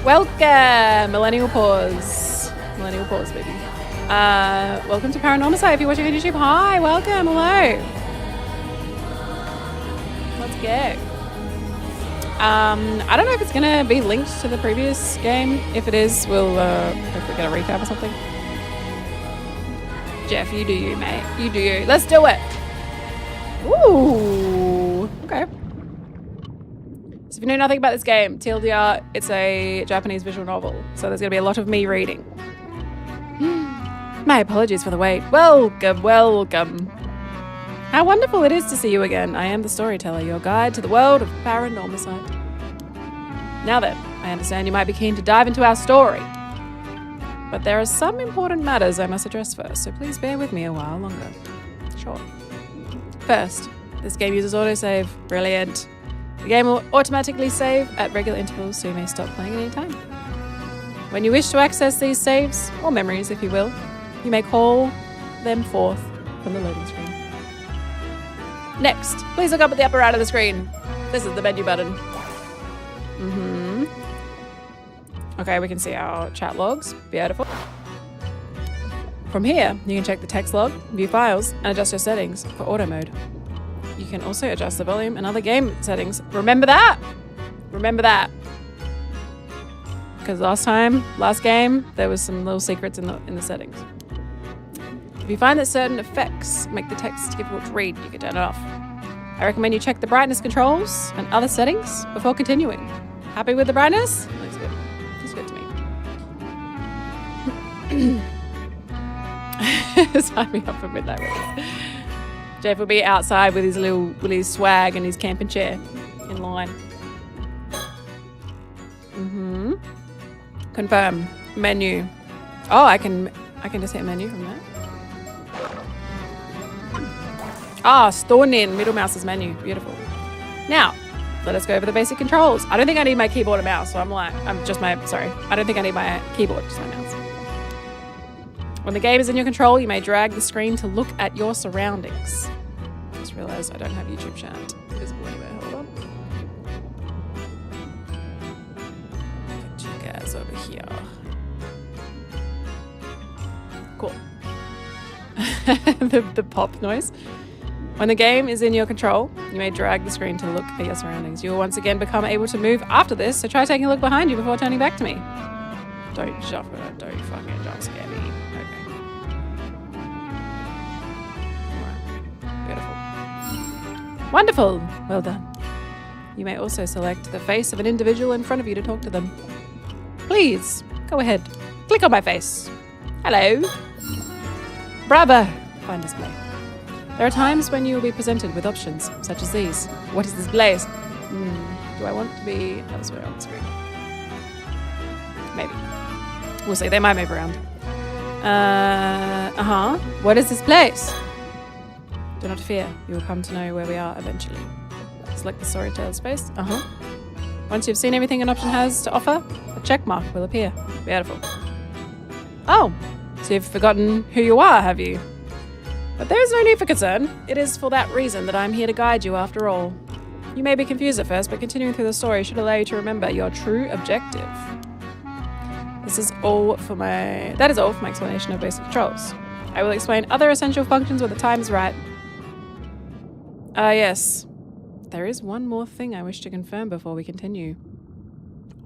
Welcome, Millennial Pause. Millennial Pause, baby. Welcome to Paranormasight. If you're watching on YouTube, hi, welcome, hello. Let's go. I don't know if it's gonna be linked to the previous game. If it is, we'll hopefully get a recap or something. Jeff, you do you, mate. You do you. Let's do it. Ooh. Okay. So if you know nothing about this game, TLDR, it's a Japanese visual novel. So there's going to be a lot of me reading. My apologies for the wait. Welcome, welcome. How wonderful it is to see you again. I am the storyteller, your guide to the world of Paranormasight. Now then, I understand you might be keen to dive into our story. But there are some important matters I must address first, so please bear with me a while longer. Sure. First, this game uses autosave. Brilliant. The game will automatically save at regular intervals, so you may stop playing at any time. When you wish to access these saves, or memories if you will, you may call them forth from the loading screen. Next, please look up at the upper right of the screen. This is the menu button. Okay, we can see our chat logs. Beautiful. From here, you can check the text log, view files, and adjust your settings for auto mode. You can also adjust the volume and other game settings. Remember that? Remember that. Because last game, there was some little secrets in the settings. If you find that certain effects make the text difficult to read, you can turn it off. I recommend you check the brightness controls and other settings before continuing. Happy with the brightness? Looks good. Looks good to me. Sign me up for midnight race. Jeff will be outside with his swag and his camping chair in line. Confirm. Menu. Oh, I can just hit menu from there. Ah, store in middle mouse's menu. Beautiful. Now, let us go over the basic controls. I don't think I need my keyboard and mouse, so I don't think I need my keyboard, just my mouse. When the game is in your control, you may drag the screen to look at your surroundings. Just realised I don't have YouTube chat visible anywhere. Hold on. Get you guys over here. Cool. the pop noise. When the game is in your control, you may drag the screen to look at your surroundings. You will once again become able to move after this, so try taking a look behind you before turning back to me. Don't fucking jump scare me. Wonderful! Well done. You may also select the face of an individual in front of you to talk to them. Please, go ahead. Click on my face. Hello. Bravo! Fine display. There are times when you will be presented with options, such as these. What is this place? Do I want to be elsewhere on the screen? Maybe. We'll see. They might move around. What is this place? Do not fear, you will come to know where we are eventually. Select the storyteller space. Once you've seen everything an option has to offer, a check mark will appear. Beautiful. Oh, so you've forgotten who you are, have you? But there is no need for concern. It is for that reason that I'm here to guide you after all. You may be confused at first, but continuing through the story should allow you to remember your true objective. That is all for my explanation of basic controls. I will explain other essential functions when the time is right. Yes. There is one more thing I wish to confirm before we continue.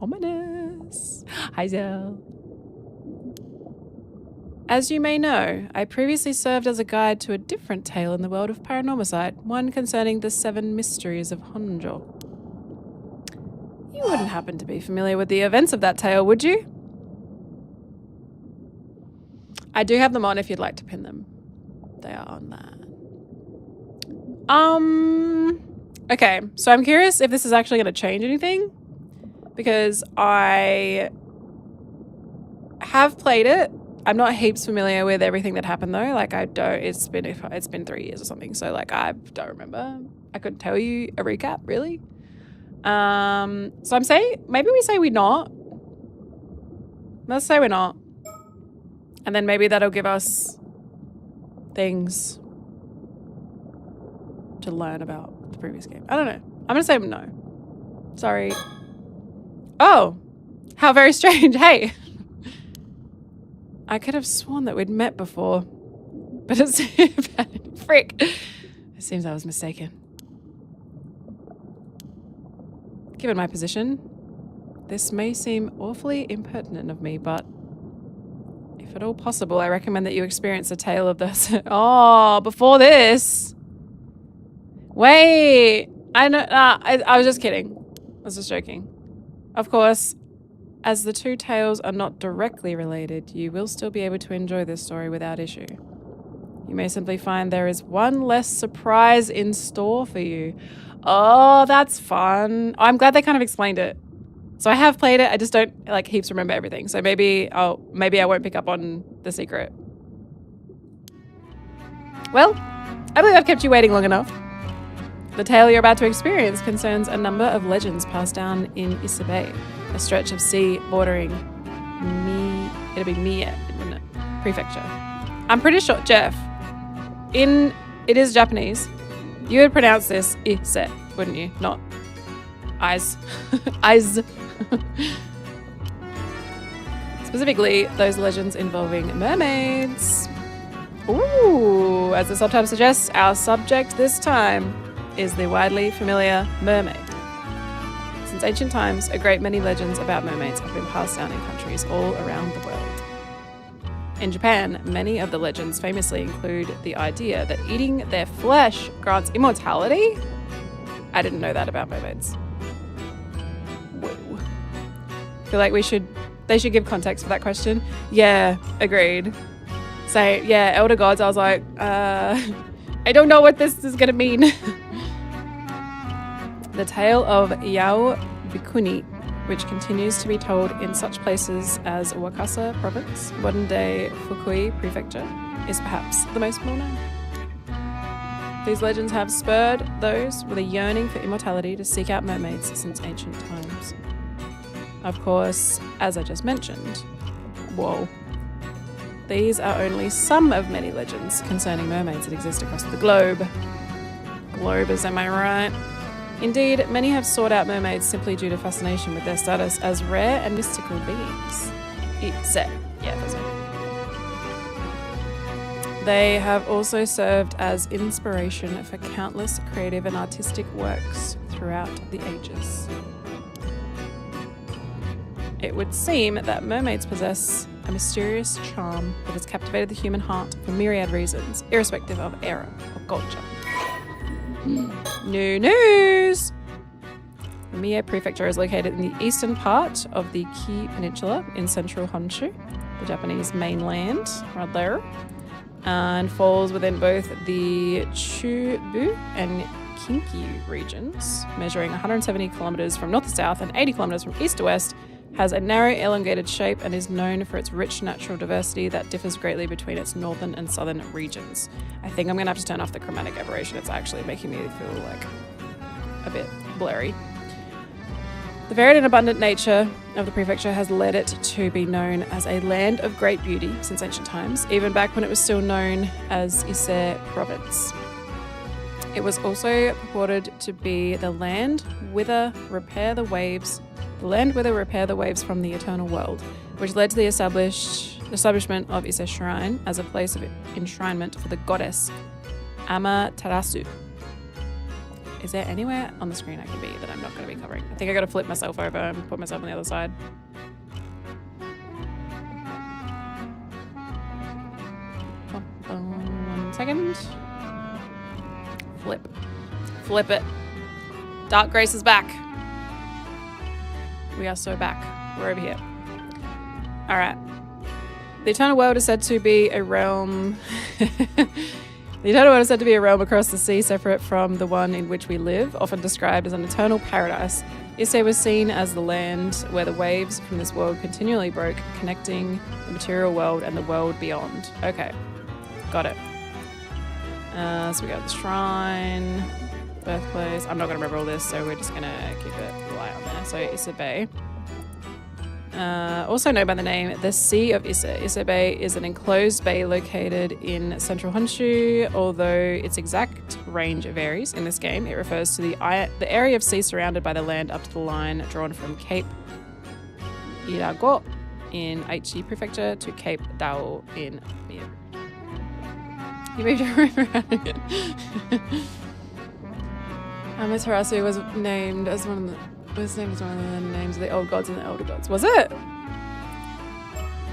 Ominous. Hi, Zell. As you may know, I previously served as a guide to a different tale in the world of Paranormasight, one concerning the 7 mysteries of Honjo. You wouldn't happen to be familiar with the events of that tale, would you? I do have them on if you'd like to pin them. They are on that. Okay, so I'm curious if this is actually going to change anything, because I have played it. I'm not heaps familiar with everything that happened though. Like it's been 3 years or something, so like I don't remember. I couldn't tell you a recap really. So I'm saying maybe we say we're not. Let's say we're not, and then maybe that'll give us things to learn about the previous game. I don't know. I'm gonna say no. Sorry. Oh, How very strange. Hey! I could have sworn that we'd met before. But it's... Frick. It seems I was mistaken. Given my position, this may seem awfully impertinent of me, but if at all possible, I recommend that you experience a tale of this. Oh, before this. Wait. I know. I was just kidding. I was just joking. Of course, as the two tales are not directly related, you will still be able to enjoy this story without issue. You may simply find there is one less surprise in store for you. Oh, that's fun. Oh, I'm glad they kind of explained it. So I have played it. I just don't like heaps remember everything. So maybe I won't pick up on the secret. Well, I believe I've kept you waiting long enough. The tale you're about to experience concerns a number of legends passed down in Issa Bay, a stretch of sea bordering Mie, wouldn't it? Prefecture. I'm pretty sure, Jeff, it is Japanese. You would pronounce this Ise, wouldn't you? Not eyes. Eyes. Specifically, those legends involving mermaids. Ooh, as the subtitle suggests, our subject this time is the widely familiar mermaid. Since ancient times, a great many legends about mermaids have been passed down in countries all around the world. In Japan, many of the legends famously include the idea that eating their flesh grants immortality. I didn't know that about mermaids. Whoa. I feel like they should give context for that question. Yeah, agreed. Say, yeah, Elder Gods, I was like, I don't know what this is gonna mean. The tale of Yao Bikuni, which continues to be told in such places as Wakasa Province, modern-day Fukui Prefecture, is perhaps the most well-known. These legends have spurred those with a yearning for immortality to seek out mermaids since ancient times. Of course, as I just mentioned, whoa, these are only some of many legends concerning mermaids that exist across the globe. Globers, am I right? Indeed, many have sought out mermaids simply due to fascination with their status as rare and mystical beings. Yeah, that's it. They have also served as inspiration for countless creative and artistic works throughout the ages. It would seem that mermaids possess a mysterious charm that has captivated the human heart for myriad reasons, irrespective of era or culture. New news! Mie Prefecture is located in the eastern part of the Ki Peninsula in central Honshu, the Japanese mainland, right there, and falls within both the Chubu and Kinki regions, measuring 170 kilometers from north to south and 80 kilometers from east to west, has a narrow, elongated shape and is known for its rich natural diversity that differs greatly between its northern and southern regions. I think I'm going to have to turn off the chromatic aberration. It's actually making me feel like a bit blurry. The varied and abundant nature of the prefecture has led it to be known as a land of great beauty since ancient times, even back when it was still known as Ise Province. It was also purported to be the land whither repair the waves from the eternal world, which led to the establishment of Ise Shrine as a place of enshrinement for the goddess Amaterasu. Is there anywhere on the screen I can be that I'm not going to be covering? I think I got to flip myself over and put myself on the other side. One second. Flip it. Dark Grace is back. We are so back. We're over here. All right. The Eternal World is said to be a realm. The Eternal World is said to be a realm across the sea, separate from the one in which we live, often described as an eternal paradise. Ise was seen as the land where the waves from this world continually broke, connecting the material world and the world beyond. Okay, got it. So we got the shrine, birthplace. I'm not going to remember all this, so we're just going to keep it light on there. So Issa Bay. Also known by the name the Sea of Ise. Ise Bay is an enclosed bay located in central Honshu. Although its exact range varies in this game, it refers to the area of sea surrounded by the land up to the line drawn from Cape Irago in Aichi Prefecture to Cape Dao in Mie. He moved around again. Amaterasu was named as one of the names of the old gods and the elder gods. Was it? I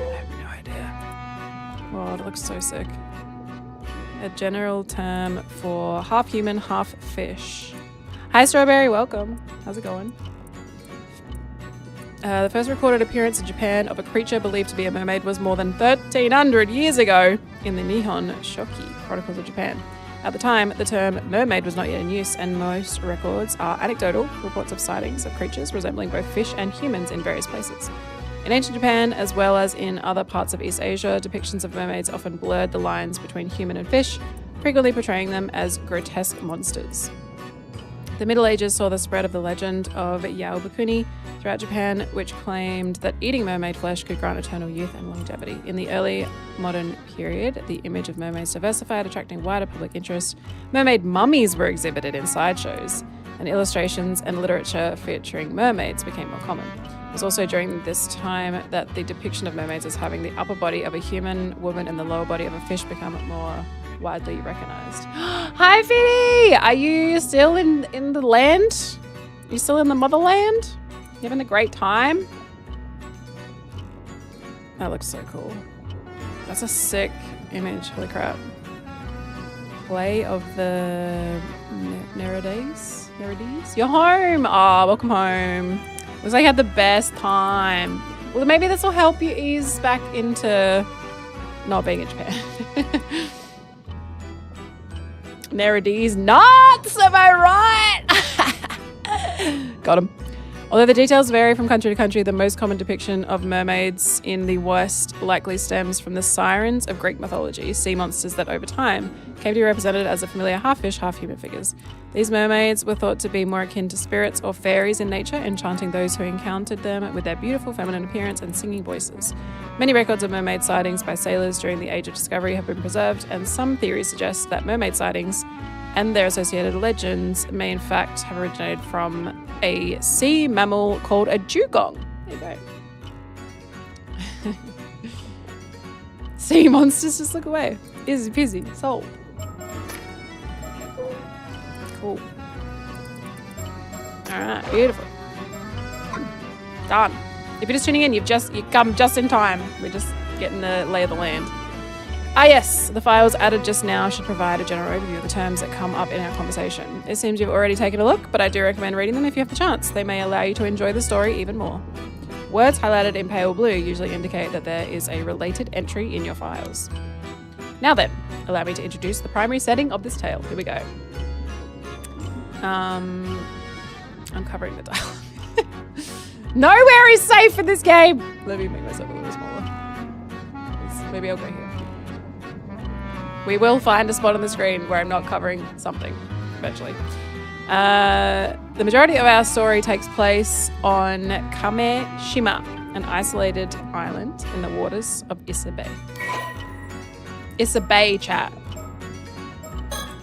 have no idea. Oh, it looks so sick. A general term for half human, half fish. Hi, Strawberry. Welcome. How's it going? The first recorded appearance in Japan of a creature believed to be a mermaid was more than 1,300 years ago in the Nihon Shoki Chronicles of Japan. At the time, the term mermaid was not yet in use, and most records are anecdotal reports of sightings of creatures resembling both fish and humans in various places. In ancient Japan, as well as in other parts of East Asia, depictions of mermaids often blurred the lines between human and fish, frequently portraying them as grotesque monsters. The Middle Ages saw the spread of the legend of Yaobukuni throughout Japan, which claimed that eating mermaid flesh could grant eternal youth and longevity. In the early modern period, the image of mermaids diversified, attracting wider public interest. Mermaid mummies were exhibited in sideshows, and illustrations and literature featuring mermaids became more common. It was also during this time that the depiction of mermaids as having the upper body of a human woman and the lower body of a fish became more widely recognized. Hi, Fiddy! Are you still in the land? You still in the motherland? You having a great time? That looks so cool. That's a sick image. Holy crap. Play of the Nereides? You're home! Oh, welcome home. Looks like you had the best time. Well, maybe this will help you ease back into not being in Japan. Nereides nuts, am I right? Got him. Although the details vary from country to country, the most common depiction of mermaids in the West likely stems from the sirens of Greek mythology, sea monsters that over time came to be represented as a familiar half-fish, half-human figures. These mermaids were thought to be more akin to spirits or fairies in nature, enchanting those who encountered them with their beautiful feminine appearance and singing voices. Many records of mermaid sightings by sailors during the Age of Discovery have been preserved, and some theories suggest that mermaid sightings and their associated legends may in fact have originated from a sea mammal called a dugong. There you go. Sea monsters just look away. Easy peasy. Sold. Cool. Alright, beautiful. Done. If you're just tuning in, you come just in time. We're just getting the lay of the land. Ah yes, the files added just now should provide a general overview of the terms that come up in our conversation. It seems you've already taken a look, but I do recommend reading them if you have the chance. They may allow you to enjoy the story even more. Words highlighted in pale blue usually indicate that there is a related entry in your files. Now then, allow me to introduce the primary setting of this tale. Here we go. I'm covering the dial. Nowhere is safe in this game! Let me make myself a little smaller. Maybe I'll go here. We will find a spot on the screen where I'm not covering something, eventually. The majority of our story takes place on Kameshima, an isolated island in the waters of Issa Bay. Issa Bay, chat.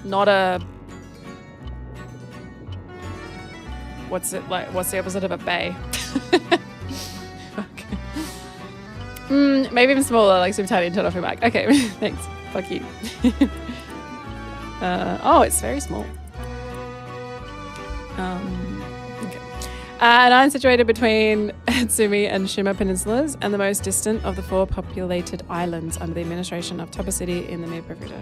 Not a... What's it like? What's the opposite of a bay? Okay. Maybe even smaller, like some tiny turn off your mic. Okay, thanks. Fuck you. Oh, it's very small. Okay. An island situated between Hatsumi and Shima peninsulas and the most distant of the 4 populated islands under the administration of Toba City in the Mie Prefecture.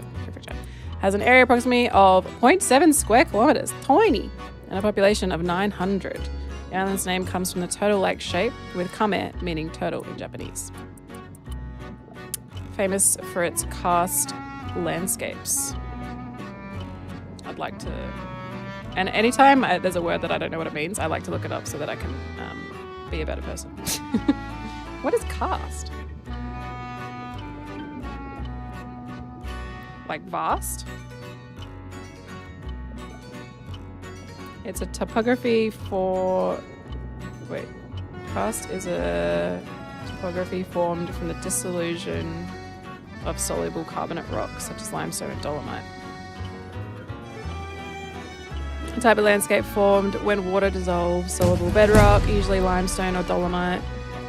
Has an area approximately of 0.7 square kilometers, tiny, and a population of 900. The island's name comes from the turtle-like shape, with kame meaning turtle in Japanese. Famous for its karst landscapes. I'd like to... And anytime there's a word that I don't know what it means, I like to look it up so that I can be a better person. What is karst? Like vast? It's a topography for... Wait. Karst is a topography formed from the dissolution of soluble carbonate rocks such as limestone and dolomite. A type of landscape formed when water dissolves soluble bedrock, usually limestone or dolomite,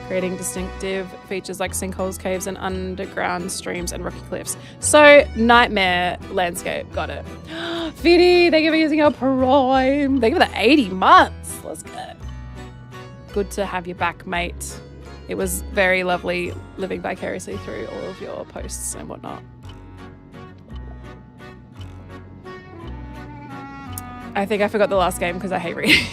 creating distinctive features like sinkholes, caves, and underground streams and rocky cliffs. So, nightmare landscape. Got it. Fiddy, thank you for using your Prime. Thank you for the 80 months. Let's go. Good to have you back, mate. It was very lovely living vicariously through all of your posts and whatnot. I think I forgot the last game because I hate reading.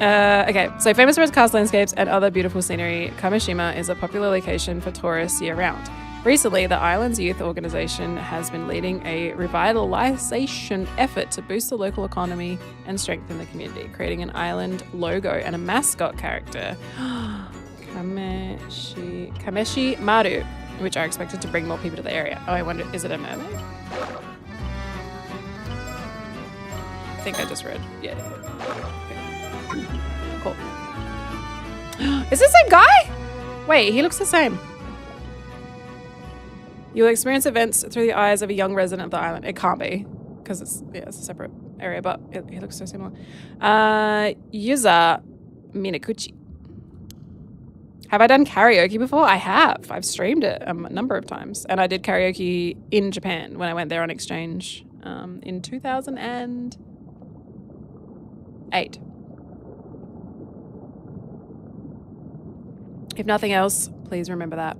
Okay, so famous for its karst landscapes and other beautiful scenery, Kamishima is a popular location for tourists year-round. Recently, the island's youth organization has been leading a revitalization effort to boost the local economy and strengthen the community, creating an island logo and a mascot character, Kameshi Maru, which are expected to bring more people to the area. Oh, I wonder, is it a mermaid? I think I just read. Yeah. Okay. Cool. Is this the same guy? Wait, he looks the same. You'll experience events through the eyes of a young resident of the island. It can't be, because it's a separate area, but it looks so similar. Yuza Minakuchi. Have I done karaoke before? I have. I've streamed it a number of times. And I did karaoke in Japan when I went there on exchange in 2008. If nothing else, please remember that.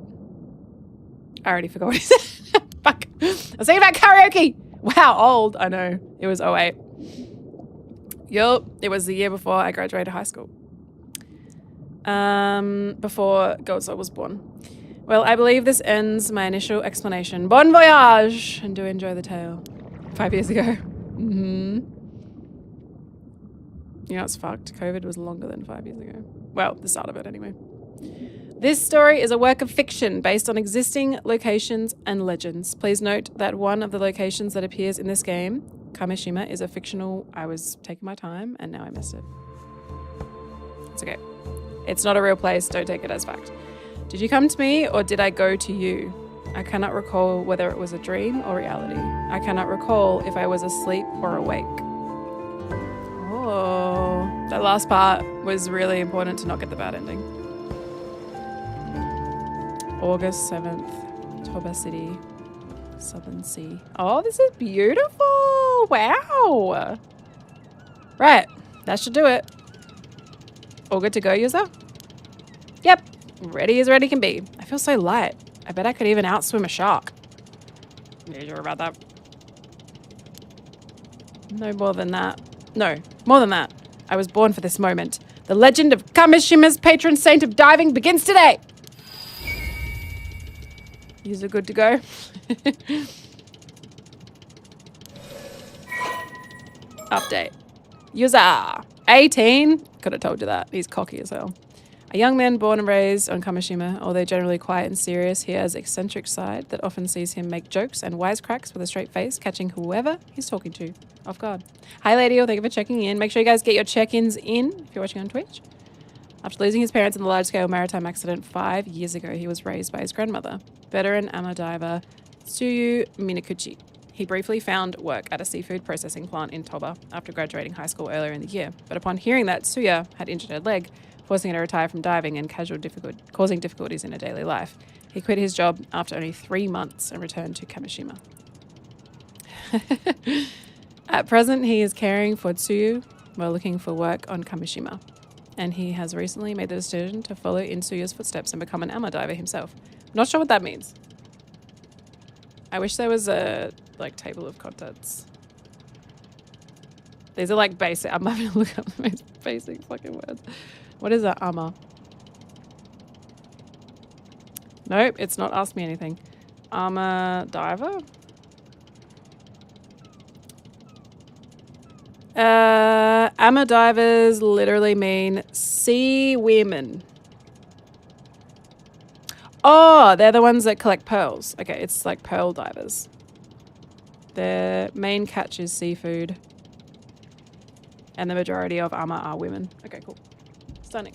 I already forgot what he said. Fuck. I was thinking about karaoke. Wow, old. I know. It was 08. Yup. It was the year before I graduated high school. Before Gozo was born. Well, I believe this ends my initial explanation. Bon voyage! And do enjoy the tale. 5 years ago. You know, it's fucked. COVID was longer than 5 years ago. Well, the start of it anyway. This story is a work of fiction based on existing locations and legends. Please note that one of the locations that appears in this game, Kamishima, is a fictional... I was taking my time and now I missed it. It's okay. It's not a real place. Don't take it as fact. Did you come to me or did I go to you? I cannot recall whether it was a dream or reality. I cannot recall if I was asleep or awake. Oh, that last part was really important to not get the bad ending. August 7th, Toba City, Southern Sea. Oh, this is beautiful. Wow. Right, that should do it. All good to go, user? Yep, ready as ready can be. I feel so light. I bet I could even outswim a shark. You sure about that? No more than that. No, more than that. I was born for this moment. The legend of Kamishima's patron saint of diving begins today. User good to go. Update. User 18. Could have told you that. He's cocky as hell. A young man born and raised on Kamishima, although generally quiet and serious, he has an eccentric side that often sees him make jokes and wisecracks with a straight face, catching whoever he's talking to off guard. Hi, lady. Thank you for checking in. Make sure you guys get your check-ins in if you're watching on Twitch. After losing his parents in the large-scale maritime accident 5 years ago, he was raised by his grandmother, veteran ama diver Tsuyu Minakuchi. He briefly found work at a seafood processing plant in Toba after graduating high school earlier in the year. But upon hearing that Tsuya had injured her leg, forcing her to retire from diving and causing difficulties in her daily life, he quit his job after only 3 months and returned to Kamishima. At present, he is caring for Tsuyu while looking for work on Kamishima. And he has recently made the decision to follow in Tsuya's footsteps and become an ama diver himself. Not sure what that means. I wish there was a table of contents. These are like basic. I'm having to look up the most basic fucking words. What is that, ama? Nope, it's not asked me anything. Ama diver? Ama divers literally mean sea women. Oh, they're the ones that collect pearls. Okay, it's like pearl divers. Their main catch is seafood. And the majority of ama are women. Okay, cool. Stunning.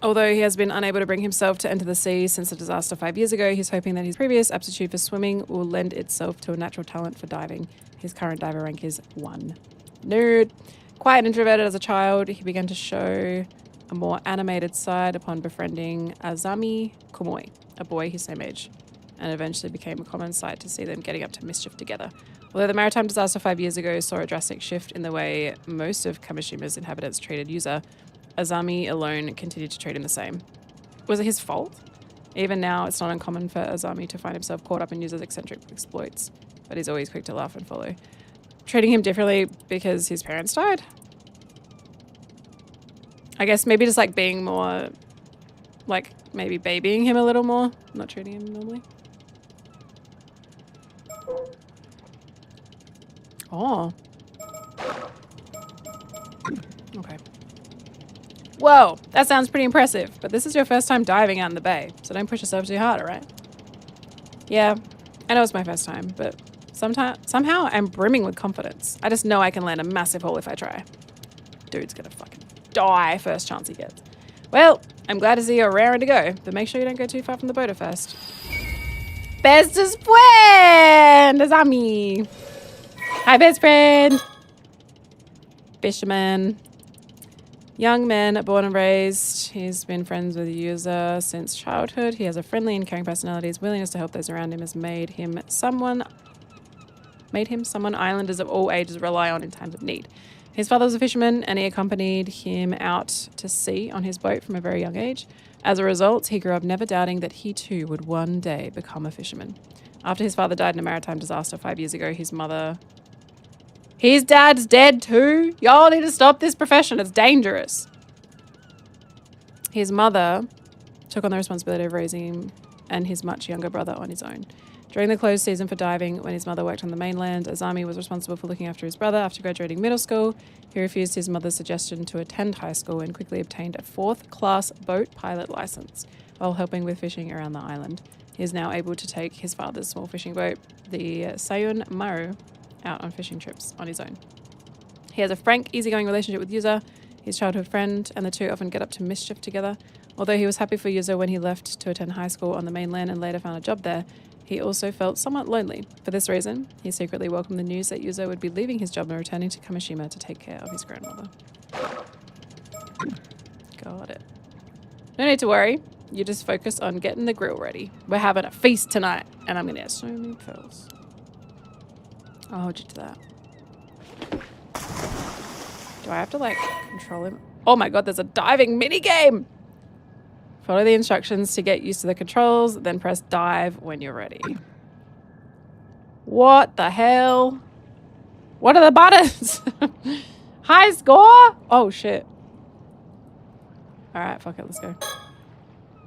Although he has been unable to bring himself to enter the sea since the disaster 5 years ago, he's hoping that his previous aptitude for swimming will lend itself to a natural talent for diving. His current diver rank is 1. Nerd. Quite introverted as a child, he began to show a more animated side upon befriending Azami Komoi, a boy his same age, and eventually became a common sight to see them getting up to mischief together. Although the maritime disaster 5 years ago saw a drastic shift in the way most of Kamoshima's inhabitants treated Yuza, Azami alone continued to treat him the same. Was it his fault? Even now, it's not uncommon for Azami to find himself caught up in Yuza's eccentric exploits, but he's always quick to laugh and follow. Treating him differently because his parents died? I guess maybe just like being more, like maybe babying him a little more, not treating him normally. Oh. Okay. Whoa, that sounds pretty impressive, but this is your first time diving out in the bay, so don't push yourself too hard, alright? Yeah, I know it's my first time, but somehow I'm brimming with confidence. I just know I can land a massive haul if I try. Dude's gonna fucking die first chance he gets. Well, I'm glad to see you're raring to go, but make sure you don't go too far from the boat at first. Bestest friend! Azami! Hi, best friend! Fisherman. Young man, born and raised. He's been friends with Yuza since childhood. He has a friendly and caring personality. His willingness to help those around him has made him someone islanders of all ages rely on in times of need. His father was a fisherman, and he accompanied him out to sea on his boat from a very young age. As a result, he grew up never doubting that he too would one day become a fisherman. After his father died in a maritime disaster 5 years ago, his dad's dead too? Y'all need to stop this profession. It's dangerous. His mother took on the responsibility of raising him and his much younger brother on his own. During the closed season for diving, when his mother worked on the mainland, Azami was responsible for looking after his brother. After graduating middle school, he refused his mother's suggestion to attend high school and quickly obtained a 4th-class boat pilot license while helping with fishing around the island. He is now able to take his father's small fishing boat, the Sayun Maru, out on fishing trips on his own. He has a frank, easygoing relationship with Yuza, his childhood friend, and the two often get up to mischief together. Although he was happy for Yuza when he left to attend high school on the mainland and later found a job there, he also felt somewhat lonely. For this reason, he secretly welcomed the news that Yuza would be leaving his job and returning to Kamoshima to take care of his grandmother. Got it. No need to worry. You just focus on getting the grill ready. We're having a feast tonight, and I'm going to get so many pearls. I'll hold you to that. Do I have to, like, control him? Oh my god, there's a diving minigame! Follow the instructions to get used to the controls, then press dive when you're ready. What the hell? What are the buttons? High score? Oh, shit. Alright, fuck it, let's go.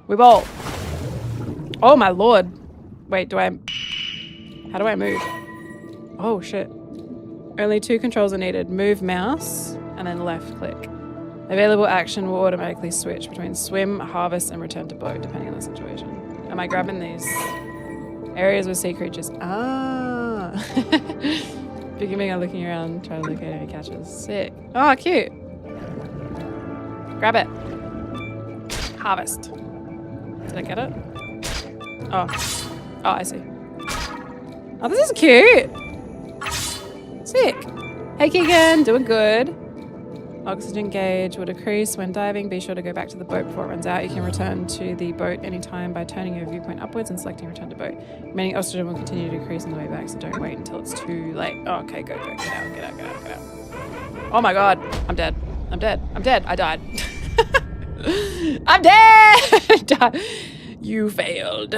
We bolt. Oh my lord. Wait, how do I move? Oh, shit. Only 2 controls are needed. Move mouse and then left click. Available action will automatically switch between swim, harvest, and return to boat, depending on the situation. Am I grabbing these areas with sea creatures? Ah. Beginning of looking around, trying to locate any catches. Sick. Oh, cute. Grab it. Harvest. Did I get it? Oh. Oh, I see. Oh, this is cute. Sick. Hey, Keegan. Doing good. Oxygen gauge will decrease when diving. Be sure to go back to the boat before it runs out. You can return to the boat anytime by turning your viewpoint upwards and selecting return to boat. Remaining oxygen will continue to decrease on the way back, so don't wait until it's too late. Oh, okay, go. Get out. Oh my god. I'm dead. I died. I'm dead! You failed.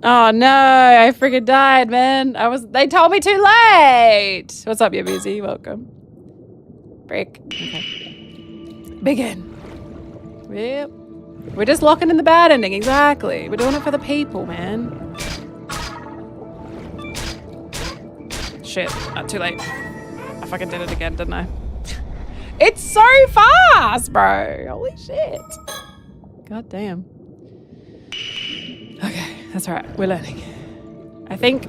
Oh no, I freaking died, man. They told me too late. What's up, you busy? Welcome. Break. Okay. Begin. Yep. We're just locking in the bad ending, exactly. We're doing it for the people, man. Shit. Too late. I fucking did it again, didn't I? It's so fast, bro. Holy shit. God damn. Okay, that's all right. We're learning. I think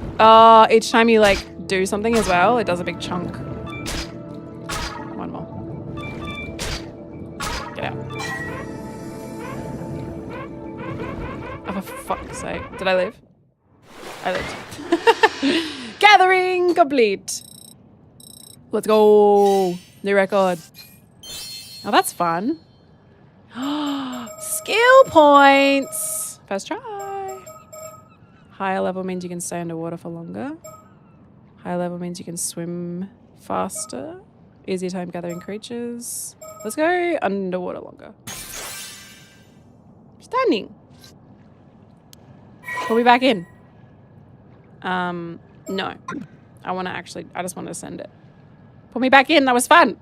each time you like do something as well, it does a big chunk. One more. Get out. Oh, for fuck's sake. Did I live? I lived. Gathering complete. Let's go. New record. Oh, that's fun. Skill points. First try. Higher level means you can stay underwater for longer. Higher level means you can swim faster. Easier time gathering creatures. Let's go underwater longer. Stunning. Pull me back in. No. I just want to send it. Pull me back in. That was fun.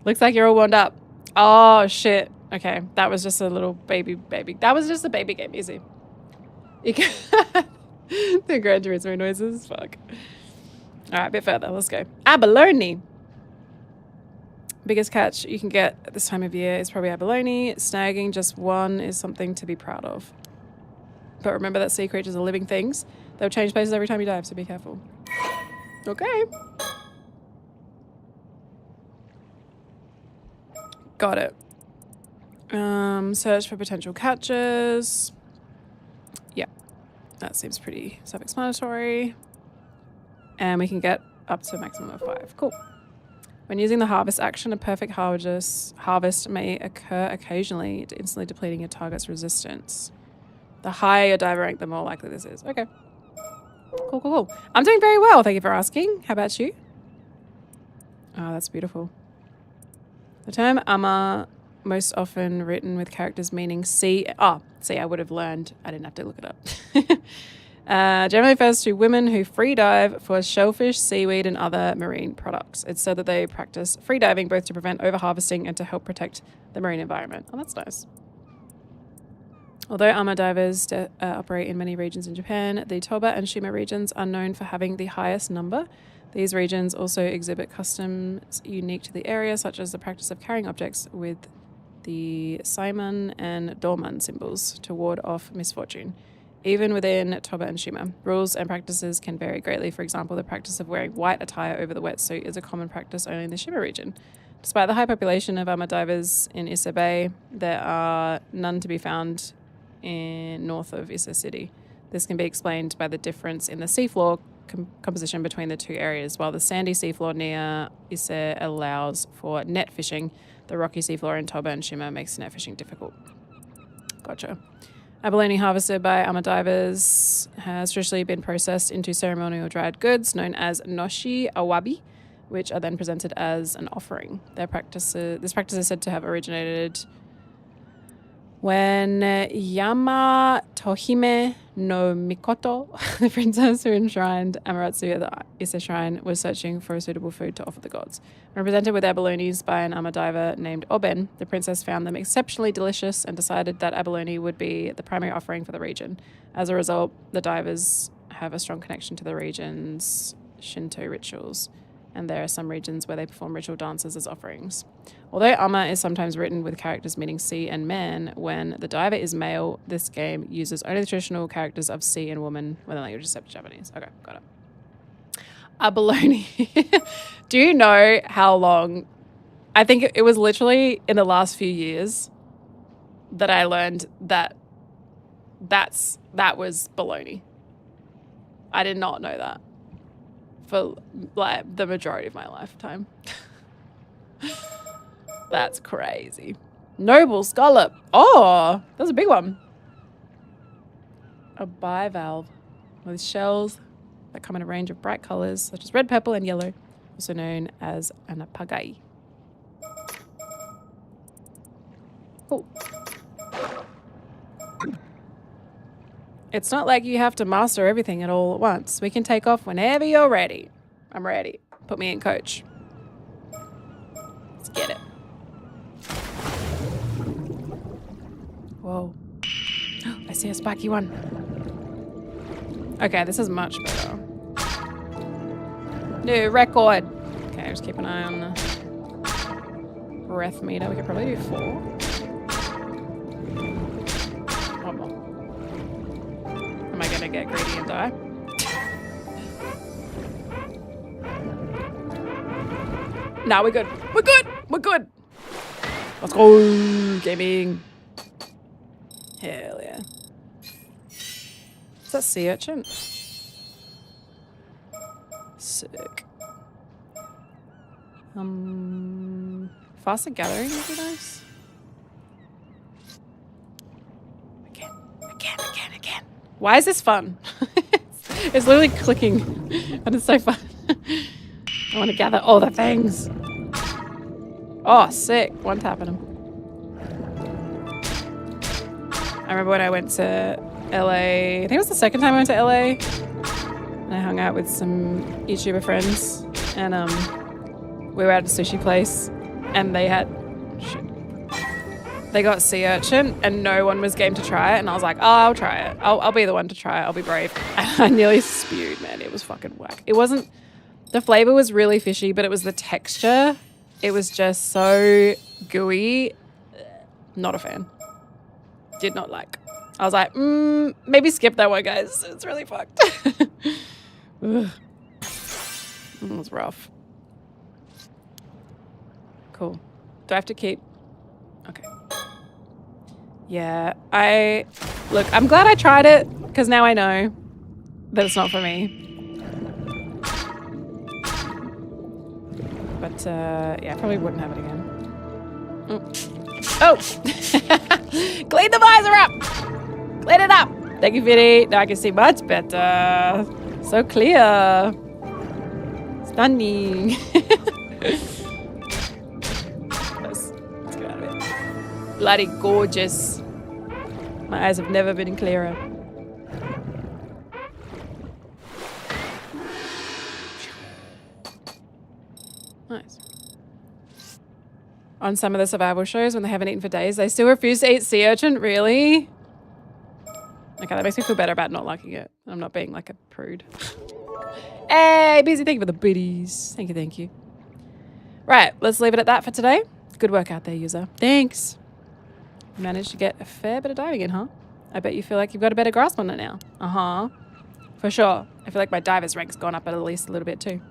Looks like you're all warmed up. Oh, shit. Okay. That was just a little baby. That was just a baby game. Easy. You can the Gran Turismo noises. Fuck. All right, a bit further. Let's go. Abalone. Biggest catch you can get at this time of year is probably abalone. Snagging just one is something to be proud of. But remember that sea creatures are living things. They'll change places every time you dive, so be careful. Okay. Got it. Search for potential catches. Yeah, that seems pretty self-explanatory. And we can get up to a maximum of 5. Cool. When using the harvest action, a perfect harvest may occur occasionally, instantly depleting your target's resistance. The higher your diver rank, the more likely this is. Okay. Cool. I'm doing very well, thank you for asking. How about you? Oh, that's beautiful. The term ama, most often written with characters meaning sea. Oh, see, I would have learned. I didn't have to look it up. Generally refers to women who free dive for shellfish, seaweed, and other marine products. It's said that they practice free diving both to prevent overharvesting and to help protect the marine environment. Oh, that's nice. Although ama divers operate in many regions in Japan, the Toba and Shima regions are known for having the highest number. These regions also exhibit customs unique to the area, such as the practice of carrying objects with the Saiman and Dorman symbols to ward off misfortune. Even within Toba and Shima, rules and practices can vary greatly. For example, the practice of wearing white attire over the wetsuit is a common practice only in the Shima region. Despite the high population of ama divers in Ise Bay, there are none to be found north of Ise City. This can be explained by the difference in the seafloor composition between the two areas. While the sandy seafloor near Ise allows for net fishing, the rocky seafloor in Toba and Shima makes net fishing difficult. Gotcha. Abalone harvested by ama divers has traditionally been processed into ceremonial dried goods known as noshi awabi, which are then presented as an offering. This practice is said to have originated when Yama Tohime no Mikoto, the princess who enshrined Amaterasu at the Ise Shrine, was searching for a suitable food to offer the gods. When presented with abalones by an ama diver named Oben, the princess found them exceptionally delicious and decided that abalone would be the primary offering for the region. As a result, the divers have a strong connection to the region's Shinto rituals, and there are some regions where they perform ritual dances as offerings. Although ama is sometimes written with characters meaning sea and man, when the diver is male, this game uses only the traditional characters of sea and woman when the language is set to Japanese. Okay, got it. Abalone. Do you know how long? I think it was literally in the last few years that I learned that was baloney. I did not know that for like the majority of my lifetime. That's crazy. Noble scallop. Oh, that's a big one. A bivalve with shells that come in a range of bright colors such as red, purple, and yellow, also known as an apagai. Cool. It's not like you have to master everything at all at once. We can take off whenever you're ready. I'm ready. Put me in, coach. Let's get it. Whoa. I see a spiky one. Okay, this is much better. New record. Okay, just keep an eye on the breath meter. We could probably do 4. One more. Am I going to get greedy and die? Nah, we're good. We're good. We're good. Let's go. Gaming. Hell yeah. Is that sea urchin? Sick. Faster gathering would be nice. Again. Why is this fun? It's literally clicking, and it's so fun. I want to gather all the things. Oh, sick. One tapping them. I remember when I went to LA, I think it was the second time I went to LA, and I hung out with some YouTuber friends, and we were at a sushi place, and they had, they got sea urchin, and no one was game to try it, and I was like, oh, I'll try it. I'll be the one to try it. I'll be brave. And I nearly spewed, man. It was fucking whack. It wasn't, the flavor was really fishy, but it was the texture. It was just so gooey. Not a fan. Did not like. I was like, maybe skip that one, guys. It's really fucked. It was rough. Cool. Do I have to keep? Okay. Yeah, look, I'm glad I tried it because now I know that it's not for me. But yeah, I probably wouldn't have it again. Oh! Clean the visor up! Clean it up! Thank you, Vinny. Now I can see much better. So clear. Stunning. Let's get out of it. Bloody gorgeous. My eyes have never been clearer. Nice. On some of the survival shows, when they haven't eaten for days, they still refuse to eat sea urchin? Really? Okay, that makes me feel better about not liking it. I'm not being like a prude. Hey, Busy, thank you for the biddies. Thank you, thank you. Right, let's leave it at that for today. Good work out there, user. Thanks. You managed to get a fair bit of diving in, huh? I bet you feel like you've got a better grasp on it now. Uh-huh. For sure. I feel like my diver's rank's gone up at least a little bit too.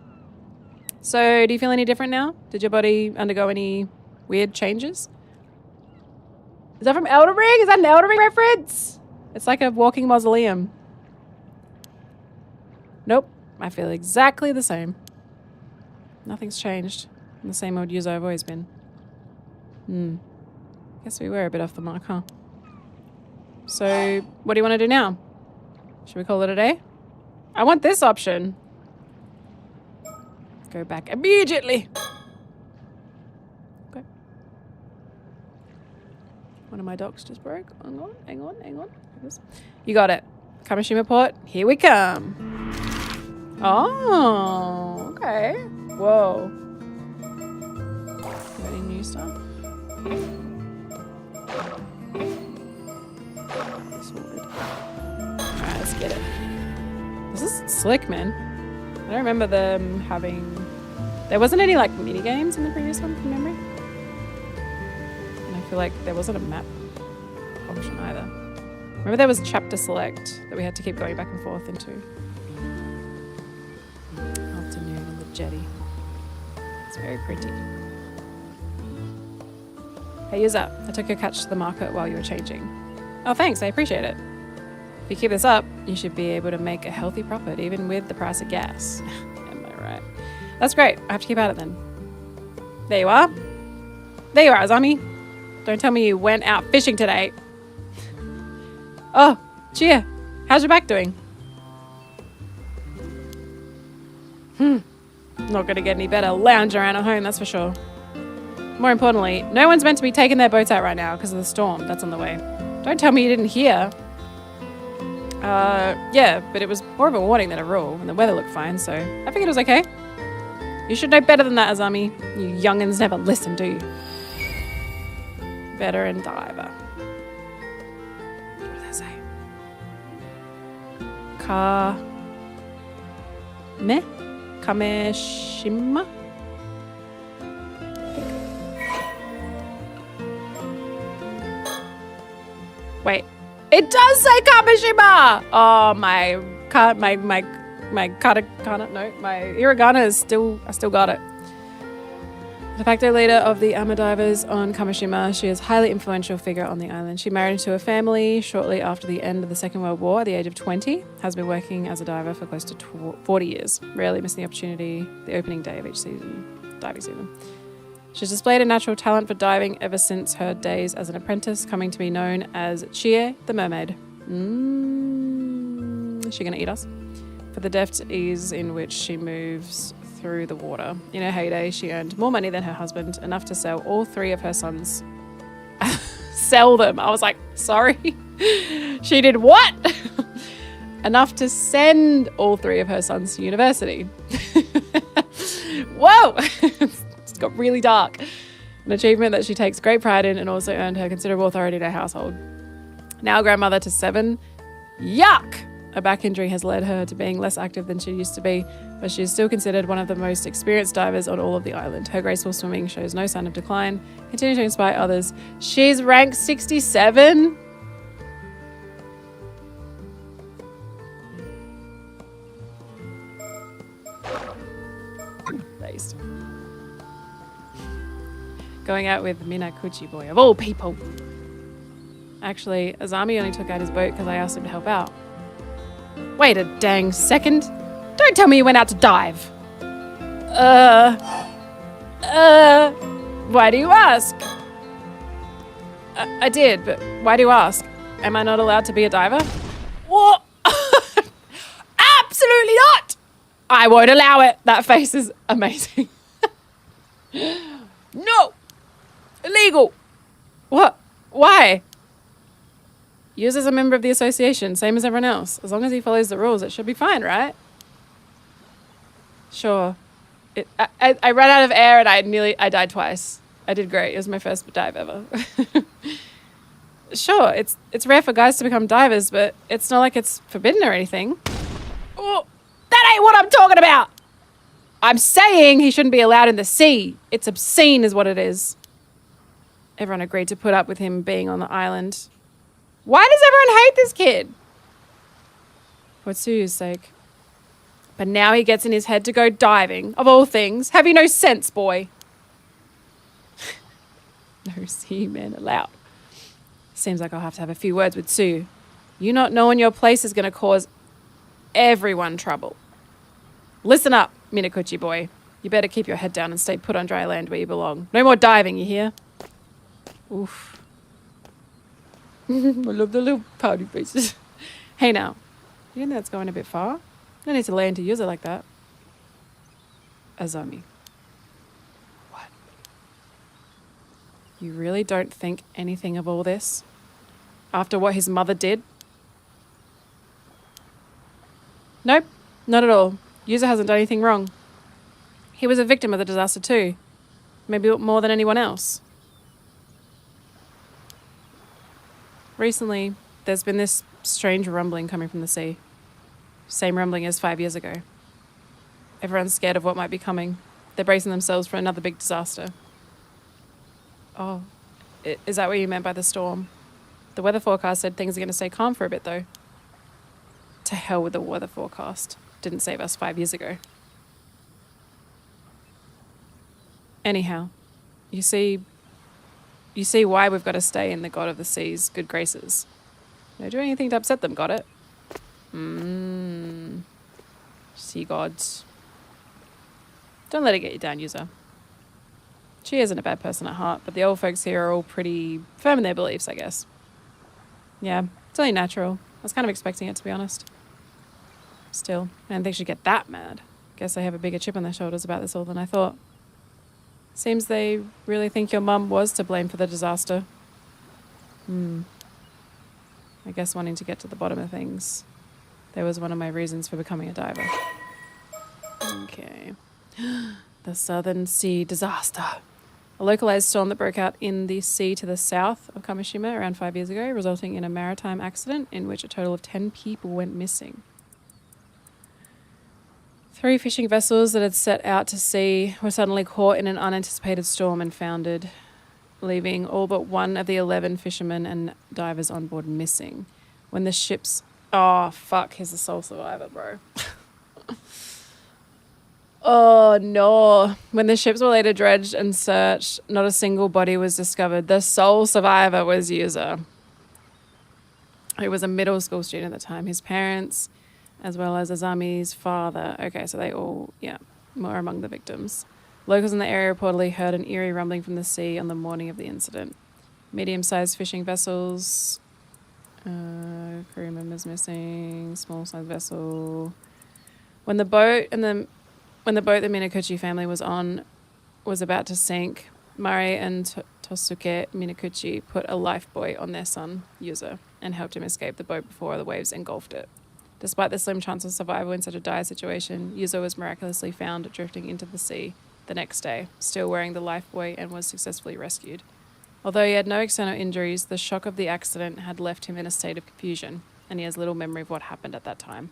So, do you feel any different now? Did your body undergo any weird changes? Is that from Elden Ring? Is that an Elden Ring reference? It's like a walking mausoleum. Nope. I feel exactly the same. Nothing's changed. I'm the same old user I've always been. Guess we were a bit off the mark, huh? So, what do you want to do now? Should we call it a day? I want this option. Go back immediately. Okay. One of my docks just broke. Hang on. You got it. Kamishima Port, here we come. Oh, okay. Whoa. Got any new stuff? Alright, let's get it. This is slick, man. I don't remember them having... There wasn't any, like, mini games in the previous one, from memory. And I feel like there wasn't a map option either. Remember there was chapter select that we had to keep going back and forth into. Afternoon on the jetty. It's very pretty. Hey, user. I took your catch to the market while you were changing. Oh, thanks. I appreciate it. If you keep this up, you should be able to make a healthy profit, even with the price of gas. Am I right? That's great. I have to keep at it then. There you are. There you are, Azami. Don't tell me you went out fishing today. Oh, cheer. How's your back doing? Not going to get any better. Lounge around at home, that's for sure. More importantly, no one's meant to be taking their boats out right now because of the storm that's on the way. Don't tell me you didn't hear. Yeah, but it was more of a warning than a rule, and the weather looked fine, so I figured it was okay. You should know better than that, Azami. You youngins never listen, do you? Veteran diver. What did that say? Kameshima? Wait. It does say Kamishima! Oh, my hiragana is still, I still got it. De facto leader of the Armour Divers on Kamishima, she is a highly influential figure on the island. She married into a family shortly after the end of the Second World War at the age of 20, has been working as a diver for close to 40 years, rarely missing the opportunity the opening day of each season. diving season. She's displayed a natural talent for diving ever since her days as an apprentice, coming to be known as Chie the Mermaid. Is she going to eat us? For the deft ease in which she moves through the water. In her heyday, she earned more money than her husband, enough to sell all 3 of her sons. Sell them. I was like, sorry. She did what? Enough to send all 3 of her sons to university. Whoa! It's got really dark. An achievement that she takes great pride in and also earned her considerable authority in her household. Now grandmother to 7. Yuck! A back injury has led her to being less active than she used to be, but she is still considered one of the most experienced divers on all of the island. Her graceful swimming shows no sign of decline, continue to inspire others. She's ranked 67. Based. Going out with Minakuchi boy, of all people. Actually, Azami only took out his boat because I asked him to help out. Wait a dang second. Don't tell me you went out to dive. Why do you ask? I did, but why do you ask? Am I not allowed to be a diver? What? Absolutely not! I won't allow it. That face is amazing. No! Illegal! What? Why? Yuz is a member of the association, same as everyone else. As long as he follows the rules, it should be fine, right? Sure. I ran out of air and I died twice. I did great. It was my first dive ever. Sure, it's rare for guys to become divers, but it's not like it's forbidden or anything. Oh, that ain't what I'm talking about! I'm saying he shouldn't be allowed in the sea. It's obscene is what it is. Everyone agreed to put up with him being on the island. Why does everyone hate this kid? For Tsuyu's sake. But now he gets in his head to go diving, of all things. Have you no sense, boy? No seamen allowed. Seems like I'll have to have a few words with Tsuyu. You not knowing your place is going to cause everyone trouble. Listen up, Minakuchi boy. You better keep your head down and stay put on dry land where you belong. No more diving, you hear? Oof. I love the little pouty faces. Hey now, you think that's going a bit far? You don't need to lay into Yuza like that. Azami. What? You really don't think anything of all this? After what his mother did? Nope, not at all. Yuza hasn't done anything wrong. He was a victim of the disaster too. Maybe more than anyone else. Recently, there's been this strange rumbling coming from the sea. Same rumbling as 5 years ago. Everyone's scared of what might be coming. They're bracing themselves for another big disaster. Oh, is that what you meant by the storm? The weather forecast said things are going to stay calm for a bit, though. To hell with the weather forecast. Didn't save us 5 years ago. Anyhow, you see why we've got to stay in the God of the Sea's good graces. Don't do anything to upset them, got it? Sea gods. Don't let it get you down, Yuza. She isn't a bad person at heart, but the old folks here are all pretty firm in their beliefs, I guess. Yeah, it's only natural. I was kind of expecting it, to be honest. Still, I didn't think she'd get that mad. Guess they have a bigger chip on their shoulders about this all than I thought. Seems they really think your mum was to blame for the disaster. I guess wanting to get to the bottom of things. That was one of my reasons for becoming a diver. Okay. The Southern Sea disaster. A localized storm that broke out in the sea to the south of Kamishima around 5 years ago, resulting in a maritime accident in which a total of 10 people went missing. 3 fishing vessels that had set out to sea were suddenly caught in an unanticipated storm and foundered, leaving all but one of the 11 fishermen and divers on board missing. When the ships... Oh, fuck, he's the sole survivor, bro. Oh, no. When the ships were later dredged and searched, not a single body was discovered. The sole survivor was Yuza, who was a middle school student at the time. His parents, as well as Azami's father. Okay, so they all, were among the victims. Locals in the area reportedly heard an eerie rumbling from the sea on the morning of the incident. Medium-sized fishing vessels. Crew members missing. Small-sized vessel. When the boat the Minakuchi family was on was about to sink, Mari and Tosuke Minakuchi put a lifebuoy on their son, Yuzo, and helped him escape the boat before the waves engulfed it. Despite the slim chance of survival in such a dire situation, Yuzo was miraculously found drifting into the sea the next day, still wearing the lifebuoy, and was successfully rescued. Although he had no external injuries, the shock of the accident had left him in a state of confusion, and he has little memory of what happened at that time.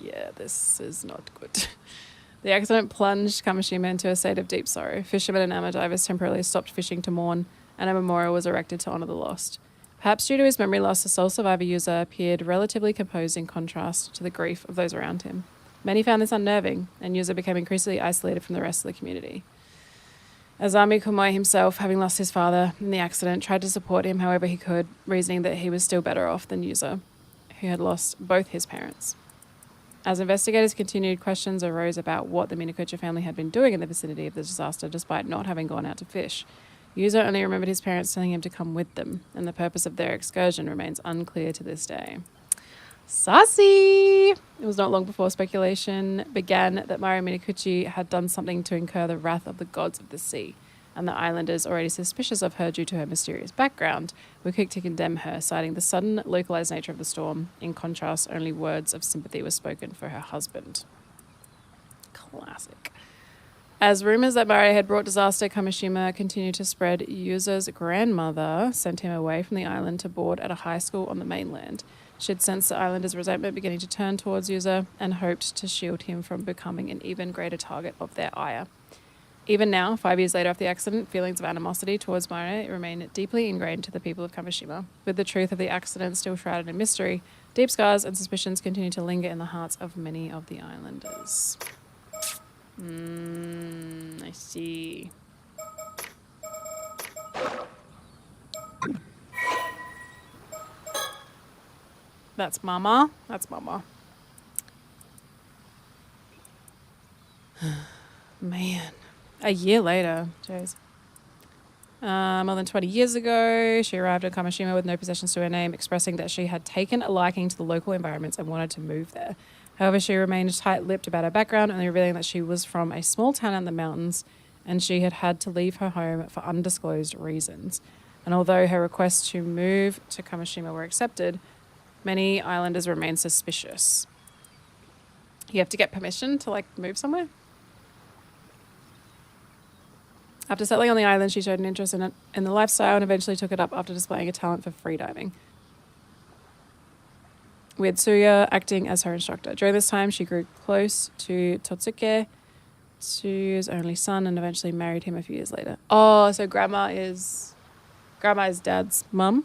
Yeah, this is not good. The accident plunged Kamishima into a state of deep sorrow. Fishermen and amateur divers temporarily stopped fishing to mourn, and a memorial was erected to honour the lost. Perhaps due to his memory loss, the sole survivor Yuzo appeared relatively composed in contrast to the grief of those around him. Many found this unnerving, and Yuzo became increasingly isolated from the rest of the community. Azami Kumoi himself, having lost his father in the accident, tried to support him however he could, reasoning that he was still better off than Yuzo, who had lost both his parents. As investigators continued, questions arose about what the Minakuchi family had been doing in the vicinity of the disaster despite not having gone out to fish. Yuzo only remembered his parents telling him to come with them, and the purpose of their excursion remains unclear to this day. Saucy! It was not long before speculation began that Mari Minakuchi had done something to incur the wrath of the gods of the sea, and the islanders, already suspicious of her due to her mysterious background, were quick to condemn her, citing the sudden, localized nature of the storm. In contrast, only words of sympathy were spoken for her husband. Classic. As rumors that Mari had brought disaster Kamishima continued to spread, Yuzo's grandmother sent him away from the island to board at a high school on the mainland. She had sensed the islanders' resentment beginning to turn towards Yuzo and hoped to shield him from becoming an even greater target of their ire. Even now, 5 years later after the accident, feelings of animosity towards Mari remain deeply ingrained to the people of Kamishima. With the truth of the accident still shrouded in mystery, deep scars and suspicions continue to linger in the hearts of many of the islanders. I see. That's Mama. That's Mama. Man. A year later. Jeez. More than 20 years ago, she arrived at Kamishima with no possessions to her name, expressing that she had taken a liking to the local environments and wanted to move there. However, she remained tight-lipped about her background, only revealing that she was from a small town in the mountains and she had had to leave her home for undisclosed reasons. And although her requests to move to Kamishima were accepted, many islanders remained suspicious. You have to get permission to, move somewhere? After settling on the island, she showed an interest in the lifestyle and eventually took it up after displaying a talent for freediving, with Tsuya acting as her instructor. During this time, she grew close to Totsuke, Tsuya's only son, and eventually married him a few years later. Oh, so Grandma is Dad's mum.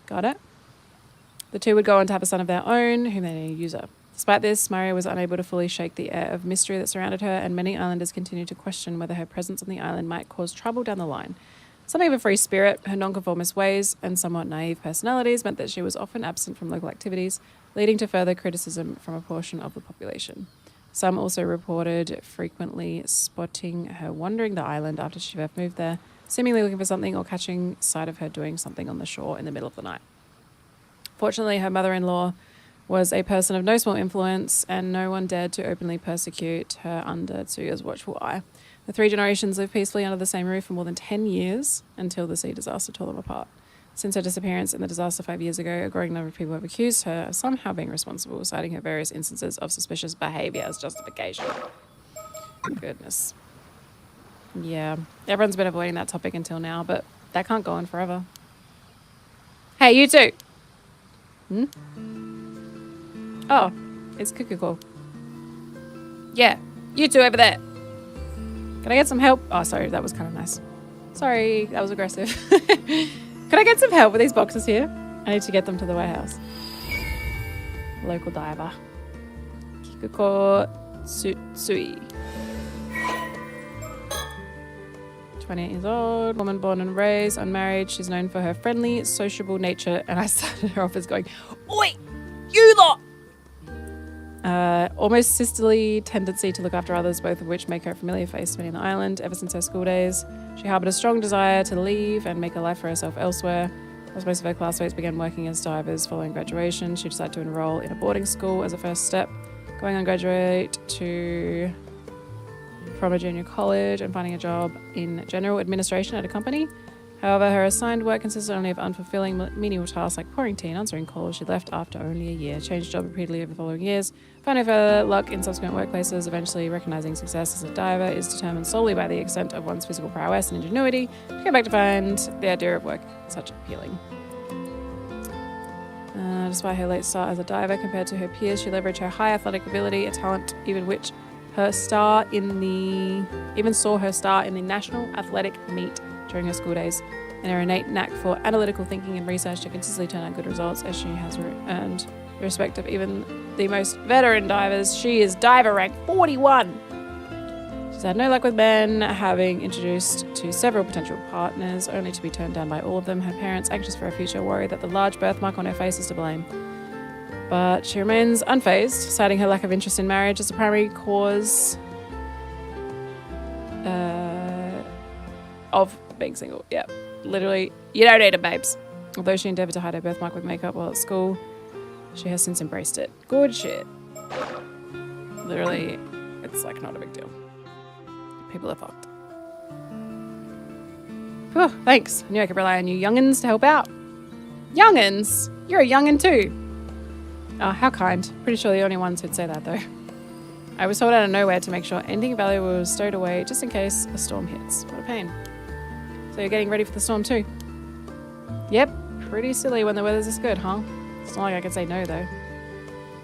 Got it. The two would go on to have a son of their own, whom they named Yuzo. Despite this, Maria was unable to fully shake the air of mystery that surrounded her, and many islanders continued to question whether her presence on the island might cause trouble down the line. Something of a free spirit, her nonconformist ways and somewhat naive personalities meant that she was often absent from local activities, leading to further criticism from a portion of the population. Some also reported frequently spotting her wandering the island after she first moved there, seemingly looking for something or catching sight of her doing something on the shore in the middle of the night. Fortunately, her mother-in-law was a person of no small influence, and no one dared to openly persecute her under Tsuya's watchful eye. The three generations lived peacefully under the same roof for more than 10 years until the sea disaster tore them apart. Since her disappearance in the disaster 5 years ago, a growing number of people have accused her of somehow being responsible, citing her various instances of suspicious behaviour as justification. Goodness. Yeah, everyone's been avoiding that topic until now, but that can't go on forever. Hey, you two! Oh, it's Kukuko. Yeah, you two over there. Can I get some help? Oh, sorry, that was kind of nice. Sorry, that was aggressive. Can I get some help with these boxes here? I need to get them to the warehouse. Local diver. Kikuko Tsui. 28 years old, woman born and raised, unmarried. She's known for her friendly, sociable nature, and I started her off as going, "Oi, you lot!" Almost sisterly tendency to look after others, both of which make her a familiar face to many on the island. Ever since her school days, she harboured a strong desire to leave and make a life for herself elsewhere. As most of her classmates began working as divers following graduation, she decided to enroll in a boarding school as a first step, going on graduate from a junior college and finding a job in general administration at a company. However, her assigned work consisted only of unfulfilling menial tasks like pouring tea and answering calls. She left after only a year, changed job repeatedly over the following years, finding further luck in subsequent workplaces, eventually recognizing success as a diver is determined solely by the extent of one's physical prowess and ingenuity. She came back to find the idea of work such appealing. Despite her late start as a diver compared to her peers, she leveraged her high athletic ability, a talent even saw her star in the National Athletic Meet during her school days, and her innate knack for analytical thinking and research to consistently turn out good results, as she has earned the respect of even the most veteran divers. She is diver rank 41. She's had no luck with men, having introduced to several potential partners, only to be turned down by all of them. Her parents, anxious for her future, worry that the large birthmark on her face is to blame. But she remains unfazed, citing her lack of interest in marriage as the primary cause of being single. Yeah, literally, you don't need it, babes. Although she endeavoured to hide her birthmark with makeup while at school, she has since embraced it. Good shit. Literally, it's like not a big deal. People are fucked. Oh, thanks. I knew I could rely on you youngins to help out. Youngins? You're a youngin too. Oh, how kind. Pretty sure the only ones who'd say that though. I was told out of nowhere to make sure anything valuable was stowed away just in case a storm hits. What a pain. So you're getting ready for the storm too? Yep, pretty silly when the weather's this good, huh? It's not like I could say no though.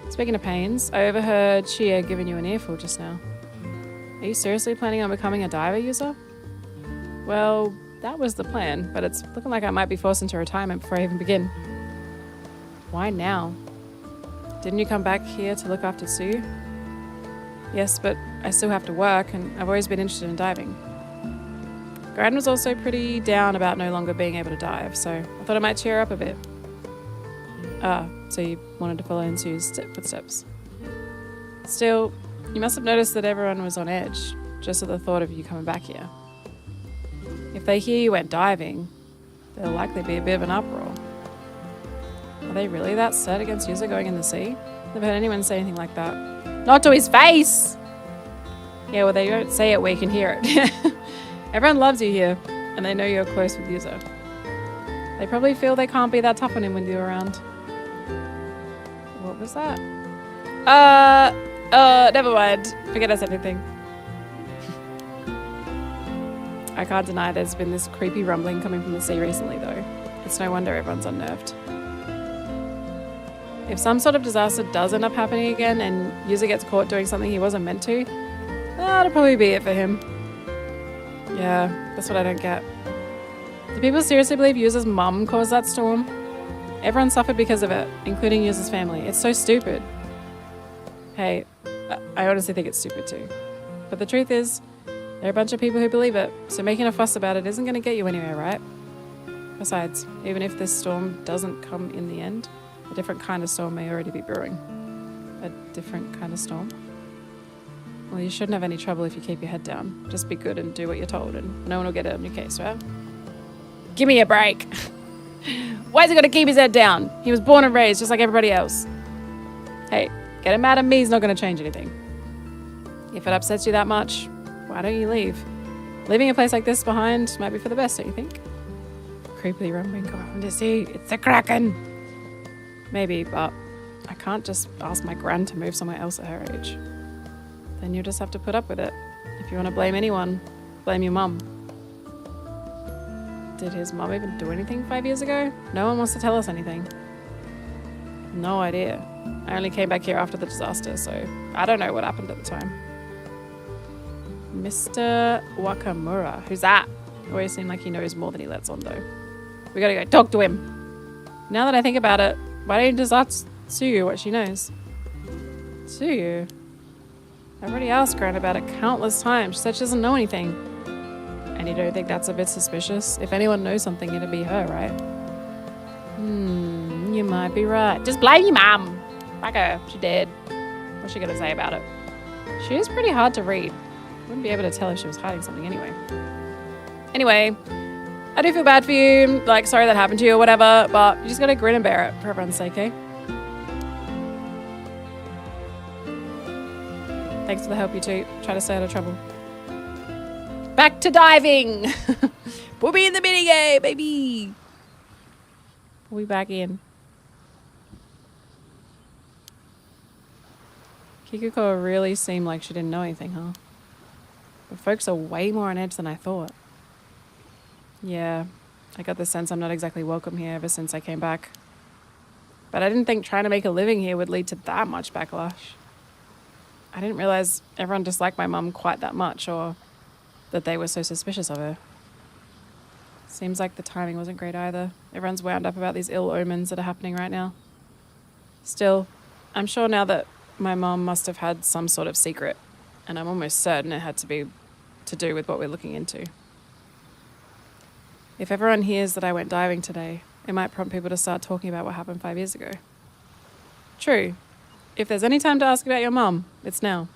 Speaking of pains, I overheard Chia giving you an earful just now. Are you seriously planning on becoming a diver user? Well, that was the plan, but it's looking like I might be forced into retirement before I even begin. Why now? Didn't you come back here to look after Sue? Yes, but I still have to work, and I've always been interested in diving. Gran was also pretty down about no longer being able to dive, so I thought I might cheer her up a bit. So you wanted to follow in Sue's footsteps. Still, you must have noticed that everyone was on edge, just at the thought of you coming back here. If they hear you went diving, there'll likely be a bit of an uproar. Are they really that set against Yuza going in the sea? Never heard anyone say anything like that. Not to his face! Yeah, well, they don't say it where you can hear it. Everyone loves you here, and they know you're close with Yuza. They probably feel they can't be that tough on him when you're around. What was that? Never mind. Forget I said anything. I can't deny there's been this creepy rumbling coming from the sea recently, though. It's no wonder everyone's unnerved. If some sort of disaster does end up happening again and Yuza gets caught doing something he wasn't meant to, that'll probably be it for him. Yeah, that's what I don't get. Do people seriously believe Yuza's mum caused that storm? Everyone suffered because of it, including Yuza's family. It's so stupid. Hey, I honestly think it's stupid too. But the truth is, there are a bunch of people who believe it, so making a fuss about it isn't going to get you anywhere, right? Besides, even if this storm doesn't come in the end, a different kind of storm may already be brewing. A different kind of storm? Well, you shouldn't have any trouble if you keep your head down. Just be good and do what you're told, and no one will get it on your case, right? Give me a break. Why is he got to keep his head down? He was born and raised just like everybody else. Hey, getting mad at me is not going to change anything. If it upsets you that much, why don't you leave? Leaving a place like this behind might be for the best, don't you think? Creepily rumbling around the sea. It's the Kraken. Maybe, but I can't just ask my gran to move somewhere else at her age. Then you'll just have to put up with it. If you want to blame anyone, blame your mum. Did his mum even do anything 5 years ago? No one wants to tell us anything. No idea. I only came back here after the disaster, so I don't know what happened at the time. Mr. Wakamura. Who's that? Always seemed like he knows more than he lets on, though. We gotta go talk to him. Now that I think about it, why don't you just ask Suyu what she knows? Suyu? I already asked Gran about it countless times. She said she doesn't know anything. And you don't think that's a bit suspicious? If anyone knows something, it'd be her, right? You might be right. Just blame your mum. Fuck her. She dead. What's she gonna say about it? She is pretty hard to read. Wouldn't be able to tell if she was hiding something anyway. Anyway, I do feel bad for you. Like, sorry that happened to you or whatever, but you just gotta grin and bear it for everyone's sake, eh? Thanks for the help, you two. Try to stay out of trouble. Back to diving! Put me in the minigame, baby! Pull me back in. Kikuko really seemed like she didn't know anything, huh? But folks are way more on edge than I thought. Yeah, I got the sense I'm not exactly welcome here ever since I came back. But I didn't think trying to make a living here would lead to that much backlash. I didn't realize everyone disliked my mum quite that much, or that they were so suspicious of her. Seems like the timing wasn't great either. Everyone's wound up about these ill omens that are happening right now. Still, I'm sure now that my mum must have had some sort of secret, and I'm almost certain it had to be to do with what we're looking into. If everyone hears that I went diving today, it might prompt people to start talking about what happened 5 years ago. True. If there's any time to ask about your mum, it's now.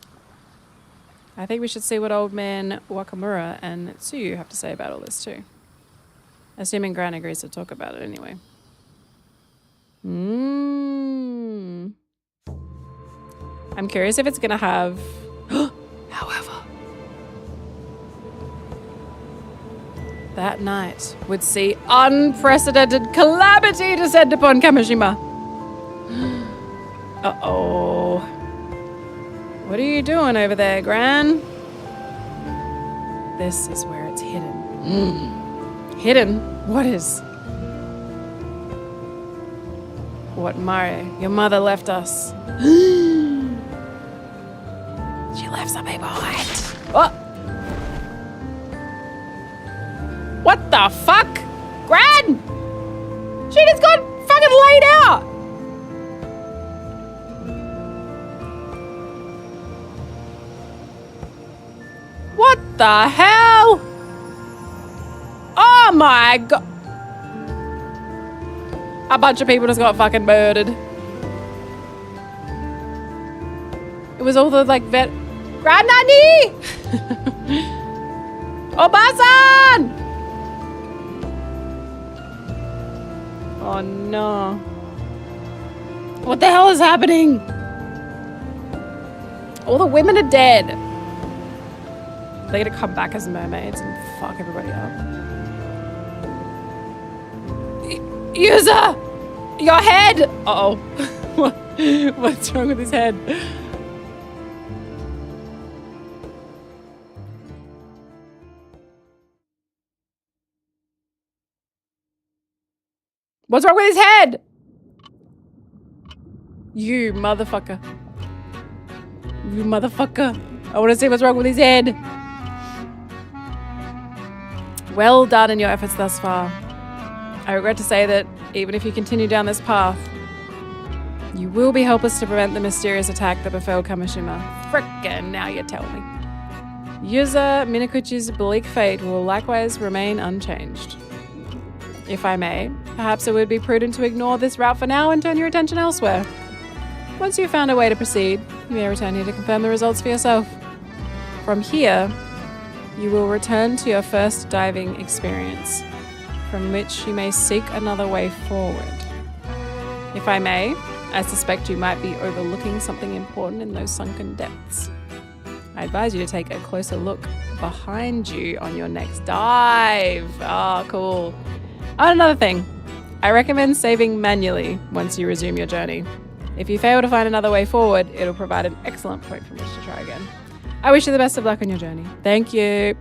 I think we should see what old man Wakamura and Tsuyu have to say about all this too. Assuming Gran agrees to talk about it anyway. I'm curious if it's gonna have... However... That night would see unprecedented calamity descend upon Kamishima. Uh-oh. What are you doing over there, Gran? This is where it's hidden. Hidden? What is? What Mare, your mother left us. She left something behind. Oh! What the fuck? Gran! She just got fucking laid out! What the hell? Oh my god. A bunch of people just got fucking murdered. It was all the like vet... Gran Nani! Obasan! Oh no. What the hell is happening? All the women are dead. They're gonna come back as mermaids and fuck everybody up. User! Your head! Uh-oh. What's wrong with his head? What's wrong with his head? You motherfucker. You motherfucker. I want to see what's wrong with his head. Well done in your efforts thus far. I regret to say that even if you continue down this path, you will be helpless to prevent the mysterious attack that befell Kamishima. Frickin', now you tell me. User Minakuchi's bleak fate will likewise remain unchanged. If I may, perhaps it would be prudent to ignore this route for now and turn your attention elsewhere. Once you've found a way to proceed, you may return here to confirm the results for yourself. From here, you will return to your first diving experience, from which you may seek another way forward. If I may, I suspect you might be overlooking something important in those sunken depths. I advise you to take a closer look behind you on your next dive. Oh, cool. Oh, another thing. I recommend saving manually once you resume your journey. If you fail to find another way forward, it'll provide an excellent point from which to try again. I wish you the best of luck on your journey. Thank you.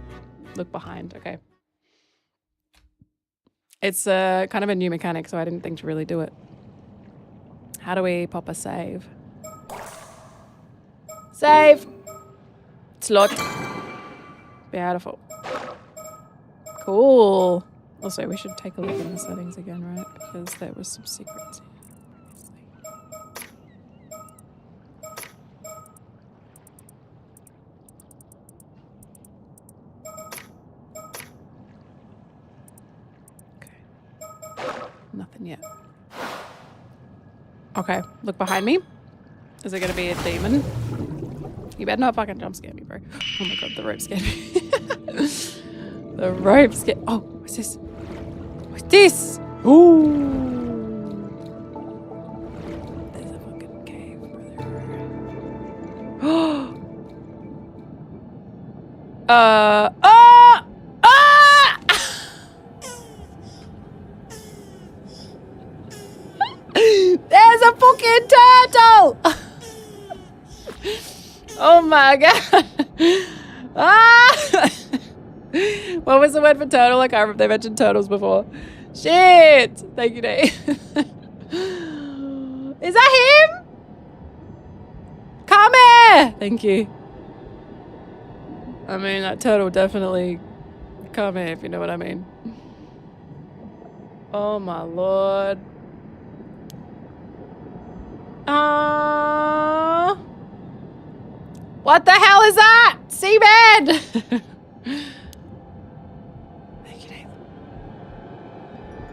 Look behind. Okay. It's kind of a new mechanic, so I didn't think to really do it. How do we pop a save? Save! Slot. Beautiful. Cool. Also, we should take a look in the settings again, right? Because there was some secrets here. Okay. Nothing yet. Okay, look behind me. Is it gonna be a demon? You better not fucking jump scare me, bro. Oh my god, the rope scared me. The rope scared. Oh, what's this? What's this? Ooh. There's a fucking cave, brother. There's a fucking turtle! Oh my god. Ah! What was the word for turtle? I can't remember. They mentioned turtles before. Shit! Thank you, Dave. Is that him? Come here! Thank you. I mean, that turtle definitely come here, if you know what I mean. Oh my lord. What the hell is that? Seabed! Thank you, Dave.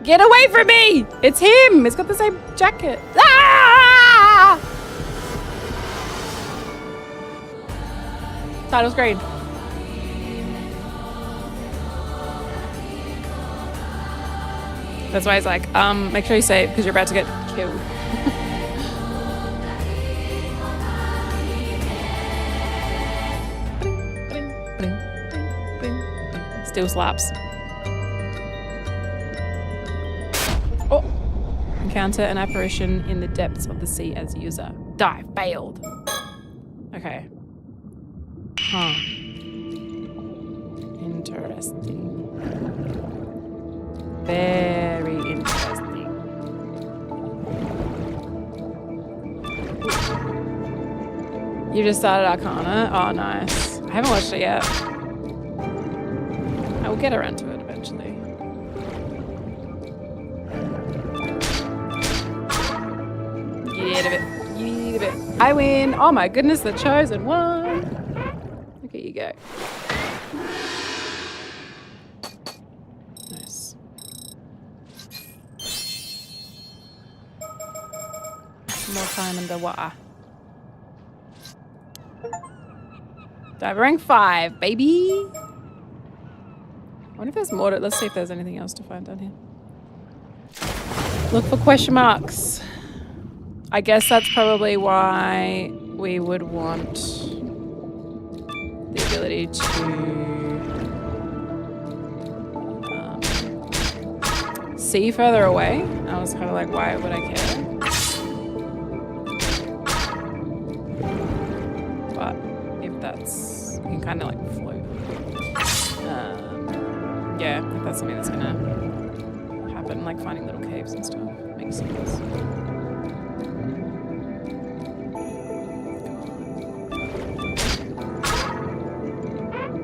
Get away from me! It's him! It's got the same jacket. Ah! Title screen. That's why he's like, make sure you save because you're about to get killed. Still slaps. Oh! Encounter an apparition in the depths of the sea as user. Die. Failed. Okay. Huh. Interesting. Very interesting. You just started Arcana? Oh, nice. I haven't watched it yet. I will get around to it eventually. Get a bit. Get a bit. I win. Oh my goodness, the chosen one. Look at you go. Nice. More time underwater. Diver rank 5, baby. I wonder if there's more to, let's see if there's anything else to find down here. Look for question marks. I guess that's probably why we would want the ability to see further away. I was kind of like, why would I care? But if that's, you can kind of like float. Yeah, if that's something that's gonna happen, like finding little caves and stuff. Makes sense.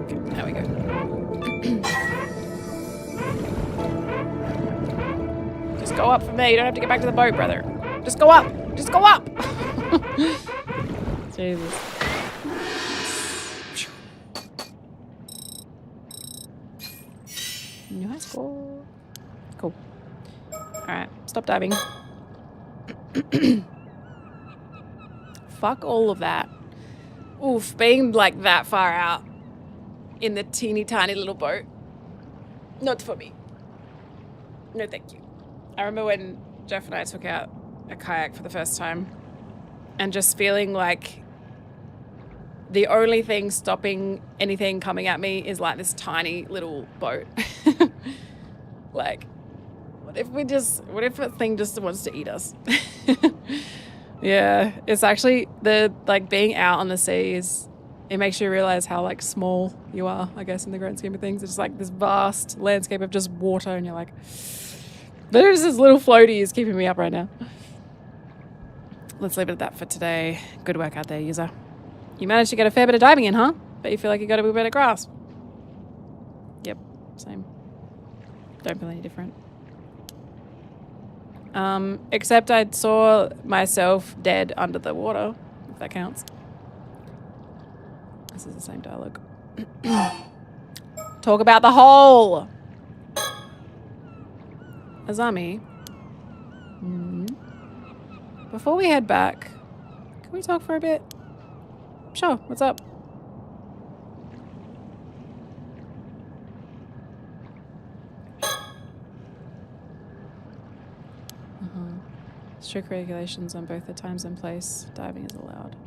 Okay, there we go. Just go up for me. You don't have to get back to the boat, brother. Just go up. Just go up. Jesus. New high score. Cool. Alright, stop diving. Fuck all of that. Oof, being like that far out in the teeny tiny little boat. Not for me. No thank you. I remember when Jeff and I took out a kayak for the first time and just feeling like the only thing stopping anything coming at me is like this tiny little boat. Like, what if a thing just wants to eat us? Yeah, it's actually like being out on the seas, it makes you realize how like small you are, I guess, in the grand scheme of things. It's just like this vast landscape of just water and you're like, there's this little floaty is keeping me up right now. Let's leave it at that for today. Good work out there, user. You managed to get a fair bit of diving in, huh? But you feel like you got a bit of grasp. Yep, same. Don't feel any different. Except I saw myself dead under the water, if that counts. This is the same dialogue. Talk about the hole! Azami. Before we head back, Can we talk for a bit? Sure, what's up? Strict regulations on both the times and place. Diving is allowed.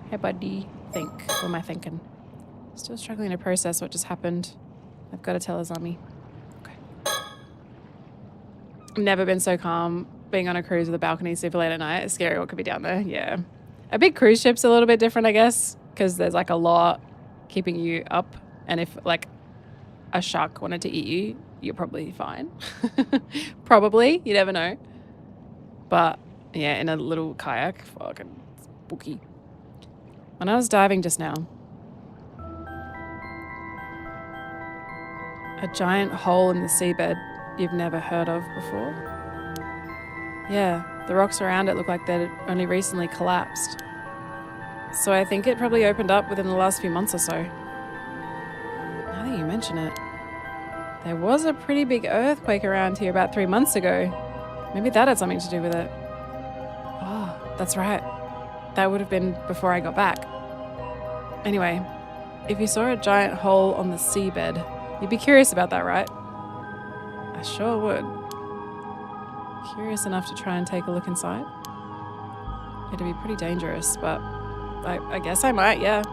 Hey buddy. Think. What am I thinking? Still struggling to process what just happened. I've got to tell Azami. Okay. I've never been so calm being on a cruise with a balcony super late at night. It's scary what could be down there. Yeah. A big cruise ship's a little bit different, I guess, because there's like a law keeping you up. And if like a shark wanted to eat you, you're probably fine. Probably. You never know. But yeah, in a little kayak, fucking spooky. When I was diving just now, a giant hole in the seabed you've never heard of before. Yeah, the rocks around it look like they'd only recently collapsed. So I think it probably opened up within the last few months or so. Now that you mention it, there was a pretty big earthquake around here about 3 months ago. Maybe that had something to do with it. Oh, that's right. That would have been before I got back. Anyway, if you saw a giant hole on the seabed, you'd be curious about that, right? I sure would. Curious enough to try and take a look inside? It'd be pretty dangerous, but I guess I might, yeah.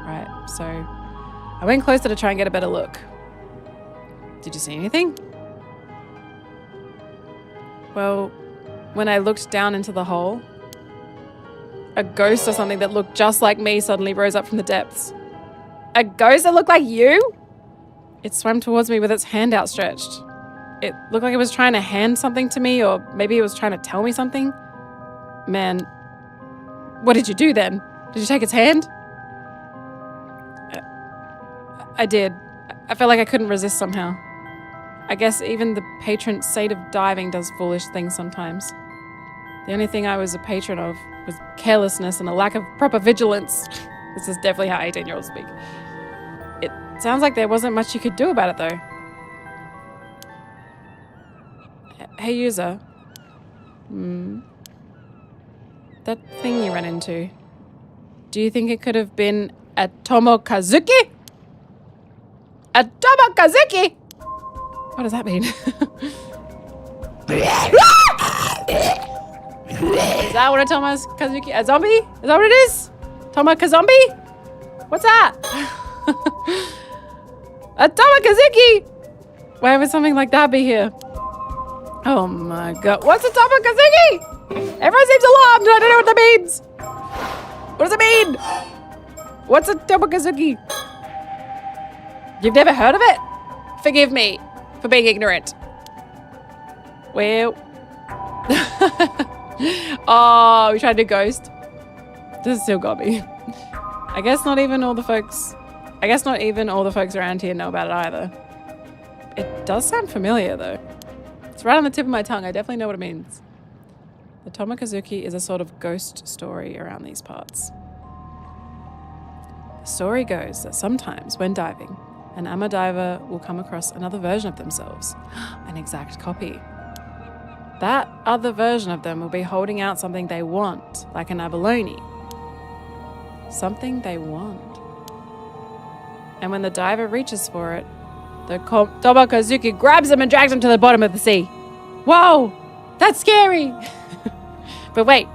Right, so I went closer to try and get a better look. Did you see anything? Well, when I looked down into the hole, a ghost or something that looked just like me suddenly rose up from the depths. A ghost that looked like you? It swam towards me with its hand outstretched. It looked like it was trying to hand something to me, or maybe it was trying to tell me something. Man, what did you do then? Did you take its hand? I did. I felt like I couldn't resist somehow. I guess even the patron saint of diving does foolish things sometimes. The only thing I was a patron of was carelessness and a lack of proper vigilance. This is definitely how 18-year-olds speak. It sounds like there wasn't much you could do about it, though. Hey, user. That thing you ran into, do you think it could have been a Tomokazuki? A Tomokazuki? What does that mean? Is that what a Tomokazuki? A zombie? Is that what it is? Tomokazombie? What's that? A Tomokazuki! Why would something like that be here? Oh my god. What's a Tomokazuki? Everyone seems alarmed. I don't know what that means. What does it mean? What's a Tomokazuki? You've never heard of it? Forgive me for being ignorant. Well. Oh, we tried to ghost. This still got me. I guess not even all the folks around here know about it either. It does sound familiar though. It's right on the tip of my tongue. I definitely know what it means. The Tomokazuki is a sort of ghost story around these parts. The story goes that sometimes when diving, an amateur diver will come across another version of themselves, an exact copy. That other version of them will be holding out something they want, like an abalone. Something they want. And when the diver reaches for it, the Tomokazuki grabs him and drags him to the bottom of the sea. Whoa! That's scary! But wait,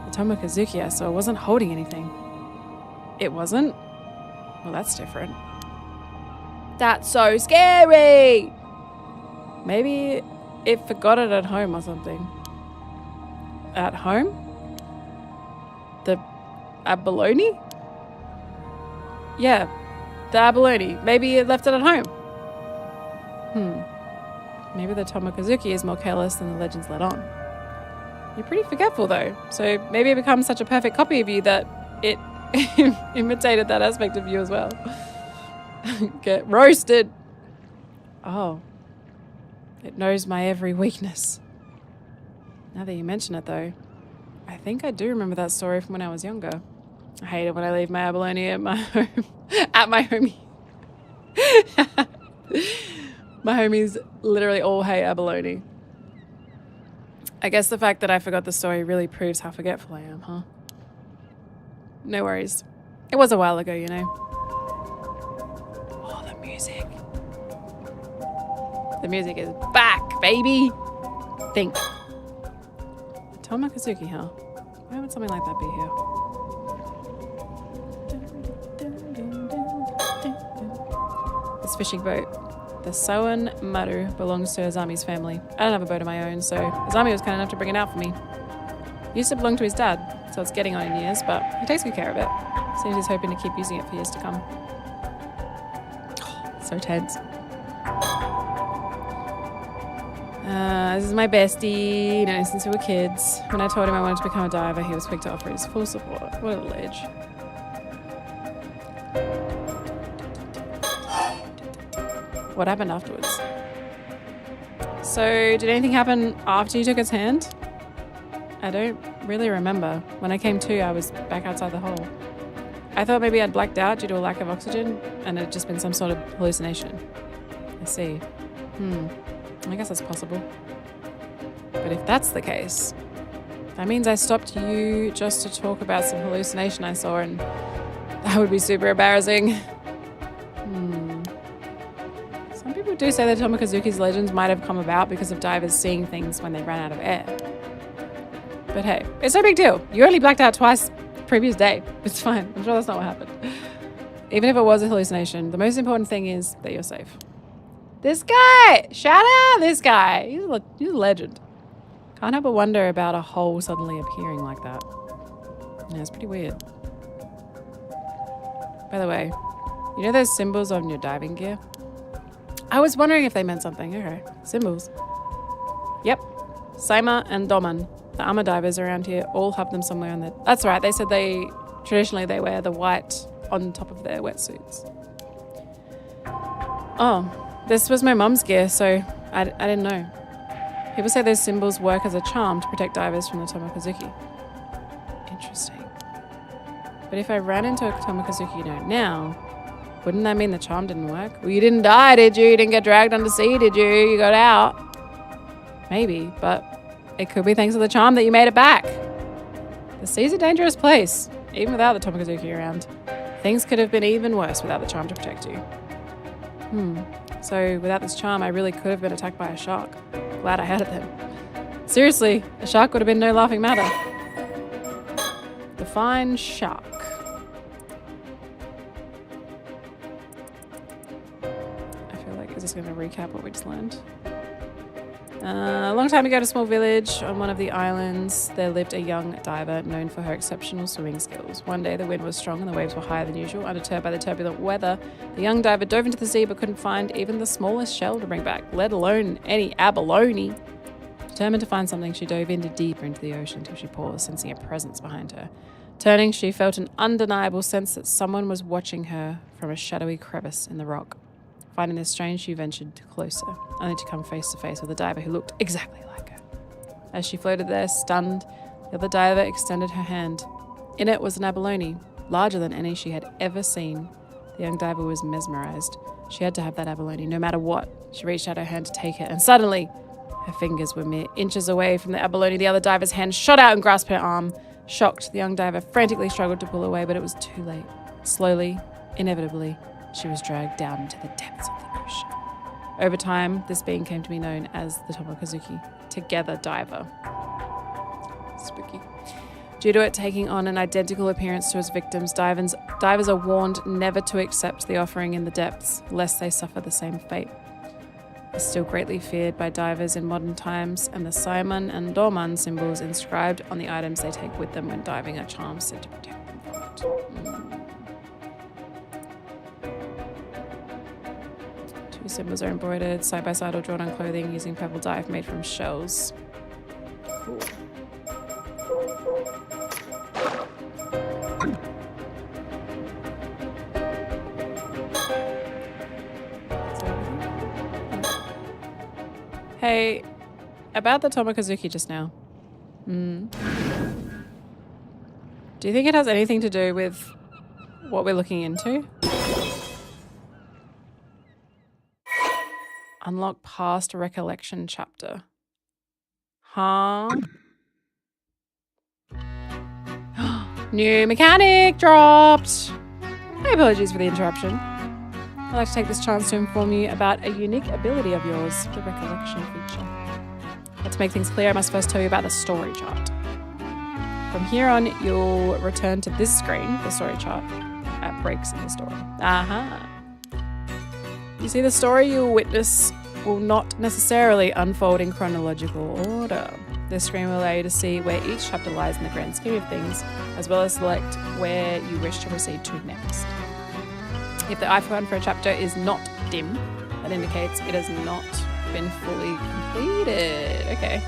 the Tomokazuki I saw wasn't holding anything. It wasn't? Well, that's different. That's so scary! Maybe it forgot it at home or something. At home? The abalone? Yeah, the abalone. Maybe it left it at home. Maybe the Tomokazuki is more careless than the legends let on. You're pretty forgetful though, so maybe it becomes such a perfect copy of you that it imitated that aspect of you as well. Get roasted. Oh. It knows my every weakness. Now that you mention it though, I think I do remember that story from when I was younger. I hate it when I leave my abalone at my home. At my homie. My homies literally all hate abalone. I guess the fact that I forgot the story really proves how forgetful I am, huh? No worries. It was a while ago, you know. Oh, the music. The music is back, baby. Think. Tomakazuki, huh? Why would something like that be here? This fishing boat. The Sawan Maru belongs to Azami's family. I don't have a boat of my own, so Azami was kind enough to bring it out for me. It used to belong to his dad, so it's getting on in years, but he takes good care of it. Seems he's hoping to keep using it for years to come. Oh, so tense. This is my bestie, known since we were kids. When I told him I wanted to become a diver, he was quick to offer his full support. What a ledge. What happened afterwards? So, did anything happen after you took its hand? I don't really remember. When I came to, I was back outside the hole. I thought maybe I'd blacked out due to a lack of oxygen, and it had just been some sort of hallucination. I see. I guess that's possible. But if that's the case, that means I stopped you just to talk about some hallucination I saw, and that would be super embarrassing. Some people do say that Tomakazuki's legends might have come about because of divers seeing things when they ran out of air. But hey, it's no big deal. You only blacked out twice the previous day. It's fine. I'm sure that's not what happened. Even if it was a hallucination, the most important thing is that you're safe. This guy! Shout out this guy! He's a legend. Can't help but wonder about a hole suddenly appearing like that. Yeah, it's pretty weird. By the way, you know those symbols on your diving gear? I was wondering if they meant something. Okay, symbols. Yep. Saima and Doman, the armor divers around here, all have them somewhere on their... That's right, they said traditionally they wear the white on top of their wetsuits. Oh. This was my mum's gear, so I didn't know. People say those symbols work as a charm to protect divers from the Tomakazuki. Interesting. But if I ran into a Tomakazuki you know now, wouldn't that mean the charm didn't work? Well, you didn't die, did you? You didn't get dragged under sea, did you? You got out. Maybe, but it could be thanks to the charm that you made it back. The sea's a dangerous place, even without the Tomakazuki around. Things could have been even worse without the charm to protect you. So without this charm, I really could have been attacked by a shark. Glad I had it then. Seriously, a shark would have been no laughing matter. Define shark. I feel like is this going to recap what we just learned? A long time ago in a small village on one of the islands, there lived a young diver known for her exceptional swimming skills. One day the wind was strong and the waves were higher than usual. Undeterred by the turbulent weather, the young diver dove into the sea but couldn't find even the smallest shell to bring back, let alone any abalone. Determined to find something, she dove deeper into the ocean until she paused, sensing a presence behind her. Turning, she felt an undeniable sense that someone was watching her from a shadowy crevice in the rock. Finding this strange, she ventured closer, only to come face to face with a diver who looked exactly like her. As she floated there, stunned, the other diver extended her hand. In it was an abalone, larger than any she had ever seen. The young diver was mesmerized. She had to have that abalone, no matter what. She reached out her hand to take it, and suddenly, her fingers were mere inches away from the abalone. The other diver's hand shot out and grasped her arm. Shocked, the young diver frantically struggled to pull away, but it was too late. Slowly, inevitably, she was dragged down into the depths of the ocean. Over time, this being came to be known as the Tomakazuki, Together Diver. Spooky. Due to it taking on an identical appearance to its victims, divers are warned never to accept the offering in the depths, lest they suffer the same fate. It's still greatly feared by divers in modern times, and the Saiman and Doman symbols inscribed on the items they take with them when diving are charms said to protect them from it. Two symbols are embroidered side by side or drawn on clothing using purple dye made from shells. Cool. Hey, about the Tomakazuki just now. Do you think it has anything to do with what we're looking into? Unlock past recollection chapter. Huh? New mechanic dropped. My apologies for the interruption. I'd like to take this chance to inform you about a unique ability of yours, the recollection feature. But to make things clear, I must first tell you about the story chart. From here on, you'll return to this screen, the story chart, at breaks in the story. Aha. You see, the story you'll witness will not necessarily unfold in chronological order. This screen will allow you to see where each chapter lies in the grand scheme of things, as well as select where you wish to proceed to next. If the icon for a chapter is not dim, that indicates it has not been fully completed. Okay.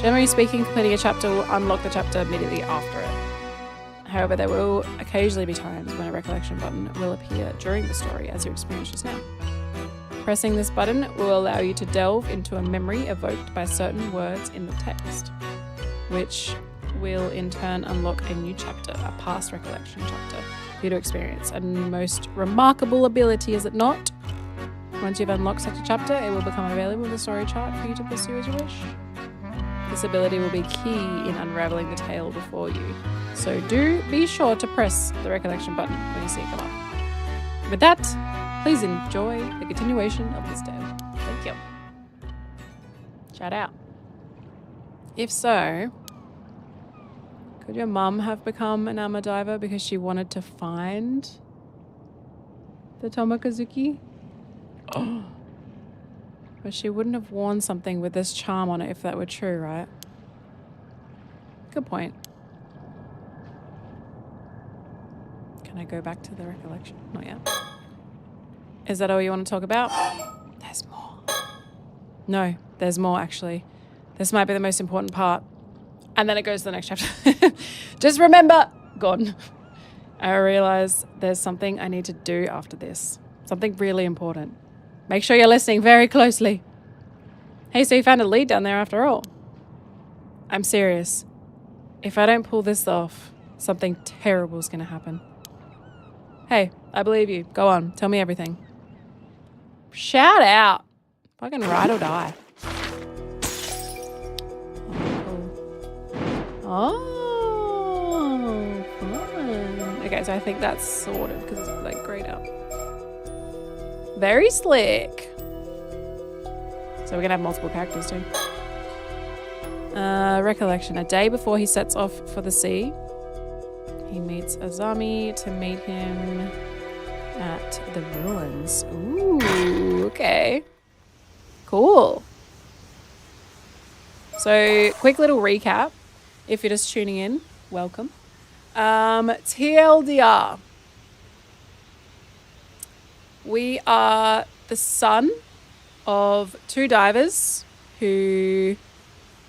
Generally speaking, completing a chapter will unlock the chapter immediately after it. However, there will occasionally be times when a recollection button will appear during the story, as you experience just now. Pressing this button will allow you to delve into a memory evoked by certain words in the text, which will in turn unlock a new chapter, a past recollection chapter, for you to experience. A most remarkable ability, is it not? Once you've unlocked such a chapter, it will become available in the story chart for you to pursue as you wish. This ability will be key in unraveling the tale before you, so do be sure to press the recollection button when you see it come up. With that, please enjoy the continuation of this tale. Thank you. Shout out. If so, could your mum have become an armor diver because she wanted to find the Tomokazuki? Oh. But she wouldn't have worn something with this charm on it if that were true, right? Good point. Can I go back to the recollection? Not yet. Is that all you want to talk about? There's more. No, there's more actually. This might be the most important part. And then it goes to the next chapter. Just remember, gone. I realize there's something I need to do after this. Something really important. Make sure you're listening very closely. Hey, so you found a lead down there after all. I'm serious. If I don't pull this off, something terrible is going to happen. Hey, I believe you. Go on. Tell me everything. Shout out. Fucking ride or die. Oh, fun. Okay, so I think that's sorted because it's like grayed out. Very slick. So we're going to have multiple characters too. Recollection. A day before he sets off for the sea, he meets Azami to meet him at the ruins. Ooh, okay. Cool. So, quick little recap. If you're just tuning in, welcome. TLDR. We are the son of two divers who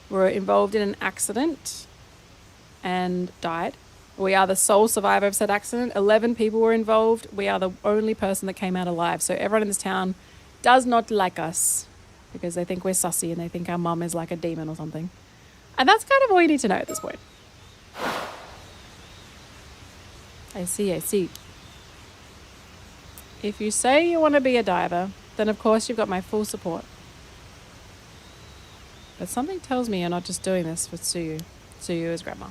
were involved in an accident and died. We are the sole survivor of said accident. 11 people were involved. We are the only person that came out alive. So everyone in this town does not like us because they think we're sussy and they think our mum is like a demon or something. And that's kind of all you need to know at this point. I see. If you say you want to be a diver, then of course you've got my full support. But something tells me you're not just doing this for Tsuyu. Tsuyu is grandma.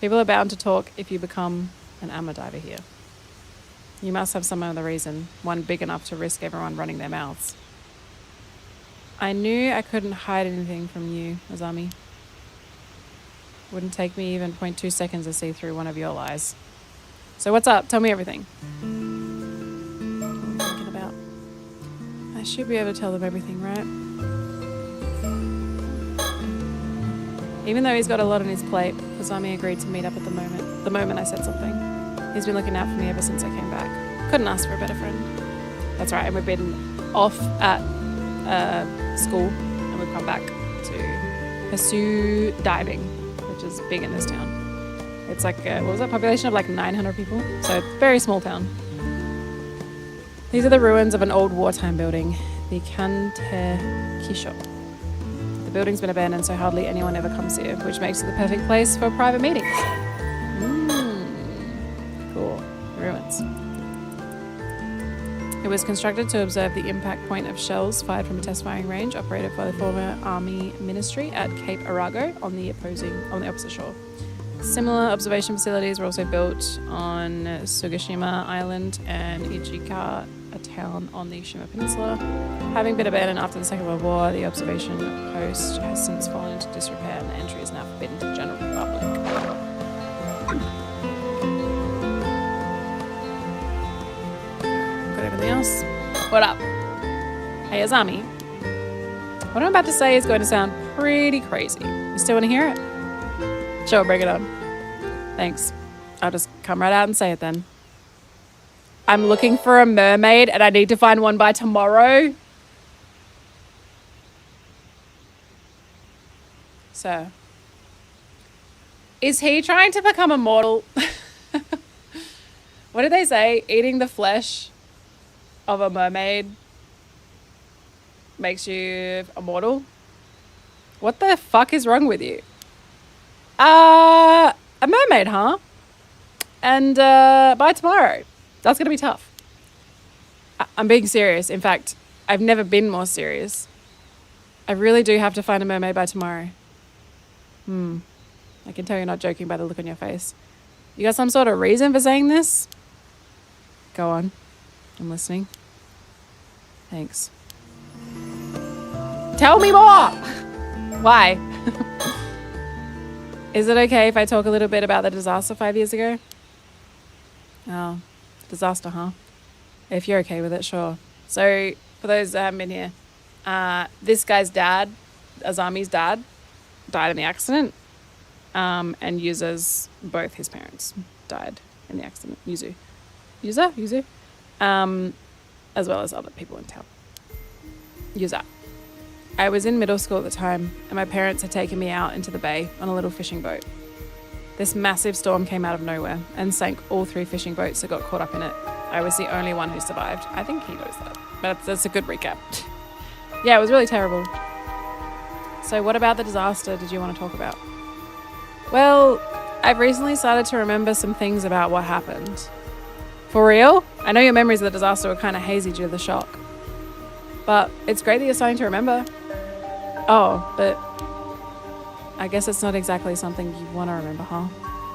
People are bound to talk if you become an armor diver here. You must have some other reason, one big enough to risk everyone running their mouths. I knew I couldn't hide anything from you, Azami. Wouldn't take me even 0.2 seconds to see through one of your lies. So what's up? Tell me everything. What am I thinking about? I should be able to tell them everything, right? Even though he's got a lot on his plate, Azami agreed to meet up at the moment I said something. He's been looking out for me ever since I came back. Couldn't ask for a better friend. That's right, and we've been off at school and we've come back to pursue diving, which is big in this town. It's like, what was that, population of like 900 people? So very small town. These are the ruins of an old wartime building, the Kante Kisho. The building's been abandoned, so hardly anyone ever comes here, which makes it the perfect place for private meetings. Cool. Ruins. It was constructed to observe the impact point of shells fired from a test firing range operated by the former Army Ministry at Cape Arago on the opposite shore. Similar observation facilities were also built on Sugashima Island and Ichika, a town on the Shima Peninsula. Having been abandoned after the Second World War, the observation post has since fallen into disrepair and the entry is now forbidden to the general public. Got everything else? What up? Hey, Azami. What I'm about to say is going to sound pretty crazy. You still want to hear it? Sure, bring it on. Thanks. I'll just come right out and say it then. I'm looking for a mermaid and I need to find one by tomorrow. Sir. Is he trying to become immortal? What did they say? Eating the flesh of a mermaid makes you immortal? What the fuck is wrong with you? A mermaid, huh? And by tomorrow. That's going to be tough. I'm being serious. In fact, I've never been more serious. I really do have to find a mermaid by tomorrow. I can tell you're not joking by the look on your face. You got some sort of reason for saying this? Go on. I'm listening. Thanks. Tell me more! Why? Is it okay if I talk a little bit about the disaster 5 years ago? Oh, disaster, huh? If you're okay with it, sure. So, for those that haven't been here, this guy's dad, Azami's dad, died in the accident. And Yuza's, both his parents died in the accident. Yuzu. As well as other people in town. Yuza. I was in middle school at the time, and my parents had taken me out into the bay on a little fishing boat. This massive storm came out of nowhere and sank all 3 fishing boats that got caught up in it. I was the only one who survived. I think he knows that, but that's a good recap. Yeah, it was really terrible. So what about the disaster did you want to talk about? Well, I've recently started to remember some things about what happened. For real? I know your memories of the disaster were kind of hazy due to the shock. But it's great that you're starting to remember. Oh, but I guess it's not exactly something you want to remember, huh?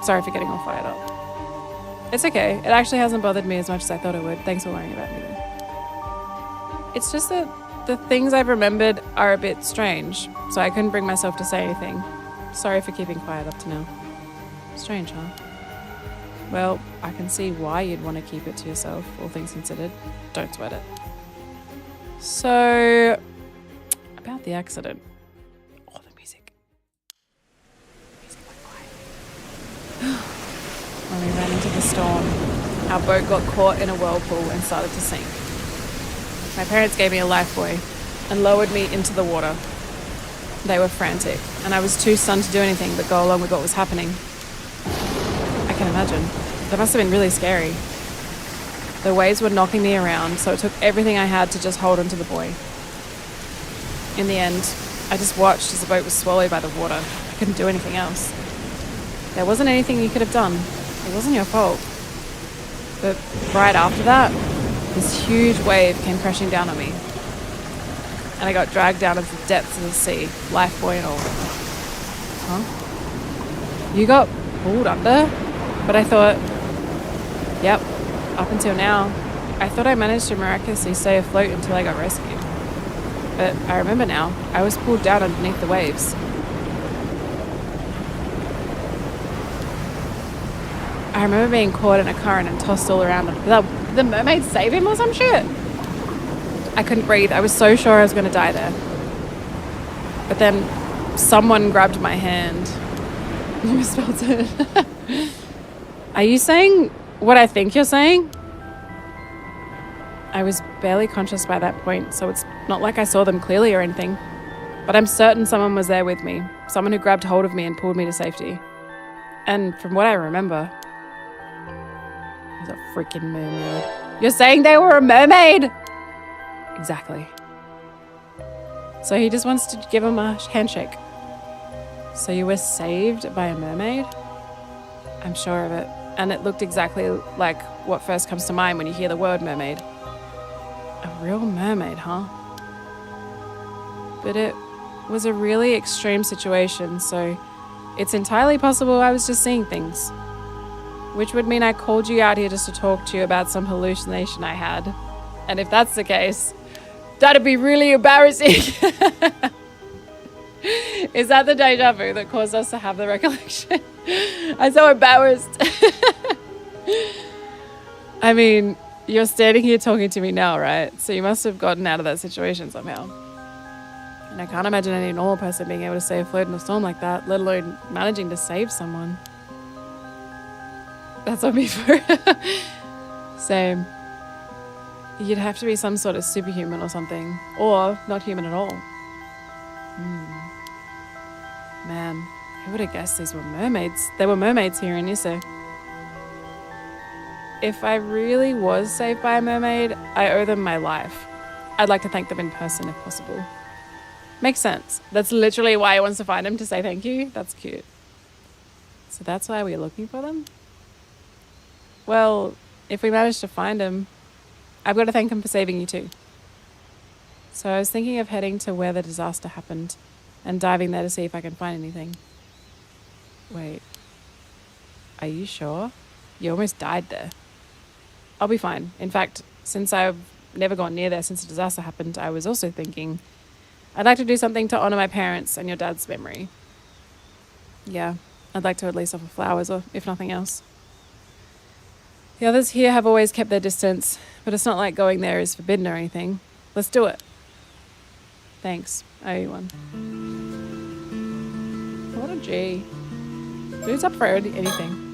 Sorry for getting all fired up. It's okay. It actually hasn't bothered me as much as I thought it would. Thanks for worrying about me, though. It's just that the things I've remembered are a bit strange, so I couldn't bring myself to say anything. Sorry for keeping quiet up to now. Strange, huh? Well, I can see why you'd want to keep it to yourself, all things considered. Don't sweat it. So, about the accident. Oh, the music. Music went quiet. When we ran into the storm, our boat got caught in a whirlpool and started to sink. My parents gave me a life buoy and lowered me into the water. They were frantic, and I was too stunned to do anything but go along with what was happening. I can imagine. That must have been really scary. The waves were knocking me around, so it took everything I had to just hold onto the buoy. In the end, I just watched as the boat was swallowed by the water. I couldn't do anything else. There wasn't anything you could have done. It wasn't your fault. But right after that, this huge wave came crashing down on me. And I got dragged down into the depths of the sea, life buoy and all. Huh? You got pulled under? But I thought, yep, up until now, I thought I managed to miraculously stay afloat until I got rescued. But I remember now, I was pulled down underneath the waves. I remember being caught in a current and tossed all around. Did the mermaid save him or some shit? I couldn't breathe. I was so sure I was going to die there. But then someone grabbed my hand. You misspelled it. Are you saying what I think you're saying? I was barely conscious by that point, so it's not like I saw them clearly or anything. But I'm certain someone was there with me. Someone who grabbed hold of me and pulled me to safety. And from what I remember, it was a freaking mermaid. You're saying they were a mermaid? Exactly. So he just wants to give him a handshake. So you were saved by a mermaid? I'm sure of it. And it looked exactly like what first comes to mind when you hear the word mermaid. A real mermaid, huh? But it was a really extreme situation, so it's entirely possible I was just seeing things. Which would mean I called you out here just to talk to you about some hallucination I had. And if that's the case, that'd be really embarrassing. Is that the deja vu that caused us to have the recollection? I'm so embarrassed. I mean, you're standing here talking to me now, right? So you must have gotten out of that situation somehow. And I can't imagine any normal person being able to stay afloat in a storm like that, let alone managing to save someone. That's on me for Same. You'd have to be some sort of superhuman or something. Or not human at all. Man, who would have guessed these were mermaids? There were mermaids here in Issa. If I really was saved by a mermaid, I owe them my life. I'd like to thank them in person if possible. Makes sense. That's literally why he wants to find him, to say thank you. That's cute. So that's why we're looking for them? Well, if we manage to find him, I've got to thank him for saving you too. So I was thinking of heading to where the disaster happened and diving there to see if I can find anything. Wait. Are you sure? You almost died there. I'll be fine. In fact, since I've never gone near there since the disaster happened, I was also thinking I'd like to do something to honor my parents and your dad's memory. Yeah, I'd like to at least offer flowers, or if nothing else. The others here have always kept their distance, but it's not like going there is forbidden or anything. Let's do it. Thanks. I owe you one. What a G. Dude's up for anything.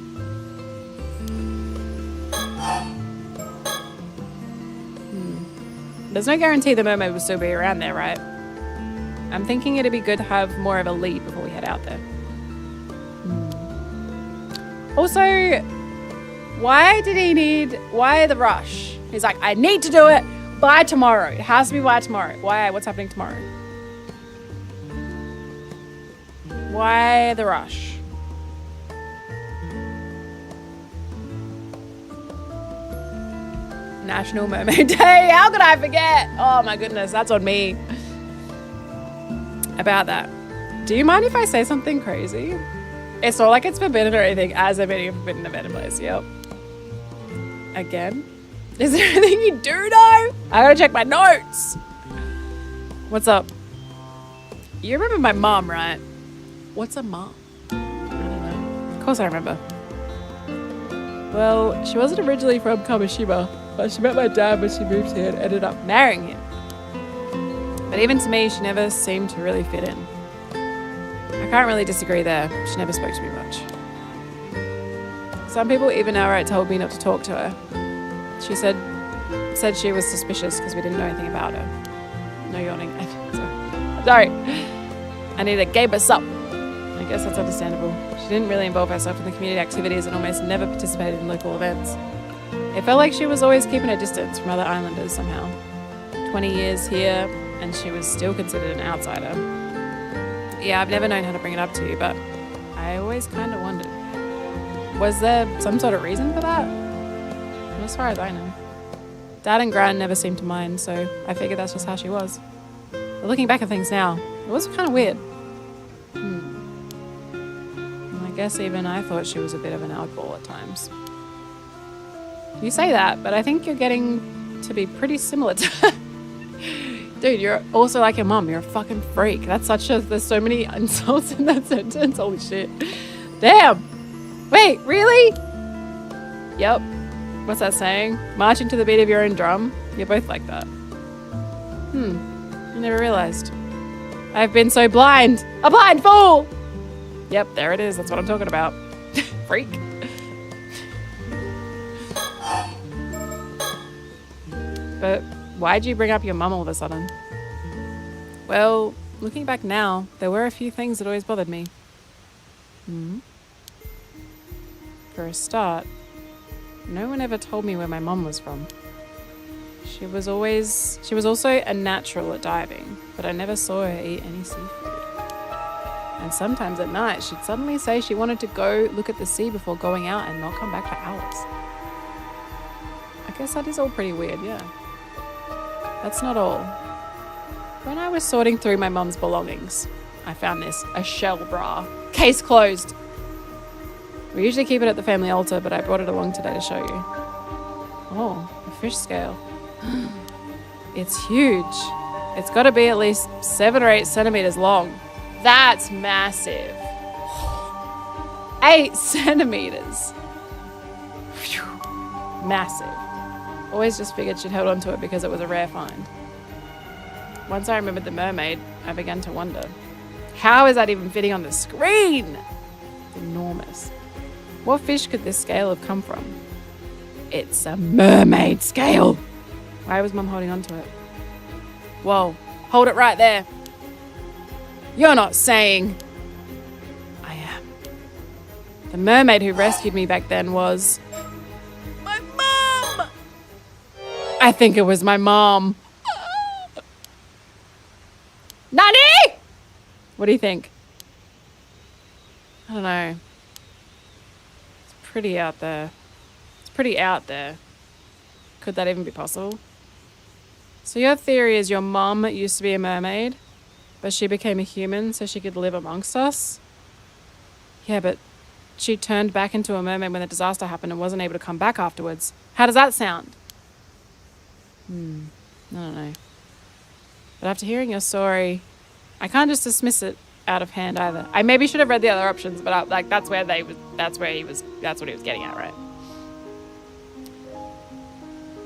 There's no guarantee the mermaid will still be around there, right? I'm thinking it'd be good to have more of a lead before we head out there. Also, why the rush? He's like, I need to do it by tomorrow. It has to be by tomorrow. Why? What's happening tomorrow? Why the rush? National Mermaid Day. How could I forget? Oh my goodness, that's on me. About that. Do you mind if I say something crazy? It's not like it's forbidden or anything, as I'm eating a forbidden event place. Yep. Again? Is there anything you do know? I gotta check my notes. What's up? You remember my mom, right? What's a mom? I don't know. Of course I remember. Well, she wasn't originally from Kamishima, but she met my dad when she moved here and ended up marrying him. But even to me, she never seemed to really fit in. I can't really disagree there. She never spoke to me much. Some people even outright told me not to talk to her. She said she was suspicious because we didn't know anything about her. No yawning. Sorry. I need to gave us up. I guess that's understandable. She didn't really involve herself in the community activities and almost never participated in local events. It felt like she was always keeping her distance from other islanders somehow. 20 years here, and she was still considered an outsider. Yeah, I've never known how to bring it up to you, but I always kind of wondered. Was there some sort of reason for that? As far as I know. Dad and Gran never seemed to mind, so I figured that's just how she was. But looking back at things now, it was kind of weird. I guess even I thought she was a bit of an oddball at times. You say that, but I think you're getting to be pretty similar to her. Dude, you're also like your mom. You're a fucking freak. That's there's so many insults in that sentence. Holy shit. Damn. Wait, really? Yep. What's that saying? Marching to the beat of your own drum? You're both like that. I never realized. I've been so blind. A blind fool! Yep, there it is. That's what I'm talking about. Freak. But why'd you bring up your mum all of a sudden? Well, looking back now, there were a few things that always bothered me. For a start, no one ever told me where my mum was from. She was also a natural at diving, but I never saw her eat any seafood. And sometimes at night, she'd suddenly say she wanted to go look at the sea before going out and not come back for hours. I guess that is all pretty weird, yeah. That's not all. When I was sorting through my mum's belongings, I found this, a shell bra. Case closed. We usually keep it at the family altar, but I brought it along today to show you. Oh, a fish scale. It's huge. It's got to be at least 7 or 8 centimeters long. That's massive. 8 centimeters. Whew. Massive. Always just figured she'd held on to it because it was a rare find. Once I remembered the mermaid, I began to wonder, how is that even fitting on the screen? It's enormous. What fish could this scale have come from? It's a mermaid scale. Why was Mum holding on to it? Whoa, hold it right there. You're not saying... I am. The mermaid who rescued me back then was... my mum! I think it was my mom. Nani? What do you think? I don't know. It's pretty out there. It's pretty out there. Could that even be possible? So your theory is your mom used to be a mermaid, but she became a human so she could live amongst us? Yeah, but she turned back into a mermaid when the disaster happened and wasn't able to come back afterwards. How does that sound? I don't know. But after hearing your story, I can't just dismiss it out of hand either. I maybe should have read the other options, but that's what he was getting at, right?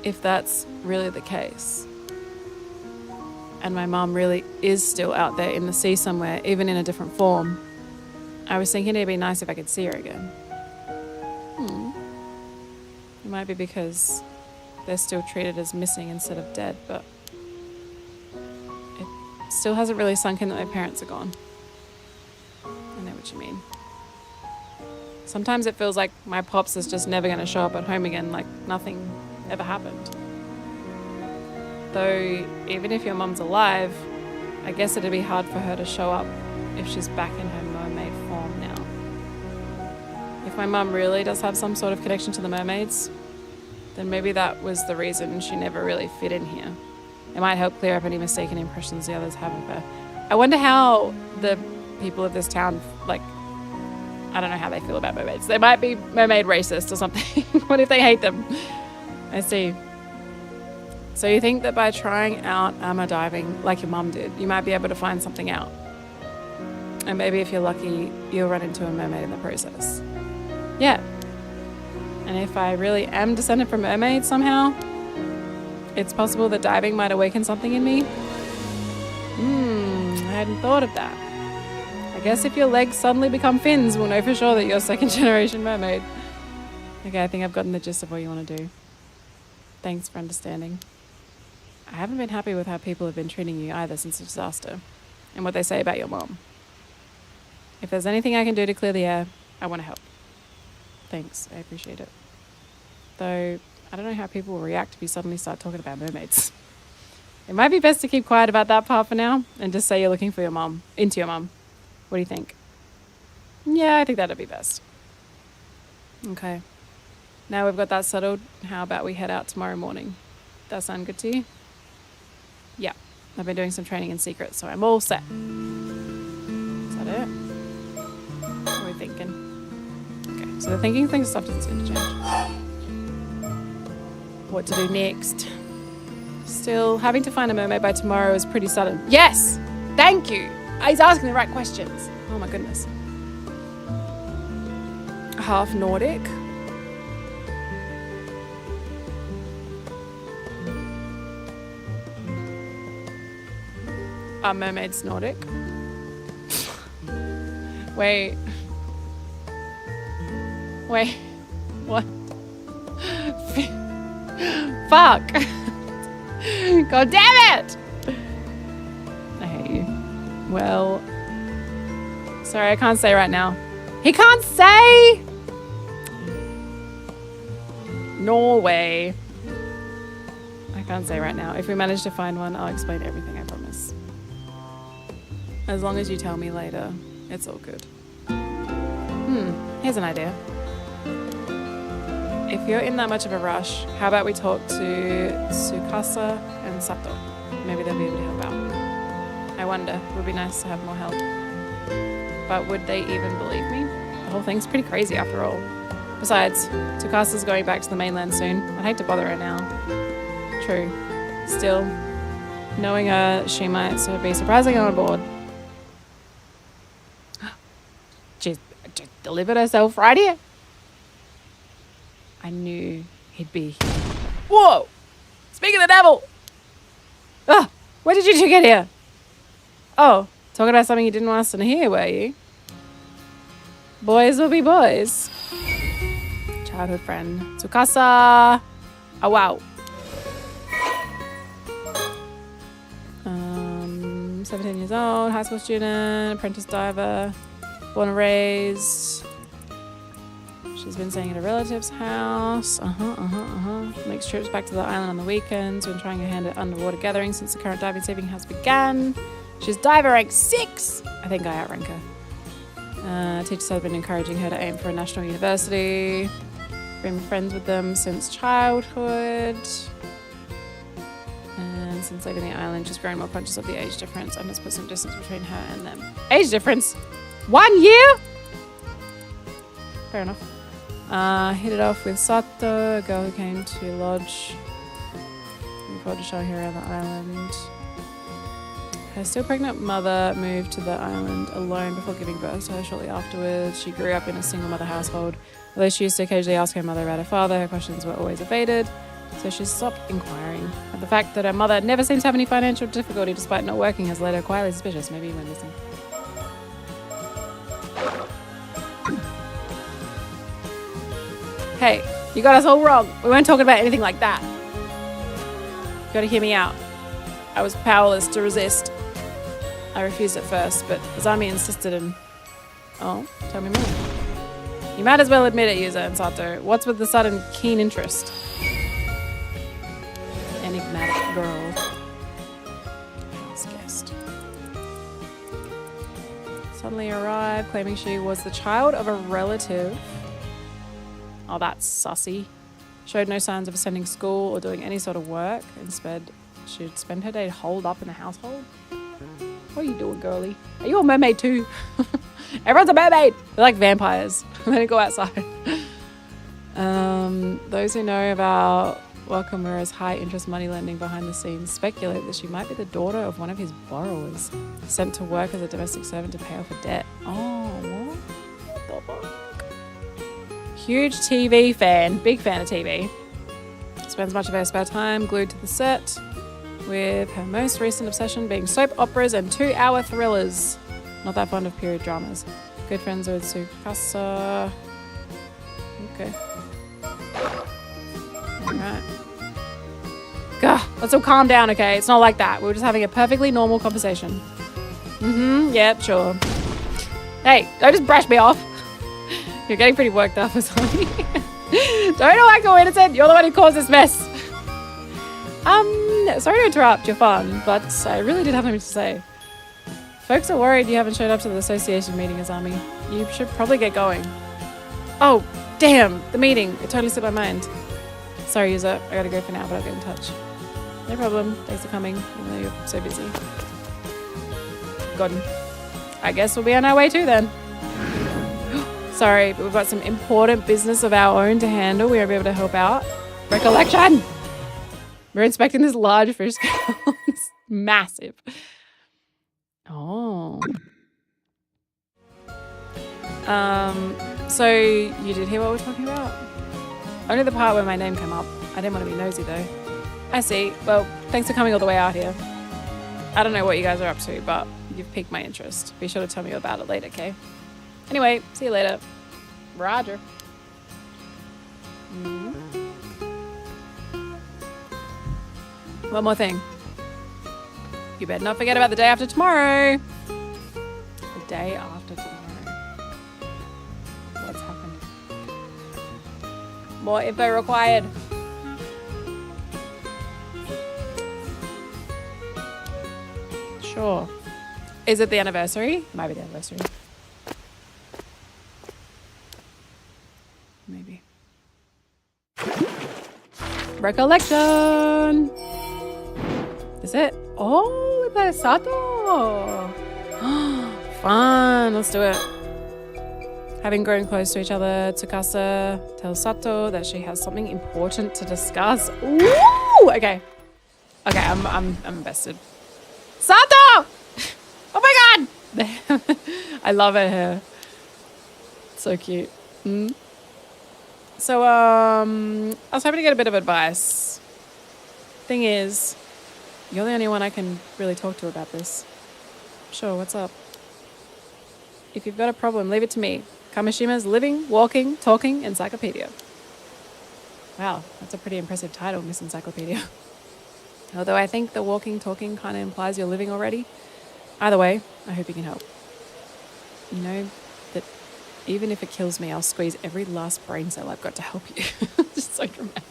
If that's really the case, and my mom really is still out there in the sea somewhere, even in a different form, I was thinking it'd be nice if I could see her again. It might be because they're still treated as missing instead of dead, but it still hasn't really sunk in that my parents are gone. I know what you mean. Sometimes it feels like my pops is just never going to show up at home again, like nothing ever happened. Though, even if your mum's alive, I guess it'd be hard for her to show up if she's back in her mermaid form now. If my mum really does have some sort of connection to the mermaids, then maybe that was the reason she never really fit in here. It might help clear up any mistaken impressions the others have of her. I wonder how the people of this town, I don't know how they feel about mermaids. They might be mermaid racist or something. What if they hate them? I see. So you think that by trying out armor diving like your mum did, you might be able to find something out. And maybe if you're lucky, you'll run into a mermaid in the process. Yeah. And if I really am descended from mermaids somehow, it's possible that diving might awaken something in me. I hadn't thought of that. I guess if your legs suddenly become fins, we'll know for sure that you're second generation mermaid. Okay, I think I've gotten the gist of what you want to do. Thanks for understanding. I haven't been happy with how people have been treating you either since the disaster, and what they say about your mom. If there's anything I can do to clear the air, I want to help. Thanks, I appreciate it. Though, I don't know how people will react if you suddenly start talking about mermaids. It might be best to keep quiet about that part for now, and just say you're looking for your mom, into your mom. What do you think? Yeah, I think that'd be best. Okay. Now we've got that settled, how about we head out tomorrow morning? That sound good to you? Yeah. I've been doing some training in secret, so I'm all set. Is that it? What are we thinking? Okay, so the thinking thing stuff doesn't seem to change. What to do next? Still, having to find a mermaid by tomorrow is pretty sudden. Yes! Thank you! He's asking the right questions. Oh my goodness. Half Nordic. Are mermaids Nordic? Wait. What? Fuck. God damn it! I hate you. Well, sorry, I can't say right now. He can't say! Norway. I can't say right now. If we manage to find one, I'll explain everything, I promise. As long as you tell me later, it's all good. Here's an idea. If you're in that much of a rush, how about we talk to Sukasa and and Sato. Maybe they'll be able to help out. I wonder. It would be nice to have more help. But would they even believe me? The whole thing's pretty crazy after all. Besides, Tsukasa's going back to the mainland soon. I'd hate to bother her now. True. Still, knowing her, she might sort of be surprisingly on board. She's delivered herself right here. I knew he'd be here. Whoa! Speak of the devil! Ah, where did you two get here? Oh, talking about something you didn't want us to hear, were you? Boys will be boys. Childhood friend. Tsukasa! Oh, wow. 17 years old, high school student, apprentice diver, born and raised. She's been staying at a relative's house. Makes trips back to the island on the weekends when trying her hand at underwater gatherings since the current diving saving house began. She's diver rank 6. I think I outrank her. Teachers have been encouraging her to aim for a national university. Been friends with them since childhood. And since leaving the island, she's grown more conscious of the age difference and has put some distance between her and them. Age difference? 1 year? Fair enough. Hit it off with Sato, a girl who came to lodge. Looking forward to showing her around the island. Her still pregnant mother moved to the island alone before giving birth to her shortly afterwards. She grew up in a single mother household. Although she used to occasionally ask her mother about her father, her questions were always evaded. So she stopped inquiring. But the fact that her mother never seems to have any financial difficulty despite not working has led her quietly suspicious. Maybe you went missing. Hey, you got us all wrong. We weren't talking about anything like that. You gotta hear me out. I was powerless to resist. I refused at first, but Azami insisted and... Oh, tell me more. You might as well admit it, Yuza and Sato. What's with the sudden keen interest? Enigmatic girl. House guest. Suddenly arrived, claiming she was the child of a relative. Oh, that's sussy. Showed no signs of attending school or doing any sort of work. Instead, she'd spend her day holed up in the household. What are you doing, girlie? Are you a mermaid too? Everyone's a mermaid! They're like vampires. They don't go outside. Those who know about Wakamura's high-interest money lending behind the scenes speculate that she might be the daughter of one of his borrowers, sent to work as a domestic servant to pay off a debt. Oh, what the fuck? Huge TV fan, big fan of TV. Spends much of her spare time glued to the set, with her most recent obsession being soap operas and 2-hour thrillers. Not that fond of period dramas. Good friends with Tsukasa. Okay. Alright. Gah, let's all calm down, okay? It's not like that. We were just having a perfectly normal conversation. Yep, sure. Hey, don't just brush me off. You're getting pretty worked up or something. Don't know I go innocent. You're the one who caused this mess. Sorry to interrupt your fun, but I really did have something to say. Folks are worried you haven't showed up to the association meeting, Azami. You should probably get going. Oh, damn, the meeting. It totally slipped my mind. Sorry, user. I gotta go for now, but I'll get in touch. No problem. Thanks for coming, even though you're so busy. Gone. I guess we'll be on our way too then. Sorry, but we've got some important business of our own to handle. We won't be able to help out. Recollection! We're inspecting this large fish scale. It's massive. Oh. So you did hear what we're talking about? Only the part where my name came up. I didn't want to be nosy though. I see. Well, thanks for coming all the way out here. I don't know what you guys are up to, but you've piqued my interest. Be sure to tell me about it later, okay? Anyway, see you later. Roger. One more thing. You better not forget about the day after tomorrow. The day after tomorrow. What's happened? More info required. Sure. Is it the anniversary? Might be the anniversary. Maybe. Recollection! Is it? Oh, there's Sato. Fun. Let's do it. Having grown close to each other, Tsukasa tells Sato that she has something important to discuss. Ooh! Okay. Okay, I'm invested. Sato! Oh my god! I love her hair. So cute. So, I was hoping to get a bit of advice. Thing is, you're the only one I can really talk to about this. Sure, what's up? If you've got a problem, leave it to me. Kamashima's living, walking, talking encyclopedia. Wow, that's a pretty impressive title, Miss Encyclopedia. Although I think the walking, talking kind of implies you're living already. Either way, I hope you can help. You know that even if it kills me, I'll squeeze every last brain cell I've got to help you. Just so dramatic.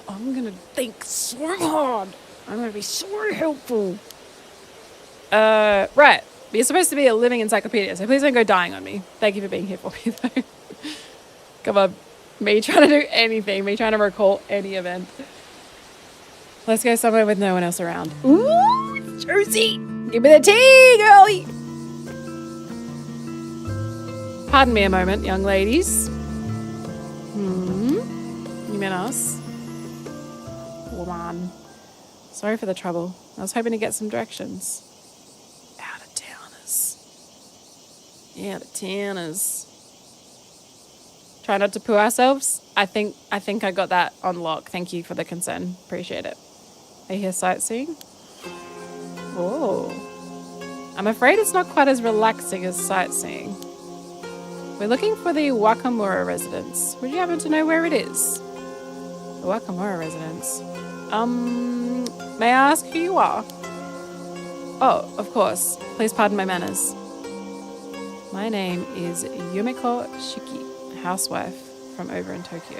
I'm going to think so hard. I'm going to be so helpful. Right. You're supposed to be a living encyclopedia, so please don't go dying on me. Thank you for being here for me, though. Come on. Me trying to do anything. Me trying to recall any event. Let's go somewhere with no one else around. Ooh, Josie. Give me the tea, girlie. Pardon me a moment, young ladies. You meant us? Woman. Sorry for the trouble. I was hoping to get some directions. Out of towners. Try not to poo ourselves. I think I got that on lock. Thank you for the concern. Appreciate it. Are you here sightseeing? Oh. I'm afraid it's not quite as relaxing as sightseeing. We're looking for the Wakamura residence. Would you happen to know where it is? The Wakamura residence. May I ask who you are? Oh, of course. Please pardon my manners. My name is Yumiko Shiki, housewife from over in Tokyo.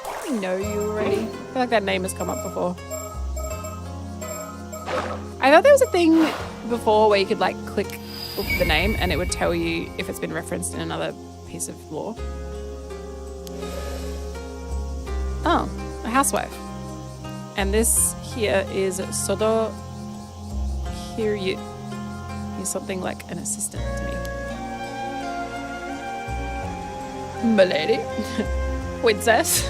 I know you already. I feel like that name has come up before. I thought there was a thing before where you could like click the name and it would tell you if it's been referenced in another piece of lore. Oh, a housewife. And this here is Sodo Hiryu. He's something like an assistant to me. Milady. Princess.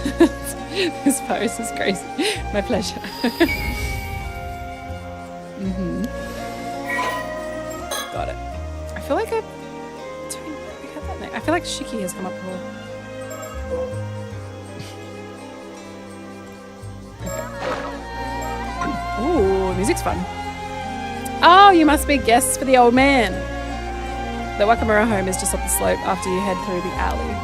This pose is crazy. My pleasure. Got it. I feel like I have that name. I feel like Shiki has come up before. Ooh, music's fun. Oh, you must be guests for the old man. The Wakamura home is just up the slope after you head through the alley.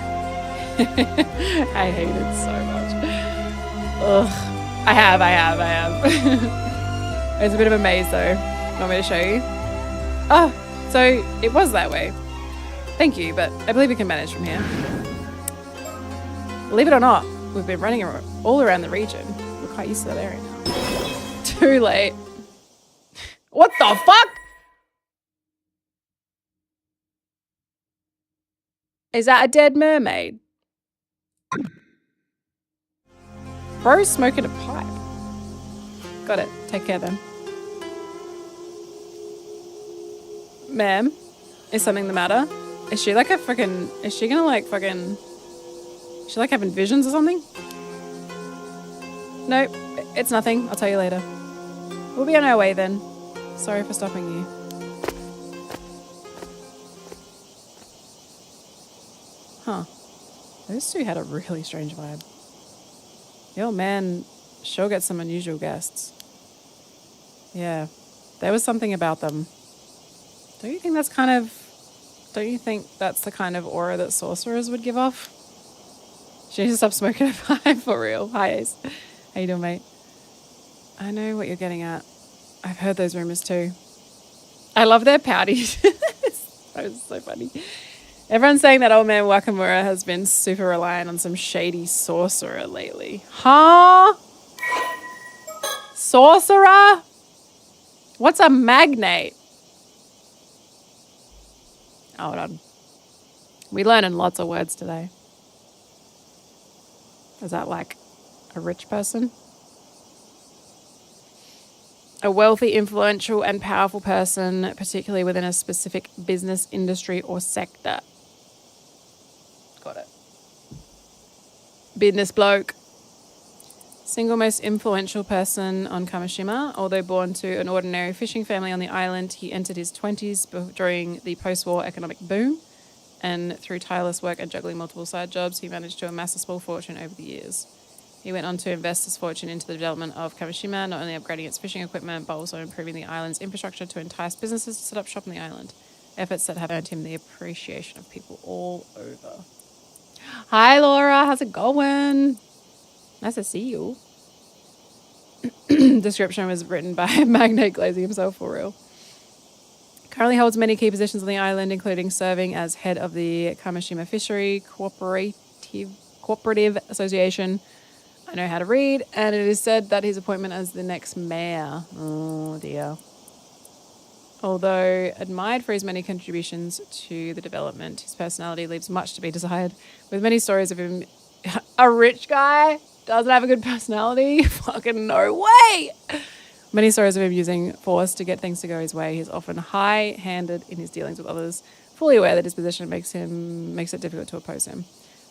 I hate it so much. Ugh. I have. It's a bit of a maze though. Want me to show you? Oh, so it was that way. Thank you, but I believe we can manage from here. Believe it or not, we've been running all around the region. We're quite used to that area now. Too late. What the fuck? Is that a dead mermaid? Bro smoking a pipe. Got it. Take care then. Ma'am, is something the matter? Is she like a freaking... Is she gonna like fucking... Is she like having visions or something? Nope. It's nothing. I'll tell you later. We'll be on our way then. Sorry for stopping you. Huh. Those two had a really strange vibe. The old man sure gets some unusual guests. Yeah, there was something about them. Don't you think that's the kind of aura that sorcerers would give off? She needs to stop smoking a pipe for real. Hi, Ace. How you doing, mate? I know what you're getting at. I've heard those rumors too. I love their pouties. That was so funny. Everyone's saying that old man Wakamura has been super reliant on some shady sorcerer lately. Huh? Sorcerer? What's a magnate? Hold on. We're learning lots of words today. Is that like a rich person? A wealthy, influential, and powerful person, particularly within a specific business, industry, or sector. Got it. Business bloke. Single most influential person on Kamishima. Although born to an ordinary fishing family on the island, he entered his 20s during the post-war economic boom. And through tireless work and juggling multiple side jobs, he managed to amass a small fortune over the years. He went on to invest his fortune into the development of Kamishima, not only upgrading its fishing equipment, but also improving the island's infrastructure to entice businesses to set up shop on the island. Efforts that have earned him the appreciation of people all over. Hi, Laura. How's it going? Nice to see you. Description was written by Magnate Glazy himself, for real. Currently holds many key positions on the island, including serving as head of the Kamishima Fishery Cooperative Association. I know how to read, and it is said that his appointment as the next mayor. Oh dear. Although admired for his many contributions to the development, his personality leaves much to be desired, with many stories of him. A rich guy doesn't have a good personality? Fucking no way! Many stories of him using force to get things to go his way. He's often high-handed in his dealings with others, fully aware that his position makes it difficult to oppose him.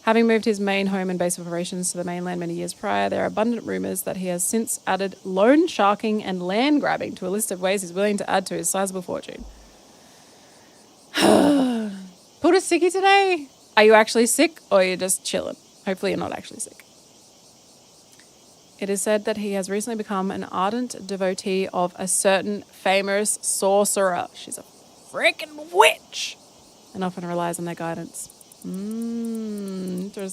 Having moved his main home and base of operations to the mainland many years prior, there are abundant rumours that he has since added loan sharking and land grabbing to a list of ways he's willing to add to his sizable fortune. Pulled a sickie today? Are you actually sick or are you just chilling? Hopefully you're not actually sick. It is said that he has recently become an ardent devotee of a certain famous sorcerer. She's a freaking witch and often relies on their guidance. Interesting.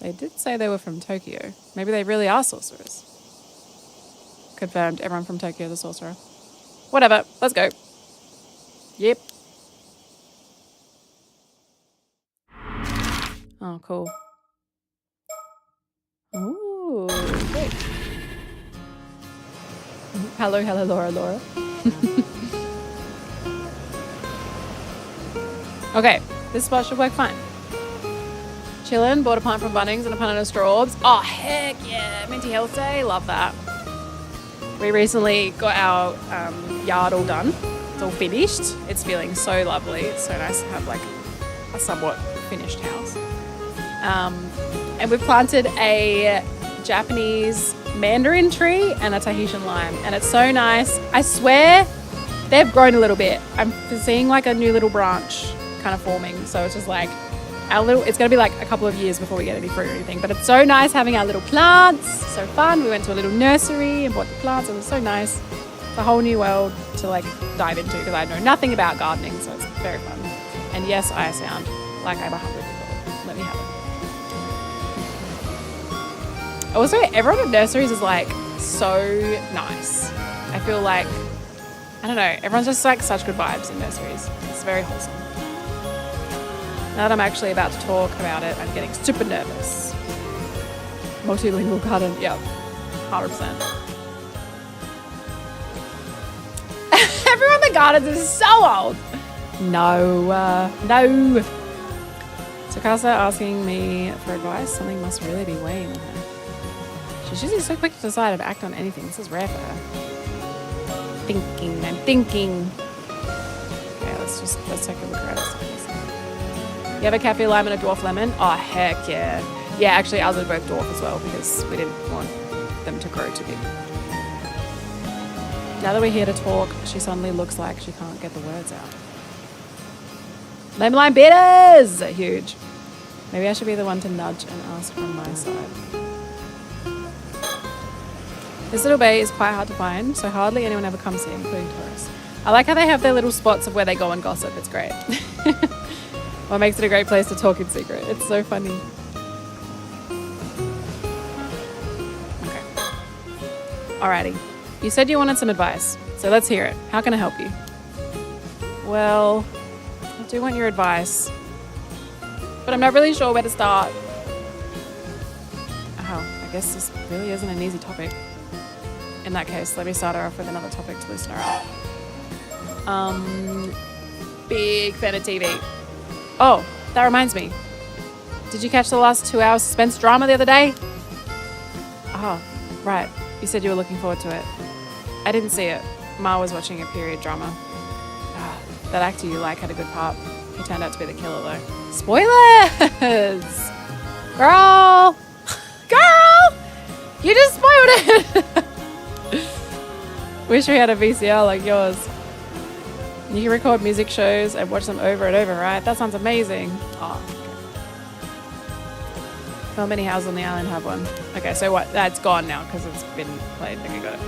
They did say they were from Tokyo. Maybe they really are sorcerers. Confirmed. Everyone from Tokyo is a sorcerer. Whatever. Let's go. Yep. Oh, cool. Ooh, great. Hello, Laura. Okay, this spot should work fine. Chillin', bought a pint from Bunnings and a pint of strawbs. Oh, heck yeah, Minty Health Day, love that. We recently got our yard all done. It's all finished. It's feeling so lovely. It's so nice to have like a somewhat finished house. And we've planted a Japanese mandarin tree and a Tahitian lime, and it's so nice. I swear they've grown a little bit. I'm seeing like a new little branch kind of forming, so it's just like it's going to be like a couple of years before we get any fruit or anything, but it's so nice having our little plants. So fun. We went to a little nursery and bought the plants. It was so nice. It's a whole new world to like dive into because I know nothing about gardening, so it's very fun. And yes, I sound like I'm 100 years old. Let me have it. Also, everyone at nurseries is like so nice. I feel like, I don't know, everyone's just like such good vibes in nurseries. It's very wholesome. Now that I'm actually about to talk about it, I'm getting super nervous. Multilingual garden, yep, 100%. Everyone in the gardens is so old. No. Tsukasa asking me for advice. Something must really be weighing on her. She's usually so quick to decide and act on anything. This is rare for her. I'm thinking. Okay, let's take a look around. You have a cafe lime and a dwarf lemon? Oh, heck yeah. Yeah, actually, ours are both dwarf as well because we didn't want them to grow too big. Now that we're here to talk, she suddenly looks like she can't get the words out. Lemon lime bitters! Huge. Maybe I should be the one to nudge and ask from my side. This little bay is quite hard to find, so hardly anyone ever comes here, including tourists. I like how they have their little spots of where they go and gossip. It's great. What makes it a great place to talk in secret. It's so funny. Okay. Alrighty. You said you wanted some advice, so let's hear it. How can I help you? Well, I do want your advice, but I'm not really sure where to start. Oh, I guess this really isn't an easy topic. In that case, let me start her off with another topic to loosen her up. Big fan of TV. Oh, that reminds me. Did you catch the last 2 hours suspense drama the other day? Oh, right. You said you were looking forward to it. I didn't see it. Ma was watching a period drama. Ah, that actor you like had a good part. He turned out to be the killer, though. Spoilers! Girl! Girl! You just spoiled it! Wish we had a VCR like yours. You can record music shows and watch them over and over, right? That sounds amazing. Oh, okay. How many houses on the island have one? Okay, so what? That's gone now because it's been played. Okay, got it.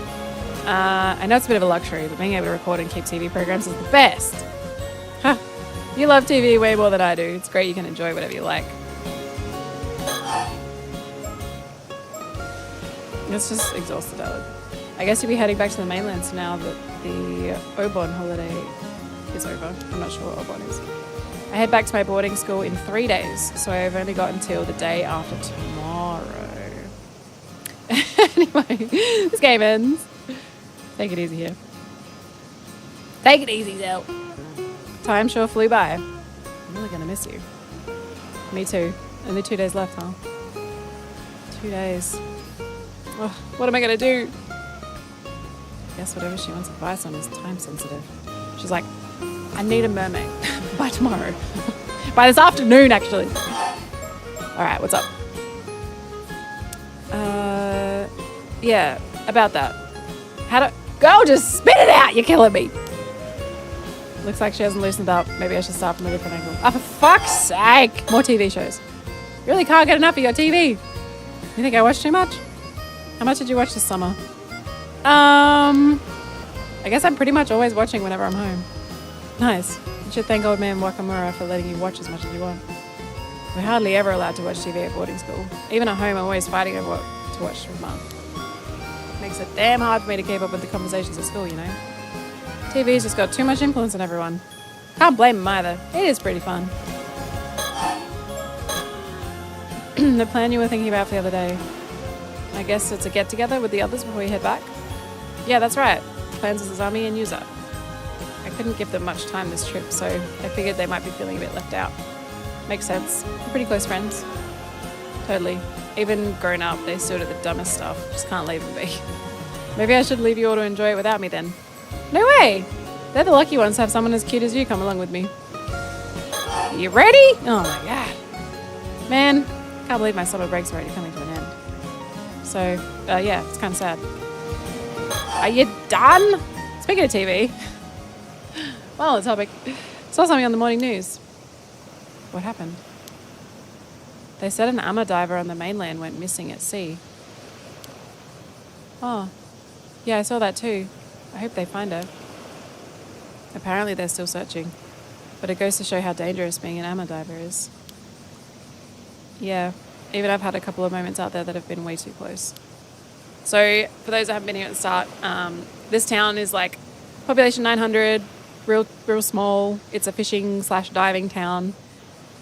I know it's a bit of a luxury, but being able to record and keep TV programs is the best. Huh. You love TV way more than I do. It's great you can enjoy whatever you like. It's just exhausted, Alec. I guess you'll be heading back to the mainland now that the Obon holiday is over. I'm not sure what Obon is. I head back to my boarding school in 3 days, so I've only got until the day after tomorrow. Anyway, this game ends. Take it easy here. Take it easy, Zell. Time sure flew by. I'm really going to miss you. Me too. Only 2 days left, huh? 2 days. Oh, what am I going to do? I guess whatever she wants advice on is time sensitive. She's like, I need a mermaid by tomorrow. By this afternoon, actually. All right, what's up? Yeah, about that. Girl, just spit it out. You're killing me. Looks like she hasn't loosened up. Maybe I should start from a different angle. Oh, for fuck's sake. More TV shows. Really can't get enough of your TV. You think I watch too much? How much did you watch this summer? I guess I'm pretty much always watching whenever I'm home. Nice. You should thank old man Wakamura for letting you watch as much as you want. We're hardly ever allowed to watch TV at boarding school. Even at home, I'm always fighting over what to watch with Mum. Makes it damn hard for me to keep up with the conversations at school, you know? TV's just got too much influence on everyone. Can't blame them either. It is pretty fun. The plan you were thinking about for the other day. I guess it's a get-together with the others before you head back? Yeah, that's right. Plans with Azami and Yuza. I couldn't give them much time this trip, so I figured they might be feeling a bit left out. Makes sense. We're pretty close friends. Totally. Even grown up, they still do the dumbest stuff. Just can't leave them be. Maybe I should leave you all to enjoy it without me then. No way! They're the lucky ones to have someone as cute as you come along with me. You ready? Oh my god. Man, can't believe my summer break's already coming to an end. So, yeah, it's kind of sad. Are you done? Speaking of TV. Well, the topic. Saw something on the morning news. What happened? They said an ama diver on the mainland went missing at sea. Oh, yeah, I saw that too. I hope they find her. Apparently they're still searching, but it goes to show how dangerous being an ama diver is. Yeah, even I've had a couple of moments out there that have been way too close. So, for those that haven't been here at the start, this town is like population 900, real small. It's a fishing/diving town.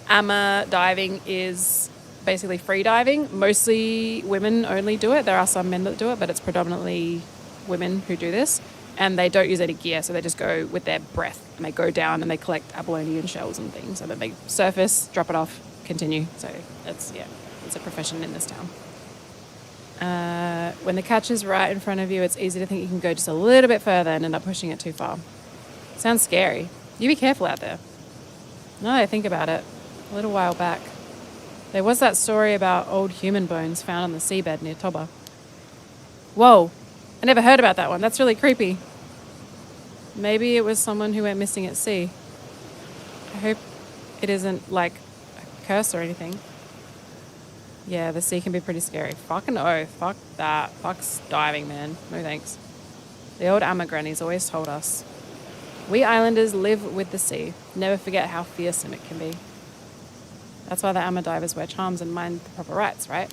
Ama diving is basically free diving. Mostly women only do it. There are some men that do it, but it's predominantly women who do this. And they don't use any gear, so they just go with their breath. And they go down and they collect abalone and shells and things. And then they surface, drop it off, continue. So it's a profession in this town. When the catch is right in front of you, it's easy to think you can go just a little bit further and end up pushing it too far. Sounds scary. You be careful out there. Now that I think about it, a little while back, there was that story about old human bones found on the seabed near Toba. Whoa, I never heard about that one. That's really creepy. Maybe it was someone who went missing at sea. I hope it isn't like a curse or anything. Yeah, the sea can be pretty scary. Fucking oath. Fuck that. Fuck's diving, man. No thanks. The old ama grannies always told us, we islanders live with the sea. Never forget how fearsome it can be. That's why the ama divers wear charms and mind the proper rites, right?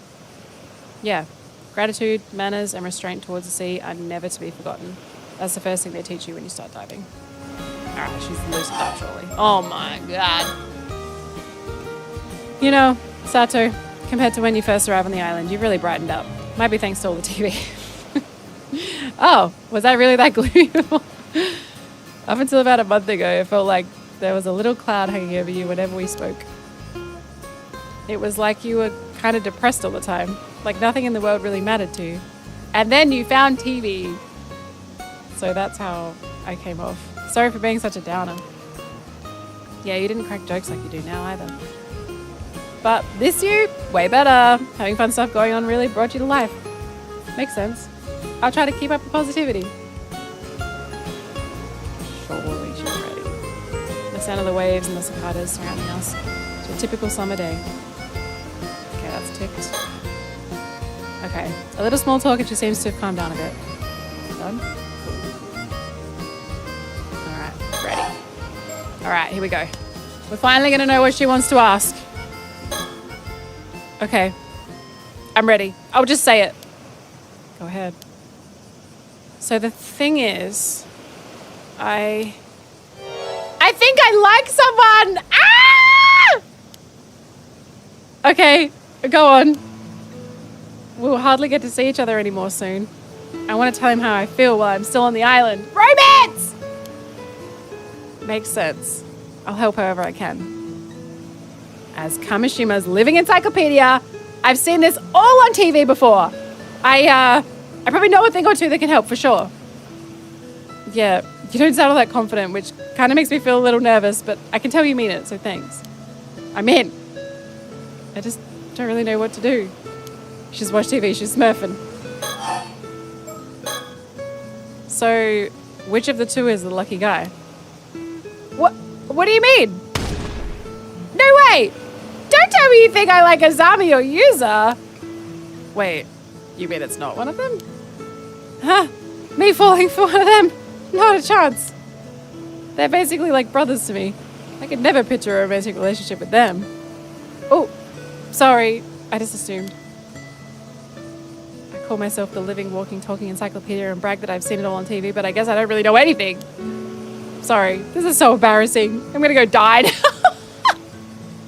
Yeah. Gratitude, manners, and restraint towards the sea are never to be forgotten. That's the first thing they teach you when you start diving. Alright, she's loosened up surely. Oh my god. You know, Sato, compared to when you first arrived on the island, you've really brightened up. Might be thanks to all the TV. Oh, was that really that gloomy? Up until about a month ago, it felt like there was a little cloud hanging over you whenever we spoke. it was like you were kind of depressed all the time. Like nothing in the world really mattered to you. And then you found TV. So that's how I came off. Sorry for being such a downer. Yeah, you didn't crack jokes like you do now either. But this you, way better. Having fun stuff going on really brought you to life. Makes sense. I'll try to keep up the positivity. Surely she's ready. The sound of the waves and the cicadas surrounding us. It's a typical summer day. Okay, that's ticked. Okay, a little small talk and she seems to have calmed down a bit. Done? Alright, ready. Alright, here we go. We're finally gonna know what she wants to ask. Okay, I'm ready. I'll just say it. Go ahead. So the thing is, I think I like someone! Ah! Okay, go on. We'll hardly get to see each other anymore soon. I want to tell him how I feel while I'm still on the island. Romance! Makes sense. I'll help however I can. As Kamishima's living encyclopedia, I've seen this all on TV before. I probably know a thing or two that can help for sure. Yeah, you don't sound all that confident, which kind of makes me feel a little nervous, but I can tell you mean it, so thanks. I'm in. I just don't really know what to do. She's watched TV, she's smurfing. So, which of the two is the lucky guy? What do you mean? No way! Don't tell me you think I like Azami or Yuza! Wait, you mean it's not one of them? Huh? Me falling for one of them? Not a chance. They're basically like brothers to me. I could never picture a romantic relationship with them. Oh, sorry, I just assumed. I call myself the living, walking, talking encyclopedia and brag that I've seen it all on TV, but I guess I don't really know anything. Sorry, this is so embarrassing. I'm gonna go die.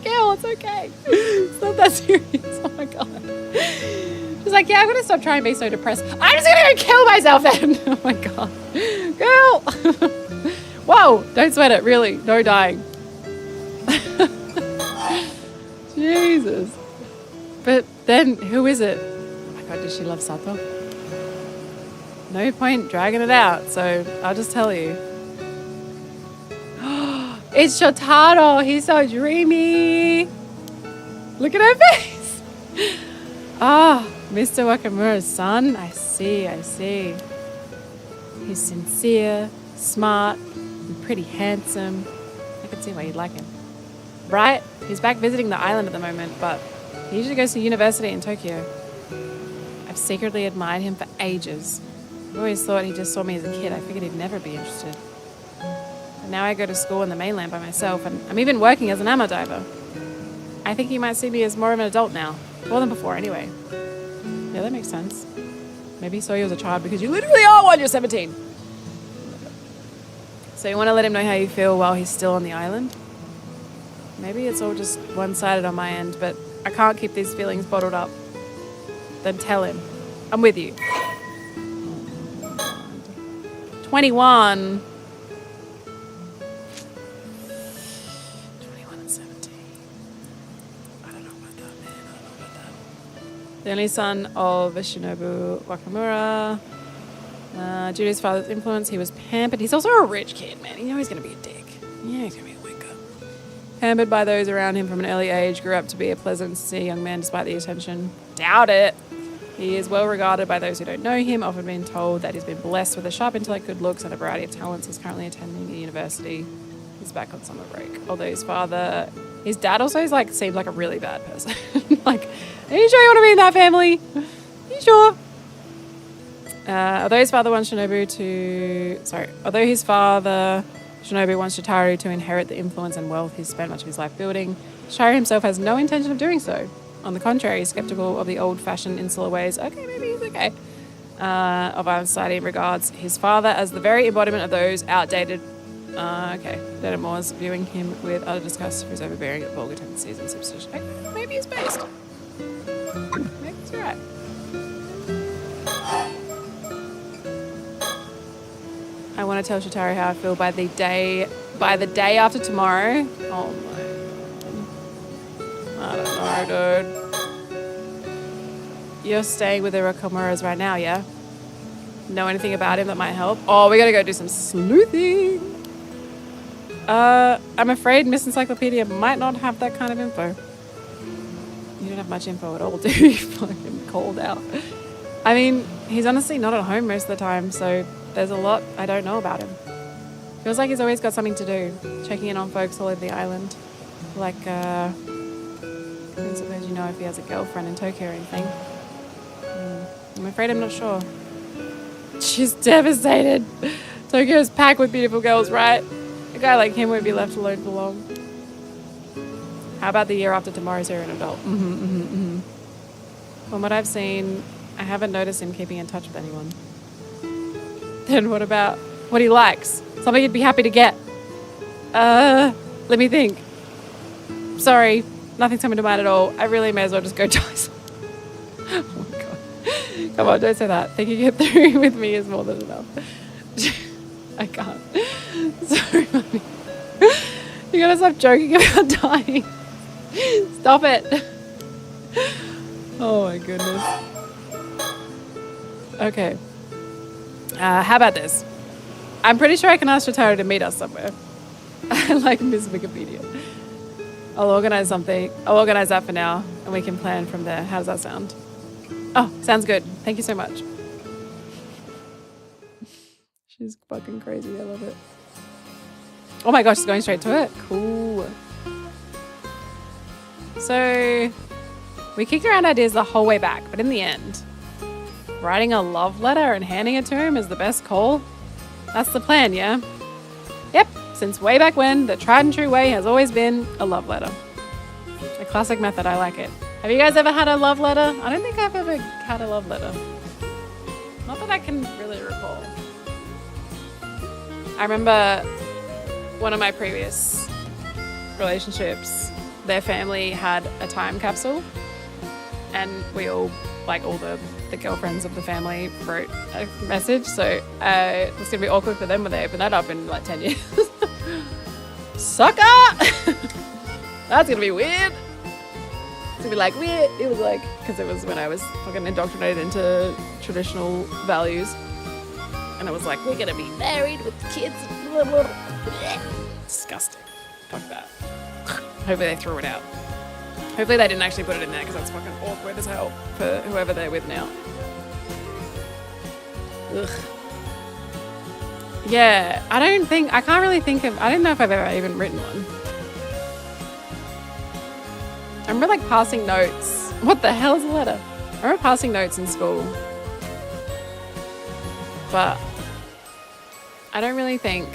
Girl, it's okay. It's not that serious. Oh my god. She's like, yeah, I'm gonna stop trying to be so depressed. I'm just gonna go kill myself then. Oh my god. Girl. Whoa, don't sweat it, really. No dying. Jesus. But then, who is it? Oh my god, does she love Sato? No point dragging it out, so I'll just tell you. It's Shotaro. He's so dreamy. Look at her face. Ah, Mr. Wakamura's son. I see. He's sincere, smart, and pretty handsome. I can see why you'd like him. Right? He's back visiting the island at the moment, but he usually goes to university in Tokyo. I've secretly admired him for ages. I've always thought he just saw me as a kid. I figured he'd never be interested. But now I go to school in the mainland by myself, and I'm even working as an ama diver. I think he might see me as more of an adult now. More than before, anyway. Yeah, that makes sense. Maybe he saw you as a child because you literally are one, you're 17. So you want to let him know how you feel while he's still on the island? Maybe it's all just one-sided on my end, but I can't keep these feelings bottled up. Then tell him. I'm with you. 21. 21 and 17. I don't know about that, man. I don't know about that. The only son of Shinobu Wakamura. Due to his father's influence, he was pampered. He's also a rich kid, man. You know he's going to be a dick. Yeah, he's going to be a winker. Pampered by those around him from an early age, grew up to be a pleasant, sincere young man despite the attention. Doubt it. He is well regarded by those who don't know him, often been told that he's been blessed with a sharp intellect, good looks, and a variety of talents. He's currently attending a university. He's back on summer break. Although his dad also seemed like a really bad person. Like, are you sure you want to be in that family? Are you sure? Although his father wants Shinobu wants Shotaro to inherit the influence and wealth he's spent much of his life building, Shotaro himself has no intention of doing so. On the contrary, he's skeptical of the old-fashioned insular ways. Okay, maybe he's okay. Of our society in regards his father as the very embodiment of those outdated. Moors, viewing him with utter disgust for his overbearing and vulgar tendencies and superstition. Okay, maybe he's based. Maybe he's right. I want to tell Shotaro how I feel by the day after tomorrow. Oh my. I don't know. No, dude. You're staying with the Rakomuras right now, yeah? Know anything about him that might help? Oh, we gotta go do some sleuthing. I'm afraid Miss Encyclopedia might not have that kind of info. You don't have much info at all, do you? Fucking called out. I mean, he's honestly not at home most of the time, so there's a lot I don't know about him. Feels like he's always got something to do, checking in on folks all over the island. Like, I don't suppose you know if he has a girlfriend in Tokyo or anything. I'm afraid I'm not sure. She's devastated. Tokyo's packed with beautiful girls, right? A guy like him won't be left alone for long. How about the year after tomorrow's here an adult? From what I've seen, I haven't noticed him keeping in touch with anyone. Then what about what he likes? Something he'd be happy to get. Let me think. Sorry, nothing's coming to mind at all. I really may as well just go die. Oh my god. Come on, don't say that. Think you get through with me is more than enough. I can't. Sorry, mommy. You gotta stop joking about dying. Stop it. Oh my goodness. Okay. How about this? I'm pretty sure I can ask Shotaro to meet us somewhere. I like Miss Wikipedia. I'll organize something. I'll organize that for now, and we can plan from there. How does that sound? Oh, sounds good. Thank you so much. She's fucking crazy. I love it. Oh my gosh, she's going straight to it. Cool. So, we kicked around ideas the whole way back, but in the end, writing a love letter and handing it to him is the best call. That's the plan, yeah? Yep, since way back when, the tried and true way has always been a love letter. A classic method, I like it. Have you guys ever had a love letter? I don't think I've ever had a love letter. Not that I can really recall. I remember one of my previous relationships, their family had a time capsule, and we all, like all the girlfriends of the family, wrote a message. So it's going to be awkward for them when they open that up in like 10 years. Sucker! That's going to be weird. It's going to be like weird. It was like, because it was when I was fucking indoctrinated into traditional values. And it was like, we're going to be married with kids. Blah, blah, blah. Disgusting. Fuck that. Hopefully they threw it out. Hopefully they didn't actually put it in there, because that's fucking awkward as hell for whoever they're with now. Ugh. Yeah, I can't really think of, I don't know if I've ever even written one. I remember like passing notes. What the hell is a letter? I remember passing notes in school. But I don't really think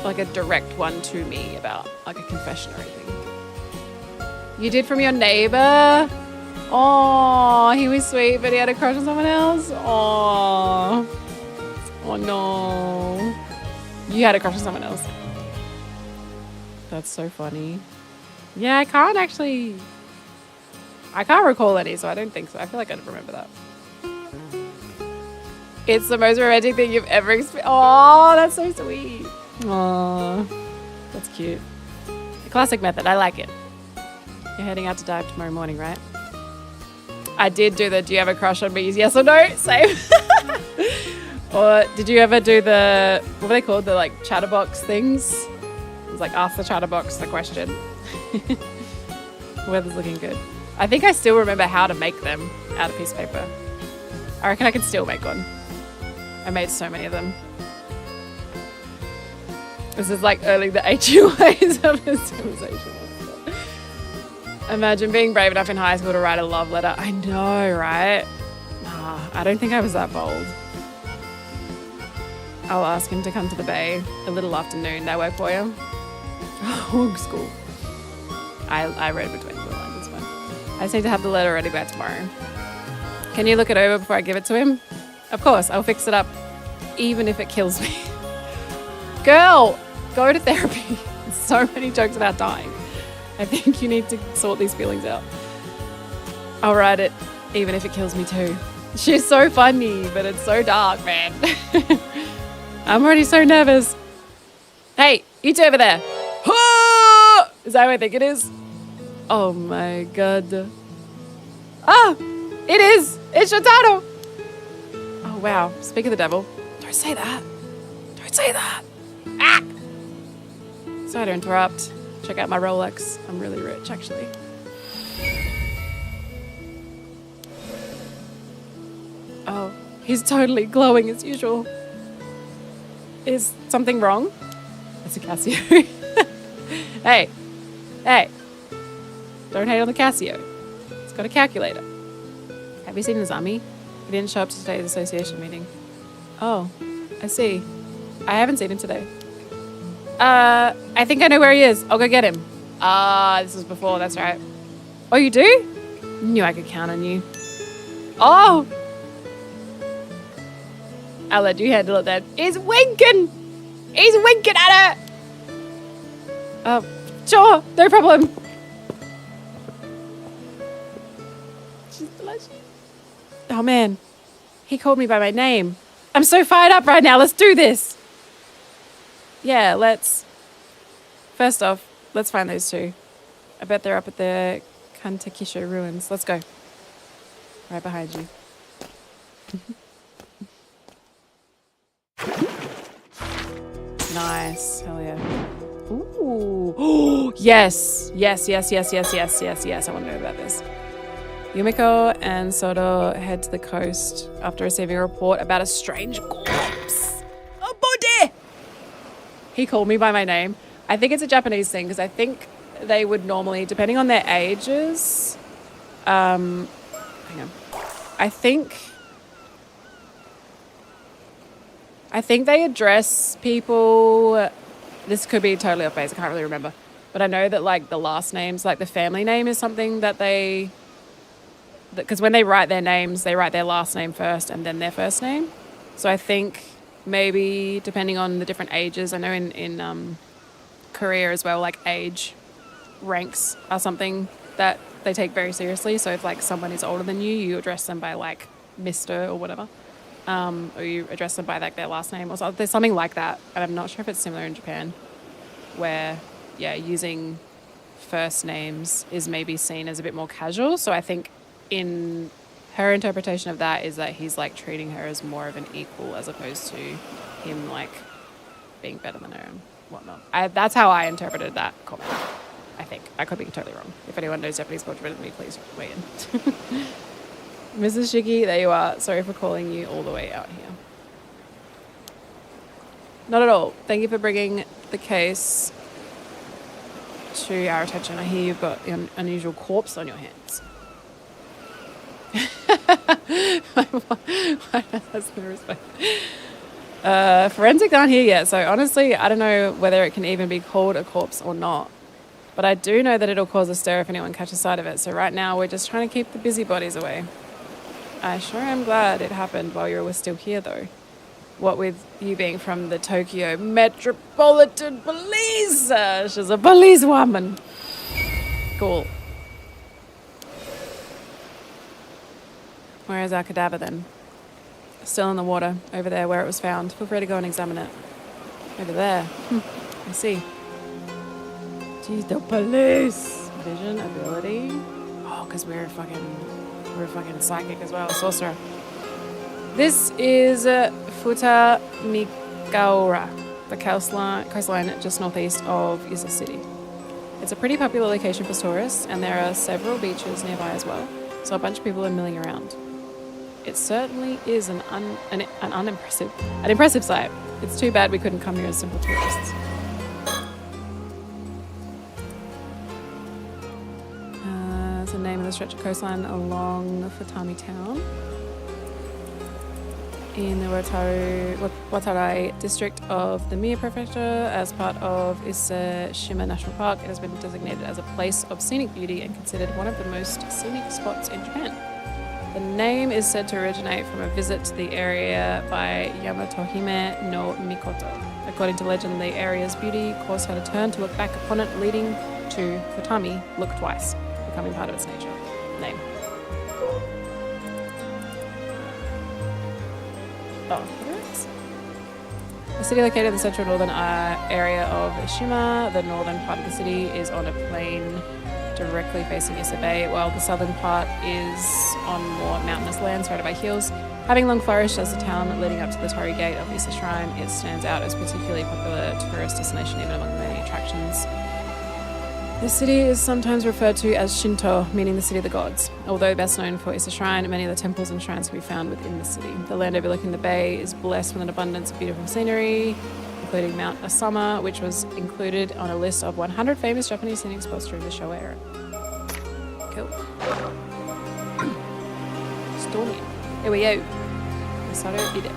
like a direct one to me about like a confession or anything. You did from your neighbor? Oh, he was sweet, but he had a crush on someone else? Oh no. You had a crush on someone else. That's so funny. Yeah, I can't recall any, so I don't think so. I feel like I'd remember that. It's the most romantic thing you've ever experienced. Oh, that's so sweet. Oh, that's cute. The classic method. I like it. You're heading out to dive tomorrow morning, right? I did do the do you have a crush on me? Yes or no? Same. Or did you ever do the, what were they called? The like chatterbox things? It was like ask the chatterbox the question. Weather's looking good. I think I still remember how to make them out of piece of paper. I reckon I can still make one. I made so many of them. This is like early the HUAs of this civilization. Imagine being brave enough in high school to write a love letter. I know, right? I don't think I was that bold. I'll ask him to come to the bay a little afternoon. That work for you? Oh, school. I read between the lines. It's fine. I just need to have the letter ready by tomorrow. Can you look it over before I give it to him? Of course, I'll fix it up, even if it kills me. Girl, go to therapy. So many jokes about dying. I think you need to sort these feelings out. I'll write it, even if it kills me too. She's so funny, but it's so dark, man. I'm already so nervous. Hey, you two over there. Is that what I think it is? Oh my god. Ah! It is! It's Shotaro! Oh wow. Speak of the devil. Don't say that. Don't say that. Ah! Sorry to interrupt. Check out my Rolex. I'm really rich, actually. Oh, he's totally glowing as usual. Is something wrong? That's a Casio. Hey. Hey. Don't hate on the Casio. It's got a calculator. Have you seen Nazami? He didn't show up to today's association meeting. Oh, I see. I haven't seen him today. I think I know where he is. I'll go get him. This was before, that's right. Oh, you do? Knew I could count on you. Oh! I'll let you handle it then. He's winking! He's winking at her! Sure, no problem. She's delicious. Oh man, he called me by my name. I'm so fired up right now, let's do this. Yeah, first off, let's find those two. I bet they're up at the Kantakisho ruins. Let's go. Right behind you. Nice. Hell yeah. Ooh. Yes. Yes. I want to know about this. Yumiko and Soto head to the coast after receiving a report about a strange corpse. Oh, body! He called me by my name. I think it's a Japanese thing because I think they would normally, depending on their ages, hang on. I think they address people. This could be totally off base. I can't really remember. But I know that like the last names, like the family name is something that because when they write their names, they write their last name first and then their first name. So I think maybe depending on the different ages, I know in Korea as well, like age ranks are something that they take very seriously. So if like someone is older than you, you address them by like Mr. or whatever. Or you address them by like their last name or something. There's something like that. And I'm not sure if it's similar in Japan where, yeah, using first names is maybe seen as a bit more casual. So I think in her interpretation of that is that he's like treating her as more of an equal as opposed to him like being better than her and whatnot. That's how I interpreted that comment. I think. I could be totally wrong. If anyone knows Japanese culture better than me, please weigh in. Mrs. Shiki, there you are. Sorry for calling you all the way out here. Not at all. Thank you for bringing the case to our attention. I hear you've got an unusual corpse on your hands. That's no respect. Forensic aren't here yet, so honestly, I don't know whether it can even be called a corpse or not. But I do know that it'll cause a stir if anyone catches sight of it. So right now, we're just trying to keep the busybodies away. I sure am glad it happened while you were still here, though. What with you being from the Tokyo Metropolitan Police. She's a police woman. Cool. Where is our cadaver then? Still in the water, over there where it was found. Feel free to go and examine it. Over there. I see. Jeez, the police. Vision, ability. Oh, because we're fucking psychic as well, sorcerer. This is Futa Mikaura, the coastline just northeast of Yusa City. It's a pretty popular location for tourists, and there are several beaches nearby as well, so a bunch of people are milling around. It certainly is an impressive sight. It's too bad we couldn't come here as simple tourists. It's the name of the stretch of coastline along Futami town in the Watarai district of the Mie prefecture. As part of Ise-shima National Park, it has been designated as a place of scenic beauty and considered one of the most scenic spots in Japan. The name is said to originate from a visit to the area by Yamatohime no Mikoto. According to legend, the area's beauty caused her to turn to look back upon it, leading to Futami, look twice, becoming part of its nature. Name. Oh, here it is. The city located in the central northern area of Shima. The northern part of the city is on a plain directly facing Issa Bay, while the southern part is on more mountainous land surrounded by hills. Having long flourished as a town leading up to the Torii Gate of Issa Shrine, it stands out as a particularly popular tourist destination even among the many attractions. The city is sometimes referred to as Shinto, meaning the city of the gods. Although best known for Issa Shrine, many of the temples and shrines can be found within the city. The land overlooking the bay is blessed with an abundance of beautiful scenery, including Mount Asama, which was included on a list of 100 famous Japanese scenic spots during the Showa era. Cool. Stormy. Here we go. Masaru Ide.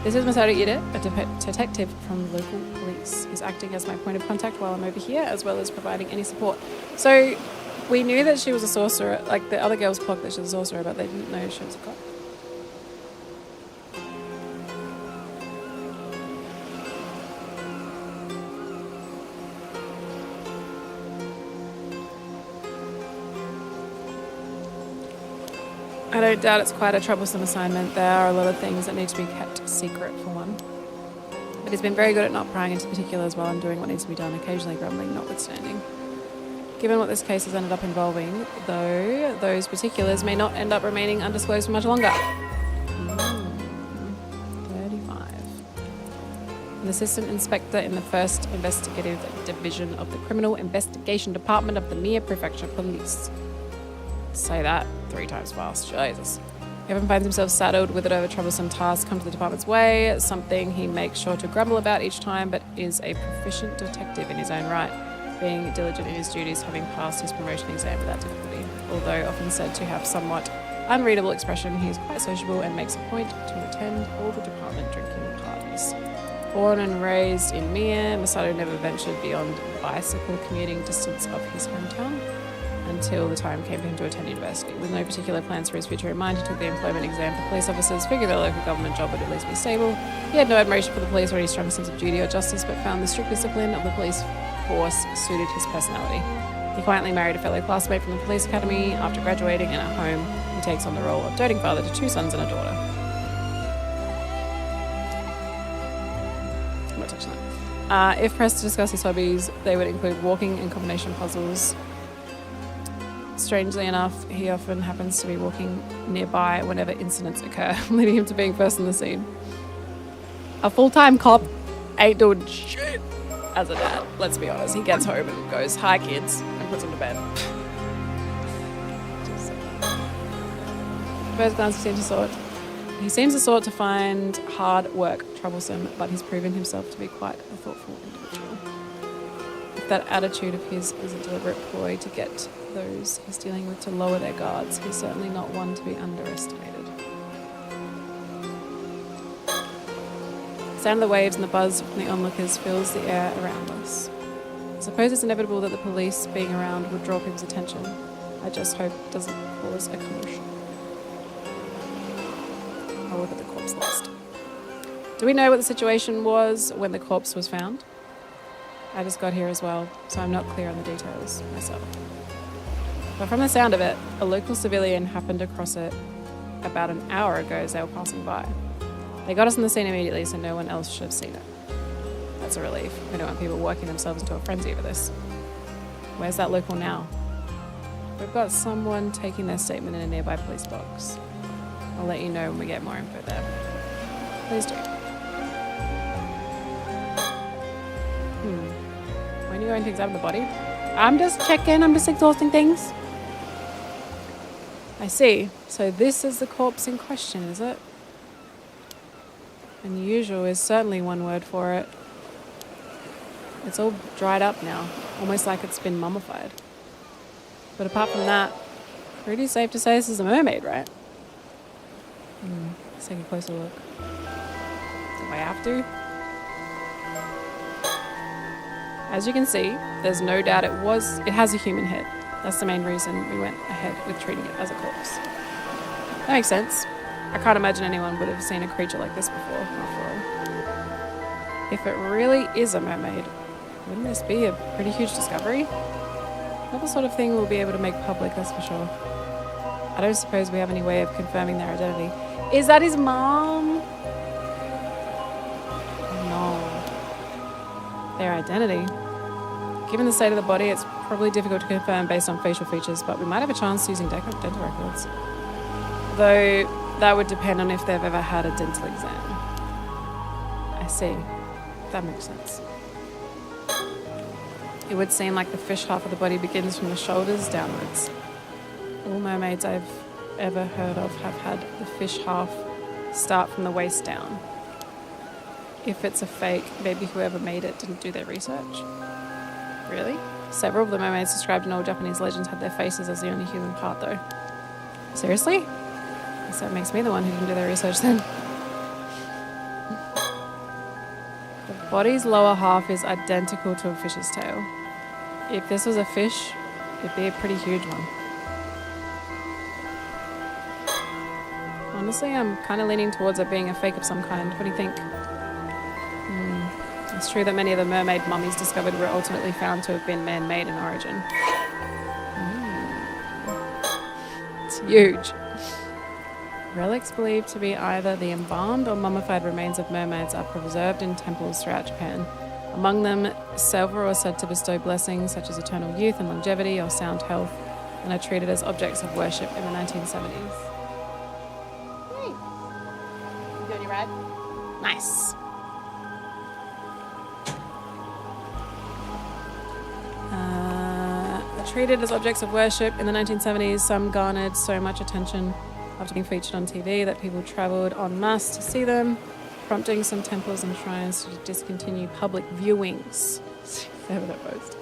This is Masaru Ide, a detective from the local police. He's acting as my point of contact while I'm over here, as well as providing any support. So, we knew that she was a sorcerer, like the other girls clocked that she was a sorcerer, but they didn't know she was a cop. I don't doubt it's quite a troublesome assignment. There are a lot of things that need to be kept secret, for one. But he's been very good at not prying into particulars while I'm doing what needs to be done, occasionally grumbling notwithstanding. Given what this case has ended up involving, though, those particulars may not end up remaining undisclosed for much longer. 35. An assistant inspector in the 1st Investigative Division of the Criminal Investigation Department of the Mie Prefecture Police. Say that 3 times fast. Jesus. Kevin finds himself saddled with whatever troublesome task comes the department's way, something he makes sure to grumble about each time, but is a proficient detective in his own right, being diligent in his duties, having passed his promotion exam without difficulty. Although often said to have somewhat unreadable expression, he is quite sociable and makes a point to attend all the department drinking parties. Born and raised in Mie, Masato never ventured beyond bicycle commuting distance of his hometown, until the time came for him to attend university. With no particular plans for his future in mind, he took the employment exam for police officers, figured that a local government job would at least be stable. He had no admiration for the police or any strong sense of duty or justice, but found the strict discipline of the police force suited his personality. He quietly married a fellow classmate from the police academy. After graduating and at home, he takes on the role of doting father to 2 sons and a daughter. I'm not touching that. If pressed to discuss his hobbies, they would include walking and combination puzzles. Strangely enough, he often happens to be walking nearby whenever incidents occur, leading him to being first in the scene. A full-time cop ain't doing shit as a dad, let's be honest. He gets home and goes, "Hi kids," and puts them to bed. First glance, he seems the sort to find hard work troublesome, but he's proven himself to be quite a thoughtful individual. If that attitude of his is a deliberate ploy to get those he's dealing with to lower their guards, he's certainly not one to be underestimated. The sound of the waves and the buzz from the onlookers fills the air around us. I suppose it's inevitable that the police being around would draw people's attention. I just hope it doesn't cause a commotion. I'll look at the corpse last. Do we know what the situation was when the corpse was found? I just got here as well, so I'm not clear on the details myself. But from the sound of it, a local civilian happened across it about an hour ago as they were passing by. They got us on the scene immediately, so no one else should have seen it. That's a relief. We don't want people working themselves into a frenzy over this. Where's that local now? We've got someone taking their statement in a nearby police box. I'll let you know when we get more info there. Please do. When are you going to examine the body? I'm just checking. I'm just exhausting things. I see. So this is the corpse in question, is it? Unusual is certainly one word for it. It's all dried up now, almost like it's been mummified. But apart from that, pretty safe to say this is a mermaid, right? Let's take a closer look. Do I have to? As you can see, there's no doubt it has a human head. That's the main reason we went ahead with treating it as a corpse. That makes sense. I can't imagine anyone would have seen a creature like this before, after all. If it really is a mermaid, wouldn't this be a pretty huge discovery? Not the sort of thing we'll be able to make public, that's for sure. I don't suppose we have any way of confirming their identity. Is that his mom? No. Their identity? Given the state of the body, it's Probably difficult to confirm based on facial features, but we might have a chance using dental records. Though that would depend on if they've ever had a dental exam. I see. That makes sense. It would seem like the fish half of the body begins from the shoulders downwards. All mermaids I've ever heard of have had the fish half start from the waist down. If it's a fake, maybe whoever made it didn't do their research. Really? Several of the mermaids described in old Japanese legends had their faces as the only human part, though. Seriously? I guess that makes me the one who didn't do their research then. The body's lower half is identical to a fish's tail. If this was a fish, it'd be a pretty huge one. Honestly, I'm kind of leaning towards it being a fake of some kind. What do you think? It's true that many of the mermaid mummies discovered were ultimately found to have been man-made in origin. It's huge. Relics believed to be either the embalmed or mummified remains of mermaids are preserved in temples throughout Japan. Among them, several are said to bestow blessings such as eternal youth and longevity or sound health, and are treated as objects of worship in the 1970s. Hey! You doing your ride? Nice. Treated as objects of worship in the 1970s, some garnered so much attention after being featured on TV that people travelled en masse to see them, prompting some temples and shrines to discontinue public viewings. Whatever that post.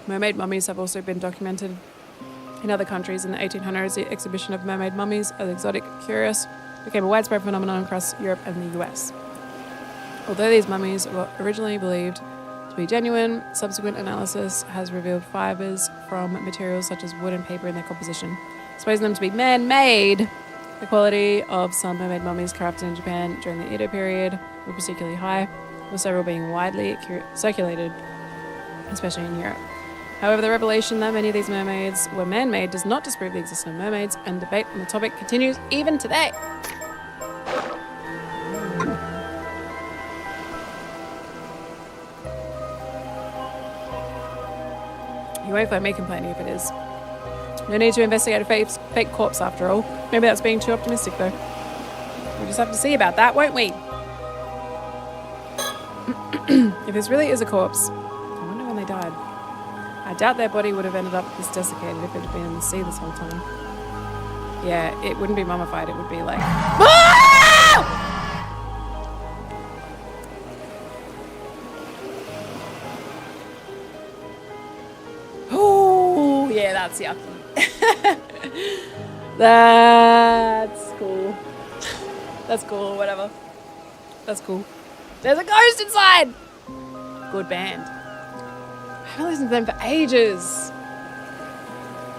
Mermaid mummies have also been documented in other countries. In the 1800s, the exhibition of mermaid mummies as exotic curious became a widespread phenomenon across Europe and the US. Although these mummies were originally believed to be genuine, subsequent analysis has revealed fibers from materials such as wood and paper in their composition, exposing them to be man-made. The quality of some mermaid mummies crafted in Japan during the Edo period were particularly high, with several being widely circulated, especially in Europe. However, the revelation that many of these mermaids were man-made does not disprove the existence of mermaids, and debate on the topic continues even today. You won't find me complaining if it is. No need to investigate a fake corpse after all. Maybe that's being too optimistic though. We'll just have to see about that, won't we? If this really is a corpse, I wonder when they died. I doubt their body would have ended up this desiccated if it had been in the sea this whole time. Yeah, it wouldn't be mummified, it would be like... Ah! Yeah, that's yucky. That's cool. That's cool, whatever. That's cool. There's a ghost inside! Good band. I haven't listened to them for ages.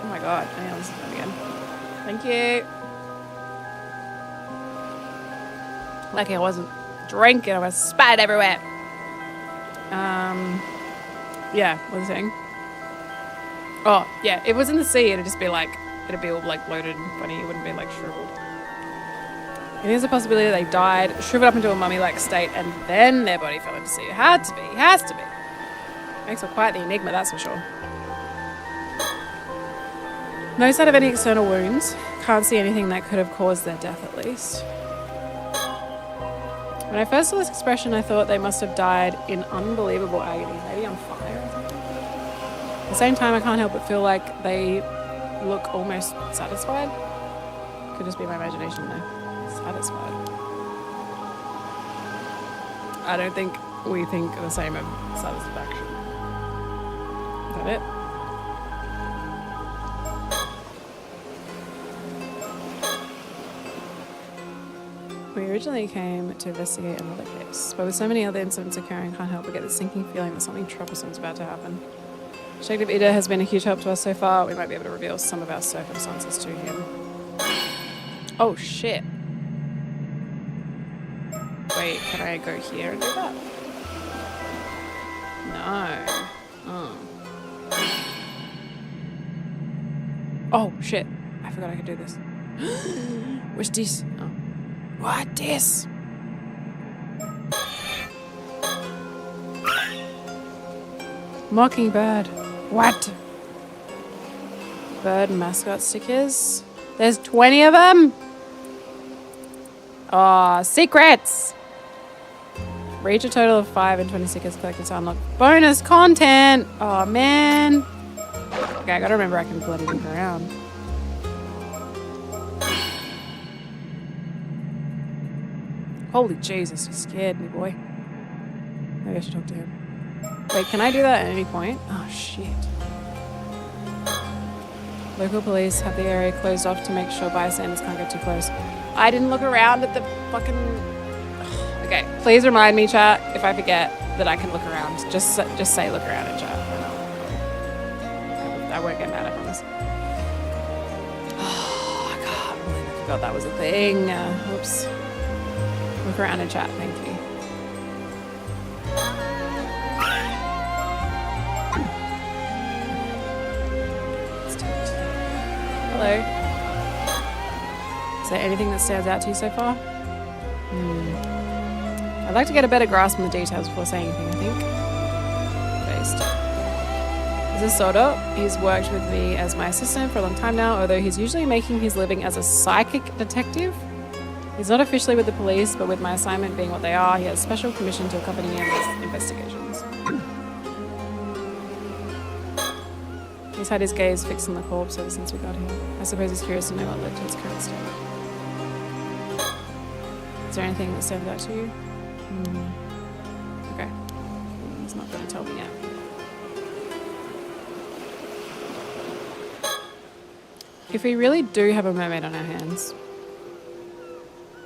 Oh my god, I need to listen to them again. Thank you. Lucky I wasn't drinking, I was spat everywhere. Yeah, what was I saying? Oh, yeah, if it was in the sea, it'd just be like, it'd be all like bloated and funny, it wouldn't be like shriveled. I think there's a possibility they died, shriveled up into a mummy-like state, and then their body fell into the sea. It had to be, has to be. Makes for quite the enigma, that's for sure. No sign of any external wounds. Can't see anything that could have caused their death, at least. When I first saw this expression, I thought they must have died in unbelievable agony, maybe on fire or something. At the same time, I can't help but feel like they look almost satisfied. Could just be my imagination though. Satisfied. I don't think we think the same of satisfaction. Is that it? We originally came to investigate another case, but with so many other incidents occurring, I can't help but get the sinking feeling that something troublesome is about to happen. Detective Ida has been a huge help to us so far. We might be able to reveal some of our circumstances to him. Oh shit. Wait, can I go here and do that? No. Oh. Oh shit. I forgot I could do this. What's this? Oh. What this? Mockingbird. What? Bird mascot stickers. There's 20 of them. Oh, secrets. Reach a total of 5 and 20 stickers collected to unlock bonus content. Oh, man. Okay, I gotta remember I can bloody look around. Holy Jesus, you scared me, boy. Maybe I should talk to him. Wait, can I do that at any point? Oh, shit. Local police have the area closed off to make sure bystanders can't get too close. I didn't look around at the fucking... Okay, please remind me, chat, if I forget that I can look around. Just say look around in chat. I won't get mad, I promise. Oh, I can't believe I forgot that was a thing. Whoops. Look around in chat, thank you. Hello. Is there anything that stands out to you so far? I'd like to get a better grasp on the details before saying anything, I think. Based. This is Soda. He's worked with me as my assistant for a long time now, although he's usually making his living as a psychic detective. He's not officially with the police, but with my assignment being what they are, he has special permission to accompany me in these investigations. He's had his gaze fixed on the corpse ever since we got here. I suppose he's curious to know what led to its current state. Is there anything that stands out to you? Okay. He's not going to tell me yet. If we really do have a mermaid on our hands,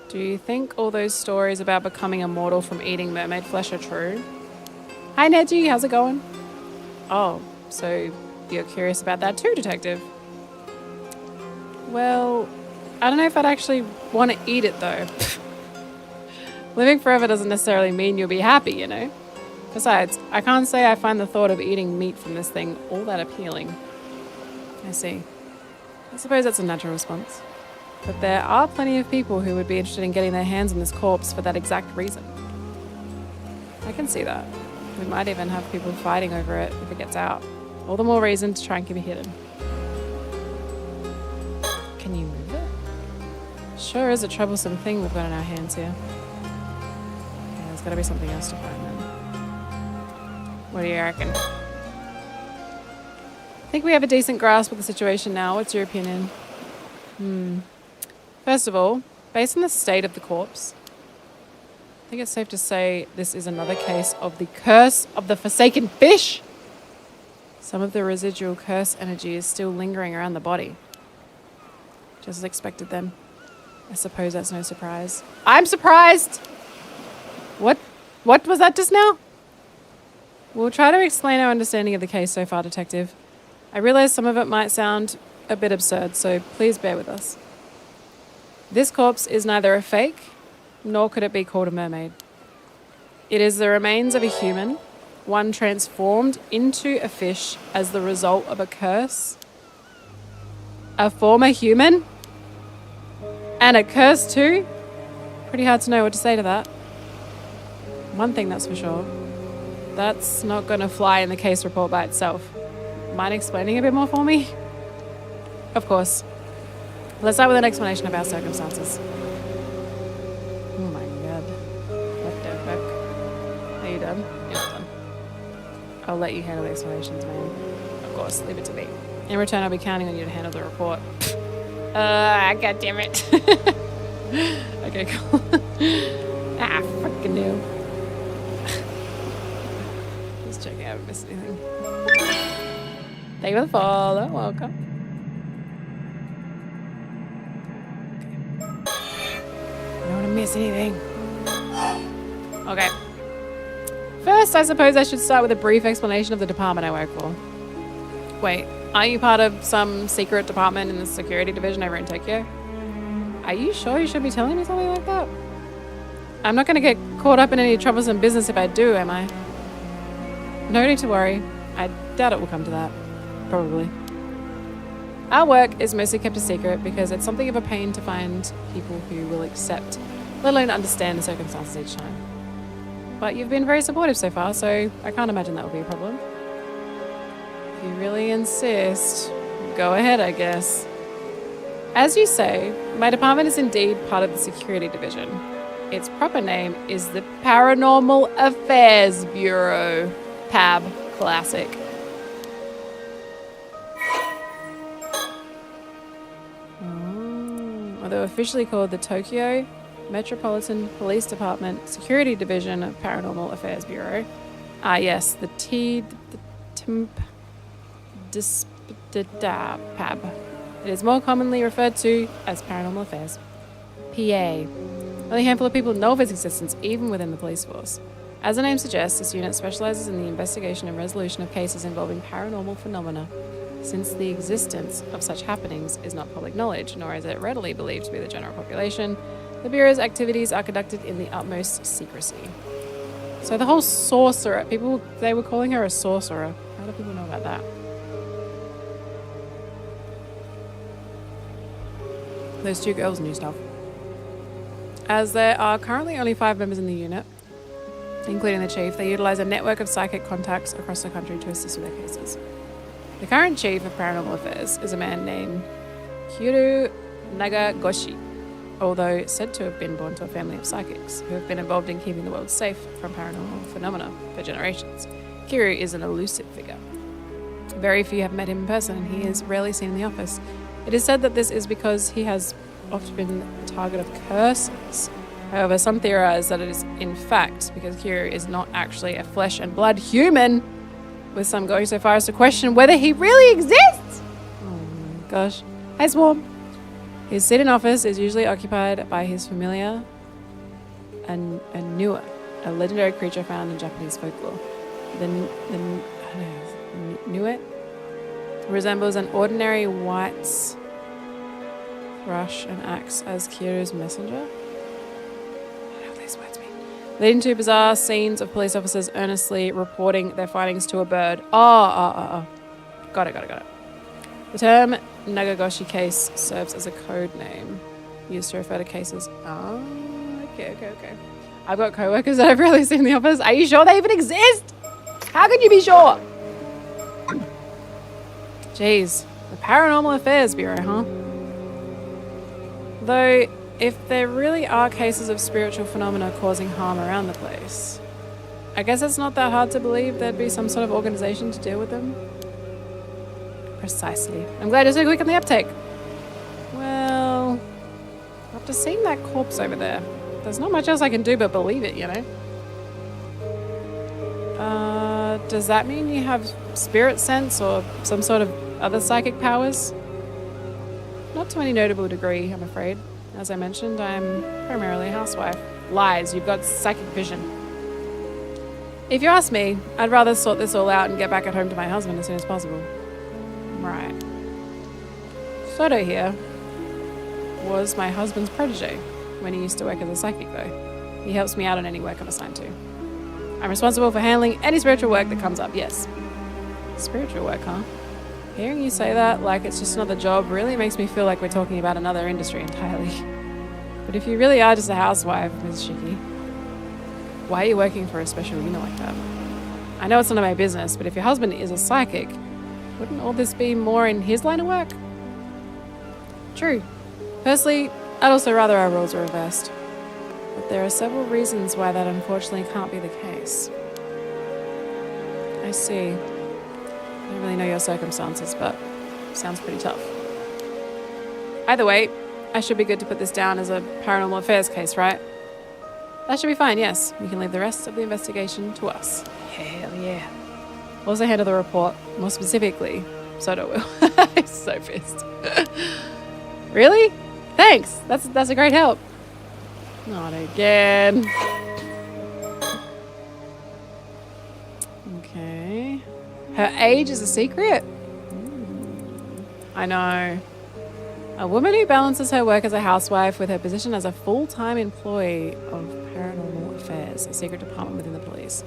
do you think all those stories about becoming immortal from eating mermaid flesh are true? Hi, Neji. How's it going? Oh, so... You're curious about that too, detective? Well, I don't know if I'd actually want to eat it though. Living forever doesn't necessarily mean you'll be happy, you know? Besides, I can't say I find the thought of eating meat from this thing all that appealing. I see. I suppose that's a natural response. But there are plenty of people who would be interested in getting their hands on this corpse for that exact reason. I can see that. We might even have people fighting over it if it gets out. All the more reason to try and keep it hidden. Can you move it? Sure is a troublesome thing we've got in our hands here. Okay, there's got to be something else to find then. What do you reckon? I think we have a decent grasp of the situation now. What's your opinion? First of all, based on the state of the corpse, I think it's safe to say this is another case of the curse of the forsaken fish. Some of the residual curse energy is still lingering around the body. Just as expected then. I suppose that's no surprise. I'm surprised! What was that just now? We'll try to explain our understanding of the case so far, Detective. I realize some of it might sound a bit absurd, so please bear with us. This corpse is neither a fake, nor could it be called a mermaid. It is the remains of a human, one transformed into a fish as the result of a curse. A former human? And a curse too? Pretty hard to know what to say to that. One thing that's for sure. That's not going to fly in the case report by itself. Mind explaining a bit more for me? Of course. Let's start with an explanation of our circumstances. Oh my god. What the fuck? Are you done? You're not done. I'll let you handle the explanations, man. Of course, leave it to me. In return, I'll be counting on you to handle the report. God damn it. Okay, cool. Freaking new. Just checking I haven't missed anything. Thank you for the follow. Welcome. Okay. I don't want to miss anything. Okay. First, I suppose I should start with a brief explanation of the department I work for. Wait, are you part of some secret department in the security division over in Tokyo? Are you sure you should be telling me something like that? I'm not going to get caught up in any troublesome business if I do, am I? No need to worry. I doubt it will come to that. Probably. Our work is mostly kept a secret because it's something of a pain to find people who will accept, let alone understand the circumstances each time. But you've been very supportive so far, so I can't imagine that will be a problem. If you really insist, go ahead, I guess. As you say, my department is indeed part of the security division. Its proper name is the Paranormal Affairs Bureau. PAB. Classic. Although officially called the Tokyo Metropolitan Police Department Security Division of Paranormal Affairs Bureau. Ah, yes, the PAB. It is more commonly referred to as Paranormal Affairs. PA. Only a handful of people know of its existence, even within the police force. As the name suggests, this unit specializes in the investigation and resolution of cases involving paranormal phenomena. Since the existence of such happenings is not public knowledge, nor is it readily believed to be the general population, the Bureau's activities are conducted in the utmost secrecy. So the whole sorcerer, they were calling her a sorcerer. How do people know about that? Those two girls knew stuff. As there are currently only 5 members in the unit, including the chief, they utilize a network of psychic contacts across the country to assist with their cases. The current chief of Paranormal Affairs is a man named Kuru Nagagoshi, although said to have been born to a family of psychics who have been involved in keeping the world safe from paranormal phenomena for generations. Kuru is an elusive figure. Very few have met him in person, and he is rarely seen in the office. It is said that this is because he has often been the target of curses. However, some theorize that it is in fact because Kuru is not actually a flesh and blood human, with some going so far as to question whether he really exists. Oh my gosh. Hi, Swarm. His seat in office is usually occupied by his familiar Anua, a legendary creature found in Japanese folklore. The Nuet resembles an ordinary white's brush and acts as Kiru's messenger. I don't know what these words mean. Leading to bizarre scenes of police officers earnestly reporting their findings to a bird. Got it. The term Nagagoshi case serves as a code name used to refer to cases. Okay. I've got co-workers that I've rarely seen in the office. Are you sure they even exist? How can you be sure? Jeez, the Paranormal Affairs Bureau, huh? Though, if there really are cases of spiritual phenomena causing harm around the place, I guess it's not that hard to believe there'd be some sort of organization to deal with them. Precisely. I'm glad you're so quick on the uptake. Well, after seeing that corpse over there, there's not much else I can do but believe it, you know? Does that mean you have spirit sense or some sort of other psychic powers? Not to any notable degree, I'm afraid. As I mentioned, I'm primarily a housewife. Lies, you've got psychic vision. If you ask me, I'd rather sort this all out and get back at home to my husband as soon as possible. Right. Soto here was my husband's protege when he used to work as a psychic, though. He helps me out on any work I'm assigned to. I'm responsible for handling any spiritual work that comes up, yes. Spiritual work, huh? Hearing you say that like it's just another job really makes me feel like we're talking about another industry entirely. But if you really are just a housewife, Ms. Shiki, why are you working for a special unit like that? I know it's none of my business, but if your husband is a psychic, wouldn't all this be more in his line of work? True. Personally, I'd also rather our roles were reversed. But there are several reasons why that unfortunately can't be the case. I see. I don't really know your circumstances, but sounds pretty tough. Either way, I should be good to put this down as a paranormal affairs case, right? That should be fine, yes. We can leave the rest of the investigation to us. Hell yeah. Also handle the report, more specifically, Soto will. I'm so pissed. Really? Thanks. That's a great help. Not again. Okay. Her age is a secret? I know. A woman who balances her work as a housewife with her position as a full-time employee of Paranormal Affairs, a secret department within the police.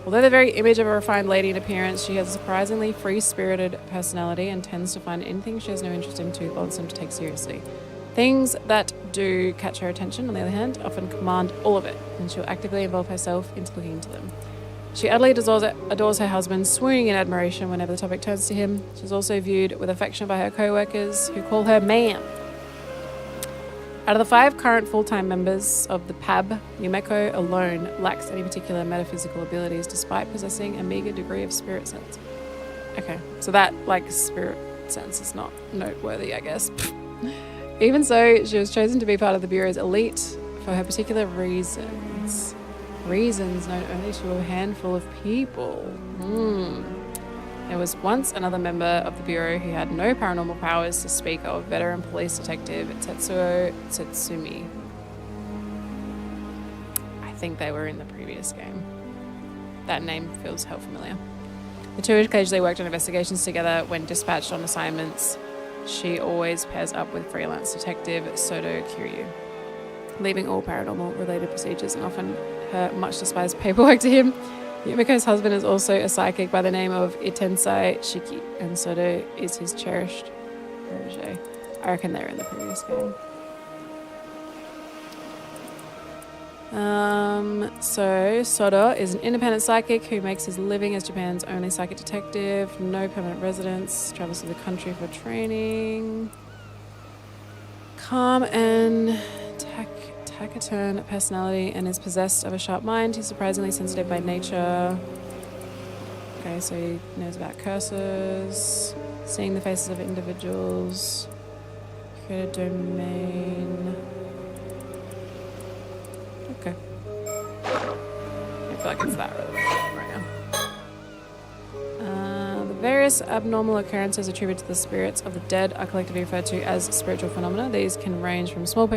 Although the very image of a refined lady in appearance, she has a surprisingly free-spirited personality and tends to find anything she has no interest in too bothersome to take seriously. Things that do catch her attention, on the other hand, often command all of it, and she'll actively involve herself into looking into them. She utterly adores her husband, swooning in admiration whenever the topic turns to him. She's also viewed with affection by her co-workers, who call her ma'am. Out of the 5 current full-time members of the PAB, Yumeko alone lacks any particular metaphysical abilities, despite possessing a meager degree of spirit sense. Okay, so that, like, spirit sense is not noteworthy, I guess. Even so, she was chosen to be part of the Bureau's elite for her particular reasons. Reasons known only to a handful of people. There was once another member of the Bureau who had no paranormal powers to speak of, veteran police detective Tetsuo Tetsumi. I think they were in the previous game. That name feels hell familiar. The two occasionally worked on investigations together when dispatched on assignments. She always pairs up with freelance detective Soto Kiryu, leaving all paranormal related procedures and often her much despised paperwork to him. Yumiko's husband is also a psychic by the name of Itensai Shiki, and Soto is his cherished protege. I reckon they're in the previous game. So Soto is an independent psychic who makes his living as Japan's only psychic detective. No permanent residence, travels to the country for training. Calm and taciturn personality and is possessed of a sharp mind. He's surprisingly sensitive by nature. Okay, so he knows about curses, seeing the faces of individuals, create a domain. Okay. I feel like it's that relevant right now. The various abnormal occurrences attributed to the spirits of the dead are collectively referred to as spiritual phenomena. These can range from small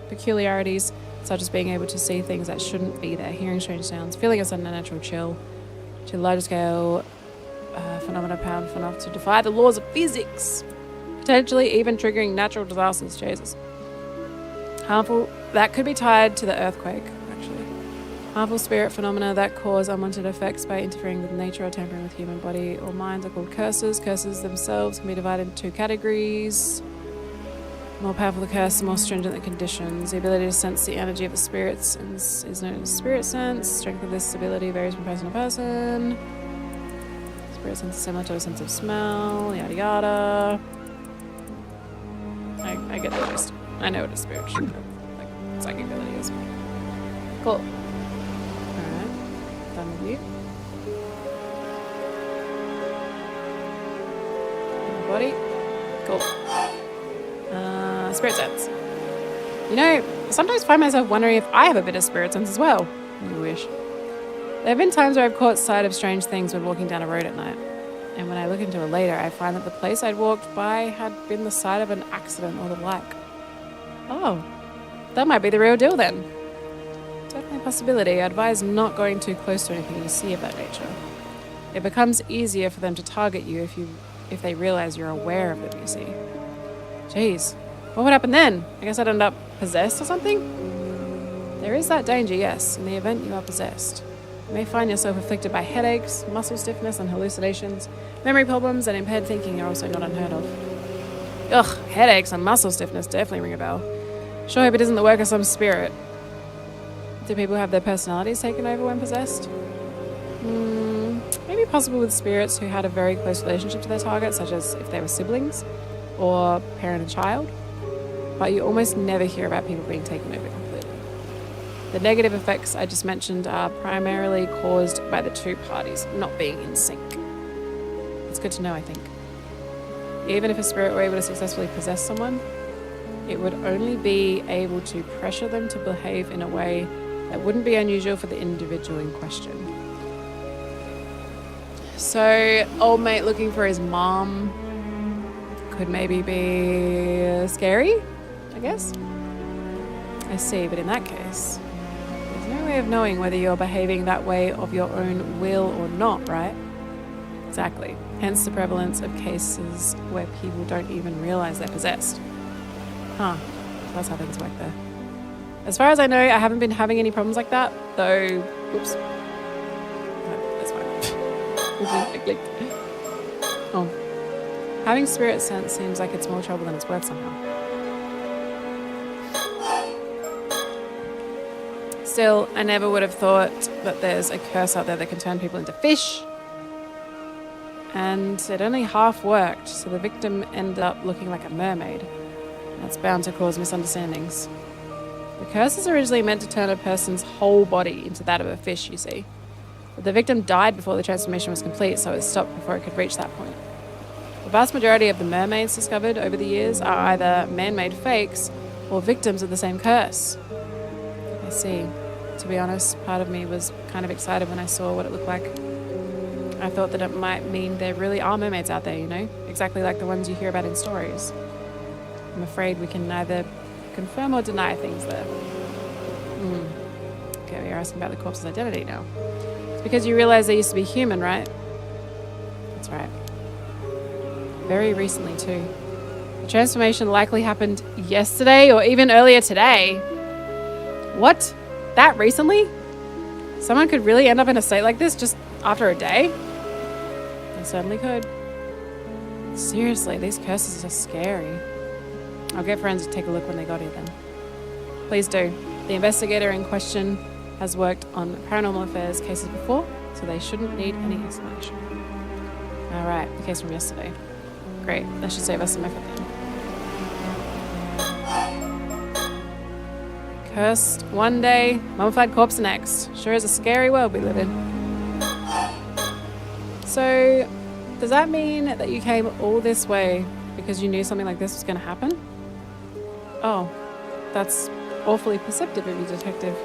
peculiarities, such as being able to see things that shouldn't be there, hearing strange sounds, feeling a sudden unnatural chill, to larger scale phenomena powerful enough to defy the laws of physics, potentially even triggering natural disasters. Jesus. Harmful, that could be tied to the earthquake, actually. Harmful spirit phenomena that cause unwanted effects by interfering with nature or tampering with human body or minds are called curses. Curses themselves can be divided into 2 categories. The more powerful the curse, the more stringent the conditions. The ability to sense the energy of the spirits is known as spirit sense. Strength of this ability varies from person to person. Spirit sense is similar to a sense of smell, yada yada. I get the gist. I know what a spirit should be, like psychic ability is. Cool. Alright, done with you. Body. Cool. Spirit sense. You know, I sometimes find myself wondering if I have a bit of spirit sense as well. I wish. There have been times where I've caught sight of strange things when walking down a road at night. And when I look into it later, I find that the place I'd walked by had been the site of an accident or the like. Oh, that might be the real deal then. Definitely a possibility. I advise not going too close to anything you see of that nature. It becomes easier for them to target you if they realize you're aware of them, you see. Jeez, what would happen then? I guess I'd end up possessed or something? There is that danger, yes, in the event you are possessed. You may find yourself afflicted by headaches, muscle stiffness and hallucinations. Memory problems and impaired thinking are also not unheard of. Ugh, headaches and muscle stiffness definitely ring a bell. Sure hope it isn't the work of some spirit. Do people have their personalities taken over when possessed? Maybe possible with spirits who had a very close relationship to their target, such as if they were siblings or parent and child. But you almost never hear about people being taken over completely. The negative effects I just mentioned are primarily caused by the two parties not being in sync. It's good to know, I think. Even if a spirit were able to successfully possess someone, it would only be able to pressure them to behave in a way that wouldn't be unusual for the individual in question. So, old mate looking for his mom could maybe be scary, I guess? I see, but in that case, there's no way of knowing whether you're behaving that way of your own will or not, right? Exactly. Hence the prevalence of cases where people don't even realize they're possessed. Huh. That's how things work there. As far as I know, I haven't been having any problems like that, though... Oops. No, that's fine. I clicked. Oh. Having spirit sense seems like it's more trouble than it's worth somehow. Still, I never would have thought that there's a curse out there that can turn people into fish. And it only half worked, so the victim ended up looking like a mermaid. That's bound to cause misunderstandings. The curse is originally meant to turn a person's whole body into that of a fish, you see. But the victim died before the transformation was complete, so it stopped before it could reach that point. The vast majority of the mermaids discovered over the years are either man-made fakes or victims of the same curse. I see. To be honest, part of me was kind of excited when I saw what it looked like. I thought that it might mean there really are mermaids out there, you know? Exactly like the ones you hear about in stories. I'm afraid we can neither confirm or deny things there. Okay, you're asking about the corpse's identity now. It's because you realize they used to be human, right? That's right. Very recently, too. The transformation likely happened yesterday or even earlier today. What? That recently? Someone could really end up in a state like this just after a day? They certainly could. Seriously, these curses are scary. I'll get friends to take a look when they got here then. Please do. The investigator in question has worked on paranormal affairs cases before, so they shouldn't need any explanation. Alright, the case from yesterday. Great, that should save us some effort then. Cursed one day, mummified corpse the next. Sure is a scary world we live in. So, does that mean that you came all this way because you knew something like this was going to happen? Oh, that's awfully perceptive of you, detective.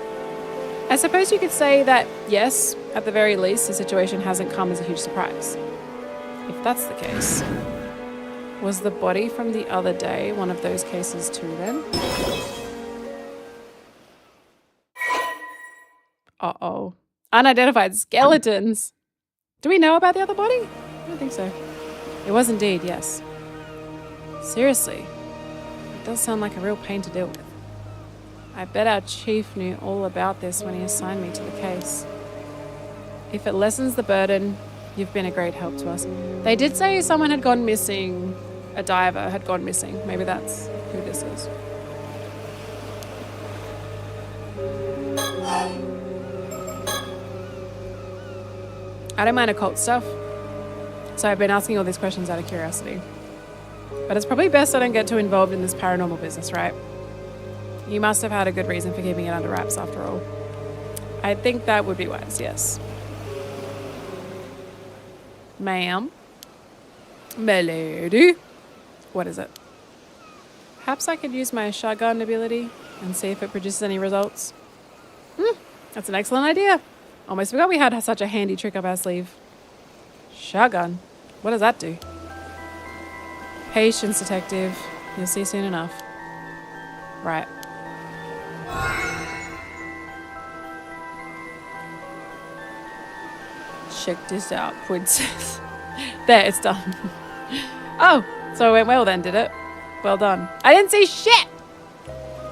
I suppose you could say that, yes, at the very least, the situation hasn't come as a huge surprise. If that's the case, was the body from the other day one of those cases too then? Uh-oh. Unidentified skeletons. Do we know about the other body? I don't think so. It was indeed, yes. Seriously. It does sound like a real pain to deal with. I bet our chief knew all about this when he assigned me to the case. If it lessens the burden, you've been a great help to us. They did say someone had gone missing. A diver had gone missing. Maybe that's who this is. I don't mind occult stuff, so I've been asking all these questions out of curiosity. But it's probably best I don't get too involved in this paranormal business, right? You must have had a good reason for keeping it under wraps after all. I think that would be wise, yes. Ma'am? My lady? What is it? Perhaps I could use my shotgun ability and see if it produces any results. That's an excellent idea. Almost forgot we had such a handy trick up our sleeve. Shotgun? What does that do? Patience, detective. You'll see soon enough. Right. Check this out, princess. There, it's done. Oh, so it went well then, did it? Well done. I didn't see shit!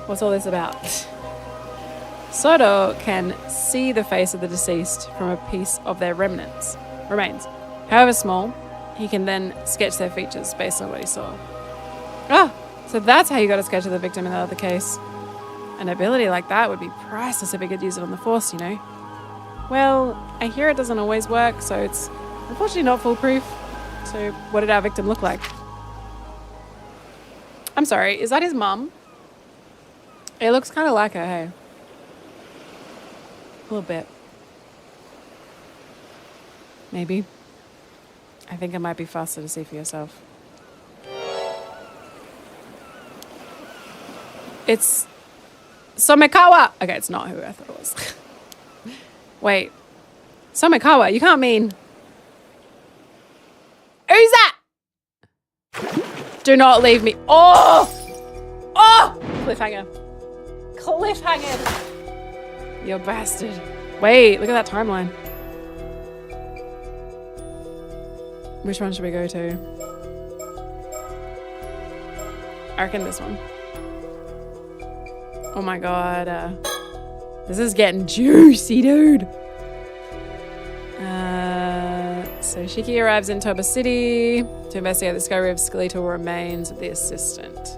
What's all this about? Soto can see the face of the deceased from a piece of their remains. However small, he can then sketch their features based on what he saw. Oh, so that's how you got a sketch of the victim in the other case. An ability like that would be priceless if we could use it on the Force, you know. Well, I hear it doesn't always work, so it's unfortunately not foolproof. So what did our victim look like? I'm sorry, is that his mum? It looks kind of like her, hey? A little bit. Maybe. I think it might be faster to see for yourself. It's Somikawa! Okay, it's not who I thought it was. Wait. Somikawa, you can't mean... Who's that? Do not leave me. Oh! Oh! Cliffhanger. Cliffhanger! You bastard. Wait, look at that timeline. Which one should we go to? I reckon this one. Oh my god. This is getting juicy, dude. So Shiki arrives in Toba City to investigate the discovery of skeletal remains of the assistant.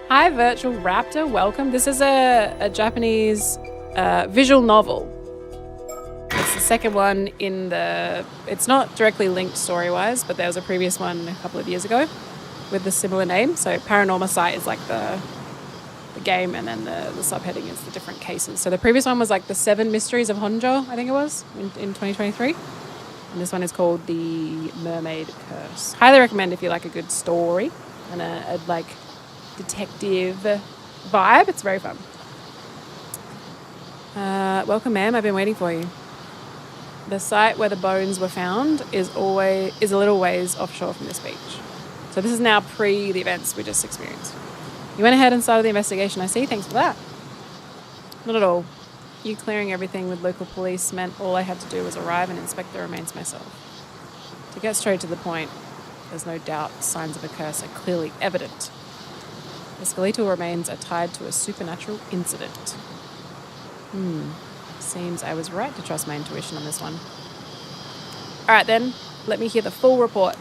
Hi, Virtual Raptor. Welcome. This is a Japanese visual novel. It's the second one in the... It's not directly linked story-wise, but there was a previous one a couple of years ago with the similar name. So PARANORMASIGHT is like the game, and then the subheading is the different cases. So the previous one was like the 7 Mysteries of Honjo, I think it was, in 2023. And this one is called The Mermaid Curse. Highly recommend if you like a good story and a like detective vibe. It's very fun. Welcome, ma'am. I've been waiting for you. The site where the bones were found is a little ways offshore from this beach. So this is now pre the events we just experienced. You went ahead and started the investigation, I see. Thanks for that. Not at all. You clearing everything with local police meant all I had to do was arrive and inspect the remains myself. To get straight to the point, there's no doubt signs of a curse are clearly evident. The skeletal remains are tied to a supernatural incident. Seems I was right to trust my intuition on this one. All right, then. Let me hear the full report.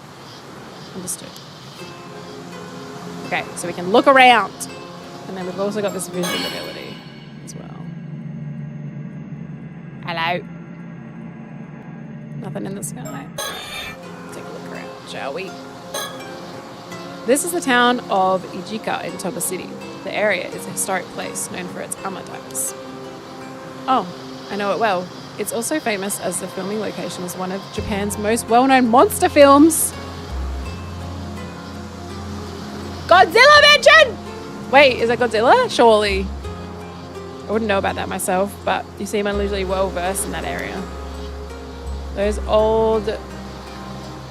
Understood. Okay, so we can look around. And then we've also got this visual ability as well. Hello. Nothing in the sky. Take a look around, shall we? This is the town of Ijika in Toba City. The area is a historic place known for its amatai's. Oh, I know it well. It's also famous as the filming location as one of Japan's most well-known monster films. Godzilla mention! Wait, is that Godzilla? Surely. I wouldn't know about that myself, but you seem unusually well-versed in that area. Those old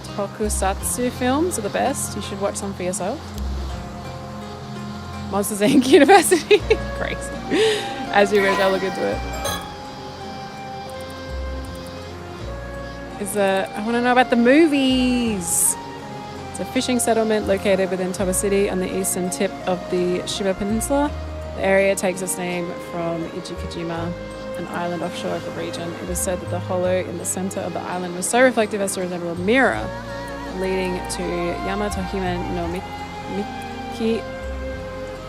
tokusatsu films are the best. You should watch some for yourself. Monsters Inc. University. Crazy. As you wish, I'll look into it. I want to know about the movies. It's a fishing settlement located within Toba City on the eastern tip of the Shiba Peninsula. The area takes its name from Ichikajima, an island offshore of the region. It is said that the hollow in the center of the island was so reflective as to resemble a mirror, leading to Yamatohime no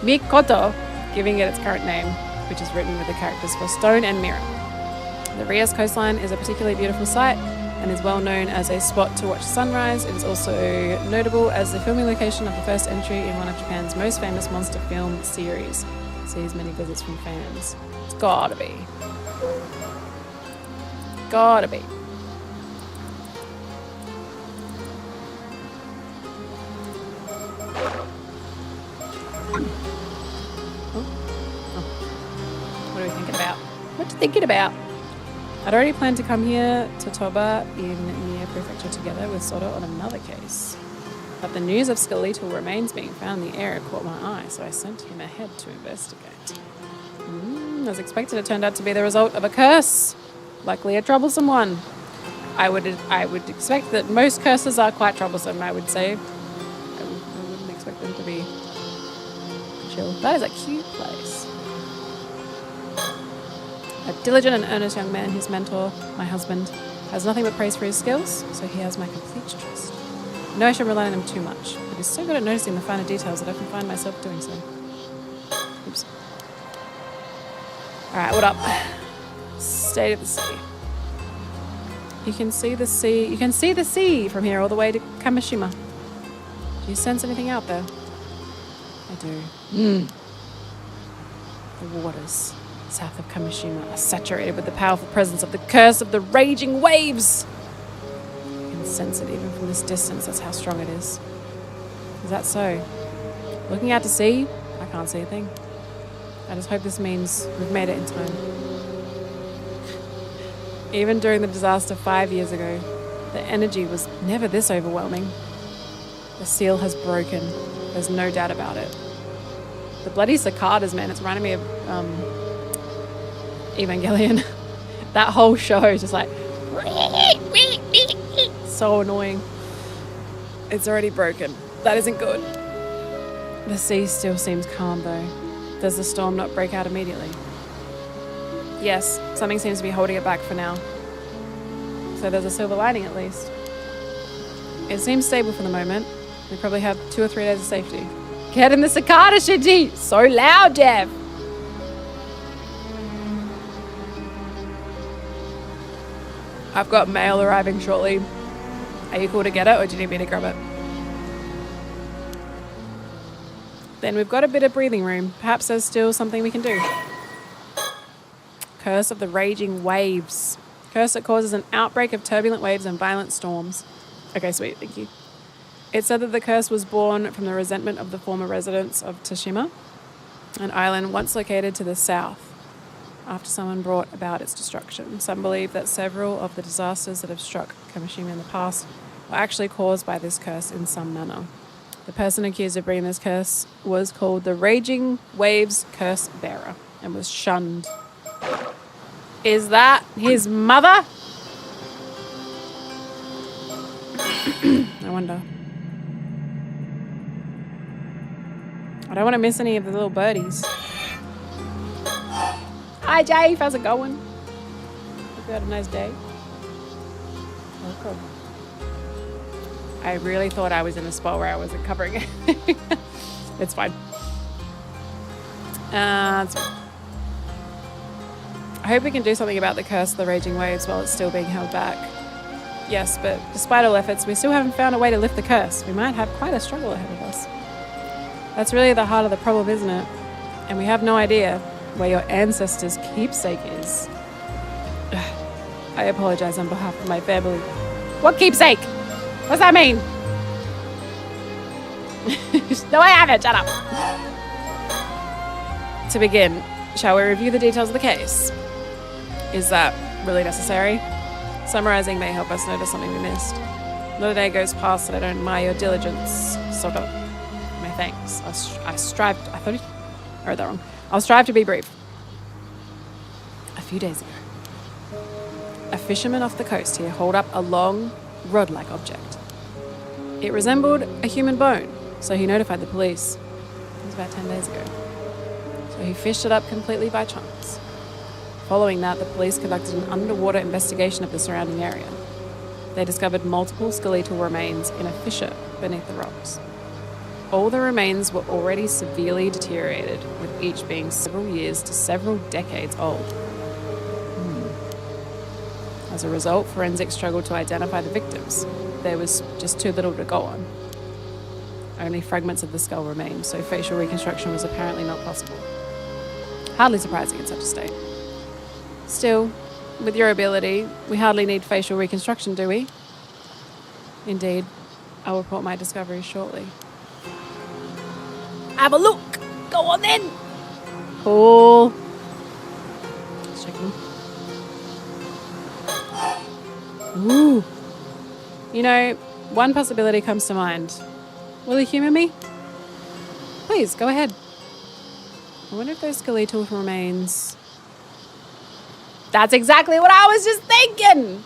Mikoto, giving it its current name, which is written with the characters for stone and mirror. The Rias coastline is a particularly beautiful sight and is well known as a spot to watch sunrise. It is also notable as the filming location of the first entry in one of Japan's most famous monster film series. It sees many visits from fans. It's gotta be. Gotta be. What are we thinking about? What you thinking about? I'd already planned to come here to Toba in near prefecture together with Soto on another case. But the news of skeletal remains being found in the area caught my eye, so I sent him ahead to investigate. As expected, it turned out to be the result of a curse. Likely a troublesome one. I would expect that most curses are quite troublesome, I would say. I wouldn't expect them to be chill. That is a cute place. A diligent and earnest young man, his mentor, my husband, has nothing but praise for his skills, so he has my complete trust. I know I should rely on him too much, but he's so good at noticing the finer details that I often find myself doing so. Oops. Alright, what up? State of the sea. You can see the sea. You can see the sea from here all the way to Kamishima. Do you sense anything out there? I do. The waters south of Kamishima are saturated with the powerful presence of the curse of the raging waves. You can sense it even from this distance. That's how strong it is. Is that so? Looking out to sea, I can't see a thing. I just hope this means we've made it in time. Even during the disaster 5 years ago, the energy was never this overwhelming. The seal has broken. There's no doubt about it. The bloody cicadas, man, it's reminding me of Evangelion. That whole show is just like so annoying. It's already broken. That isn't good. The sea still seems calm though. Does the storm not break out immediately? Yes, something seems to be holding it back for now. So there's a silver lining at least. It seems stable for the moment. We probably have 2 or 3 days of safety. Get in the cicada, Shinji! So loud, Dev! I've got mail arriving shortly. Are you cool to get it, or do you need me to grab it? Then we've got a bit of breathing room. Perhaps there's still something we can do. Curse of the raging waves. Curse that causes an outbreak of turbulent waves and violent storms. Okay, sweet, thank you. It said that the curse was born from the resentment of the former residents of Tashima, an island once located to the south, after someone brought about its destruction. Some believe that several of the disasters that have struck Kamishima in the past were actually caused by this curse in some manner. The person accused of bringing this curse was called the Raging Waves Curse Bearer and was shunned. Is that his mother? I wonder. I don't want to miss any of the little birdies. Hi, Jave. How's it going? Hope you had a nice day. Welcome. I really thought I was in a spot where I wasn't covering it. It's fine. It's fine. I hope we can do something about the curse of the raging waves while it's still being held back. Yes, but despite all efforts, we still haven't found a way to lift the curse. We might have quite a struggle ahead of us. That's really the heart of the problem, isn't it? And we have no idea where your ancestors' keepsake is. I apologize on behalf of my family. What keepsake? What's that mean? No, I haven't. Shut up. To begin, shall we review the details of the case? Is that really necessary? Summarizing may help us notice something we missed. Not a day goes past that I don't admire your diligence. Sort of. My thanks. I'll strive to be brief. A few days ago, a fisherman off the coast here hauled up a long, rod-like object. It resembled a human bone, so he notified the police. It was about 10 days ago. So he fished it up completely by chance. Following that, the police conducted an underwater investigation of the surrounding area. They discovered multiple skeletal remains in a fissure beneath the rocks. All the remains were already severely deteriorated, with each being several years to several decades old. As a result, forensics struggled to identify the victims. There was just too little to go on. Only fragments of the skull remained, so facial reconstruction was apparently not possible. Hardly surprising in such a state. Still, with your ability, we hardly need facial reconstruction, do we? Indeed. I'll report my discoveries shortly. Have a look! Go on then! Cool. Just checking. Ooh. You know, one possibility comes to mind. Will you humour me? Please, go ahead. I wonder if those skeletal remains... That's exactly what I was just thinking!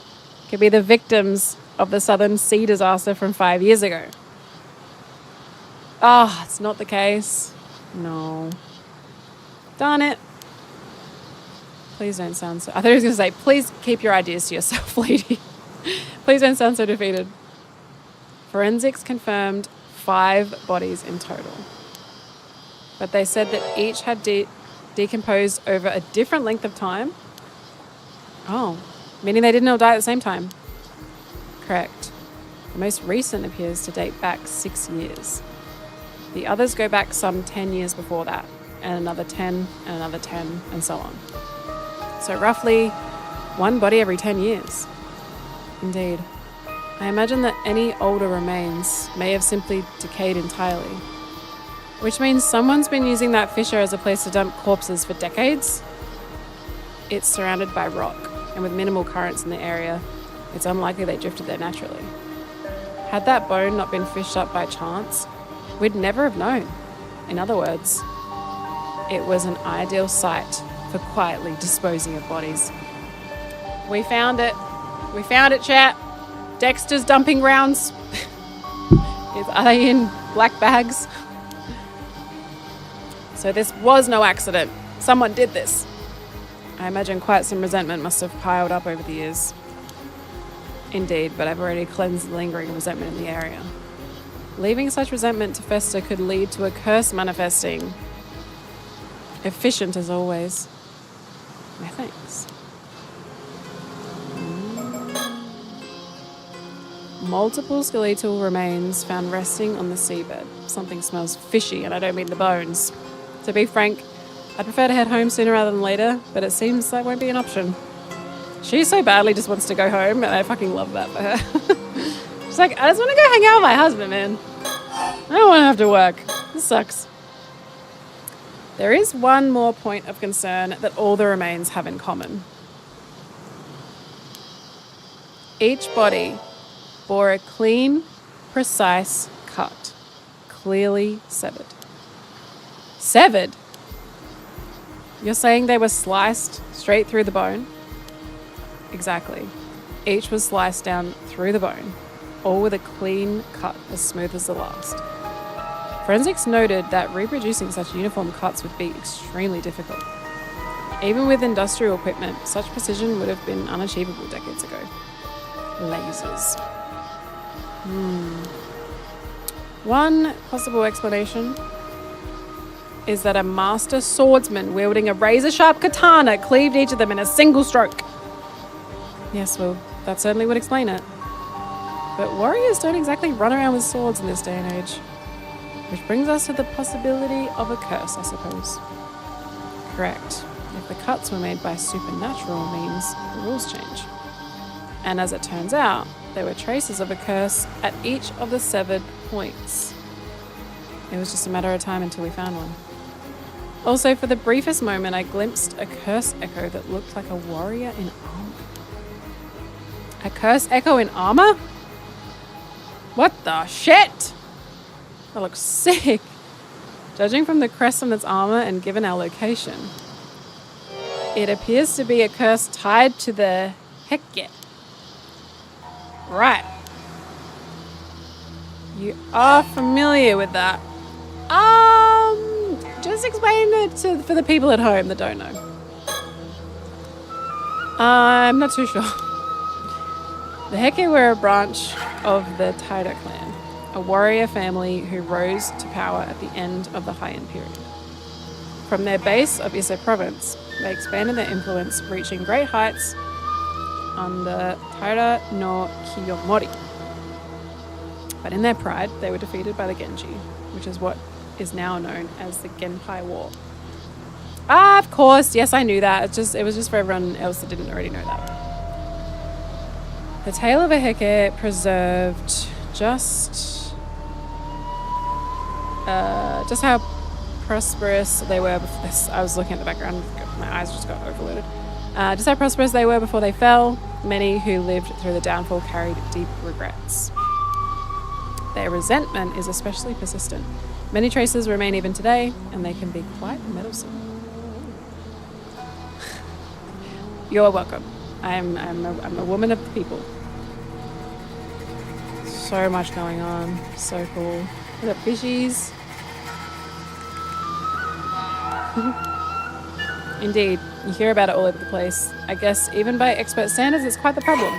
Could be the victims of the Southern Sea disaster from 5 years ago. Oh, it's not the case. No. Darn it. Please don't sound so... I thought he was going to say, please keep your ideas to yourself, lady. Please don't sound so defeated. Forensics confirmed 5 bodies in total. But they said that each had decomposed over a different length of time. Oh, meaning they didn't all die at the same time. Correct. The most recent appears to date back 6 years. The others go back some 10 years before that, and another 10, and another 10, and so on. So roughly 1 body every 10 years. Indeed. I imagine that any older remains may have simply decayed entirely. Which means someone's been using that fissure as a place to dump corpses for decades. It's surrounded by rock, and with minimal currents in the area, it's unlikely they drifted there naturally. Had that bone not been fished up by chance, we'd never have known. In other words, it was an ideal site for quietly disposing of bodies. We found it. We found it, chat. Dexter's dumping grounds. Are they in black bags? So this was no accident. Someone did this. I imagine quite some resentment must have piled up over the years. Indeed, but I've already cleansed the lingering resentment in the area. Leaving such resentment to fester could lead to a curse manifesting. Efficient as always. My thanks. multiple skeletal remains found resting on the seabed. Something smells fishy, and I don't mean the bones. To be frank, I'd prefer to head home sooner rather than later, but it seems that won't be an option. She so badly just wants to go home, and I fucking love that for her. She's like, I just want to go hang out with my husband, man. I don't want to have to work. This sucks. There is one more point of concern that all the remains have in common. Each body bore a clean, precise cut, clearly severed. Severed? You're saying they were sliced straight through the bone? Exactly. Each was sliced down through the bone, all with a clean cut as smooth as the last. Forensics noted that reproducing such uniform cuts would be extremely difficult. Even with industrial equipment, such precision would have been unachievable decades ago. Lasers. One possible explanation is that a master swordsman wielding a razor-sharp katana cleaved each of them in a single stroke. Yes, well, that certainly would explain it. But warriors don't exactly run around with swords in this day and age. Which brings us to the possibility of a curse, I suppose. Correct. If the cuts were made by supernatural means, the rules change. And as it turns out, there were traces of a curse at each of the severed points. It was just a matter of time until we found one. Also, for the briefest moment, I glimpsed a curse echo that looked like a warrior in armor. A curse echo in armor? What the shit? That looks sick. Judging from the crest on its armor and given our location, it appears to be a curse tied to the Heke. Right. You are familiar with that. Just explain it for the people at home that don't know. I'm not too sure. The Heke were a branch of the Taira clan, a warrior family who rose to power at the end of the Heian period. From their base of Ise province, they expanded their influence, reaching great heights on the Taira no Kiyomori. But in their pride, they were defeated by the Genji, which is what is now known as the Genpei War. Ah, of course, yes, I knew that. It was just for everyone else that didn't already know that. The tale of a Heke preserved just how prosperous they were before this. I was looking at the background, my eyes just got overloaded. Just how prosperous they were before they fell. Many who lived through the downfall carried deep regrets. Their resentment is especially persistent. Many traces remain even today, and they can be quite meddlesome. You're welcome. I'm a woman of the people. So much going on. So cool. What up, fishies? Indeed, you hear about it all over the place. I guess even by expert standards, it's quite the problem.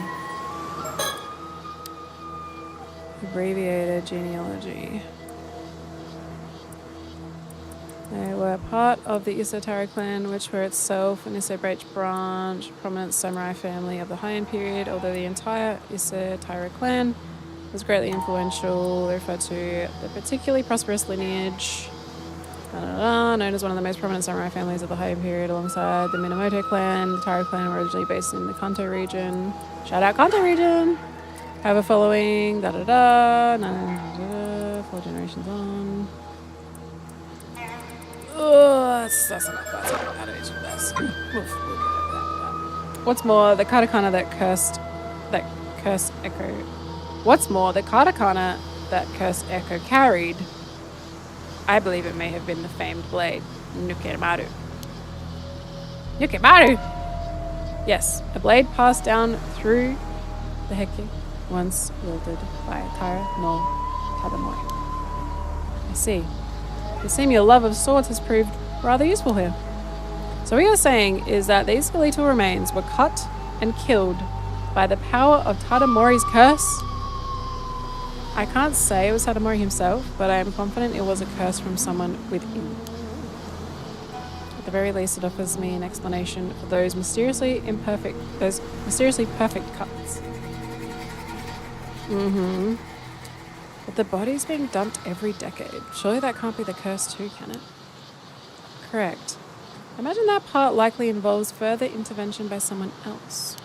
Abbreviated genealogy. They were part of the Ise Taira clan, which were itself an Ise branch, prominent samurai family of the Heian period. Although the entire Ise Taira clan was greatly influential, they refer to the particularly prosperous lineage, known as one of the most prominent samurai families of the Heian period, alongside the Minamoto clan. The Taira clan were originally based in the Kanto region. Shout out Kanto region! However, following 4 generations on. That's enough. That's out of each of this. We'll get over that. What's more, the katakana that cursed echo. What's more, the katakana that cursed echo carried, I believe it may have been the famed blade, Nukemaru. Nukemaru! Yes, a blade passed down through the Heke, once wielded by Taira no Tadamori. I see. It seems your love of swords has proved rather useful here. So what you're saying is that these skeletal remains were cut and killed by the power of Tadamori's curse? I can't say it was Tadamori himself, but I am confident it was a curse from someone within. At the very least, it offers me an explanation for those mysteriously perfect cuts. Mm-hmm. But the body's being dumped every decade. Surely that can't be the curse too, can it? Correct. Imagine that part likely involves further intervention by someone else.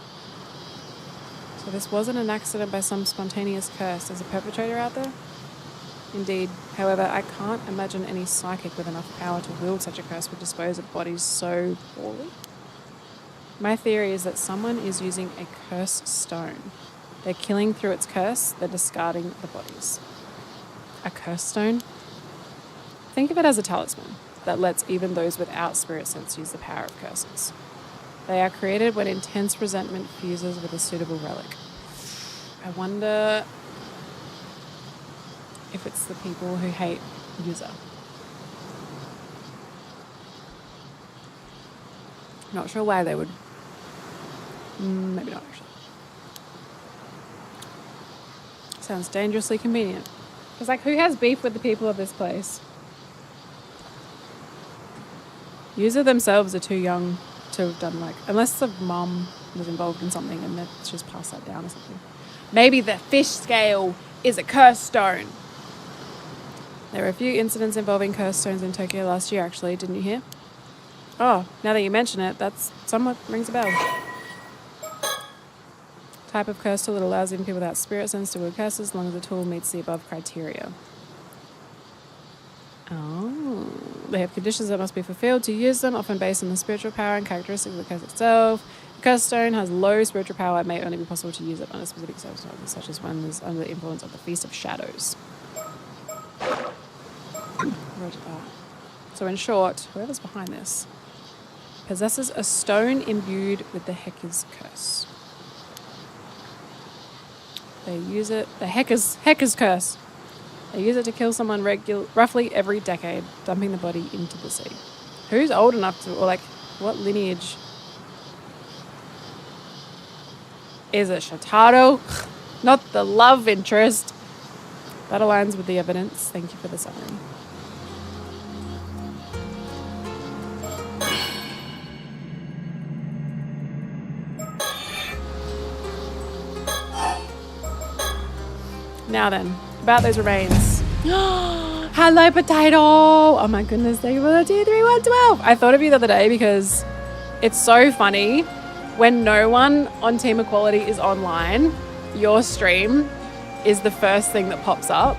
So this wasn't an accident by some spontaneous curse. There's a perpetrator out there? Indeed. However, I can't imagine any psychic with enough power to wield such a curse would dispose of bodies so poorly. My theory is that someone is using a curse stone. They're killing through its curse, they're discarding the bodies. A curse stone? Think of it as a talisman that lets even those without spirit sense use the power of curses. They are created when intense resentment fuses with a suitable relic. I wonder if it's the people who hate User. Not sure why they would. Maybe not actually. Sounds dangerously convenient. Because like, who has beef with the people of this place? User themselves are too young to have done like, unless the mum was involved in something and they've just passed that down or something. Maybe the fish scale is a curse stone. There were a few incidents involving curse stones in Tokyo last year, actually. Didn't you hear? Oh, now that you mention it, that's somewhat rings a bell. Type of curse tool that allows even people without spirit sense to wield curses as long as the tool meets the above criteria. Oh, they have conditions that must be fulfilled to use them, often based on the spiritual power and characteristics of the curse itself. The curse stone has low spiritual power. It may only be possible to use it under specific circumstances, such as when it's under the influence of the Feast of Shadows. Roger that. So in short, whoever's behind this possesses a stone imbued with the Hecker's curse. They use it, the Hecker's curse. They use it to kill someone roughly every decade, dumping the body into the sea. Who's old enough to, or like, what lineage? Is it Shotaro? Not the love interest. That aligns with the evidence. Thank you for the summary. Now then, about those remains. Hello, potato! Oh my goodness, thank you for the 23112. I thought of you the other day because it's so funny when no one on Team Equality is online, your stream is the first thing that pops up,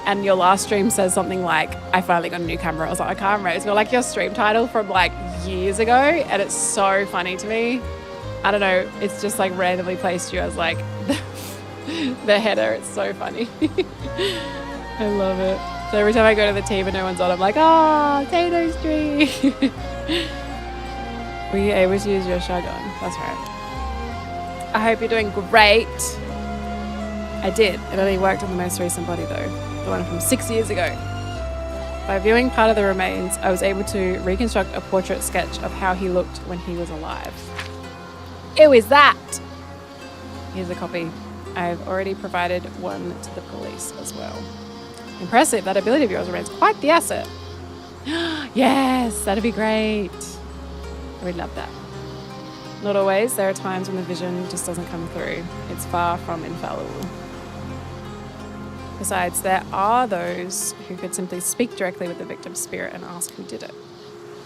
and your last stream says something like, I finally got a new camera. I was like, I can't remember. It's got like your stream title from like years ago, and it's so funny to me. I don't know, it's just like randomly placed you as like the header. It's so funny. I love it. So every time I go to the team and no one's on, I'm like, oh, Tato stream. Were you able to use your shotgun? That's right. I hope you're doing great. I did. It only worked on the most recent body though, the one from 6 years ago. By viewing part of the remains, I was able to reconstruct a portrait sketch of how he looked when he was alive. Ew, is that? Here's a copy. I've already provided one to the police as well. Impressive. That ability of yours remains quite the asset. Yes, that'd be great. We'd love that. Not always. There are times when the vision just doesn't come through. It's far from infallible. Besides, there are those who could simply speak directly with the victim's spirit and ask who did it.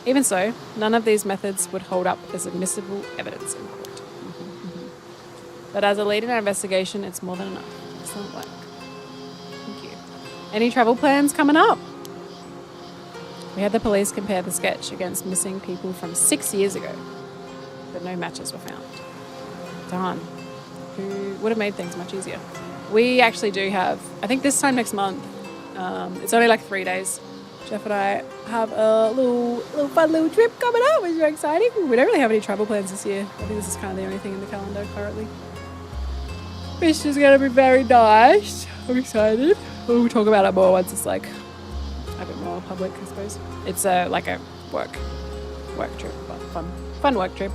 Even so, none of these methods would hold up as admissible evidence in court. But as a lead in our investigation, it's more than enough. Excellent work. Thank you. Any travel plans coming up? We had the police compare the sketch against missing people from 6 years ago, but no matches were found. Darn. Who would have made things much easier. We actually do have, I think this time next month, it's only like 3 days. Jeff and I have a little fun little trip coming up, which is very exciting. We don't really have any travel plans this year. I think this is kind of the only thing in the calendar currently. Which is going to be very nice. I'm excited. We'll talk about it more once it's like a bit more public, I suppose. It's like a work trip, but fun work trip.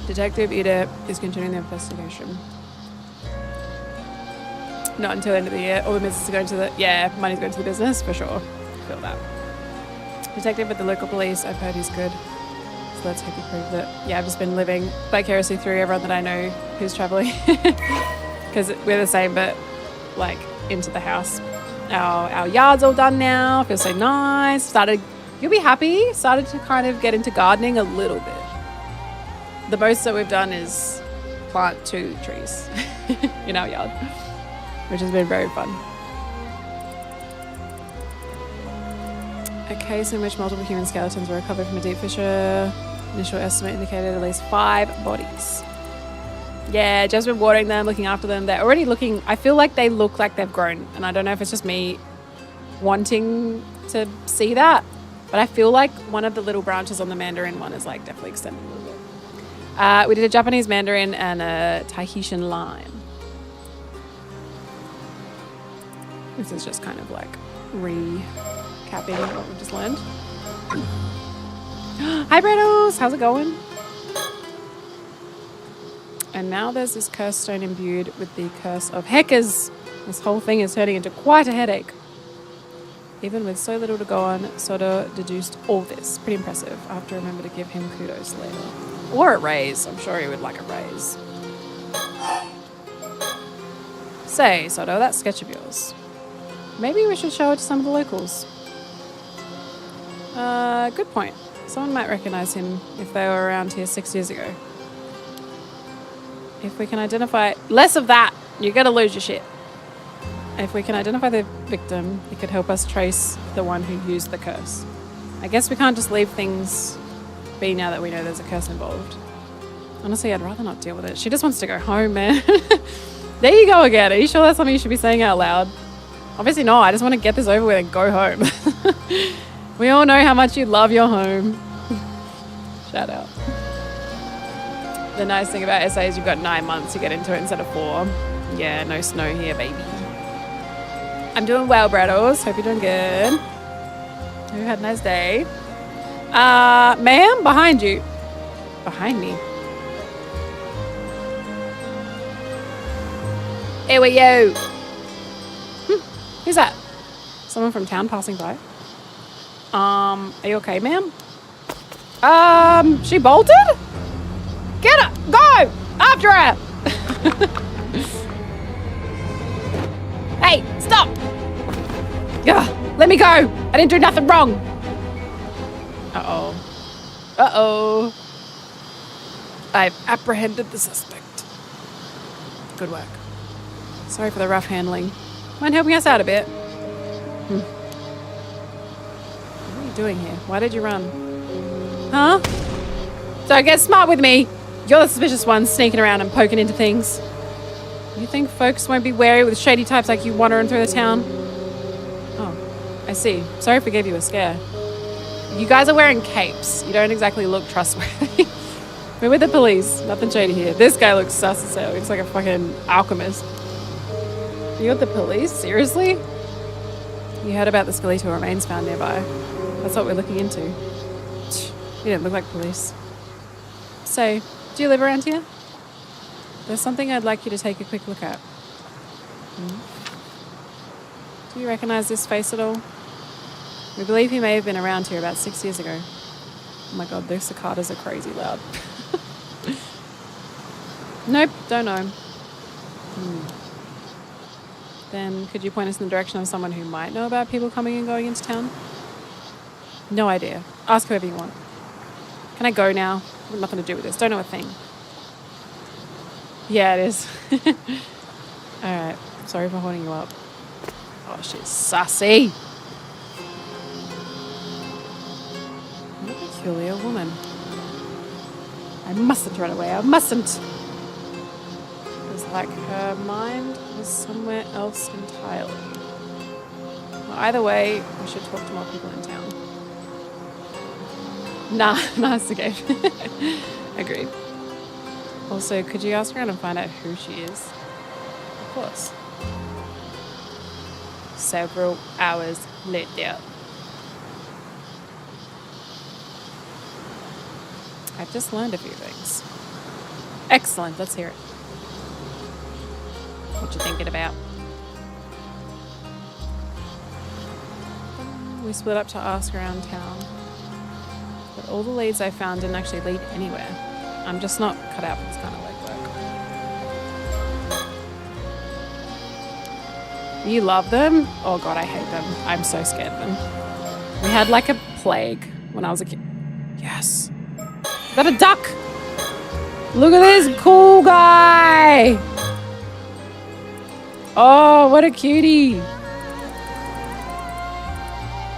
Detective Ida is continuing the investigation. Not until the end of the year. All the business is going to the, money's going to the business, for sure. Feel that. Detective with the local police, I've heard he's good. so let's hope you prove that. Yeah, I've just been living vicariously through everyone that I know who's traveling. Because we're the same, but like into the house. Our yard's all done now. Feels so nice. You'll be happy. Started to kind of get into gardening a little bit. The most that we've done is plant 2 trees in our yard, which has been very fun. A case in which multiple human skeletons were recovered from a deep fissure. Initial estimate indicated at least 5 bodies. Yeah, just been watering them, looking after them. They're already looking, I feel like they look like they've grown. And I don't know if it's just me wanting to see that, but I feel like one of the little branches on the mandarin one is like definitely extended a little bit. We did a Japanese mandarin and a Tahitian lime. This is just kind of like recapping what we just learned. Hi, Brettles! How's it going? And now there's this curse stone imbued with the curse of Heckers. This whole thing is turning into quite a headache. Even with so little to go on, Soda deduced all this. Pretty impressive. I have to remember to give him kudos later. Or a raise. I'm sure he would like a raise. Say, Soda, that sketch of yours. Maybe we should show it to some of the locals. Good point. Someone might recognize him if they were around here 6 years ago. If we can identify... Less of that! You're gonna lose your shit. If we can identify the victim, it could help us trace the one who used the curse. I guess we can't just leave things be now that we know there's a curse involved. Honestly, I'd rather not deal with it. She just wants to go home, man. There you go again. Are you sure that's something you should be saying out loud? Obviously not. I just want to get this over with and go home. We all know how much you love your home. Shout out. The nice thing about SA is you've got 9 months to get into it instead of 4. Yeah, no snow here, baby. I'm doing well, Braddles. Hope you're doing good. Hope you had a nice day. Ma'am, behind you. Behind me. Here we go. Who's that? Someone from town passing by? Are you okay, ma'am? She bolted? Get her! Go! After her! Hey, stop! Ugh, let me go! I didn't do nothing wrong! Uh-oh. Uh-oh. I've apprehended the suspect. Good work. Sorry for the rough handling. Mind helping us out a bit? What are you doing here? Why did you run? Huh? So get smart with me. You're the suspicious one sneaking around and poking into things. You think folks won't be wary with shady types like you wandering through the town? Oh, I see. Sorry if we gave you a scare. You guys are wearing capes. You don't exactly look trustworthy. We're with the police. Nothing shady here. This guy looks sus as hell. He looks like a fucking alchemist. You're with the police? Seriously? You heard about the skeletal remains found nearby. That's what we're looking into. You don't look like police. So, do you live around here? There's something I'd like you to take a quick look at. Do you recognize this face at all? We believe he may have been around here about 6 years ago. Oh my god, those cicadas are crazy loud. Nope, don't know. Then could you point us in the direction of someone who might know about people coming and going into town? No idea. Ask whoever you want. Can I go now? I've got nothing to do with this. Don't know a thing. Yeah, it is. Alright. Sorry for holding you up. Oh, she's sassy. What a peculiar woman. I mustn't run away. I mustn't. It's like her mind was somewhere else entirely. Well, either way, we should talk to more people in town. Nah, it's okay. Agreed. Also, could you ask around and find out who she is? Of course. Several hours later. I've just learned a few things. Excellent, let's hear it. What you thinking about? We split up to ask around town. But all the leads I found didn't actually lead anywhere. I'm just not cut out for this kind of legwork. You love them? Oh god, I hate them. I'm so scared of them. We had like a plague when I was a kid. Yes. Got a duck! Look at this cool guy! Oh, what a cutie!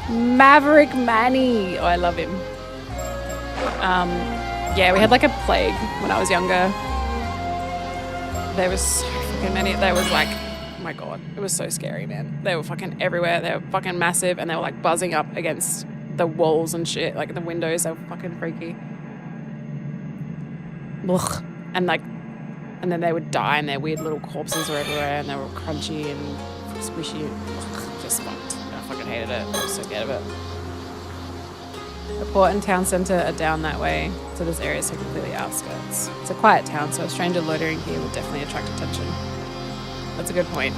Maverick Manny. Oh, I love him. Yeah, we had like a plague when I was younger. There was so fucking many. There was like, oh my god, it was so scary, man. They were fucking everywhere. They were fucking massive, and they were like buzzing up against the walls and shit, like the windows. They were fucking freaky. Ugh. And like, and then they would die, and their weird little corpses were everywhere, and they were crunchy and squishy. Ugh, just fucked. I fucking hated it. I was so scared of it. The port and town centre are down that way, so this area is so completely outskirts. It's a quiet town, so a stranger loitering here would definitely attract attention. That's a good point.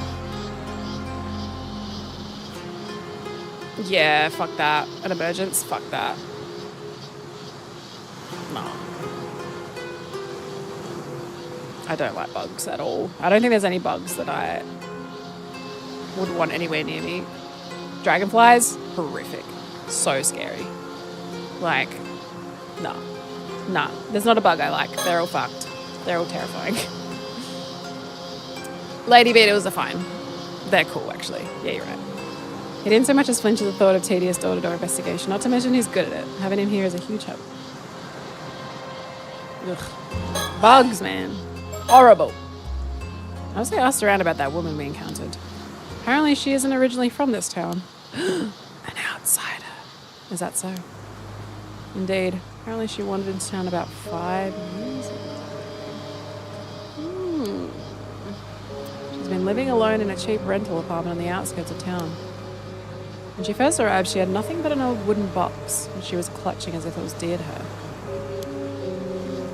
Yeah, fuck that. An emergence? Fuck that. No. I don't like bugs at all. I don't think there's any bugs that I would want anywhere near me. Dragonflies? Horrific. So scary. Like, no. Nah. There's not a bug I like. They're all fucked. They're all terrifying. Lady beetles are fine. They're cool, actually. Yeah, you're right. He didn't so much as flinch at the thought of tedious door-to-door investigation, not to mention he's good at it. Having him here is a huge help. Ugh. Bugs, man. Horrible. I also asked around about that woman we encountered. Apparently she isn't originally from this town. An outsider. Is that so? Indeed. Apparently she wandered into town about 5 years ago. She's been living alone in a cheap rental apartment on the outskirts of town. When she first arrived, she had nothing but an old wooden box, which she was clutching as if it was dear to her.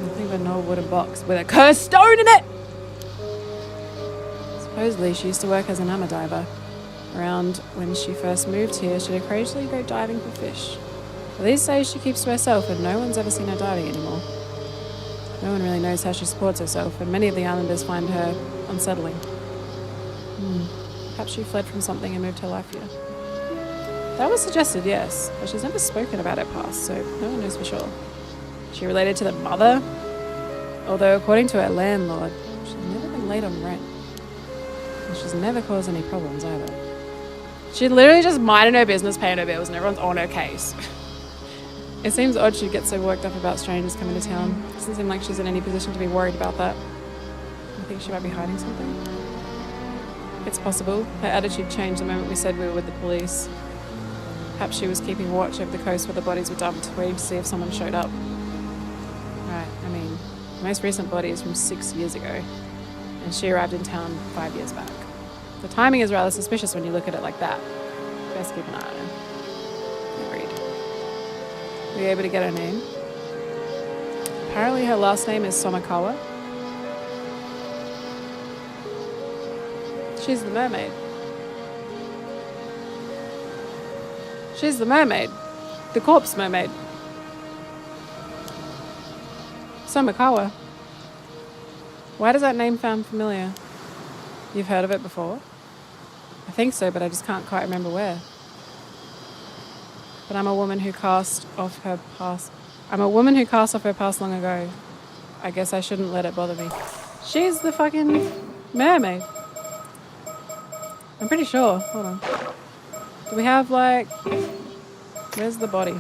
Nothing but an old wooden box with a cursed stone in it! Supposedly, she used to work as an armor diver. Around when she first moved here, she'd occasionally go diving for fish. But these days, she keeps to herself, and no one's ever seen her diving anymore. No one really knows how she supports herself, and many of the islanders find her unsettling. Perhaps she fled from something and moved her life here. That was suggested, yes, but she's never spoken about her past, so no one knows for sure. She related to the mother? Although, according to her landlord, she's never been late on rent. And she's never caused any problems either. She literally just minded her business, paying her bills, and everyone's on her case. It seems odd she'd get so worked up about strangers coming to town. Doesn't seem like she's in any position to be worried about that. I think she might be hiding something. It's possible. Her attitude changed the moment we said we were with the police. Perhaps she was keeping watch over the coast where the bodies were dumped, waiting to see if someone showed up. Right, I mean, the most recent body is from 6 years ago, and she arrived in town 5 years back. The timing is rather suspicious when you look at it like that. Best keep an eye on her. Agreed. Were you able to get her name? Apparently her last name is Somakawa. She's the mermaid. She's the mermaid. The corpse mermaid. Somakawa. Why does that name sound familiar? You've heard of it before? I think so, but I just can't quite remember where. But I'm a woman who cast off her past long ago. I guess I shouldn't let it bother me. She's the fucking mermaid. I'm pretty sure. Hold on. Do we have like... Where's the body?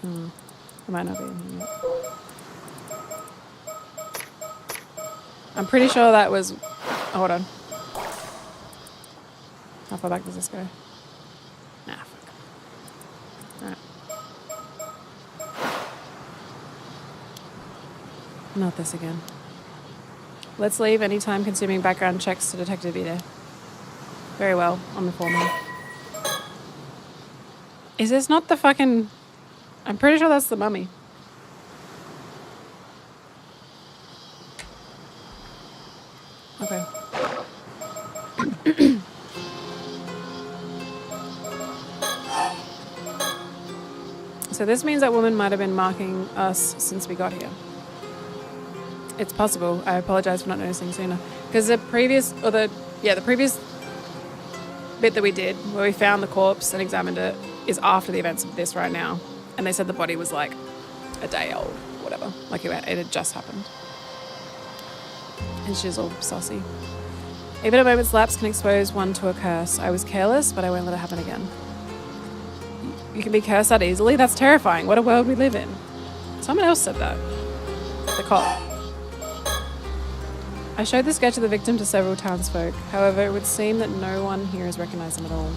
It might not be in here yet. I'm pretty sure that was... Oh, hold on. How far back does this go? Nah, fuck. Alright. Not this again. Let's leave any time-consuming background checks to Detective Ida. Very well, on the former. Is this not the fucking... I'm pretty sure that's the mummy. Okay. So this means that woman might have been marking us since we got here. It's possible. I apologize for not noticing sooner. Because the previous bit that we did, where we found the corpse and examined it, is after the events of this right now. And they said the body was like a day old, whatever. Like it had just happened. And she's all saucy. Even a moment's lapse can expose one to a curse. I was careless, but I won't let it happen again. You can be cursed that easily? That's terrifying. What a world we live in. Someone else said that. The cop. I showed the sketch of the victim to several townsfolk. However, it would seem that no one here has recognised him at all.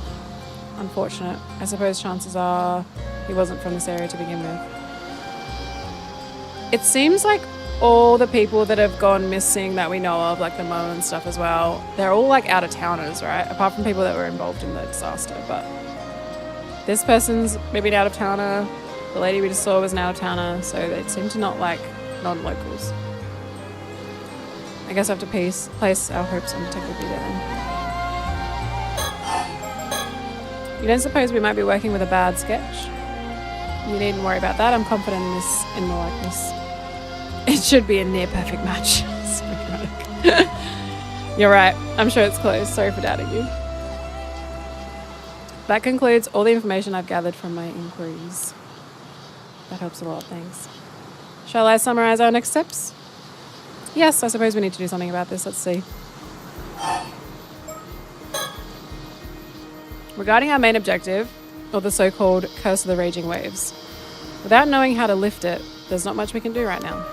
Unfortunate. I suppose chances are he wasn't from this area to begin with. It seems like all the people that have gone missing that we know of, like the mum and stuff as well, they're all like out-of-towners, right? Apart from people that were involved in the disaster. But this person's maybe an out-of-towner. The lady we just saw was an out-of-towner. So they seem to not like non-locals. I guess I have to place our hopes on Detective Vito then. You don't suppose we might be working with a bad sketch? You needn't worry about that. I'm confident in the likeness. It should be a near-perfect match. You're right. I'm sure it's close. Sorry for doubting you. That concludes all the information I've gathered from my inquiries. That helps a lot, thanks. Shall I summarise our next steps? Yes, I suppose we need to do something about this. Let's see. Regarding our main objective, or the so-called Curse of the Raging Waves, without knowing how to lift it, there's not much we can do right now.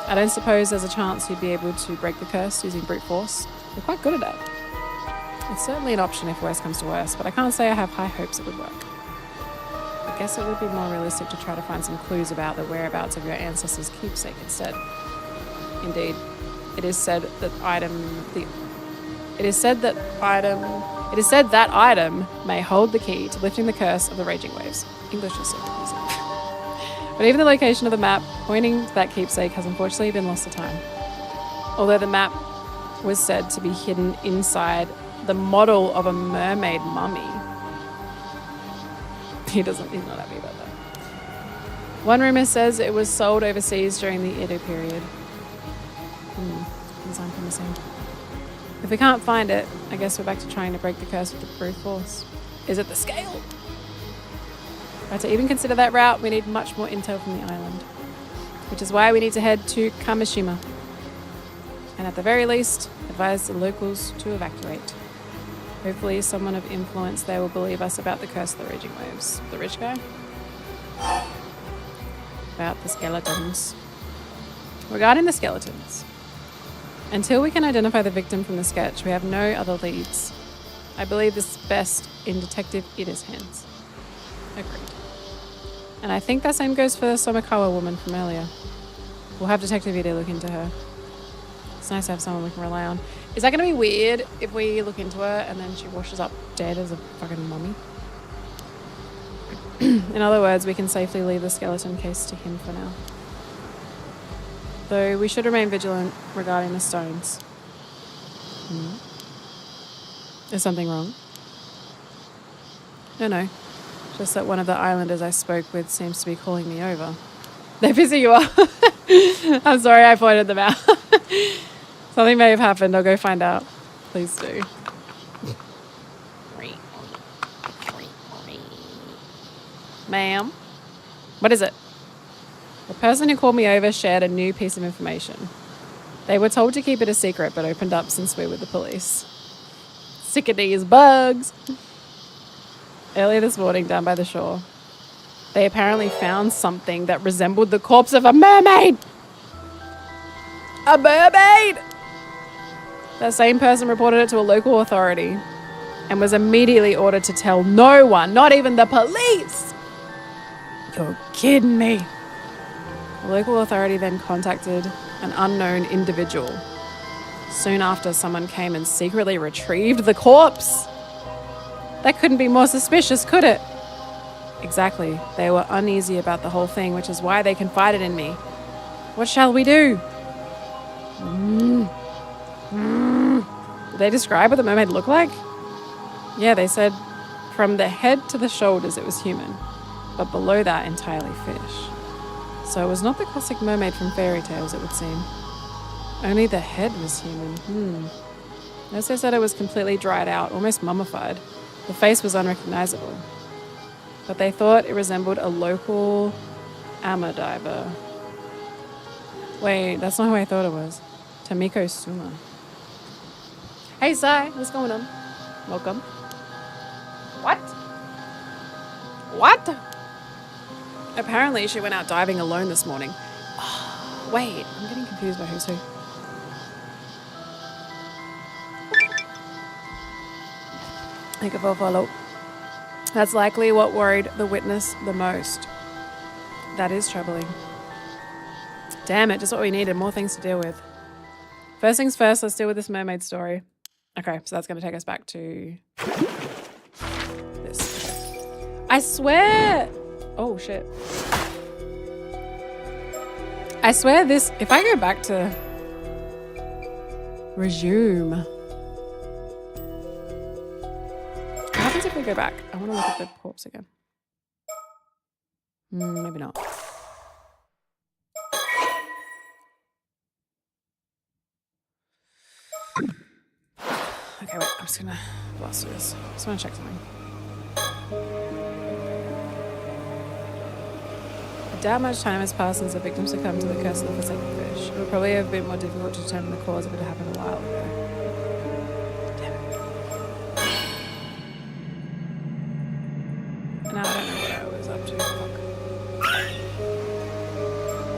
I don't suppose there's a chance you'd be able to break the curse using brute force. We're quite good at it. It's certainly an option if worse comes to worse, but I can't say I have high hopes it would work. I guess it would be more realistic to try to find some clues about the whereabouts of your ancestors' keepsake instead. Indeed, it is said that item may hold the key to lifting the curse of the raging waves. English is so confusing. But even the location of the map pointing to that keepsake has unfortunately been lost to time. Although the map was said to be hidden inside the model of a mermaid mummy. He's not happy about that. One rumour says it was sold overseas during the Edo period. Doesn't sound promising. If we can't find it, I guess we're back to trying to break the curse with the brute force. Is it the scale? But to even consider that route, we need much more intel from the island. Which is why we need to head to Kamishima. And at the very least, advise the locals to evacuate. Hopefully someone of influence there will believe us about the curse of the raging waves. The rich guy? About the skeletons. Regarding the skeletons, until we can identify the victim from the sketch, we have no other leads. I believe this is best in Detective Ida's hands. Agreed. And I think that same goes for the Somikawa woman from earlier. We'll have Detective Ida look into her. It's nice to have someone we can rely on. Is that going to be weird if we look into her and then she washes up dead as a fucking mummy? In other words, we can safely leave the skeleton case to him for now. Though we should remain vigilant regarding the stones. Is something wrong? No. Just that one of the islanders I spoke with seems to be calling me over. They're pissing you off. I'm sorry I pointed them out. Something may have happened. I'll go find out. Please do. Ma'am? What is it? The person who called me over shared a new piece of information. They were told to keep it a secret, but opened up since we were with the police. Sick of these bugs. Earlier this morning, down by the shore, they apparently found something that resembled the corpse of a mermaid. A mermaid! That same person reported it to a local authority and was immediately ordered to tell no one, not even the police. You're kidding me. The local authority then contacted an unknown individual. Soon after, someone came and secretly retrieved the corpse. That couldn't be more suspicious, could it? Exactly. They were uneasy about the whole thing, which is why they confided in me. What shall we do? Did they describe what the mermaid looked like? Yeah, they said from the head to the shoulders it was human. but below that entirely fish. So it was not the classic mermaid from fairy tales, it would seem. Only the head was human. As they said, it was completely dried out, almost mummified. The face was unrecognizable. But they thought it resembled a local ama diver. Wait, that's not who I thought it was. Tamiko Suma. Hey, Sai, what's going on? Welcome. What? What? Apparently she went out diving alone this morning. Oh, wait, I'm getting confused by who's who. Thank you for follow. That's likely what worried the witness the most. That is troubling. Damn it, just what we needed, more things to deal with. First things first, let's deal with this mermaid story. Okay, so that's going to take us back to this. I swear... Oh, shit. I swear this... If I go back to... Resume. What happens if we go back? I want to look at the corpse again. Maybe not. Okay, wait, I'm just gonna blast through this. I just wanna check something. I doubt much time has passed since the victim succumbed to the curse of the forsaken fish. It would probably have been more difficult to determine the cause if it had happened a while ago. Damn it. Now I don't know what I was up to.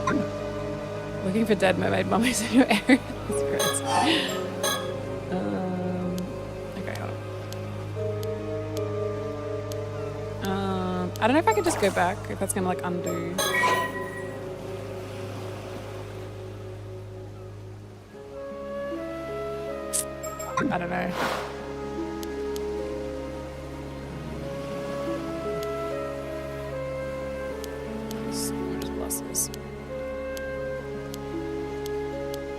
Fuck. Looking for dead mermaid mummies in your area. That's great. I don't know if I could just go back, if that's gonna like undo. I don't know. We'll just blast this.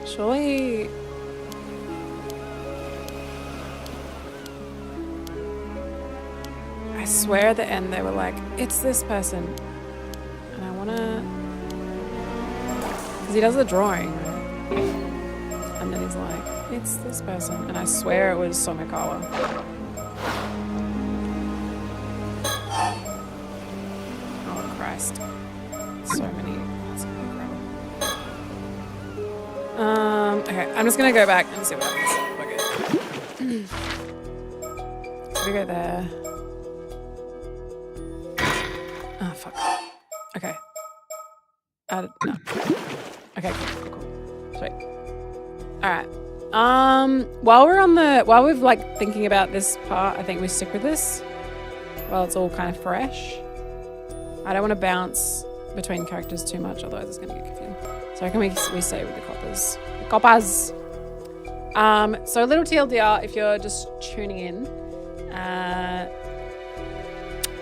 Surely... I swear at the end they were like, it's this person. And I wanna... Because he does the drawing, right? And then he's like, it's this person. And I swear it was Somikawa. Oh, Christ. So many... Okay, I'm just gonna go back and see what happens. Okay. So we go there. Oh, fuck. Okay. No. Okay, cool. Sweet. Alright. While we're like thinking about this part, I think we stick with this. While it's all kind of fresh. I don't want to bounce between characters too much, otherwise it's gonna get confusing. So I reckon we stay with the coppers. The coppers! So a little TLDR if you're just tuning in.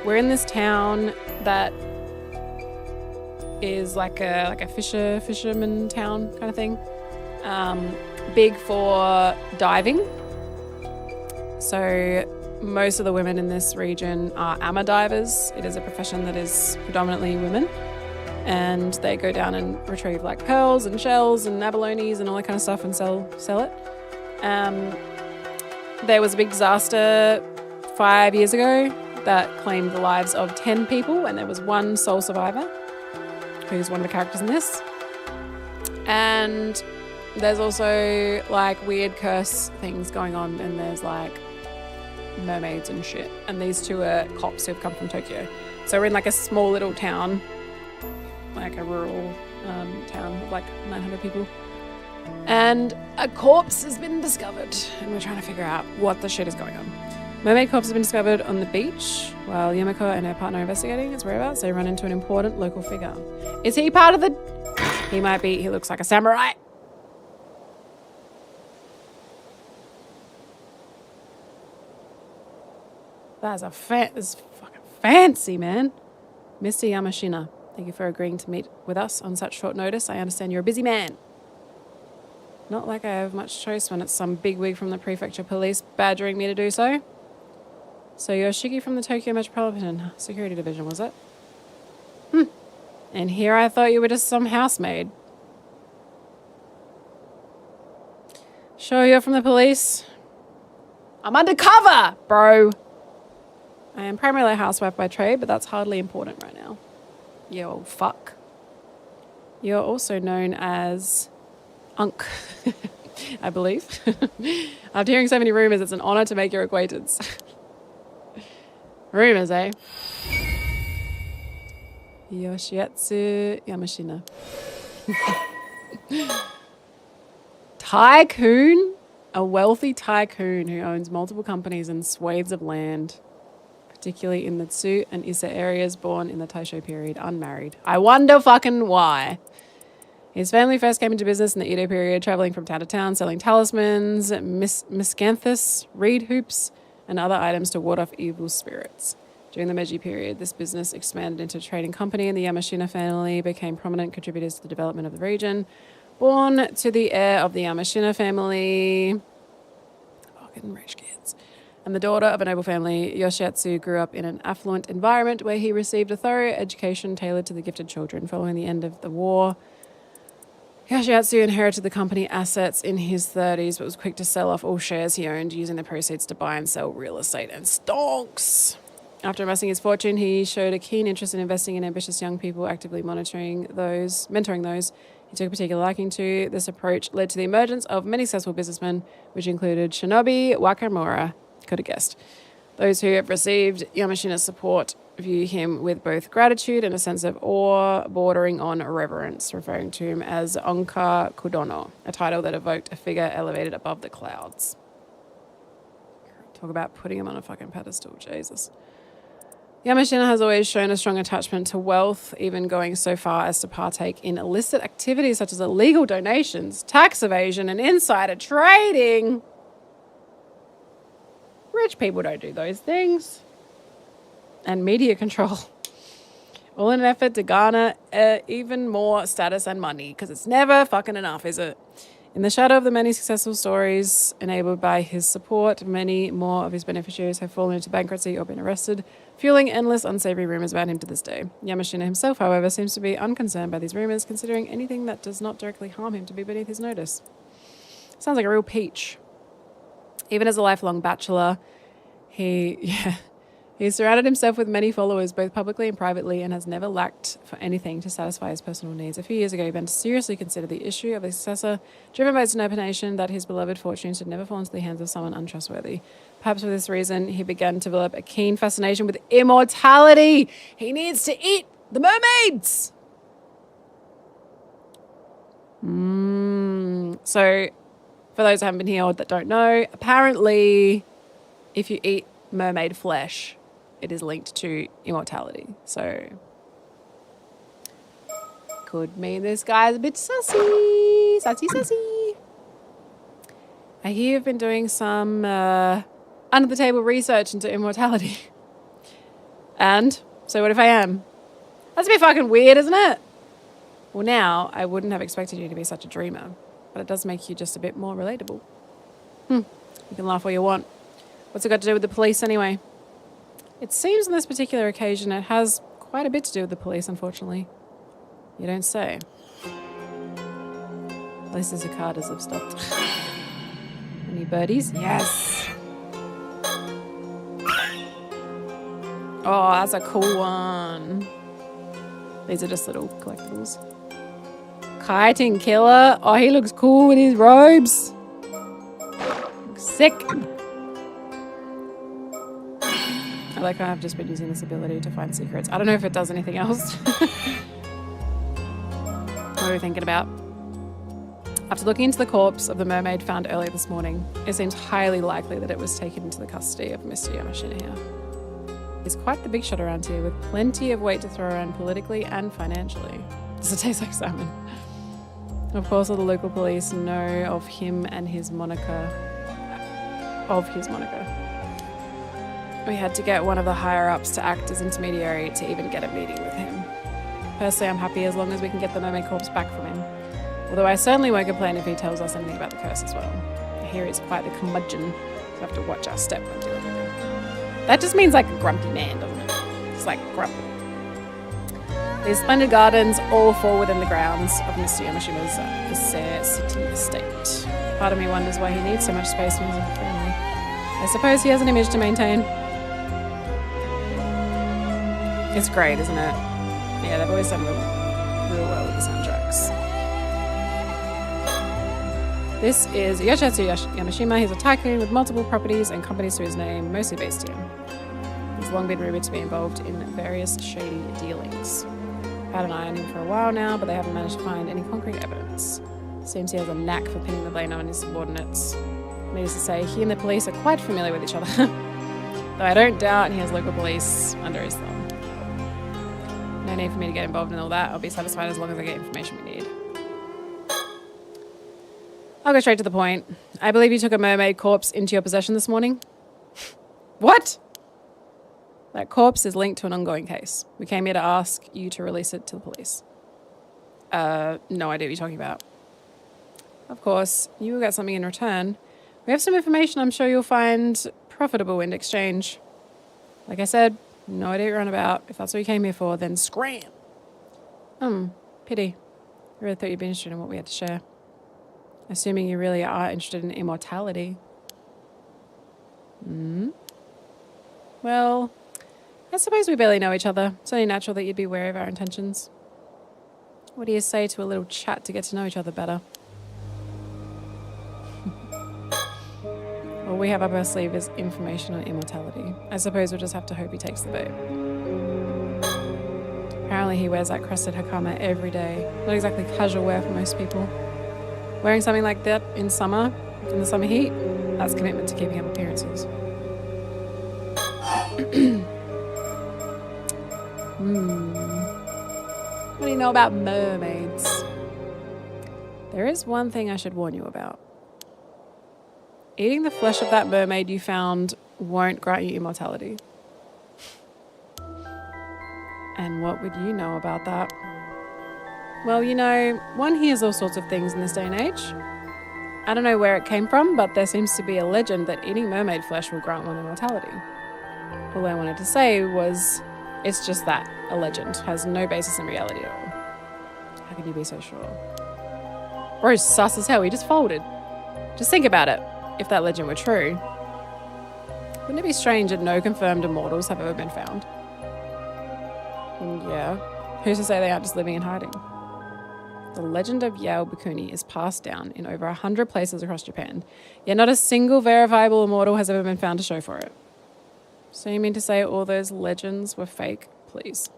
We're in this town that is like a fisherman town kind of thing. Big for diving. So most of the women in this region are ama divers. It is a profession that is predominantly women. And they go down and retrieve like pearls and shells and abalones and all that kind of stuff and sell it. There was a big disaster 5 years ago that claimed the lives of 10 people, and there was one sole survivor who's one of the characters in this. And there's also like weird curse things going on, and there's like mermaids and shit. And these two are cops who've come from Tokyo. So we're in like a small little town, like a rural town of like 900 people. And a corpse has been discovered, and we're trying to figure out what the shit is going on. Mermaid corpse has been discovered on the beach while Yamako and her partner are investigating its whereabouts. They run into an important local figure. Is he part of the... He might be. He looks like a samurai. That's fucking fancy, man. Mr. Yamashina, thank you for agreeing to meet with us on such short notice. I understand you're a busy man. Not like I have much choice when it's some bigwig from the prefecture police badgering me to do so. So you're Shiki from the Tokyo Metropolitan Security Division, was it? And here I thought you were just some housemaid. Sure you're from the police? I'm undercover, bro. I am primarily a housewife by trade, but that's hardly important right now. You old fuck. You're also known as Unk, I believe. After hearing so many rumors, it's an honor to make your acquaintance. Rumors, eh? Yoshiatsu Yamashina. Tycoon? A wealthy tycoon who owns multiple companies and swathes of land, particularly in the Tsu and Issa areas, born in the Taisho period, unmarried. I wonder fucking why. His family first came into business in the Edo period, traveling from town to town, selling talismans, miscanthus, reed hoops, and other items to ward off evil spirits. During the Meiji period, this business expanded into a trading company, and the Yamashina family became prominent contributors to the development of the region. Born to the heir of the Yamashina family, fucking rich kids, and the daughter of a noble family, Yoshiatsu grew up in an affluent environment where he received a thorough education tailored to the gifted children. Following the end of the war, Yoshiatsu inherited the company assets in his 30s, but was quick to sell off all shares he owned, using the proceeds to buy and sell real estate and stonks. After amassing his fortune, he showed a keen interest in investing in ambitious young people, actively mentoring those he took a particular liking to. This approach led to the emergence of many successful businessmen, which included Shinobi Wakamura. Could have guessed. Those who have received Yamashina's support view him with both gratitude and a sense of awe bordering on reverence, referring to him as Onka Kudono, a title that evoked a figure elevated above the clouds. Talk about putting him on a fucking pedestal, Jesus. Yamashina has always shown a strong attachment to wealth, even going so far as to partake in illicit activities such as illegal donations, tax evasion, and insider trading. Rich people don't do those things. And media control. All in an effort to garner even more status and money, because it's never fucking enough, is it? In the shadow of the many successful stories enabled by his support, many more of his beneficiaries have fallen into bankruptcy or been arrested, fueling endless unsavory rumors about him to this day. Yamashina himself, however, seems to be unconcerned by these rumors, considering anything that does not directly harm him to be beneath his notice. Sounds like a real peach. Even as a lifelong bachelor, He's surrounded himself with many followers, both publicly and privately, and has never lacked for anything to satisfy his personal needs. A few years ago, he began to seriously consider the issue of his successor, driven by his determination that his beloved fortune should never fall into the hands of someone untrustworthy. Perhaps for this reason, he began to develop a keen fascination with immortality. He needs to eat the mermaids! So, for those who haven't been here or that don't know, apparently, if you eat mermaid flesh, it is linked to immortality. So, could mean this guy's a bit sassy. Sassy. I hear you've been doing some under-the-table research into immortality. And? So what if I am? That's a bit fucking weird, isn't it? Well, now, I wouldn't have expected you to be such a dreamer. But it does make you just a bit more relatable. You can laugh all you want. What's it got to do with the police anyway? It seems on this particular occasion it has quite a bit to do with the police, unfortunately. You don't say. At least the cicadas have stopped. Any birdies? Yes! Oh, that's a cool one. These are just little collectibles. Kiting killer. Oh, he looks cool with his robes. Looks sick. I like how I've just been using this ability to find secrets. I don't know if it does anything else. What are we thinking about? After looking into the corpse of the mermaid found earlier this morning, it seems highly likely that it was taken into the custody of Mr. Yamashina here. He's quite the big shot around here, with plenty of weight to throw around politically and financially. Does it taste like salmon? Of course, all the local police know of him and his moniker. We had to get one of the higher-ups to act as intermediary to even get a meeting with him. Personally, I'm happy as long as we can get the mermaid corpse back from him. Although I certainly won't complain if he tells us anything about the curse as well. I hear he's quite a curmudgeon, so we have to watch our step when dealing with him. That just means like a grumpy man, doesn't it? It's like grumpy. These splendid gardens all fall within the grounds of Mr. Yamashima's Visayas City estate. Part of me wonders why he needs so much space from his family. I suppose he has an image to maintain. It's great, isn't it? Yeah, they've always done real well with the soundtracks. This is Yoshihatsu Yamashima. He's a tycoon with multiple properties and companies to his name, mostly based here. He's long been rumoured to be involved in various shady dealings. I've had an eye on him for a while now, but they haven't managed to find any concrete evidence. Seems he has a knack for pinning the blame on his subordinates. Needless to say, he and the police are quite familiar with each other. Though I don't doubt he has local police under his thumb. No need for me to get involved in all that. I'll be satisfied as long as I get information we need. I'll go straight to the point. I believe you took a mermaid corpse into your possession this morning. What? That corpse is linked to an ongoing case. We came here to ask you to release it to the police. No idea what you're talking about. Of course, you will get something in return. We have some information I'm sure you'll find profitable in exchange. Like I said, no idea what you're on about. If that's what you came here for, then scram. Pity. I really thought you'd be interested in what we had to share. Assuming you really are interested in immortality. Well, I suppose we barely know each other. It's only natural that you'd be wary of our intentions. What do you say to a little chat to get to know each other better? All we have up our sleeve is information on immortality. I suppose we'll just have to hope he takes the bait. Apparently he wears that crested hakama every day. Not exactly casual wear for most people. Wearing something like that in summer, in the summer heat, that's commitment to keeping up appearances. What do you know about mermaids? There is one thing I should warn you about. Eating the flesh of that mermaid you found won't grant you immortality. And what would you know about that? Well, you know, one hears all sorts of things in this day and age. I don't know where it came from, but there seems to be a legend that eating mermaid flesh will grant one immortality. All I wanted to say was, it's just that, a legend. Has no basis in reality at all. How can you be so sure? Bro's sus as hell, he just folded. Just think about it. If that legend were true, wouldn't it be strange that no confirmed immortals have ever been found? And yeah, who's to say they aren't just living in hiding? The legend of Yao Bikuni is passed down in over 100 places across Japan, yet not a single verifiable immortal has ever been found to show for it. So you mean to say all those legends were fake? Please.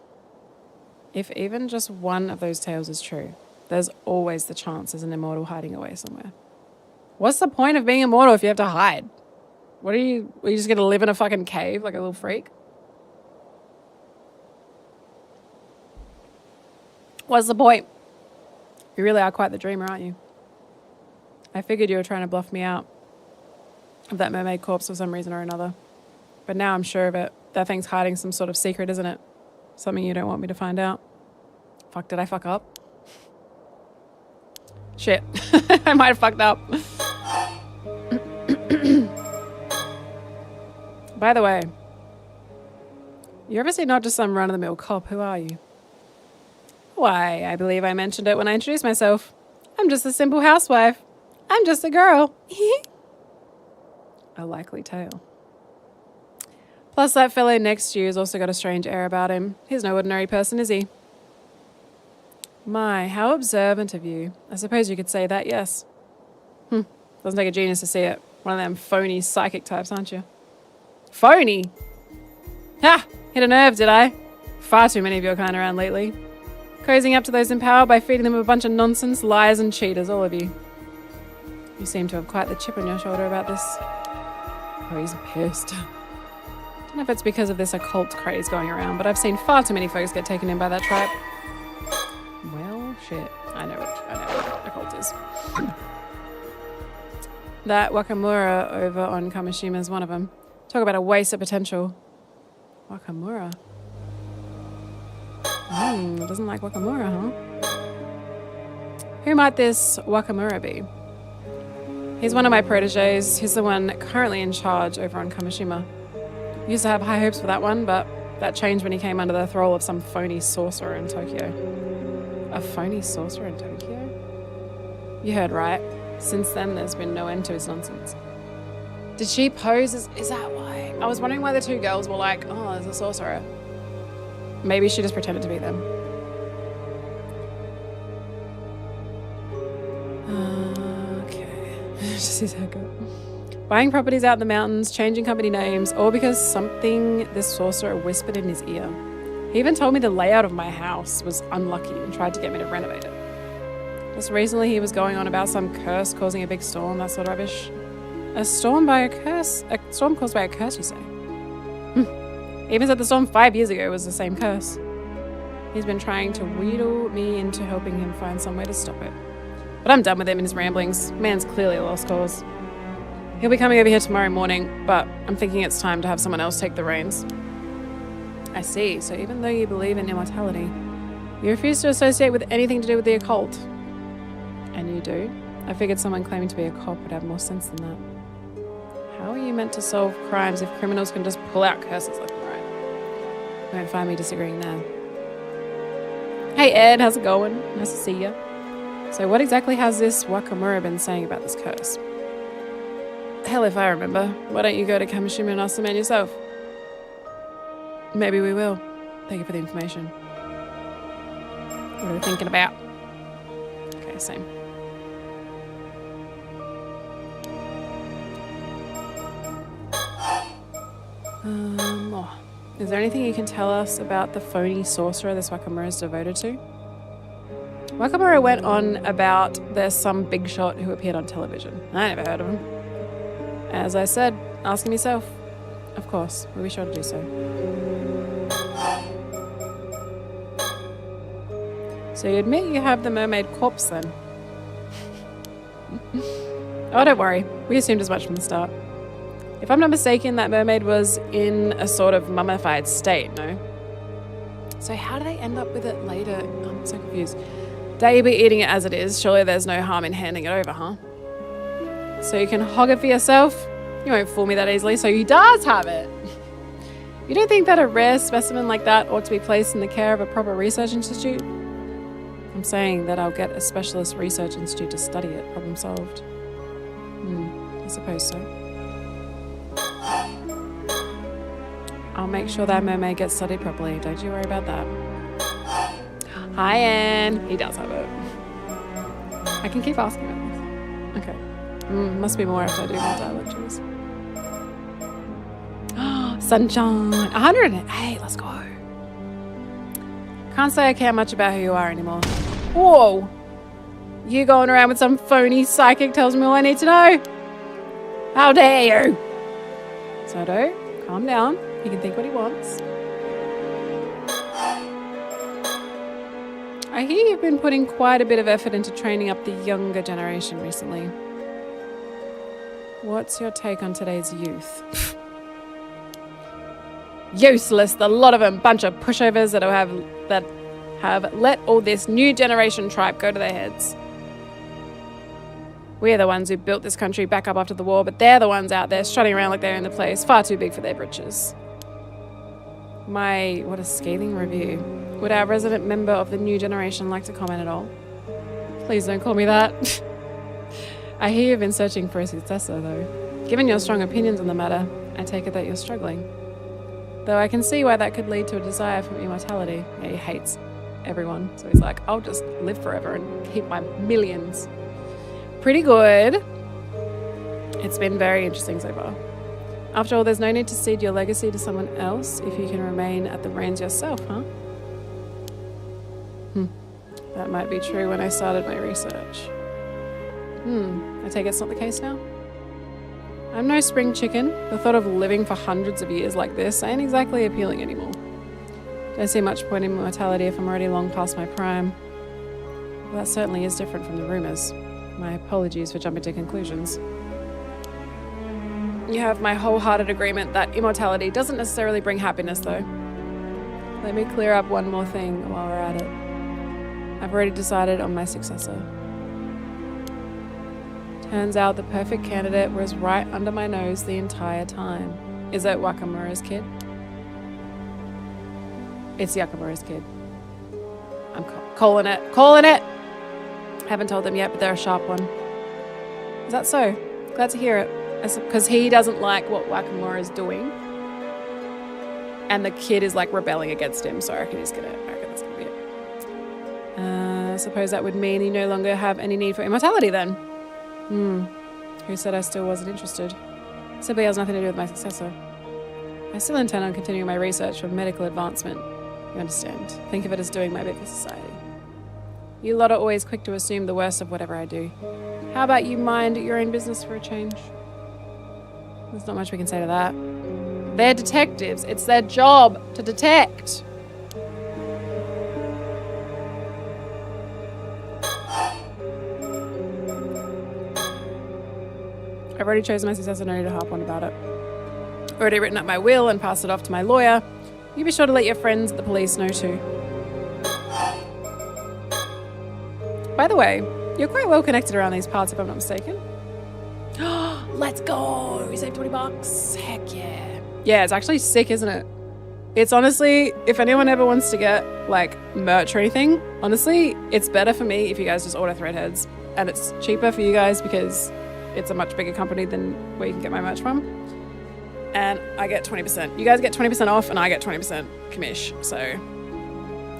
If even just one of those tales is true, there's always the chance there's an immortal hiding away somewhere. What's the point of being immortal if you have to hide? Are you just going to live in a fucking cave like a little freak? What's the point? You really are quite the dreamer, aren't you? I figured you were trying to bluff me out of that mermaid corpse for some reason or another. But now I'm sure of it. That thing's hiding some sort of secret, isn't it? Something you don't want me to find out. Fuck, did I fuck up? Shit. I might have fucked up. By the way, you're obviously not just some run-of-the-mill cop. Who are you? Why, I believe I mentioned it when I introduced myself. I'm just a simple housewife. I'm just a girl. A likely tale. Plus, that fellow next to you has also got a strange air about him. He's no ordinary person, is he? My, how observant of you. I suppose you could say that, yes. Doesn't take a genius to see it. One of them phony psychic types, aren't you? Phony? Ha! Hit a nerve, did I? Far too many of your kind around lately. Cozying up to those in power by feeding them a bunch of nonsense, liars and cheaters, all of you. You seem to have quite the chip on your shoulder about this. Oh, he's pissed. Don't know if it's because of this occult craze going around, but I've seen far too many folks get taken in by that tribe. Well, shit. I know what occult is. That Wakamura over on Kamishima is one of them. Talk about a waste of potential. Wakamura? Doesn't like Wakamura, huh? Who might this Wakamura be? He's one of my proteges. He's the one currently in charge over on Kamishima. Used to have high hopes for that one, but That changed when he came under the thrall of some phony sorcerer in Tokyo. A phony sorcerer in Tokyo? You heard right. Since then, there's been no end to his nonsense. Did she pose as... Is that why? I was wondering why the two girls were like, oh, there's a sorcerer. Maybe she just pretended to be them. Okay. Just his haircut. Buying properties out in the mountains, changing company names, all because something this sorcerer whispered in his ear. He even told me the layout of my house was unlucky and tried to get me to renovate it. Just recently he was going on about some curse causing a big storm, that sort of rubbish. A storm caused by a curse, you say? He even said the storm 5 years ago was the same curse. He's been trying to wheedle me into helping him find some way to stop it. But I'm done with him and his ramblings. Man's clearly a lost cause. He'll be coming over here tomorrow morning, but I'm thinking it's time to have someone else take the reins. I see. So even though you believe in immortality, you refuse to associate with anything to do with the occult. And you do? I figured someone claiming to be a cop would have more sense than that. How are you meant to solve crimes if criminals can just pull out curses left and right? You won't find me disagreeing there. Hey Ed, how's it going? Nice to see you. So what exactly has this Wakamura been saying about this curse? Hell if I remember. Why don't you go to Kamishima and ask the man yourself? Maybe we will. Thank you for the information. What are we thinking about? Okay, same. Is there anything you can tell us about the phony sorcerer this Wakamura is devoted to? Wakamura went on about there's some big shot who appeared on television. I never heard of him. As I said, ask him yourself. Of course, we'll be sure to do so. So you admit you have the mermaid corpse then? Oh, don't worry. We assumed as much from the start. If I'm not mistaken, that mermaid was in a sort of mummified state, no? So how do they end up with it later? I'm so confused. Dare you be eating it as it is? Surely there's no harm in handing it over, huh? So you can hog it for yourself? You won't fool me that easily, so he does have it. You don't think that a rare specimen like that ought to be placed in the care of a proper research institute? I'm saying that I'll get a specialist research institute to study it. Problem solved. I suppose so. I'll make sure that mermaid gets studied properly. Don't you worry about that. Hi, Anne. He does have it. I can keep asking about this. Okay. Must be more after I do my dialogue lectures. Sunshine. 108. Let's go. Can't say I care much about who you are anymore. Whoa. You going around with some phony psychic tells me all I need to know? How dare you? Soto, calm down. He can think what he wants. I hear you've been putting quite a bit of effort into training up the younger generation recently. What's your take on today's youth? Useless, the lot of them. Bunch of pushovers that have let all this new generation tripe go to their heads. We're the ones who built this country back up after the war, but they're the ones out there strutting around like they're in the place, far too big for their britches. What a scathing review. Would our resident member of the new generation like to comment at all? Please don't call me that. I hear you've been searching for a successor, though. Given your strong opinions on the matter, I take it that you're struggling. Though I can see why that could lead to a desire for immortality. Yeah, he hates everyone, so he's like, I'll just live forever and keep my millions. Pretty good. It's been very interesting so far. After all, there's no need to cede your legacy to someone else if you can remain at the reins yourself, huh? That might be true when I started my research. I take it's not the case now? I'm no spring chicken. The thought of living for hundreds of years like this ain't exactly appealing anymore. Don't see much point in immortality if I'm already long past my prime. Well, that certainly is different from the rumours. My apologies for jumping to conclusions. You have my wholehearted agreement that immortality doesn't necessarily bring happiness, though. Let me clear up one more thing while we're at it. I've already decided on my successor. Turns out the perfect candidate was right under my nose the entire time. Is it Wakamura's kid? It's the Yakamura's kid. I'm calling it. Calling it! Haven't told them yet, but they're a sharp one. Is that so? Glad to hear it. Because he doesn't like what Wakamura is doing. And the kid is like rebelling against him, so I reckon that's gonna be it. I suppose that would mean you no longer have any need for immortality then. Who said I still wasn't interested? Simply has nothing to do with my successor. I still intend on continuing my research for medical advancement. You understand? Think of it as doing my bit for society. You lot are always quick to assume the worst of whatever I do. How about you mind your own business for a change? There's not much we can say to that. They're detectives. It's their job to detect. I've already chosen my successor, no need to harp on about it. Already written up my will and passed it off to my lawyer. You be sure to let your friends at the police know too. By the way, you're quite well connected around these parts if I'm not mistaken. Let's go! We saved $20. Heck yeah. Yeah, it's actually sick, isn't it? It's honestly, if anyone ever wants to get like merch or anything, honestly, it's better for me if you guys just order Threadheads. And it's cheaper for you guys because it's a much bigger company than where you can get my merch from. And I get 20%. You guys get 20% off and I get 20% commish. So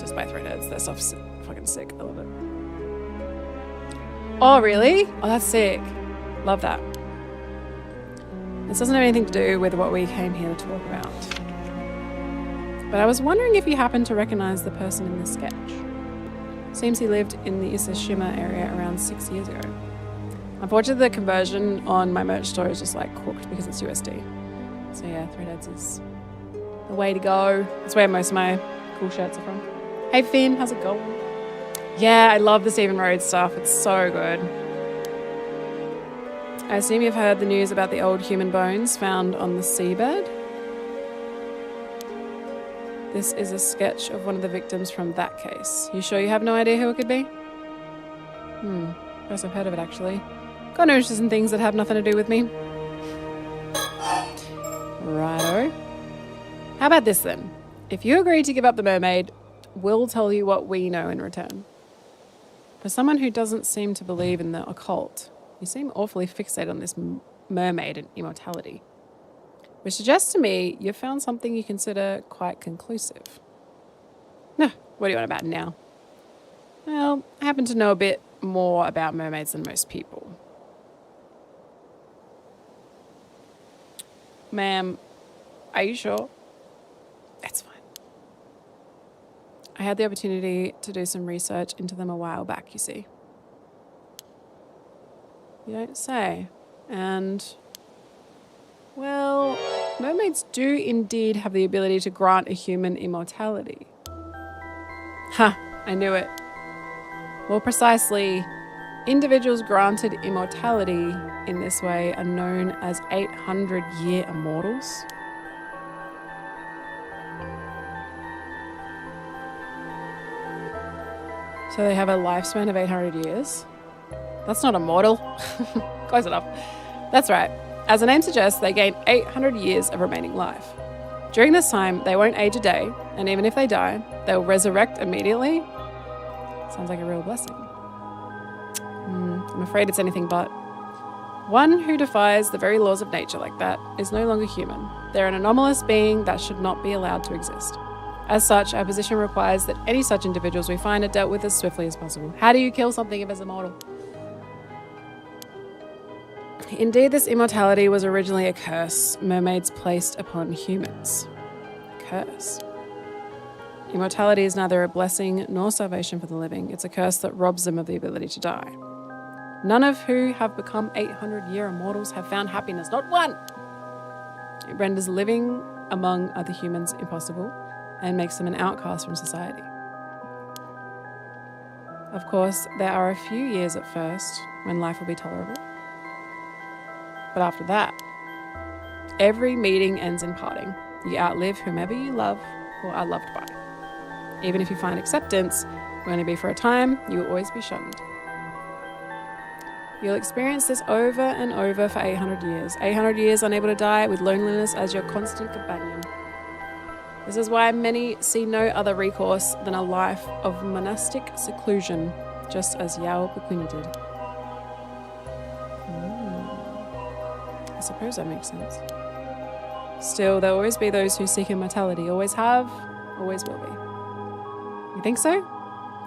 just buy Threadheads. Their stuff's fucking sick. I love it. Oh, really? Oh, that's sick. Love that. This doesn't have anything to do with what we came here to talk about. But I was wondering if you happen to recognize the person in the sketch. Seems he lived in the Isashima area around 6 years ago. Unfortunately, the conversion on my merch store is just like cooked because it's USD. So yeah, Threadheads is the way to go. That's where most of my cool shirts are from. Hey Finn, how's it going? Yeah, I love the Stephen Rhodes stuff. It's so good. I assume you've heard the news about the old human bones found on the seabed. This is a sketch of one of the victims from that case. You sure you have no idea who it could be? First I've heard of it actually. Got no interest in things that have nothing to do with me. Righto. How about this then? If you agree to give up the mermaid, we'll tell you what we know in return. For someone who doesn't seem to believe in the occult, you seem awfully fixated on this mermaid and immortality. Which suggests to me you've found something you consider quite conclusive. No, what do you want about now? Well, I happen to know a bit more about mermaids than most people. Ma'am, are you sure? That's fine. I had the opportunity to do some research into them a while back, you see. You don't say. And, well, mermaids do indeed have the ability to grant a human immortality. Ha, I knew it. More precisely, individuals granted immortality in this way are known as 800-year immortals. So they have a lifespan of 800 years. That's not immortal. Close enough. That's right. As the name suggests, they gain 800 years of remaining life. During this time, they won't age a day, and even if they die, they'll resurrect immediately. Sounds like a real blessing. I'm afraid it's anything but. One who defies the very laws of nature like that is no longer human. They're an anomalous being that should not be allowed to exist. As such, our position requires that any such individuals we find are dealt with as swiftly as possible. How do you kill something if it's immortal? Indeed, this immortality was originally a curse mermaids placed upon humans. Curse. Immortality is neither a blessing nor salvation for the living. It's a curse that robs them of the ability to die. None of who have become 800-year immortals have found happiness. Not one! It renders living among other humans impossible and makes them an outcast from society. Of course, there are a few years at first when life will be tolerable. But after that, every meeting ends in parting. You outlive whomever you love or are loved by. Even if you find acceptance, it will only be for a time. You will always be shunned. You'll experience this over and over for 800 years. 800 years unable to die with loneliness as your constant companion. This is why many see no other recourse than a life of monastic seclusion, just as Yao Bukuni did. I suppose that makes sense. Still, there'll always be those who seek immortality. Always have, always will be. You think so?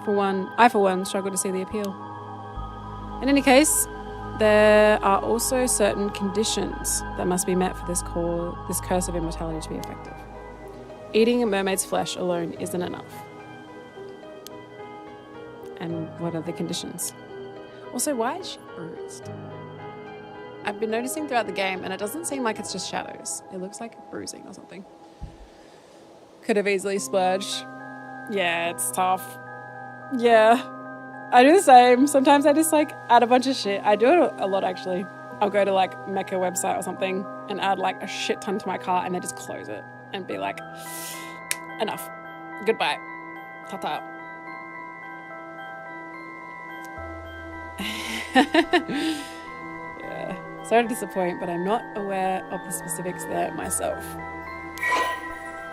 I for one struggle to see the appeal. In any case, there are also certain conditions that must be met for this curse of immortality to be effective. Eating a mermaid's flesh alone isn't enough. And what are the conditions? Also, why is she bruised? I've been noticing throughout the game, and it doesn't seem like it's just shadows. It looks like bruising or something. Could have easily splurged. Yeah, it's tough. Yeah, I do the same. Sometimes I just like add a bunch of shit. I do it a lot actually. I'll go to like Mecca website or something and add like a shit ton to my cart and then just close it and be like, enough. Goodbye. Ta-ta. Yeah. Sorry to disappoint, but I'm not aware of the specifics there myself.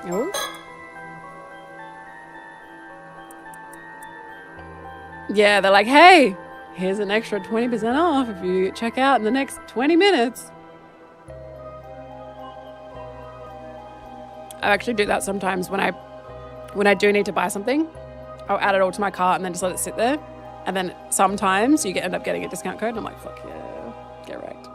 Oh. Yeah, they're like, hey, here's an extra 20% off if you check out in the next 20 minutes. I actually do that sometimes when I do need to buy something. I'll add it all to my cart and then just let it sit there. And then sometimes you end up getting a discount code and I'm like, fuck yeah, get wrecked.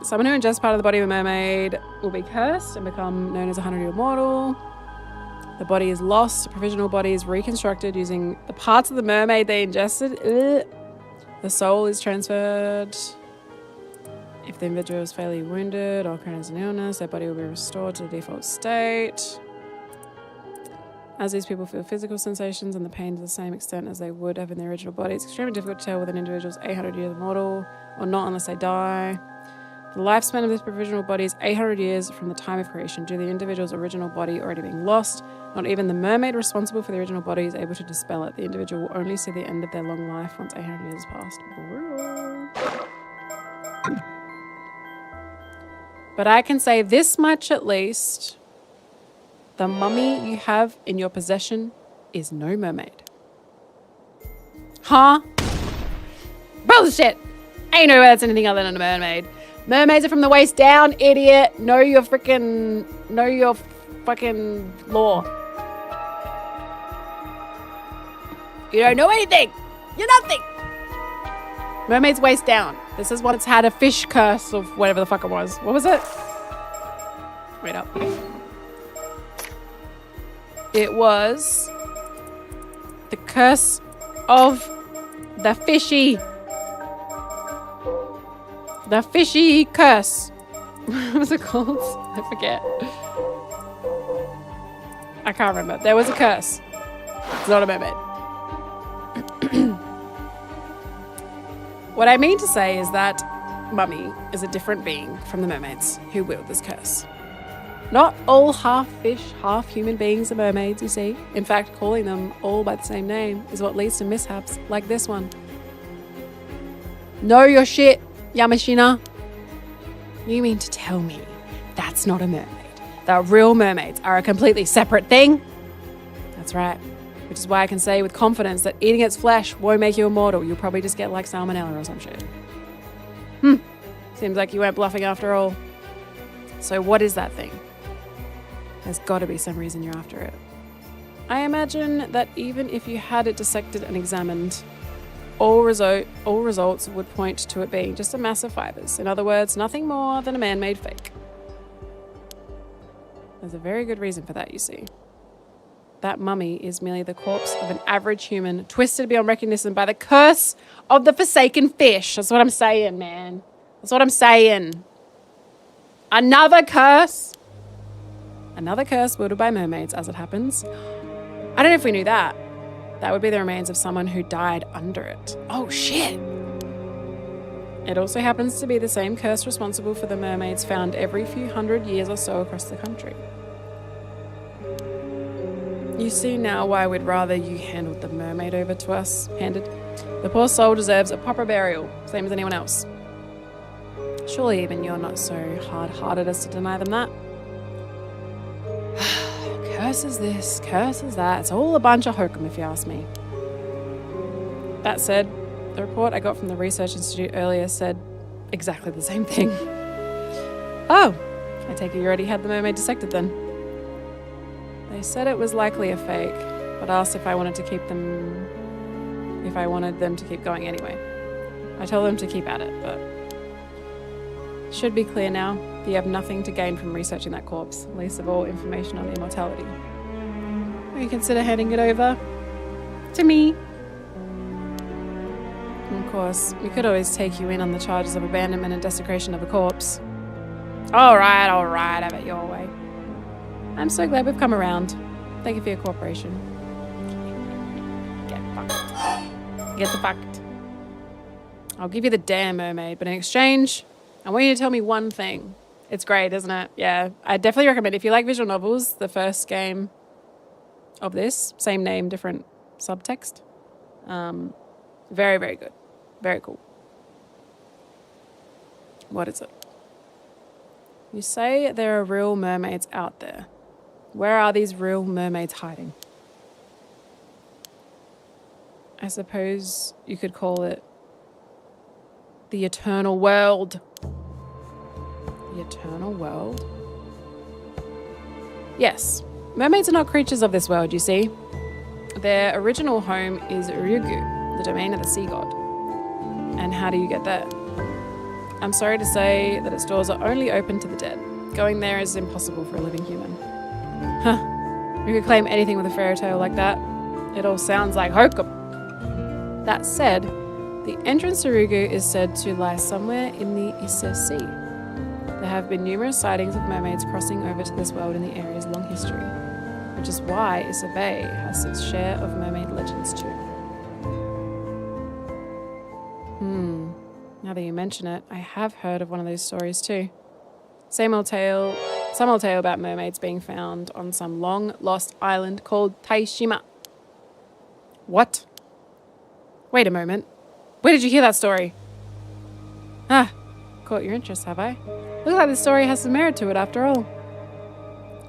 Someone who ingests part of the body of a mermaid will be cursed and become known as a 100-year mortal. The body is lost. The provisional body is reconstructed using the parts of the mermaid they ingested. The soul is transferred. If the individual is fatally wounded or has an illness, their body will be restored to the default state. As these people feel physical sensations and the pain to the same extent as they would have in their original body, it's extremely difficult to tell whether an individual is 800 years mortal or not unless they die. The lifespan of this provisional body is 800 years from the time of creation, due to the individual's original body already being lost. Not even the mermaid responsible for the original body is able to dispel it. The individual will only see the end of their long life once 800 years has passed. But I can say this much at least. The mummy you have in your possession is no mermaid. Huh? Bullshit! Ain't no way that's anything other than a mermaid. Mermaids are from the waist down, idiot. Know your fucking law. You don't know anything. You're nothing. Mermaid's waist down. This is what's had a fish curse or whatever the fuck it was. What was it? Wait up. It was the curse of the fishy. The fishy curse. What was it called? I forget. I can't remember. There was a curse. It's not a mermaid. What I mean to say is that Mummy is a different being from the mermaids who wield this curse. Not all half fish, half human beings are mermaids, you see. In fact, calling them all by the same name is what leads to mishaps like this one. Know your shit, Yamashina. You mean to tell me that's not a mermaid? That real mermaids are a completely separate thing? That's right. Which is why I can say with confidence that eating its flesh won't make you immortal. You'll probably just get like salmonella or some shit. Seems like you weren't bluffing after all. So what is that thing? There's got to be some reason you're after it. I imagine that even if you had it dissected and examined, all results would point to it being just a mass of fibers. In other words, nothing more than a man-made fake. There's a very good reason for that, you see. That mummy is merely the corpse of an average human, twisted beyond recognition by the curse of the forsaken fish. That's what I'm saying, man. That's what I'm saying. Another curse. Another curse wielded by mermaids, as it happens. I don't know if we knew that. That would be the remains of someone who died under it. Oh, shit. It also happens to be the same curse responsible for the mermaids found every few hundred years or so across the country. You see now why we'd rather you handled the mermaid over to us, handed. The poor soul deserves a proper burial, same as anyone else. Surely even you're not so hard-hearted as to deny them that. Curses this, curses that. It's all a bunch of hokum if you ask me. That said, the report I got from the Research Institute earlier said exactly the same thing. Oh, I take it you already had the mermaid dissected then. They said it was likely a fake, but asked if I wanted them to keep going anyway. I told them to keep at it, but it should be clear now that you have nothing to gain from researching that corpse, least of all information on immortality. Will you consider handing it over to me? And of course, we could always take you in on the charges of abandonment and desecration of a corpse. All right, have it your way. I'm so glad we've come around. Thank you for your cooperation. Get fucked. Get the fucked. I'll give you the damn mermaid, but in exchange, I want you to tell me one thing. It's great, isn't it? Yeah, I definitely recommend it. If you like visual novels, the first game of this, same name, different subtext. Very, very good. Very cool. What is it? You say there are real mermaids out there. Where are these real mermaids hiding? I suppose you could call it the eternal world. The eternal world? Yes. Mermaids are not creatures of this world, you see. Their original home is Ryugu, the domain of the sea god. And how do you get there? I'm sorry to say that its doors are only open to the dead. Going there is impossible for a living human. Huh. You could claim anything with a fairy tale like that. It all sounds like hokum. That said, the entrance to Ryugu is said to lie somewhere in the Ise Sea. There have been numerous sightings of mermaids crossing over to this world in the area's long history, which is why Ise Bay has its share of mermaid legends too. Now that you mention it, I have heard of one of those stories too. Some old tale about mermaids being found on some long lost island called Taishima. What? Wait a moment. Where did you hear that story? Ah, caught your interest, have I? Looks like this story has some merit to it after all.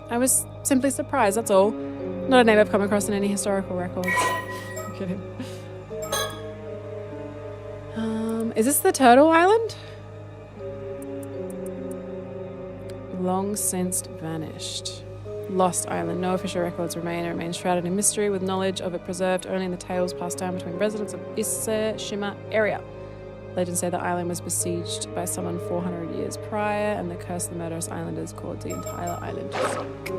I was simply surprised, that's all. Not a name I've come across in any historical records. I'm kidding. Is this the Turtle Island? Long since vanished. Lost island. No official records remain. It remains shrouded in mystery, with knowledge of it preserved only in the tales passed down between residents of Ise Shima area. Legends say the island was besieged by someone 400 years prior, and the curse of the murderous islanders caused the entire island to sink.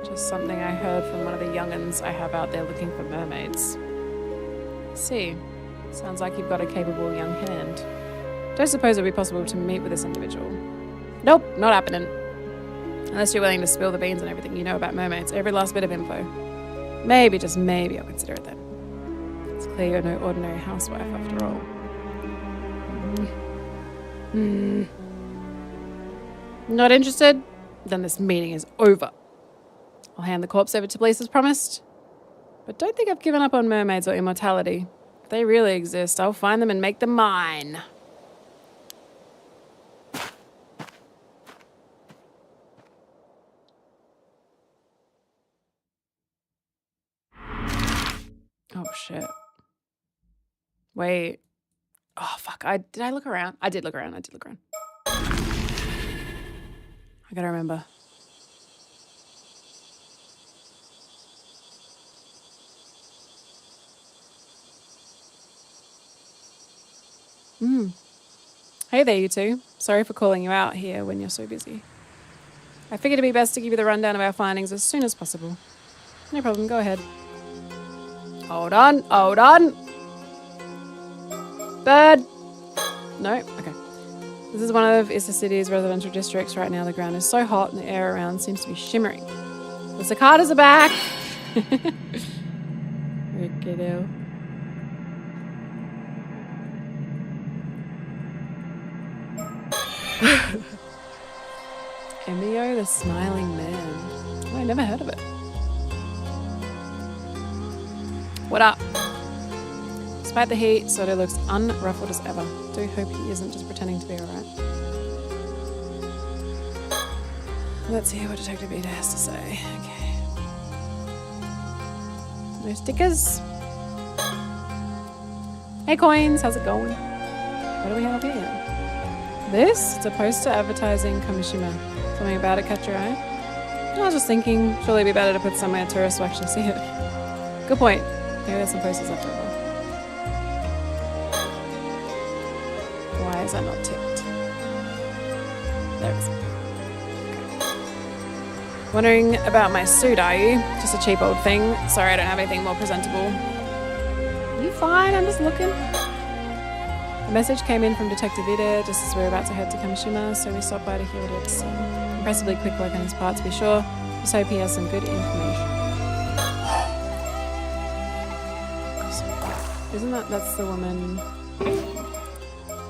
Just something I heard from one of the young'uns I have out there looking for mermaids. See, sounds like you've got a capable young hand. Don't suppose it would be possible to meet with this individual. Nope, not happening. Unless you're willing to spill the beans on everything you know about mermaids, every last bit of info. Maybe, just maybe, I'll consider it then. It's clear you're no ordinary housewife after all. Not interested? Then this meeting is over. I'll hand the corpse over to police as promised. But don't think I've given up on mermaids or immortality. If they really exist, I'll find them and make them mine. Oh, shit. Wait. Oh, fuck. Did I look around? I did look around. I gotta remember. Hey there, you two. Sorry for calling you out here when you're so busy. I figured it'd be best to give you the rundown of our findings as soon as possible. No problem, go ahead. Hold on. Bird. No? Okay. This is one of Issa City's residential districts. Right now the ground is so hot and the air around seems to be shimmering. The cicadas are back! Rickado. Emio the Smiling Man. Oh, I never heard of it. What up? Despite the heat, Soto looks unruffled as ever. Do hope he isn't just pretending to be alright. Let's hear what Detective Ida has to say. Okay. No stickers. Hey coins, how's it going? What do we have here? This? It's a poster advertising Kamishima. Something about it catch your eye? I was just thinking, surely it'd be better to put somewhere tourists will actually see it. Good point. Maybe there's some posters left over. Why is that not ticked? There it is. Okay. Wondering about my suit, are you? Just a cheap old thing. Sorry, I don't have anything more presentable. You fine? I'm just looking. A message came in from Detective Ida just as we were about to head to Kamishima, so we stopped by to hear what he had to say. Impressively quick work on his part, to be sure. Just hope he has some good information. Isn't that's the woman?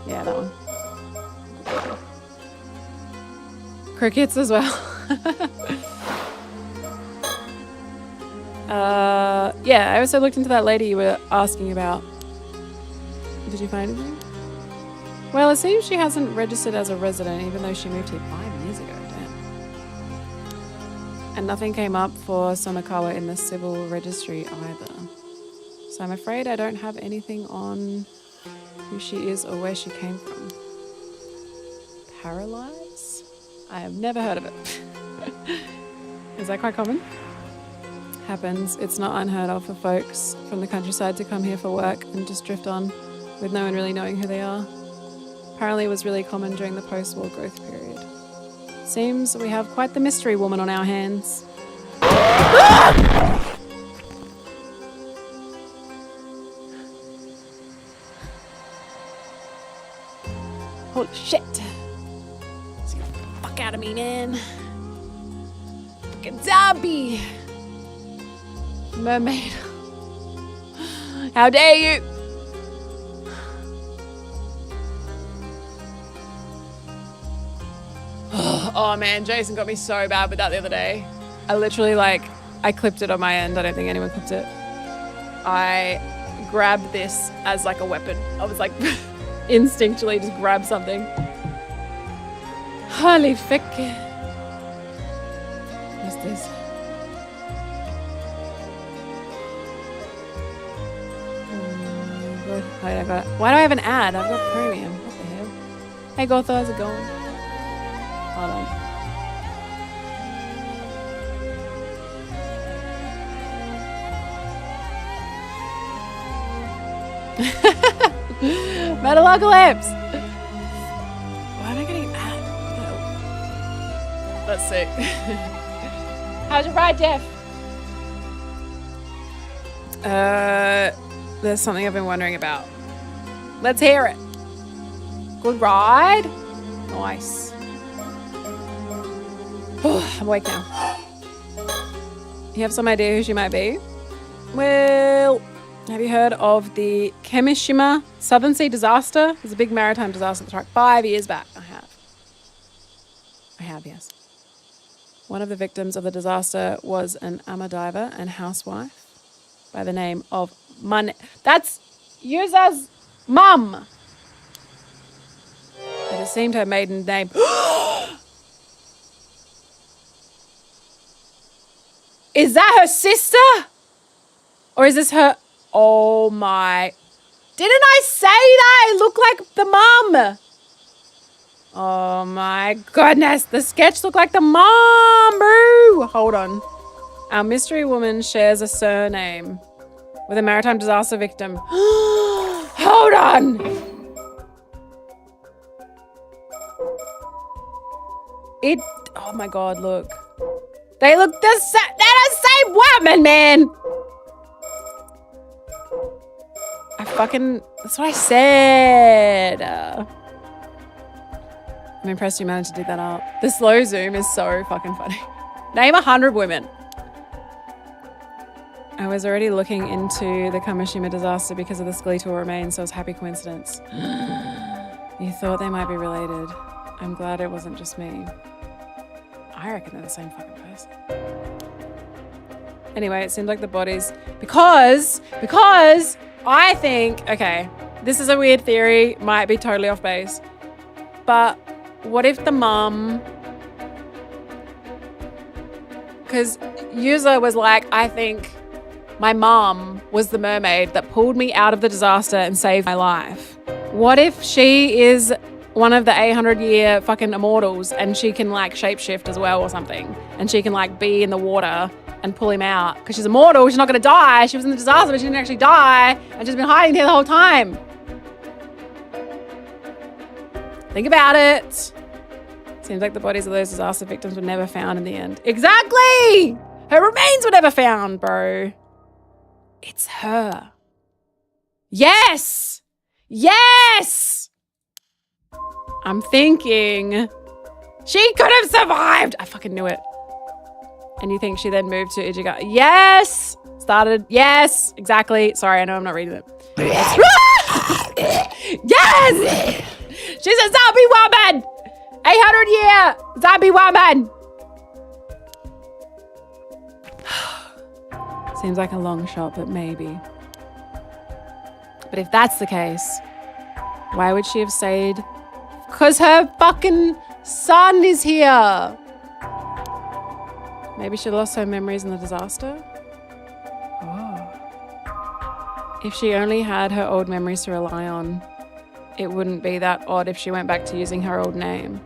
Yeah, that one. Crickets as well. Yeah, I also looked into that lady you were asking about. Did you find anything? Well, it seems she hasn't registered as a resident, even though she moved here 5 years ago. Damn. And nothing came up for Somakawa in the civil registry either. So I'm afraid I don't have anything on who she is or where she came from. Paralyzed? I have never heard of it. Is that quite common? Happens. It's not unheard of for folks from the countryside to come here for work and just drift on with no one really knowing who they are. Apparently it was really common during the post-war growth period. Seems we have quite the mystery woman on our hands. Holy shit. Let's get the fuck out of me, man. Fucking zombie. Mermaid. How dare you? Oh man, Jason got me so bad with that the other day. I literally I clipped it on my end. I don't think anyone clipped it. I grabbed this as like a weapon. I was like instinctually just grab something. Holy fuck. What's this? Why do I have an ad? I've got premium. What the hell? Hey Gotha, how's it going? Hold on. Metalocalypse! Why am I getting an ad? Let's see. How's your ride, Jeff? There's something I've been wondering about. Let's hear it. Good ride? Nice. I'm awake now. You have some idea who she might be? Well, have you heard of the Kamishima Southern Sea disaster? It was a big maritime disaster that struck 5 years back. I have, yes. One of the victims of the disaster was an ama diver and housewife by the name of That's Yuza's mum. It has seemed her maiden name. Is that her sister? Or is this her? Oh my. Didn't I say that? It looked like the mum. Oh my goodness. The sketch looked like the mom, bro. Hold on. Our mystery woman shares a surname with a maritime disaster victim. Hold on. Oh my God, look. They look the same. They're the same woman, man. That's what I said. I'm impressed you managed to dig that up. The slow zoom is so fucking funny. Name 100 women. I was already looking into the Kamishima disaster because of the skeletal remains, so it was a happy coincidence. You thought they might be related. I'm glad it wasn't just me. I reckon they're the same fucking person. Anyway, it seemed like the bodies... Because I think, okay, this is a weird theory, might be totally off base, but what if the mum, because User was like, I think my mom was the mermaid that pulled me out of the disaster and saved my life. What if she is one of the 800-year fucking immortals and she can like shapeshift as well or something, and she can like be in the water and pull him out because she's immortal, she's not going to die, she was in the disaster but she didn't actually die and she's been hiding here the whole time. Think about it. Seems like the bodies of those disaster victims were never found in the end. Exactly! Her remains were never found, bro. It's her. Yes! Yes! I'm thinking she could have survived. I fucking knew it. And you think she then moved to Ichiga? Yes! Started. Yes! Exactly. Sorry, I know I'm not reading it. Yes! She's a zombie woman! 800-year zombie woman! Seems like a long shot, but maybe. But if that's the case, why would she have stayed? Because her fucking son is here. Maybe she lost her memories in the disaster? Oh. If she only had her old memories to rely on, it wouldn't be that odd if she went back to using her old name.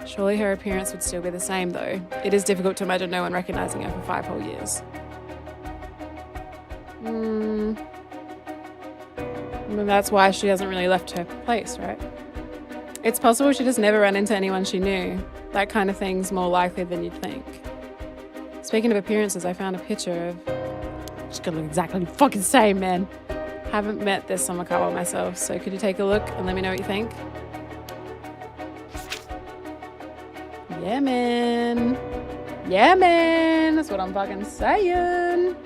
Surely her appearance would still be the same, though. It is difficult to imagine no one recognizing her for 5 whole years. That's why she hasn't really left her place, right? It's possible she just never ran into anyone she knew. That kind of thing's more likely than you'd think. Speaking of appearances, I found a picture of... She's gonna look exactly fucking same, man. Haven't met this Somakawa myself, so could you take a look and let me know what you think? Yeah, man. Yeah, man. That's what I'm fucking saying.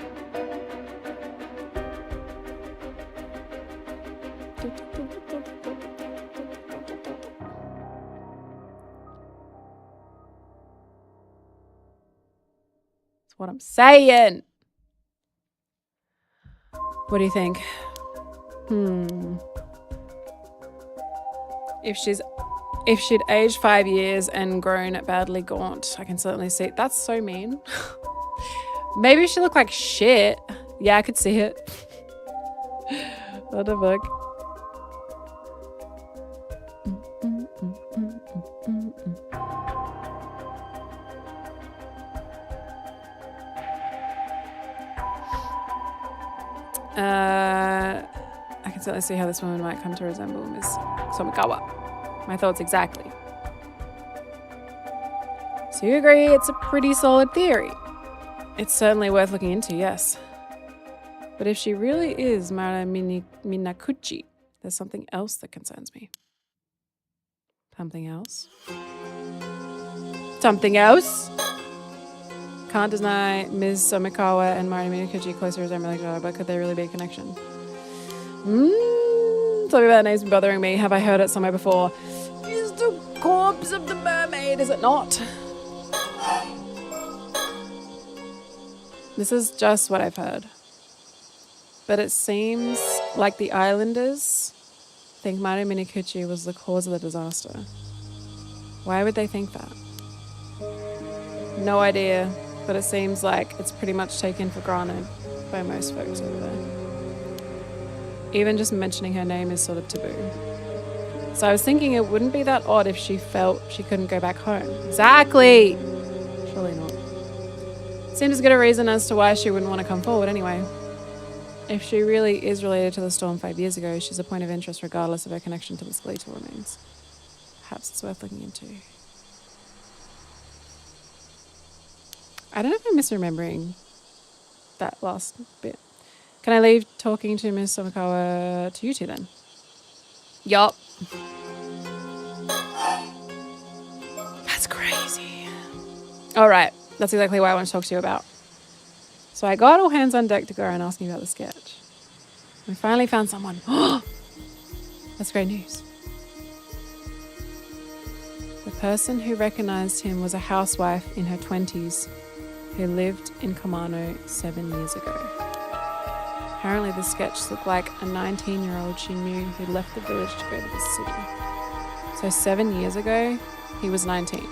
That's what I'm saying. What do you think? If she'd aged 5 years and grown badly gaunt, I can certainly see it. That's so mean. Maybe she looked like shit. Yeah, I could see it. What the fuck? I can certainly see how this woman might come to resemble Miss Somakawa. My thoughts exactly. So you agree it's a pretty solid theory? It's certainly worth looking into, yes. But if she really is Mara Minakuchi, there's something else that concerns me. Something else? Something else? Can't deny Ms. Somikawa and Mara Minakuchi closer resemble each other, but could there really be a connection? Something about that name's been bothering me. Have I heard it somewhere before? It's the corpse of the mermaid, is it not? This is just what I've heard. But it seems like the islanders think Mara Minakuchi was the cause of the disaster. Why would they think that? No idea, but it seems like it's pretty much taken for granted by most folks over there. Even just mentioning her name is sort of taboo. So I was thinking it wouldn't be that odd if she felt she couldn't go back home. Exactly! Surely not. Seems as good a reason as to why she wouldn't want to come forward anyway. If she really is related to the storm 5 years ago, she's a point of interest regardless of her connection to the skeletal remains. Perhaps it's worth looking into. I don't know if I'm misremembering that last bit. Can I leave talking to Miss Somikawa to you two then? Yup. That's crazy. All right. That's exactly what I want to talk to you about. So I got all hands on deck to go around asking about the sketch. We finally found someone. That's great news. The person who recognized him was a housewife in her 20s who lived in Kamano 7 years ago. Apparently the sketch looked like a 19-year-old she knew who left the village to go to the city. So 7 years ago, he was 19.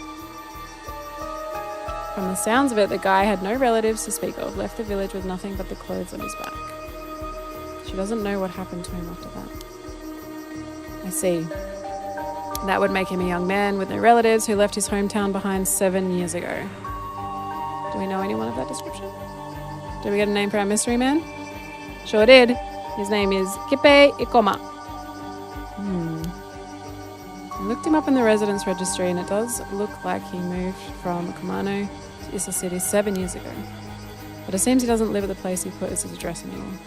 From the sounds of it, the guy had no relatives to speak of, left the village with nothing but the clothes on his back. She doesn't know what happened to him after that. I see. That would make him a young man with no relatives who left his hometown behind 7 years ago. Do we know anyone of that description? Did we get a name for our mystery man? Sure did. His name is Kipe Ikoma. I looked him up in the residence registry and it does look like he moved from Kumano to Issa City 7 years ago. But it seems he doesn't live at the place he put as his address anymore.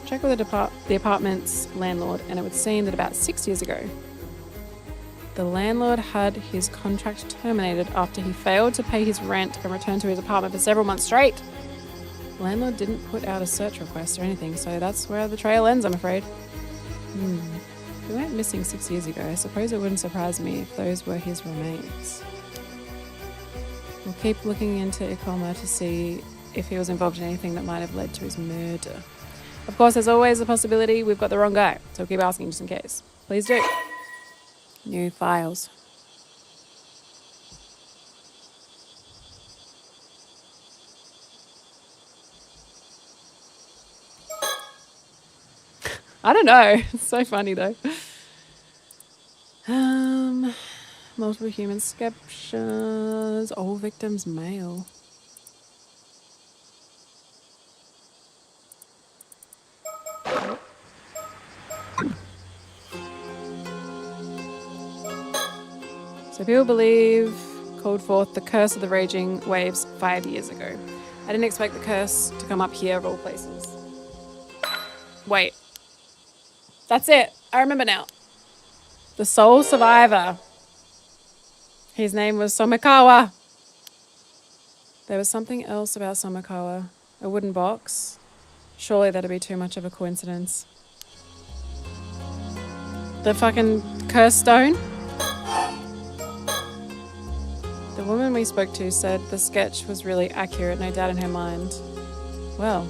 Check with the apartment's landlord and it would seem that about 6 years ago, the landlord had his contract terminated after he failed to pay his rent and returned to his apartment for several months straight. The landlord didn't put out a search request or anything, so that's where the trail ends, I'm afraid. If he went missing 6 years ago, I suppose it wouldn't surprise me if those were his remains. We'll keep looking into Ikoma to see if he was involved in anything that might have led to his murder. Of course, there's always the possibility we've got the wrong guy, so we'll keep asking just in case. Please do. New files. I don't know. It's so funny though. Multiple human captures. All victims male. So people believe called forth the curse of the raging waves 5 years ago. I didn't expect the curse to come up here of all places. Wait. That's it. I remember now. The sole survivor. His name was Somikawa. There was something else about Somikawa. A wooden box. Surely that'd be too much of a coincidence. The fucking curse stone. The woman we spoke to said the sketch was really accurate, no doubt in her mind. Well,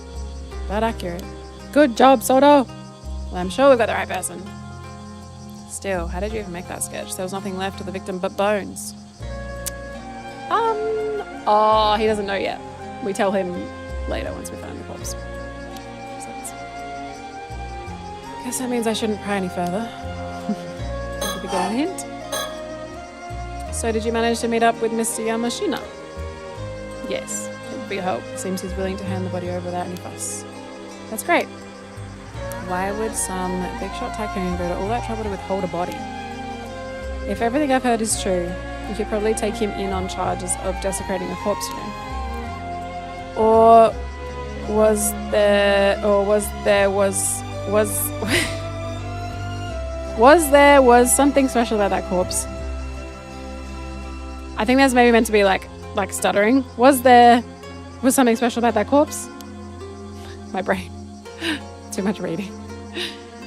that accurate. Good job, Soto. Well, I'm sure we've got the right person. Still, how did you even make that sketch? There was nothing left of the victim but bones. Oh, he doesn't know yet. We tell him later once we find the corpse. Guess that means I shouldn't pry any further. Did we get a hint? So did you manage to meet up with Mr. Yamashina? Yes, it would be a help. Seems he's willing to hand the body over without any fuss. That's great. Why would some big shot tycoon go to all that trouble to withhold a body? If everything I've heard is true, you could probably take him in on charges of desecrating a corpse, you know. Or was something special about that corpse? I think there's maybe meant to be like stuttering. Was something special about that corpse? My brain. Too much reading.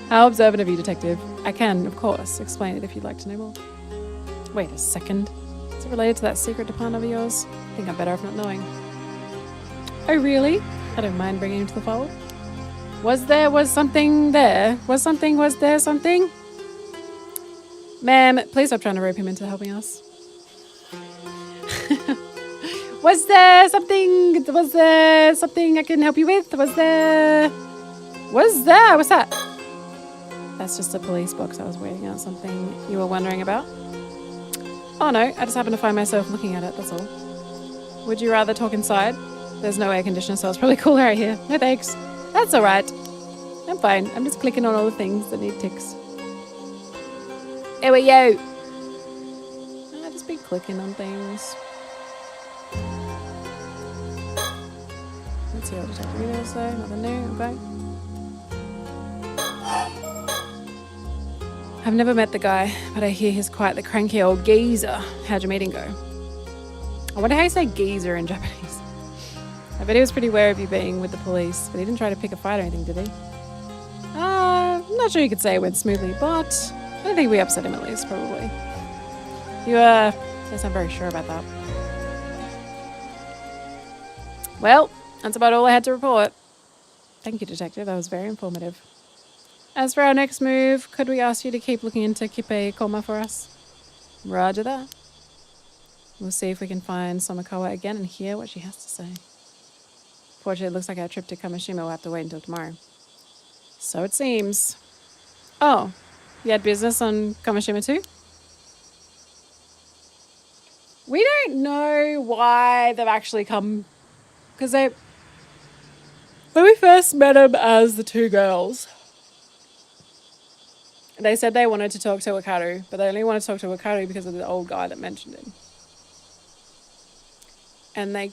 How observant of you, detective. I can, of course, explain it if you'd like to know more. Wait a second. Is it related to that secret department of yours? I think I'm better off not knowing. Oh, really? I don't mind bringing him to the fold. Was there something there? Was there something? Ma'am, please stop trying to rope him into helping us. Was there something I can help you with? What's that? That's just a police box. I was waiting out something you were wondering about. Oh no, I just happened to find myself looking at it, that's all. Would you rather talk inside? There's no air conditioner, so it's probably cooler out here. No thanks. That's alright. I'm fine. I'm just clicking on all the things that need ticks. Hey, wait, yo! I'll just be clicking on things. Let's see what detective emails say. Nothing new, okay. I've never met the guy, but I hear he's quite the cranky old geezer. How'd your meeting go? I wonder how you say geezer in Japanese. I bet he was pretty wary of you being with the police, but he didn't try to pick a fight or anything, did he? I'm not sure you could say it went smoothly, but I don't think we upset him at least, probably. You, guess I'm very sure about that. Well, that's about all I had to report. Thank you, Detective. That was very informative. As for our next move, could we ask you to keep looking into Kipe Koma for us? Roger that. We'll see if we can find Somikawa again and hear what she has to say. Fortunately, it looks like our trip to Kamishima will have to wait until tomorrow. So it seems. Oh, you had business on Kamishima too? We don't know why they've actually come, because when we first met them as the two girls, they said they wanted to talk to Wakaru, but they only wanted to talk to Wakaru because of the old guy that mentioned him. And they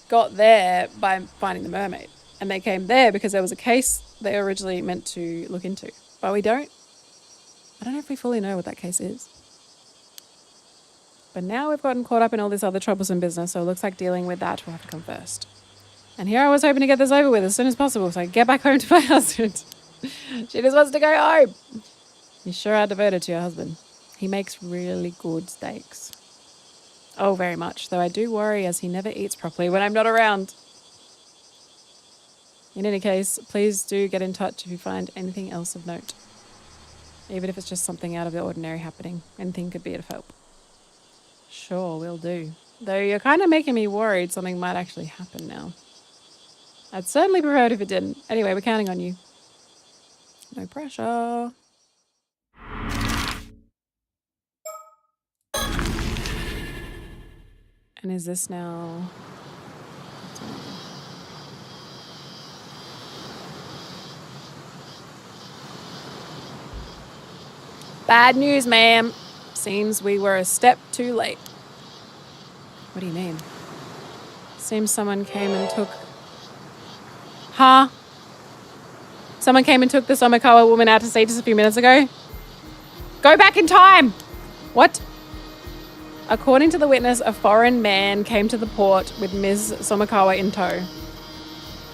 got there by finding the mermaid. And they came there because there was a case they originally meant to look into. But I don't know if we fully know what that case is. But now we've gotten caught up in all this other troublesome business, so it looks like dealing with that will have to come first. And here I was hoping to get this over with as soon as possible so I can get back home to my husband. She just wants to go home. You sure are devoted to your husband. He makes really good steaks. Oh, very much, though I do worry as he never eats properly when I'm not around. In any case, please do get in touch if you find anything else of note. Even if it's just something out of the ordinary happening. Anything could be of help. Sure, will do. Though you're kind of making me worried something might actually happen now. I'd certainly prefer it if it didn't. Anyway, we're counting on you. No pressure. And is this now... Bad news, ma'am. Seems we were a step too late. What do you mean? Seems someone came and took... Huh? Someone came and took the Somikawa woman out to sea just a few minutes ago? Go back in time! What? According to the witness, a foreign man came to the port with Ms. Somikawa in tow.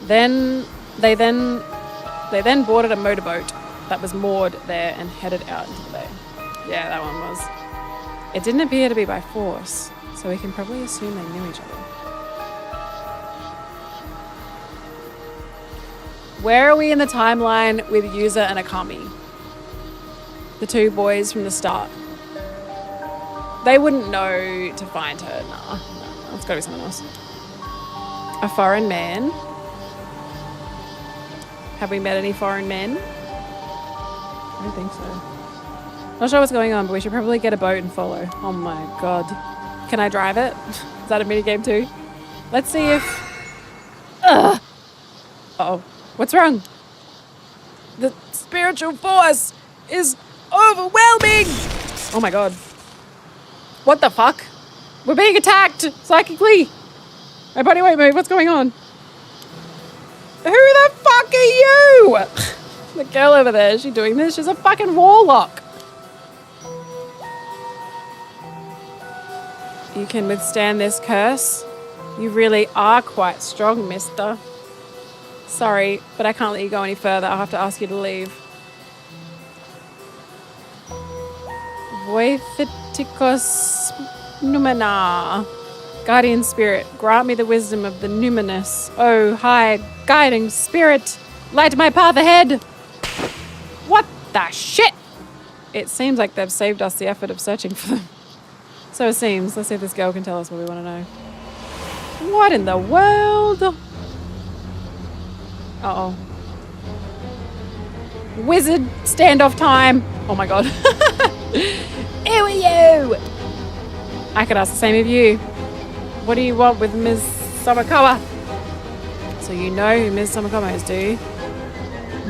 They then boarded a motorboat that was moored there and headed out into the bay. Yeah, that one was. It didn't appear to be by force, so we can probably assume they knew each other. Where are we in the timeline with Yuza and Akami? The two boys from the start. They wouldn't know to find her. Nah, it's got to be someone else. A foreign man. Have we met any foreign men? I don't think so. Not sure what's going on, but we should probably get a boat and follow. Oh my god. Can I drive it? Is that a minigame too? Let's see if... Ugh! Uh-oh. What's wrong? The spiritual force is overwhelming! Oh my god. What the fuck? We're being attacked psychically! My body won't move. What's going on? Who the fuck are you? The girl over there, is she doing this? She's a fucking warlock. You can withstand this curse? You really are quite strong, mister. Sorry, but I can't let you go any further. I'll have to ask you to leave. Voithetikos numena. Guardian spirit, grant me the wisdom of the numinous. Oh, high guiding spirit, light my path ahead. What the shit? It seems like they've saved us the effort of searching for them. So it seems. Let's see if this girl can tell us what we want to know. What in the world? Uh-oh. Wizard standoff time. Oh my god. Who are you? I could ask the same of you. What do you want with Ms. Somikawa? So you know who Ms. Somikawa is, do you?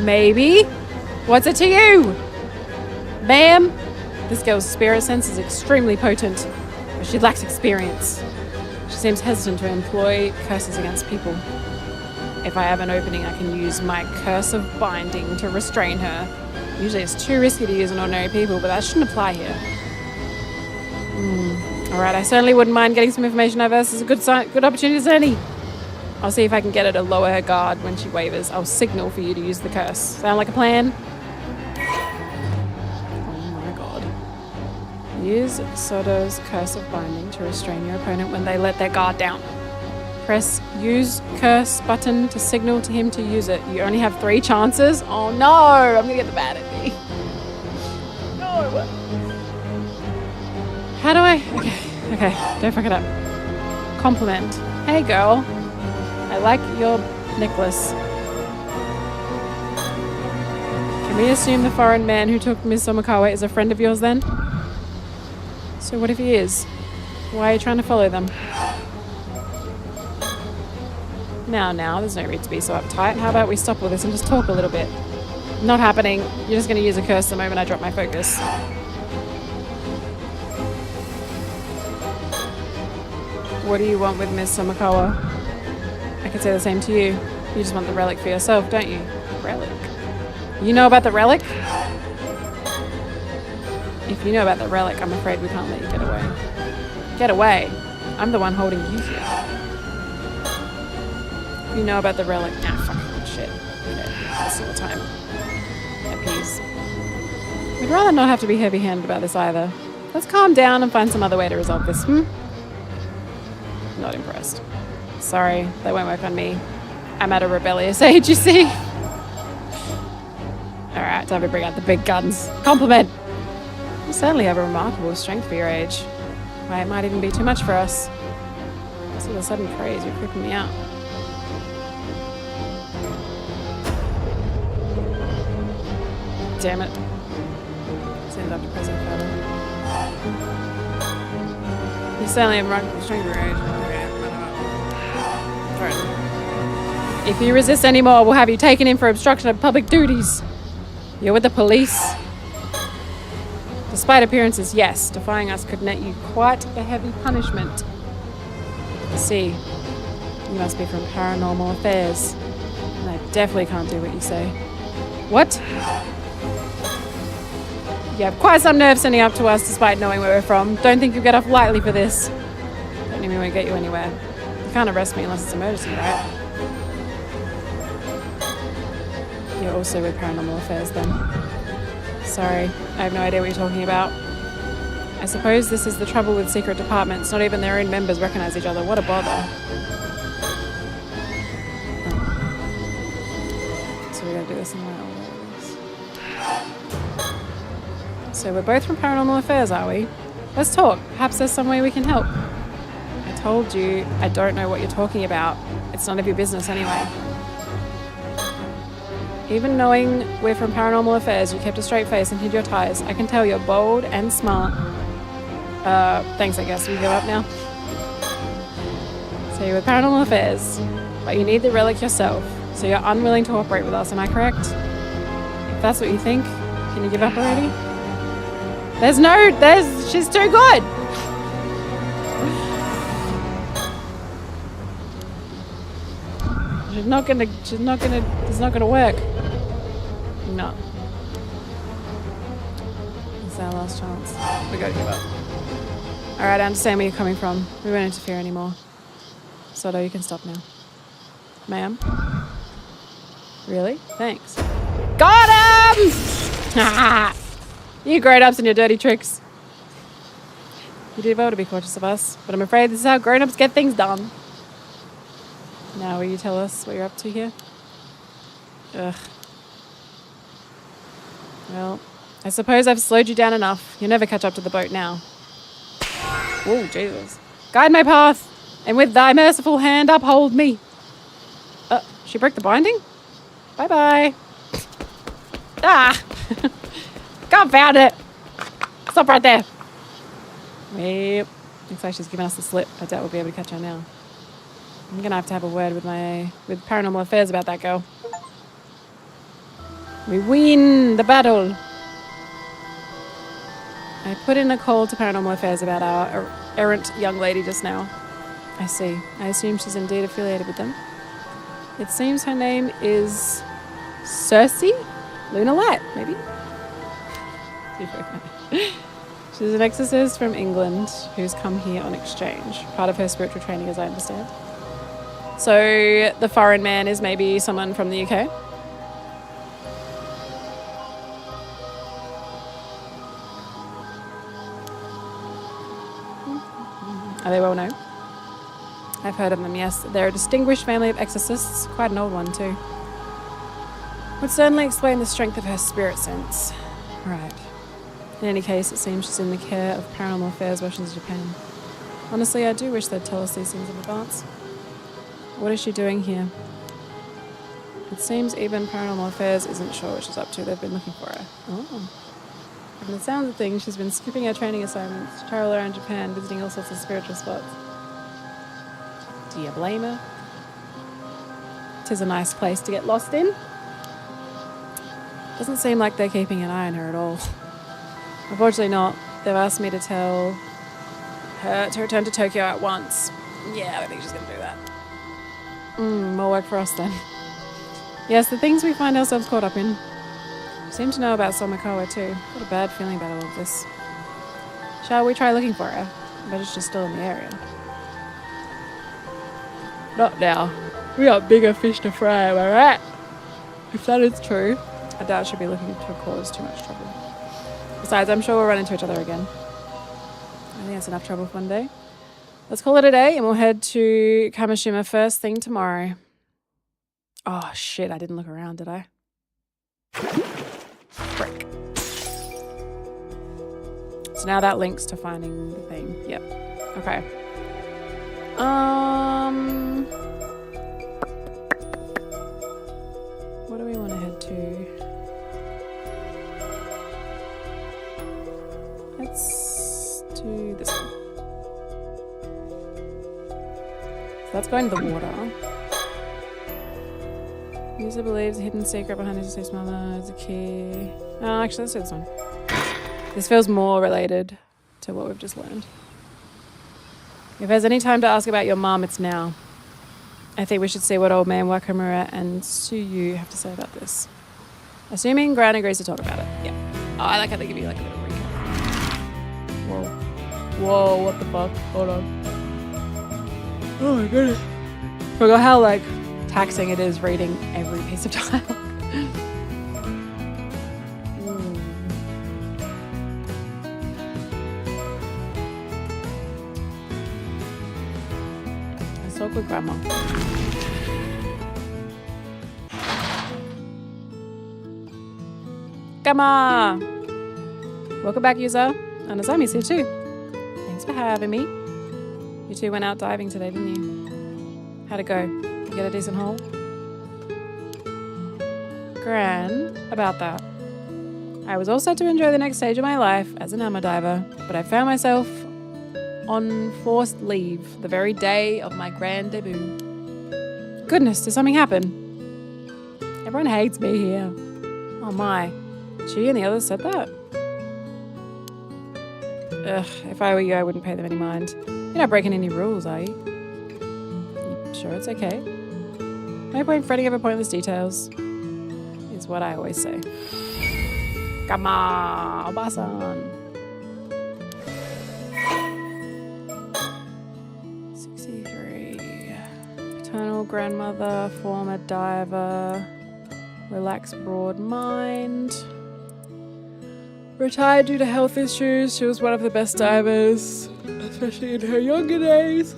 Maybe. What's it to you? Ma'am, this girl's spirit sense is extremely potent, but she lacks experience. She seems hesitant to employ curses against people. If I have an opening, I can use my curse of binding to restrain her. Usually it's too risky to use on ordinary people, but that shouldn't apply here. Alright, I certainly wouldn't mind getting some information out of her. This is a good opportunity as any. I'll see if I can get her to lower her guard when she wavers. I'll signal for you to use the curse. Sound like a plan? Oh my god. Use Soto's curse of binding to restrain your opponent when they let their guard down. Press use curse button to signal to him to use it. You only have 3 chances. Oh no, I'm gonna get the bad at me. No. How do I? Okay, don't fuck it up. Compliment. Hey girl, I like your necklace. Can we assume the foreign man who took Miss Somakawa is a friend of yours then? So what if he is? Why are you trying to follow them? Now, there's no need to be so uptight. How about we stop all this and just talk a little bit? Not happening. You're just going to use a curse the moment I drop my focus. What do you want with Miss Somakawa? I could say the same to you. You just want the relic for yourself, don't you? Relic? You know about the relic? If you know about the relic, I'm afraid we can't let you get away. Get away? I'm the one holding you here. You know about the relic. Nah, fucking shit. Okay, that's all the time. At peace. We'd rather not have to be heavy-handed about this either. Let's calm down and find some other way to resolve this, Not impressed. Sorry, that won't work on me. I'm at a rebellious age, you see. Alright, time to bring out the big guns. Compliment! You certainly have a remarkable strength for your age. Why, it might even be too much for us. This is a sudden praise, you're creeping me out. Damn it. Send it up to President Father. You certainly have a remarkable strength for your age. If you resist anymore, we'll have you taken in for obstruction of public duties. You're with the police. Despite appearances, yes, defying us could net you quite a heavy punishment. I see. You must be from Paranormal Affairs. And I definitely can't do what you say. What? You have quite some nerve sending up to us despite knowing where we're from. Don't think you'll get off lightly for this. Don't mean we won't get you anywhere. You can't arrest me unless it's an emergency, right? You're also with Paranormal Affairs then. Sorry, I have no idea what you're talking about. I suppose this is the trouble with secret departments. Not even their own members recognize each other. What a bother. Oh. So we gotta do this in my order. So we're both from Paranormal Affairs, are we? Let's talk. Perhaps there's some way we can help. I told you I don't know what you're talking about. It's none of your business anyway. Even knowing we're from Paranormal Affairs, you kept a straight face and hid your ties. I can tell you're bold and smart. Thanks, I guess. We give up now. So you're with Paranormal Affairs, but you need the relic yourself. So you're unwilling to cooperate with us, am I correct? If that's what you think, can you give up already? She's too good! It's not gonna work. No. It's our last chance. We gotta give up. Alright, I understand where you're coming from. We won't interfere anymore. Soto, you can stop now. Ma'am? Really? Thanks. Got him! You grown-ups and your dirty tricks. You did well to be cautious of us, but I'm afraid this is how grown-ups get things done. Now, will you tell us what you're up to here? Ugh. Well, I suppose I've slowed you down enough. You'll never catch up to the boat now. Oh, Jesus. Guide my path, and with thy merciful hand uphold me. She broke the binding? Bye-bye. Ah! Confound it! Stop right there. Yep. Looks like she's giving us the slip. I doubt we'll be able to catch her now. I'm gonna have to have a word with Paranormal Affairs about that girl. We win the battle. I put in a call to Paranormal Affairs about our errant young lady just now. I see. I assume she's indeed affiliated with them. It seems her name is Circe? Luna Light, maybe? She's an exorcist from England who's come here on exchange. Part of her spiritual training, as I understand. So the foreign man is maybe someone from the UK? Are they well known? I've heard of them, yes. They're a distinguished family of exorcists. Quite an old one, too. Would certainly explain the strength of her spirit sense. Right. In any case, it seems she's in the care of Paranormal Affairs Russians Japan. Honestly, I do wish they'd tell us these things in advance. What is she doing here? It seems even Paranormal Affairs isn't sure what she's up to. They've been looking for her. Oh. From the sounds of things, she's been skipping her training assignments, travel around Japan, visiting all sorts of spiritual spots. Do you blame her? 'Tis a nice place to get lost in. Doesn't seem like they're keeping an eye on her at all. Unfortunately not. They've asked me to tell her to return to Tokyo at once. Yeah, I don't think she's going to do that. More work for us then. Yes, the things we find ourselves caught up in. Seem to know about Somikawa too. Got a bad feeling about all of this. Shall we try looking for her? I bet she's still in the area. Not now. We got bigger fish to fry, am I right? If that is true, I doubt she'll be looking to cause too much trouble. Besides, I'm sure we'll run into each other again. I think that's enough trouble for one day. Let's call it a day and we'll head to Kamishima first thing tomorrow. Oh shit, I didn't look around, did I? Frick. So now that links to finding the thing. Yep. Okay. What do we want to head to? Let's do this one. So that's going to the water. User believes a hidden secret behind his deceased mother is a key. Oh, actually, let's do this one. This feels more related to what we've just learned. If there's any time to ask about your mom, it's now. I think we should see what old man Wakamura and Suyu have to say about this. Assuming Gran agrees to talk about it. Yeah. Oh, I like how they give you like a little recap. Whoa. Whoa, what the fuck? Hold on. Oh my goodness. Forgot how like taxing it is reading every piece of dialogue. Let's talk with Grandma. Grandma! Welcome back, user. And Azami's here too. Thanks for having me. You two went out diving today, didn't you? How'd it go? You get a decent haul? Gran, about that. I was all set to enjoy the next stage of my life as an amateur diver, but I found myself on forced leave the very day of my grand debut. Goodness, did something happen? Everyone hates me here. Oh my. She and the others said that? Ugh, if I were you, I wouldn't pay them any mind. You're not breaking any rules, are you? You sure it's okay? No point fretting over pointless details, is what I always say. Kama, Obasan. 63. Paternal grandmother, former diver, relaxed broad mind. Retired due to health issues. She was one of the best divers, especially in her younger days.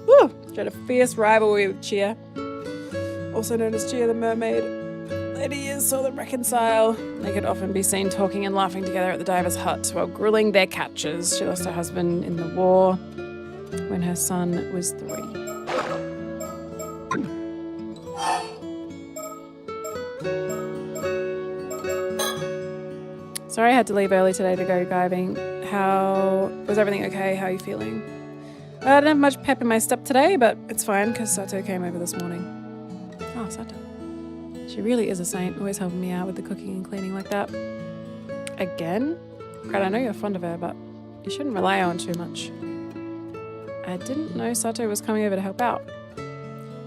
Woo! She had a fierce rivalry with Chia, also known as Chia the Mermaid. Later years saw them reconcile. They could often be seen talking and laughing together at the diver's hut while grilling their catches. She lost her husband in the war when her son was 3. Sorry I had to leave early today to go diving. Was everything okay? How are you feeling? I didn't have much pep in my step today, but it's fine because Sato came over this morning. Oh, Sato. She really is a saint, always helping me out with the cooking and cleaning like that. Again? Crad, I know you're fond of her, but you shouldn't rely on too much. I didn't know Sato was coming over to help out.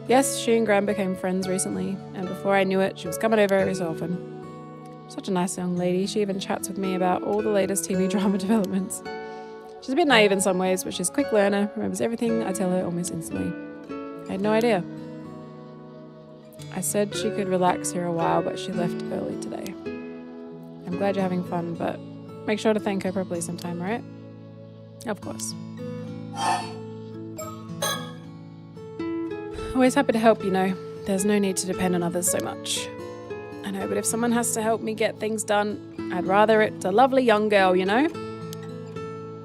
Yes, she and Gran became friends recently, and before I knew it, she was coming over every so often. Such a nice young lady. She even chats with me about all the latest TV drama developments. She's a bit naive in some ways, but she's a quick learner, remembers everything I tell her almost instantly. I had no idea. I said she could relax here a while, but she left early today. I'm glad you're having fun, but make sure to thank her properly sometime, right? Of course. Always happy to help, you know. There's no need to depend on others so much. I know, but if someone has to help me get things done, I'd rather it's a lovely young girl, you know?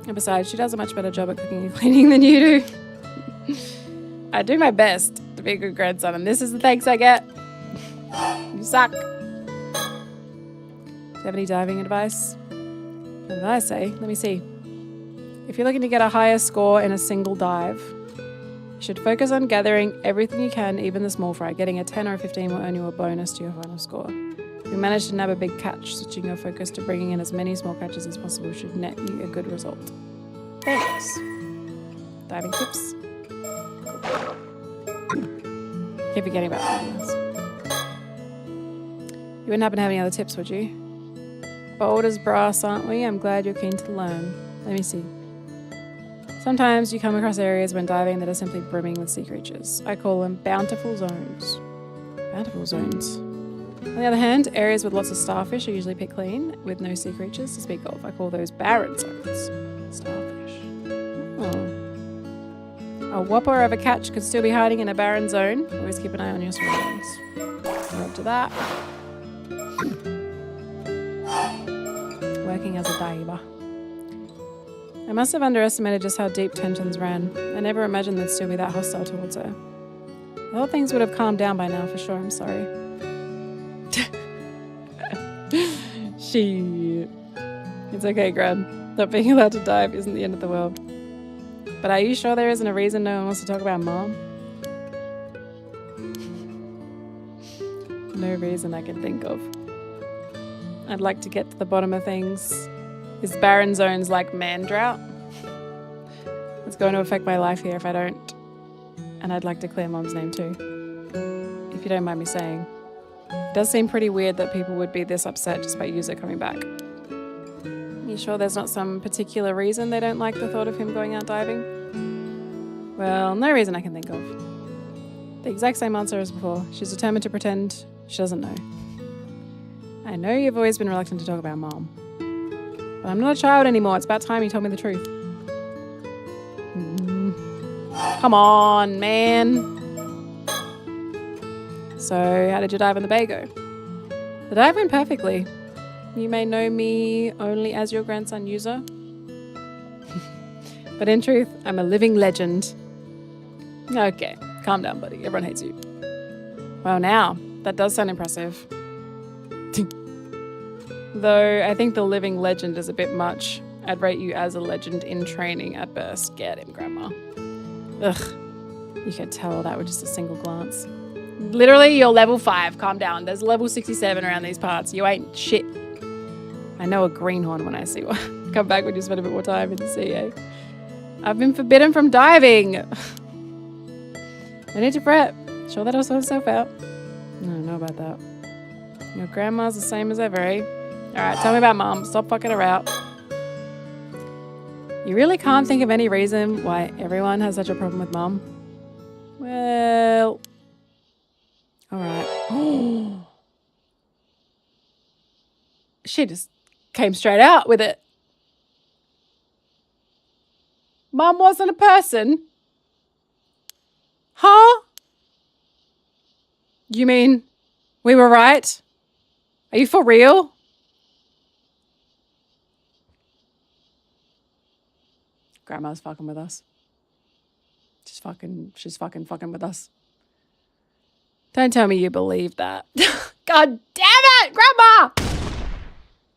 And besides, she does a much better job at cooking and cleaning than you do. I do my best to be a good grandson, and this is the thanks I get. You suck. Do you have any diving advice? What did I say? Let me see. If you're looking to get a higher score in a single dive, you should focus on gathering everything you can, even the small fry. Getting a 10 or a 15 will earn you a bonus to your final score. If you manage to nab a big catch, switching your focus to bringing in as many small catches as possible should net you a good result. Thanks. Diving tips. Keep forgetting about that. You wouldn't happen to have any other tips, would you? Bold as brass, aren't we? I'm glad you're keen to learn. Let me see. Sometimes you come across areas when diving that are simply brimming with sea creatures. I call them bountiful zones. Bountiful zones. On the other hand, areas with lots of starfish are usually picked clean, with no sea creatures to speak of. I call those barren zones. Starfish. Oh. A whopper of a catch could still be hiding in a barren zone. Always keep an eye on your surroundings. Up to that. Working as a diver. I must have underestimated just how deep tensions ran. I never imagined they'd still be that hostile towards her. I thought things would have calmed down by now, for sure. I'm sorry. Shit. It's okay, Gran. Not being allowed to dive isn't the end of the world. But are you sure there isn't a reason no one wants to talk about Mom? No reason I can think of. I'd like to get to the bottom of things. Is barren zones like man drought? It's going to affect my life here if I don't. And I'd like to clear Mom's name too. If you don't mind me saying. It does seem pretty weird that people would be this upset just by Yuzo coming back. You sure there's not some particular reason they don't like the thought of him going out diving? Well, no reason I can think of. The exact same answer as before. She's determined to pretend she doesn't know. I know you've always been reluctant to talk about Mom. But I'm not a child anymore. It's about time you told me the truth. Come on, man. So, how did your dive on the bay go? The dive went perfectly. You may know me only as your grandson user. But in truth, I'm a living legend. Okay, calm down, buddy. Everyone hates you. Well, now, that does sound impressive. Though I think the living legend is a bit much. I'd rate you as a legend in training at best. Get him, Grandma. Ugh. You could tell that with just a single glance. Literally, you're level 5. Calm down. There's level 67 around these parts. You ain't shit. I know a greenhorn when I see one. Come back when you spend a bit more time in the sea, eh? I've been forbidden from diving. No need to fret. Sure that'll sort itself out. I don't know about that. Your grandma's the same as ever, eh? Alright, tell me about Mom. Stop fucking her out. You really can't think of any reason why everyone has such a problem with Mom? Well... Alright. She just came straight out with it. Mom wasn't a person? Huh? You mean we were right? Are you for real? Grandma's fucking with us. She's fucking with us. Don't tell me you believe that. God damn it, Grandma!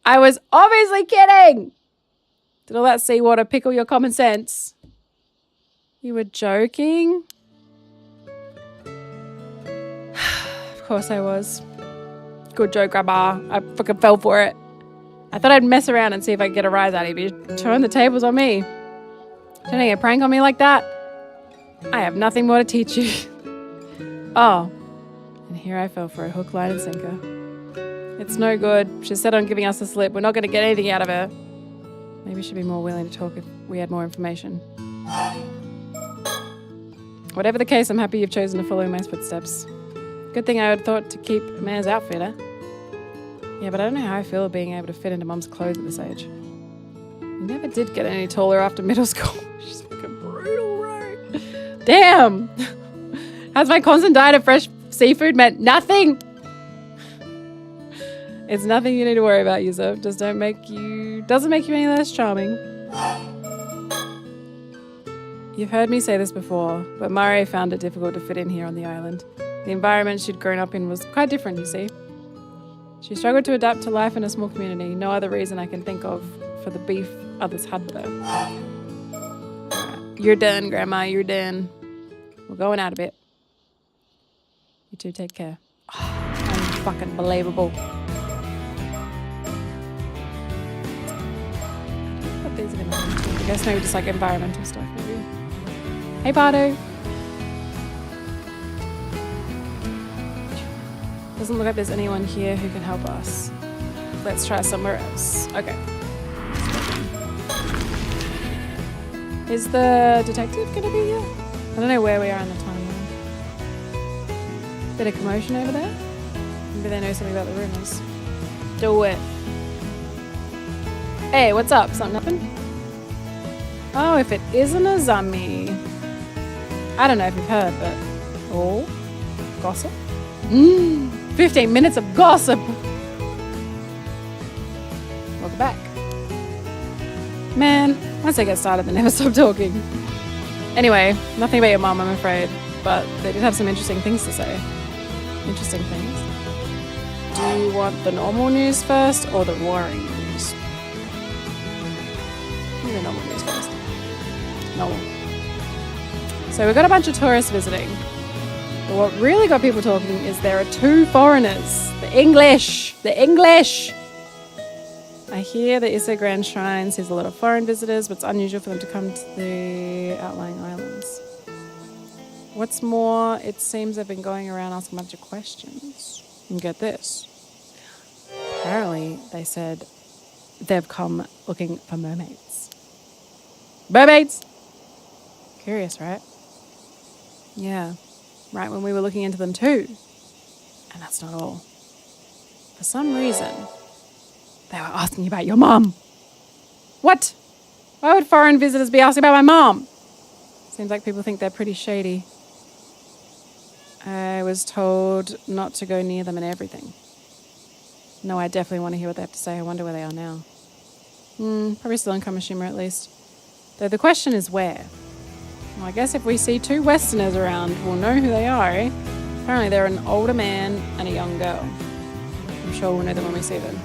I was obviously kidding. Did all that seawater pickle your common sense? You were joking? Of course I was. Good joke, Grandma. I fucking fell for it. I thought I'd mess around and see if I could get a rise out of you. Turn the tables on me. Turning a prank on me like that? I have nothing more to teach you. Oh. And here I fell for a hook, line, and sinker. It's no good. She's set on giving us the slip. We're not going to get anything out of her. Maybe she'd be more willing to talk if we had more information. Whatever the case, I'm happy you've chosen to follow in my footsteps. Good thing I had thought to keep a man's outfitter. Yeah, but I don't know how I feel being able to fit into Mum's clothes at this age. You never did get any taller after middle school. She's fucking brutal, right? Damn! Has my constant diet of fresh seafood meant nothing? It's nothing you need to worry about, Yusuf. Just doesn't make you any less charming. You've heard me say this before, but Mare found it difficult to fit in here on the island. The environment she'd grown up in was quite different, you see. She struggled to adapt to life in a small community. No other reason I can think of for the beef others had with her. You're done, Grandma. You're done. We're going out a bit. You two take care. Oh, fucking believable. What these are gonna be? I guess maybe just like environmental stuff, maybe. Hey, Bardo. Doesn't look like there's anyone here who can help us. Let's try somewhere else. Okay. Is the detective gonna be here? I don't know where we are in the timeline. Bit of commotion over there? Maybe they know something about the rumors. Do it. Hey, what's up? Something happened? Oh, if it isn't a zombie. I don't know if you've heard, but... Oh, gossip? 15 minutes of gossip! Welcome back. Man, once they get started, they never stop talking. Anyway, nothing about your mom, I'm afraid, but they did have some interesting things to say. Interesting things. Do you want the normal news first or the worrying news? The normal news first. Normal. So we've got a bunch of tourists visiting. But what really got people talking is there are 2 foreigners. The English! The English! I hear the Issa Grand Shrine sees a lot of foreign visitors, but it's unusual for them to come to the outlying islands. What's more, it seems they've been going around asking a bunch of questions. And get this. Apparently, they said they've come looking for mermaids. Mermaids! Curious, right? Yeah. Right when we were looking into them too. And that's not all. For some reason, they were asking about your mom. What? Why would foreign visitors be asking about my mom? Seems like people think they're pretty shady. I was told not to go near them and everything. No, I definitely want to hear what they have to say. I wonder where they are now. Probably still in Kamishima at least. Though the question is where? Well, I guess if we see 2 Westerners around, we'll know who they are, eh? Apparently they're an older man and a young girl. I'm sure we'll know them when we see them.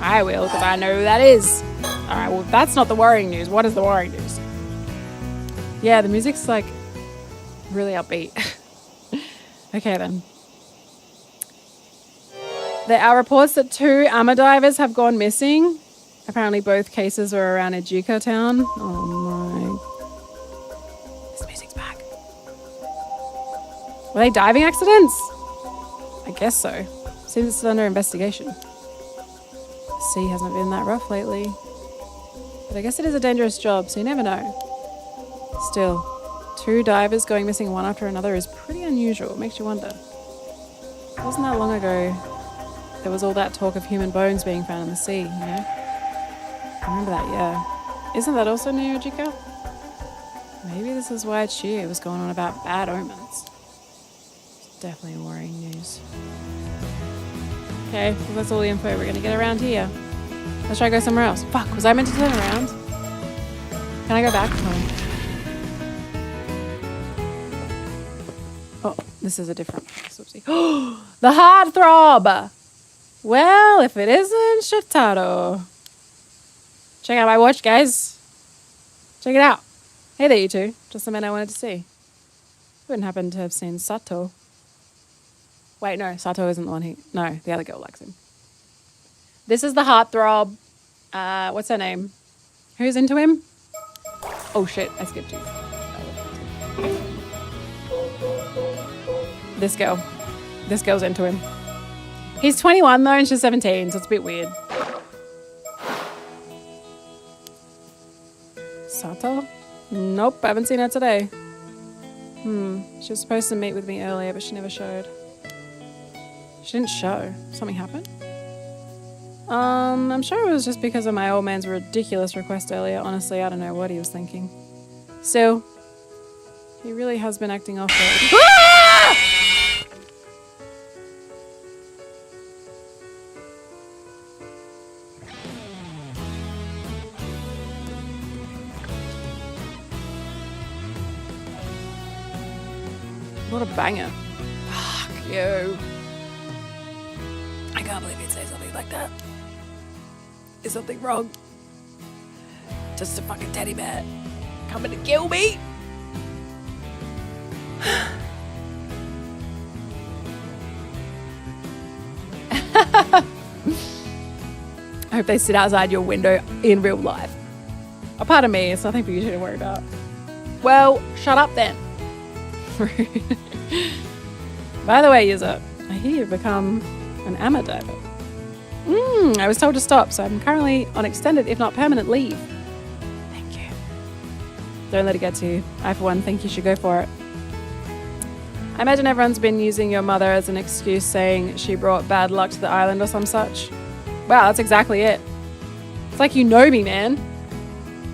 I will, because I know who that is. Alright, well, that's not the worrying news. What is the worrying news? Yeah, the music's, like, really upbeat. Okay, then. There are reports that 2 armor divers have gone missing. Apparently both cases were around Ejuka town. Oh, my... This music's back. Were they diving accidents? I guess so. Seems it's under investigation. The sea hasn't been that rough lately. But I guess it is a dangerous job, so you never know. Still, 2 divers going missing one after another is pretty unusual. It makes you wonder. It wasn't that long ago there was all that talk of human bones being found in the sea, you know? I remember that, yeah. Isn't that also near Ojika? Maybe this is why Chia was going on about bad omens. It's definitely worrying news. Okay, well that's all the info we're gonna get around here. Let's try to go somewhere else. Fuck, was I meant to turn around? Can I go back? Oh, this is a different place. Oopsie. The heartthrob! Well, if it isn't Shotaro. Check out my watch, guys. Check it out. Hey there, you two. Just the man I wanted to see. Wouldn't happen to have seen Sato. Wait, no, Sato isn't the one he... No, the other girl likes him. This is the heartthrob. What's her name? Who's into him? Oh shit, I skipped you. This girl. This girl's into him. He's 21 though and she's 17, so it's a bit weird. Sato? Nope, I haven't seen her today. She was supposed to meet with me earlier, but she never showed. She didn't show. Something happened? I'm sure it was just because of my old man's ridiculous request earlier. Honestly, I don't know what he was thinking. So, he really has been acting off it. What a banger. Fuck you. I can't believe you'd say something like that. Is something wrong? Just a fucking teddy bear coming to kill me? I hope they sit outside your window in real life. A part of me, it's nothing for you to worry about. Well, shut up then. By the way, user, I hear you've become an amateur diver. I was told to stop, so I'm currently on extended, if not permanent, leave. Thank you. Don't let it get to you. I, for one, think you should go for it. I imagine everyone's been using your mother as an excuse, saying she brought bad luck to the island or some such. Wow, that's exactly it. It's like you know me, man.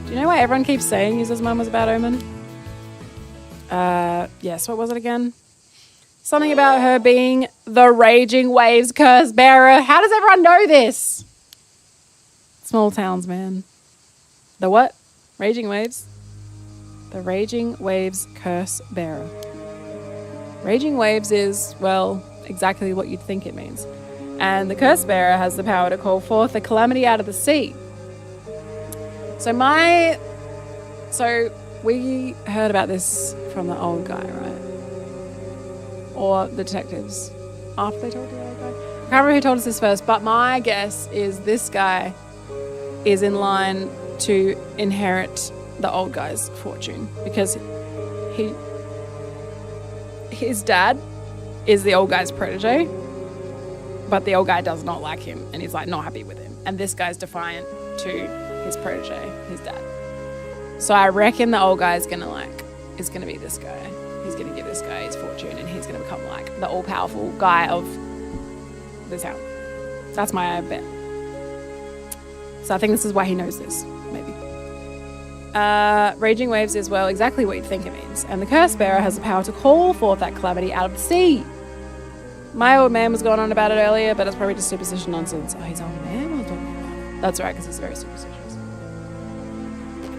Do you know why everyone keeps saying User's mum was a bad omen? Yes, what was it again? Something about her being the Raging Waves curse bearer. How does everyone know this? Small towns, man. The what? Raging Waves? The Raging Waves curse bearer. Raging Waves is, well, exactly what you'd think it means. And the curse bearer has the power to call forth a calamity out of the sea. So we heard about this from the old guy, right? Or the detectives after they told the old guy. I can't remember who told us this first, but my guess is this guy is in line to inherit the old guy's fortune because his dad is the old guy's protege, but the old guy does not like him and he's like not happy with him. And this guy's defiant to his protege, his dad. So I reckon the old guy is gonna be this guy. He's gonna give this guy his fortune and he's gonna become like the all-powerful guy of the town. That's my bet. So I think this is why he knows this, maybe. Raging Waves is, well, exactly what you'd think it means. And the curse bearer has the power to call forth that calamity out of the sea. My old man was going on about it earlier, but it's probably just superstition nonsense. Oh, his old man was talking about it. That's right, because he's very superstitious.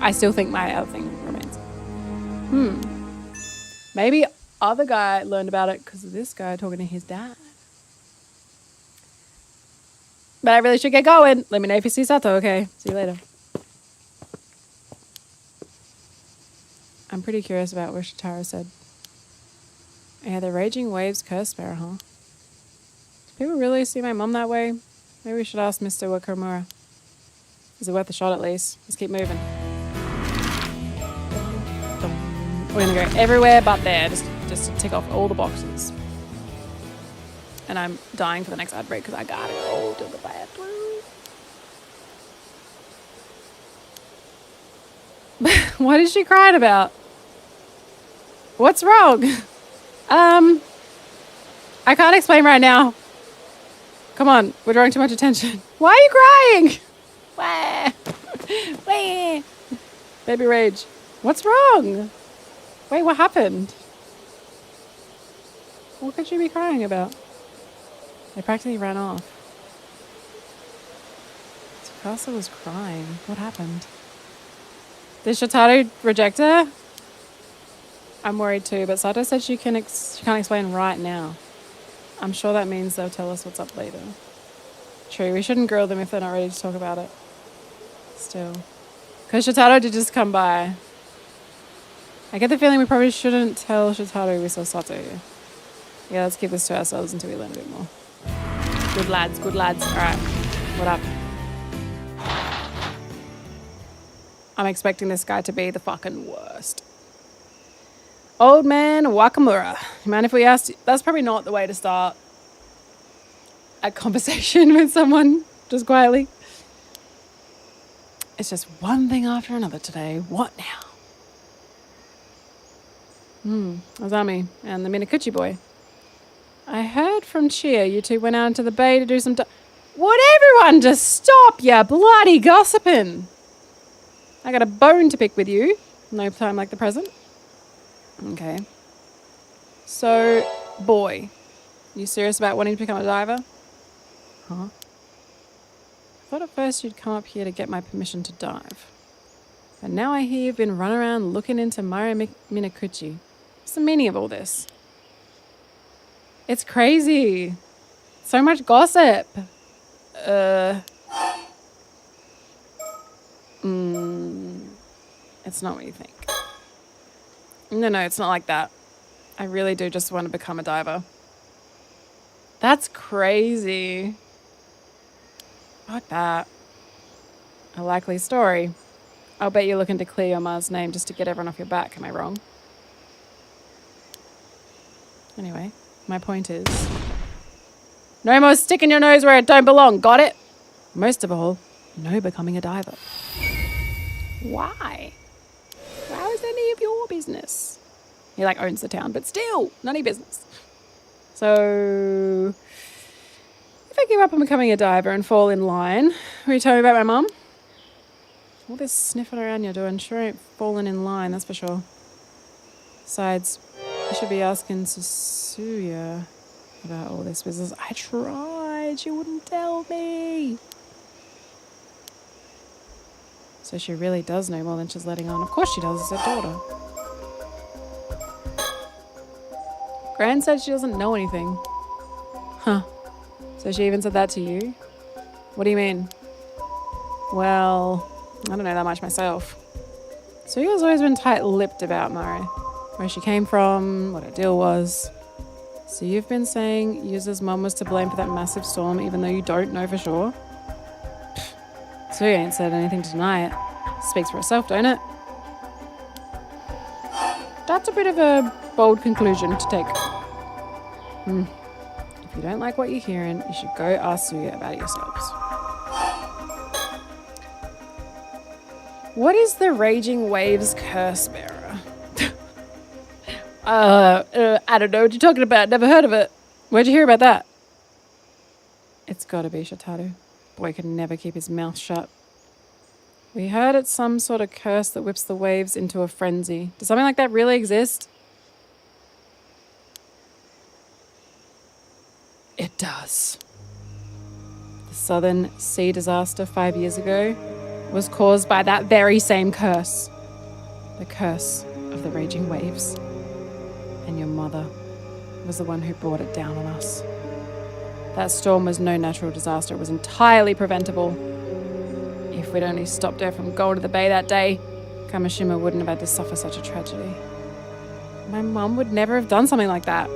I still think my other thing remains. Maybe other guy learned about it because of this guy talking to his dad. But I really should get going. Let me know if you see Sato, okay? See you later. I'm pretty curious about what Shitara said. Yeah, the Raging Waves curse bearer, huh? Do people really see my mum that way? Maybe we should ask Mr. Wakamura. Is it worth a shot at least? Let's keep moving. We're gonna go everywhere but there, just to tick off all the boxes. And I'm dying for the next ad break because I gotta go to the bathroom. What is she crying about? What's wrong? I can't explain right now. Come on, we're drawing too much attention. Why are you crying? Wah. Wah. Baby rage. What's wrong? Wait, what happened? What could she be crying about? They practically ran off. Tsukasa was crying. What happened? Did Shotaro reject her? I'm worried too, but Sato said she can't explain right now. I'm sure that means they'll tell us what's up later. True, we shouldn't grill them if they're not ready to talk about it. Still. Because Shotaro did just come by. I get the feeling we probably shouldn't tell Shotaro we saw Sato here. Yeah, let's keep this to ourselves until we learn a bit more. Good lads, good lads. Alright, what up? I'm expecting this guy to be the fucking worst. Old man Wakamura. You mind if we asked you? That's probably not the way to start a conversation with someone, just quietly. It's just one thing after another today. What now? Azami and the Minakuchi boy. I heard from Chia you two went out into the bay to do some... Would everyone just stop ya bloody gossiping? I got a bone to pick with you. No time like the present. Okay. So, Boy, you serious about wanting to become a diver? Huh? I thought at first you'd come up here to get my permission to dive. But now I hear you've been running around looking into Mare Minakuchi. What's the meaning of all this? It's crazy. So much gossip. It's not what you think. No, it's not like that. I really do just want to become a diver. That's crazy. Fuck that. A likely story. I'll bet you're looking to clear your Mars name just to get everyone off your back. Am I wrong? Anyway, my point is... no more sticking your nose where it don't belong, got it? Most of all, no becoming a diver. Why? How is any of your business? He like owns the town, but still, none of your business. So, if I give up on becoming a diver and fall in line, will you tell me about my mum? All this sniffing around you're doing sure ain't falling in line, that's for sure. Besides, you should be asking Susuya about all this business. I tried, she wouldn't tell me. So she really does know more than she's letting on. Of course she does, it's her daughter. Gran said she doesn't know anything. Huh. So she even said that to you? What do you mean? Well, I don't know that much myself. So you've always been tight-lipped about Mare. Where she came from, what her deal was. So you've been saying Yuza's mum was to blame for that massive storm even though you don't know for sure? So you ain't said anything to deny it. Speaks for itself, don't it? That's a bit of a bold conclusion to take. If you don't like what you're hearing, you should go ask Suya about it yourselves. What is the Raging Waves curse bearer? I don't know what you're talking about. Never heard of it. Where'd you hear about that? It's gotta be Shataru. Boy can never keep his mouth shut. We heard it's some sort of curse that whips the waves into a frenzy. Does something like that really exist? It does. The Southern Sea disaster 5 years ago was caused by that very same curse. The curse of the raging waves. And your mother was the one who brought it down on us. That storm was no natural disaster. It was entirely preventable. If we'd only stopped her from going to the bay that day, Kamishima wouldn't have had to suffer such a tragedy. My mum would never have done something like that.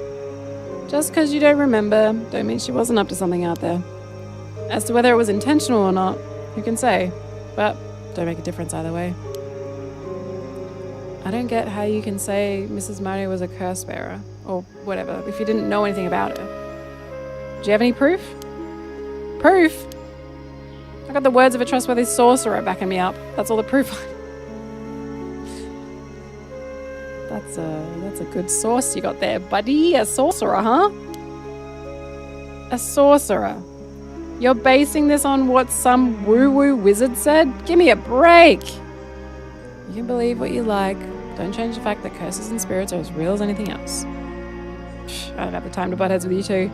Just because you don't remember, don't mean she wasn't up to something out there. As to whether it was intentional or not, who can say? But don't make a difference either way. I don't get how you can say Mrs. Mari was a curse bearer, or whatever, if you didn't know anything about her. Do you have any proof? Proof? I got the words of a trustworthy sorcerer backing me up. That's all the proof. That's a good source you got there, buddy. A sorcerer, huh? A sorcerer. You're basing this on what some woo-woo wizard said? Give me a break. You can believe what you like. Don't change the fact that curses and spirits are as real as anything else. I don't have the time to butt heads with you two.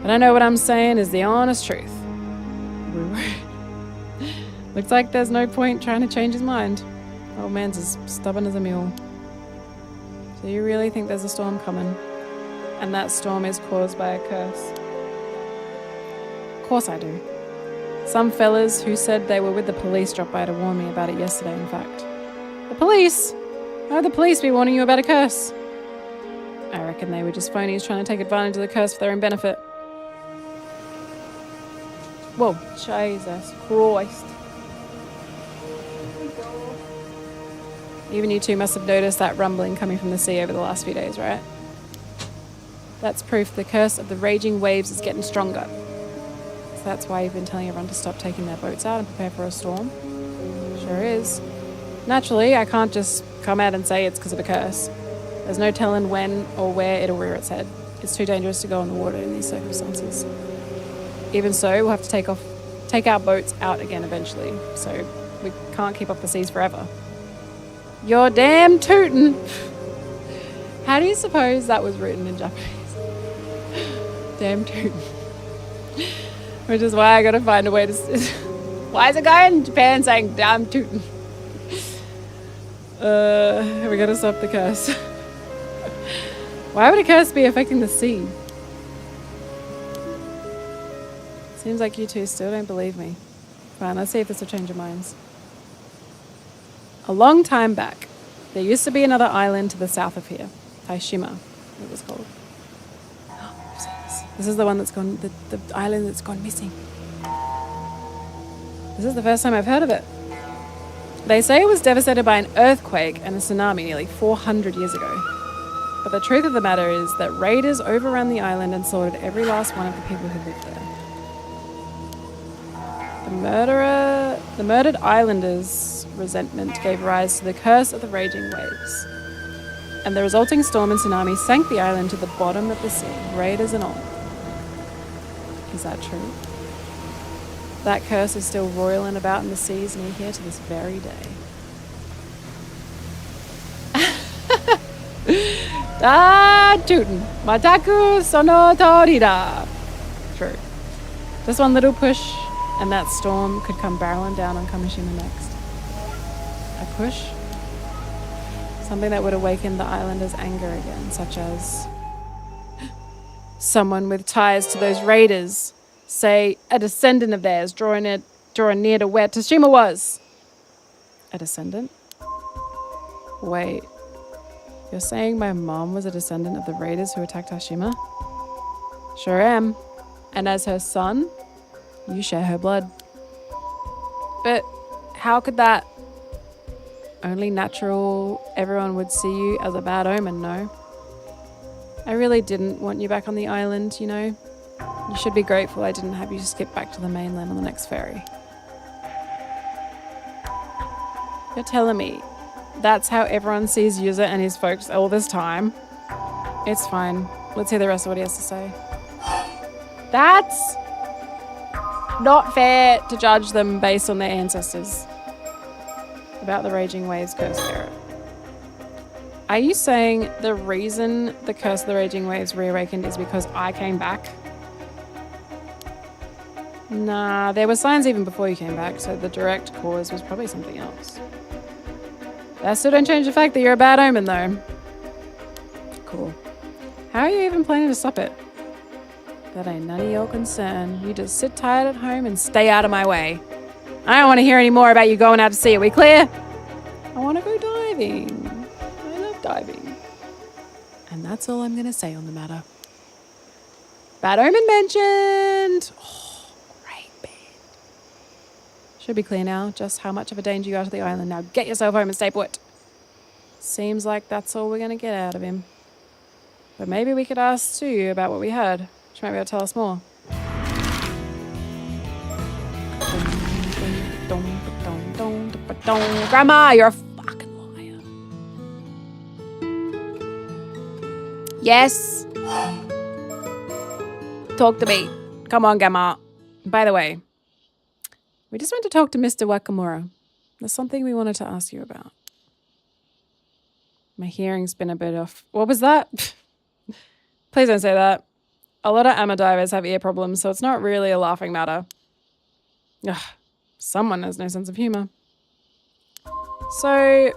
But I know what I'm saying is the honest truth. Looks like there's no point trying to change his mind. Old man's as stubborn as a mule. So you really think there's a storm coming? And that storm is caused by a curse? Of course I do. Some fellas who said they were with the police dropped by to warn me about it yesterday, in fact. The police? Why would the police be warning you about a curse? I reckon they were just phonies trying to take advantage of the curse for their own benefit. Whoa, Jesus Christ. Even you two must have noticed that rumbling coming from the sea over the last few days, right? That's proof the curse of the raging waves is getting stronger. So that's why you've been telling everyone to stop taking their boats out and prepare for a storm. Sure is. Naturally, I can't just come out and say it's because of a curse. There's no telling when or where it'll rear its head. It's too dangerous to go on the water in these circumstances. Even so, we'll have to take our boats out again eventually, so we can't keep off the seas forever. You're damn tootin'! How do you suppose that was written in Japanese? Damn tootin'. Which is why I gotta find a way to... Why is a guy in Japan saying damn tootin'? We gotta stop the curse. Why would a curse be affecting the sea? Seems like you two still don't believe me. Fine, let's see if this will change your minds. A long time back, there used to be another island to the south of here. Taishima, it was called. I've seen this. This is the one that's gone, the island that's gone missing. This is the first time I've heard of it. They say it was devastated by an earthquake and a tsunami nearly 400 years ago. But the truth of the matter is that raiders overran the island and slaughtered every last one of the people who lived there. The murdered islanders' resentment gave rise to the curse of the raging waves. And the resulting storm and tsunami sank the island to the bottom of the sea, raiders and all. Is that true? That curse is still roiling about in the seas near here to this very day. Ah, tootin'. Mataku sono torida. True. Just one little push and that storm could come barreling down on Kamishima next. A push? Something that would awaken the islanders' anger again, such as someone with ties to those raiders, say a descendant of theirs drawing near to where Tashima was. A descendant? Wait, you're saying my mom was a descendant of the raiders who attacked Tashima? Sure am. And as her son, you share her blood. But how could that? Only natural, everyone would see you as a bad omen, no? I really didn't want you back on the island, you know? You should be grateful I didn't have you skip back to the mainland on the next ferry. You're telling me that's how everyone sees Yuza and his folks all this time? It's fine. Let's hear the rest of what he has to say. That's not fair to judge them based on their ancestors. About the raging waves curse spirit. Are you saying the reason the curse of the raging waves reawakened is because I came back? Nah, there were signs even before you came back, so the direct cause was probably something else. That still don't change the fact that you're a bad omen, though. Cool. How are you even planning to stop it? That ain't none of your concern. You just sit tired at home and stay out of my way. I don't want to hear any more about you going out to sea. Are we clear? I want to go diving. I love diving. And that's all I'm going to say on the matter. Bad omen mentioned. Oh, great bed. Should be clear now just how much of a danger you are to the island. Now get yourself home and stay put. Seems like that's all we're going to get out of him. But maybe we could ask Sue about what we heard. She might be able to tell us more. Grandma, you're a fucking liar. Yes. Talk to me. Come on, Grandma. By the way, we just went to talk to Mr. Wakamura. There's something we wanted to ask you about. My hearing's been a bit off. What was that? Please don't say that. A lot of amateur divers have ear problems, so it's not really a laughing matter. Ugh, someone has no sense of humor. So,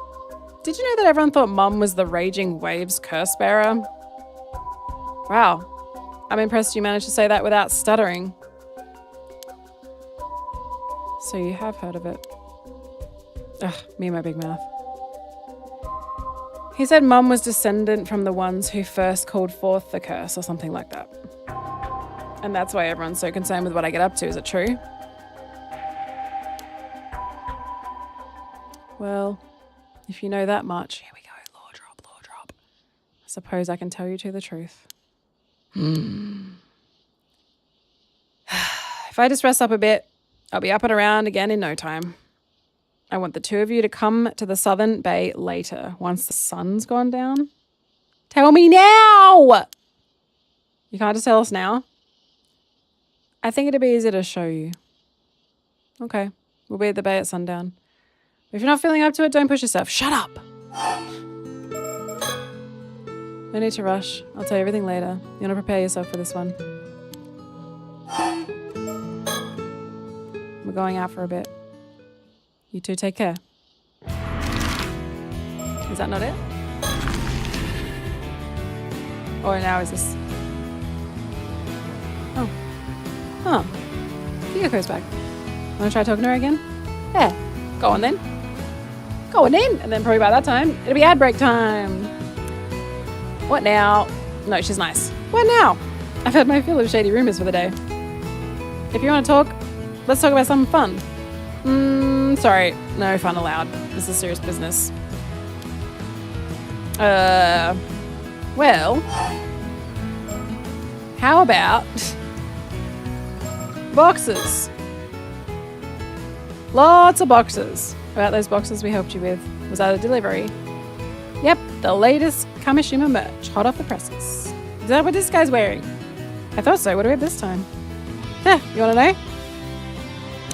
did you know that everyone thought Mum was the raging waves curse bearer? Wow, I'm impressed you managed to say that without stuttering. So you have heard of it. Ugh, me and my big mouth. He said Mum was descendant from the ones who first called forth the curse or something like that. And that's why everyone's so concerned with what I get up to. Is it true? Well, if you know that much, here we go, law drop. I suppose I can tell you the truth. If I just rest up a bit, I'll be up and around again in no time. I want the two of you to come to the southern bay later, once the sun's gone down. Tell me now! You can't just tell us now? I think it'd be easier to show you. Okay, we'll be at the bay at sundown. If you're not feeling up to it, don't push yourself. Shut up! No need to rush. I'll tell you everything later. You want to prepare yourself for this one. We're going out for a bit. You two take care. Is that not it? Or now is this... Oh. Huh. Yuko's back. Want to try talking to her again? Yeah. Go on then. Go on then. And then probably by that time, it'll be ad break time. What now? No, she's nice. What now? I've had my fill of shady rumors for the day. If you want to talk, let's talk about something fun. Sorry. No fun allowed. This is serious business. Well, how about boxes? Lots of boxes. About those boxes we helped you with. Was that a delivery? Yep, the latest Kamishima merch, hot off the presses. Is that what this guy's wearing? I thought so. What do we have this time? Yeah, you want to know?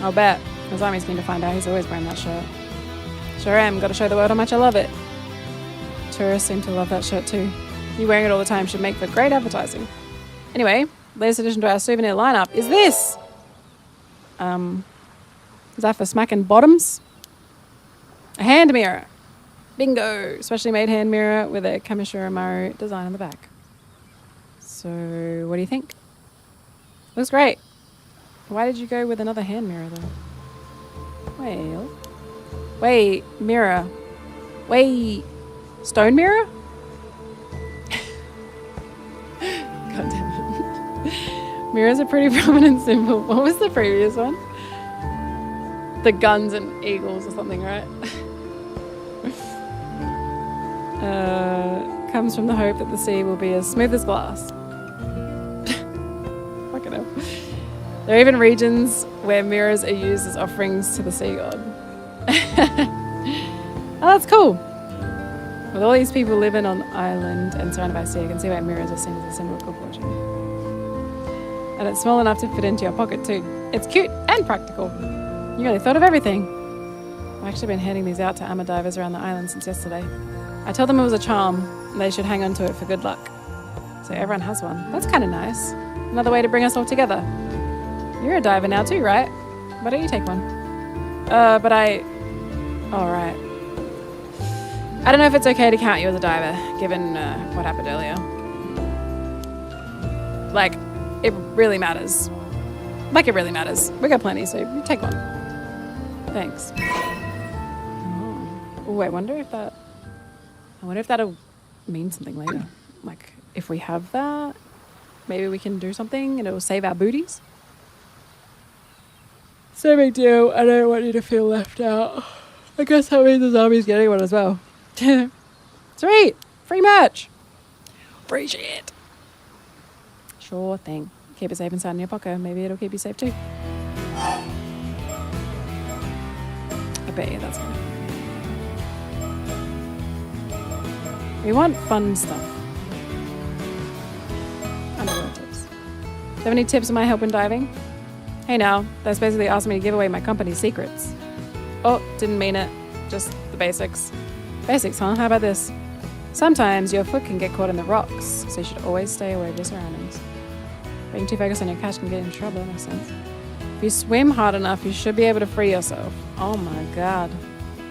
I'll bet. Azami's keen to find out. He's always wearing that shirt. Sure am. Got to show the world how much I love it. Tourists seem to love that shirt too. You wearing it all the time should make for great advertising. Anyway, latest addition to our souvenir lineup is this. Is that for smacking bottoms? A hand mirror. Bingo! Specially made hand mirror with a Kamishima Maru design on the back. So, what do you think? Looks great. Why did you go with another hand mirror though? Well, wait, mirror. Wait, stone mirror? God damn it. Mirror's a pretty prominent symbol. What was the previous one? The guns and eagles or something, right? Comes from the hope that the sea will be as smooth as glass. Fucking hell. There are even regions where mirrors are used as offerings to the sea god. Oh, that's cool. With all these people living on the island and surrounded by sea, I can see why mirrors are seen as a symbol of good fortune. And it's small enough to fit into your pocket too. It's cute and practical. You really thought of everything. I've actually been handing these out to amateur divers around the island since yesterday. I told them it was a charm and they should hang on to it for good luck. So everyone has one. That's kind of nice. Another way to bring us all together. You're a diver now too, right? Why don't you take one? All right. I don't know if it's okay to count you as a diver, given what happened earlier. Like, it really matters. Like, it really matters. We got plenty, so you take one. Thanks. Oh, I wonder if that'll mean something later. Like, if we have that, maybe we can do something and it'll save our booties. So big deal. I don't want you to feel left out. I guess that means the zombie's getting one as well. Sweet! Free merch! Free shit! Sure thing. Keep it safe inside in your pocket. Maybe it'll keep you safe too. I bet you that's gonna. We want fun stuff. Underwater tips. Do you have any tips on my help in diving? Hey now, that's basically asking me to give away my company's secrets. Oh, didn't mean it. Just the basics. Basics, huh? How about this? Sometimes your foot can get caught in the rocks, so you should always stay away from your surroundings. Being too focused on your catch can get in trouble, that makes sense. If you swim hard enough, you should be able to free yourself. Oh my god.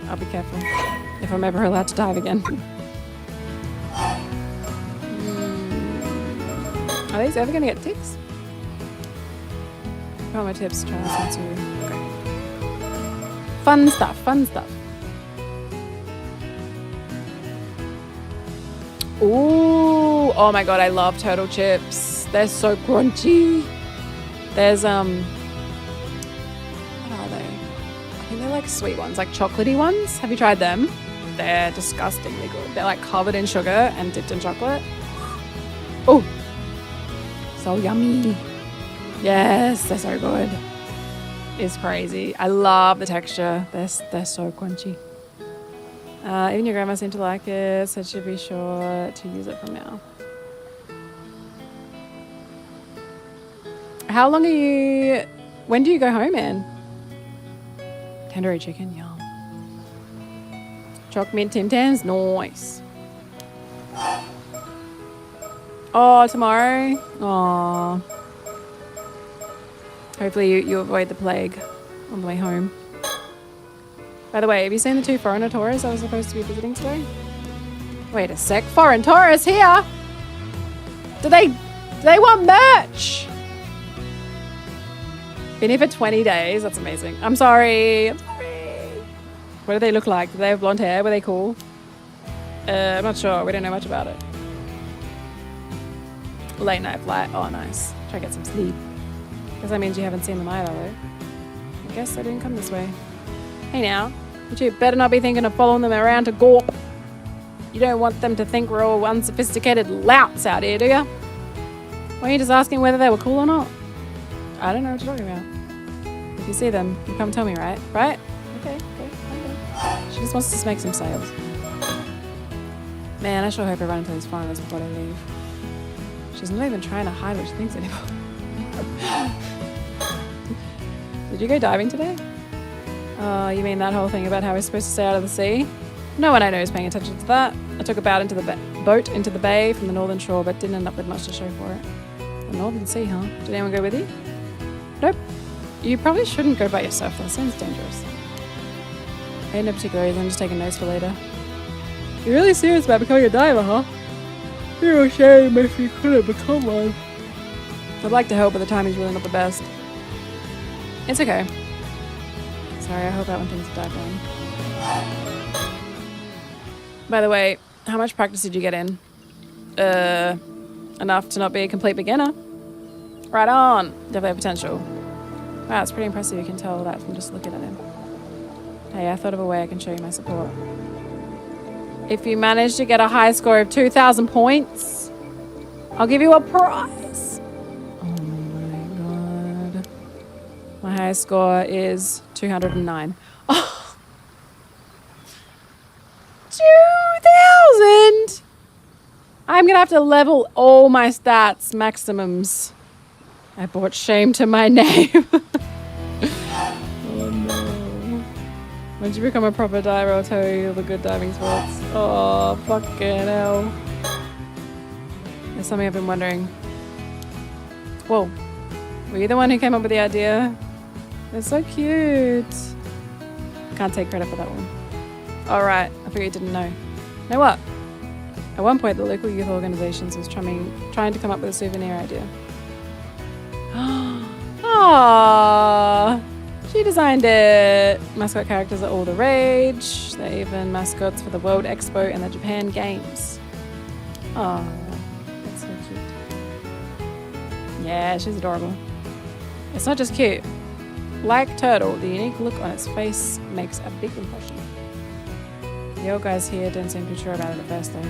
I'll be careful. If I'm ever allowed to dive again. Are these ever gonna get ticks? What my tips? Try this one too. Okay. Fun stuff, fun stuff. Ooh, oh my god, I love turtle chips. They're so crunchy. There's what are they? I think they're like sweet ones, like chocolatey ones. Have you tried them? They're disgustingly good. They're like covered in sugar and dipped in chocolate. Oh, so yummy. Yes, they're so good. It's crazy. I love the texture. They're so crunchy. Even your grandma seemed to like it, so she'll be sure to use it from now. How long are you... When do you go home, Anne? Tandoori chicken, yum. Choc mint Tim Tams, nice. Oh, tomorrow? Oh. Hopefully you avoid the plague on the way home. By the way, have you seen the 2 foreigner tourists I was supposed to be visiting today? Wait a sec. Foreign tourists here? Do they want merch? Been here for 20 days. That's amazing. I'm sorry. I'm sorry. What do they look like? Do they have blonde hair? Were they cool? I'm not sure. We don't know much about it. Late night flight. Oh, nice. Try to get some sleep. Guess that means you haven't seen them either, though. I guess they didn't come this way. Hey now. You two better not be thinking of following them around to Gorp. You don't want them to think we're all unsophisticated louts out here, do you? Were you just asking whether they were cool or not? I don't know what you're talking about. If you see them, you come tell me, right? Right? Okay. She just wants to make some sales. Man, I sure hope I run into these foreigners before they leave. She's not even trying to hide what she thinks anymore. Did you go diving today? Oh, you mean that whole thing about how we're supposed to stay out of the sea? No one I know is paying attention to that. I took a boat into the bay from the northern shore, but didn't end up with much to show for it. The northern sea, huh? Did anyone go with you? Nope. You probably shouldn't go by yourself. That sounds dangerous. I had no particular reason. I'm just taking notes for later. You're really serious about becoming a diver, huh? You're a shame if you couldn't become one. I'd like to help, but the timing's really not the best. It's okay. Sorry, I hope out when things dive down. By the way, how much practice did you get in? Enough to not be a complete beginner. Right on. Definitely have potential. Wow, it's pretty impressive. You can tell that from just looking at him. Hey, I thought of a way I can show you my support. If you manage to get a high score of 2,000 points, I'll give you a prize. Oh my god. My highest score is 209. Oh. 2,000! I'm gonna have to level all my stats maximums. I brought shame to my name. Oh no. Once you become a proper diver, I'll tell you the good diving spots. Oh, fucking hell. There's something I've been wondering. Whoa. Were you the one who came up with the idea? They're so cute. Can't take credit for that one. Alright, I figured you didn't know. Know what? At one point, the local youth organizations was trying to come up with a souvenir idea. Aww, she designed it. Mascot characters are all the rage. They're even mascots for the World Expo and the Japan Games. Oh, that's so cute. Yeah, she's adorable. It's not just cute. Like Turtle, the unique look on its face makes a big impression. The old guys here didn't seem too sure about it at first though.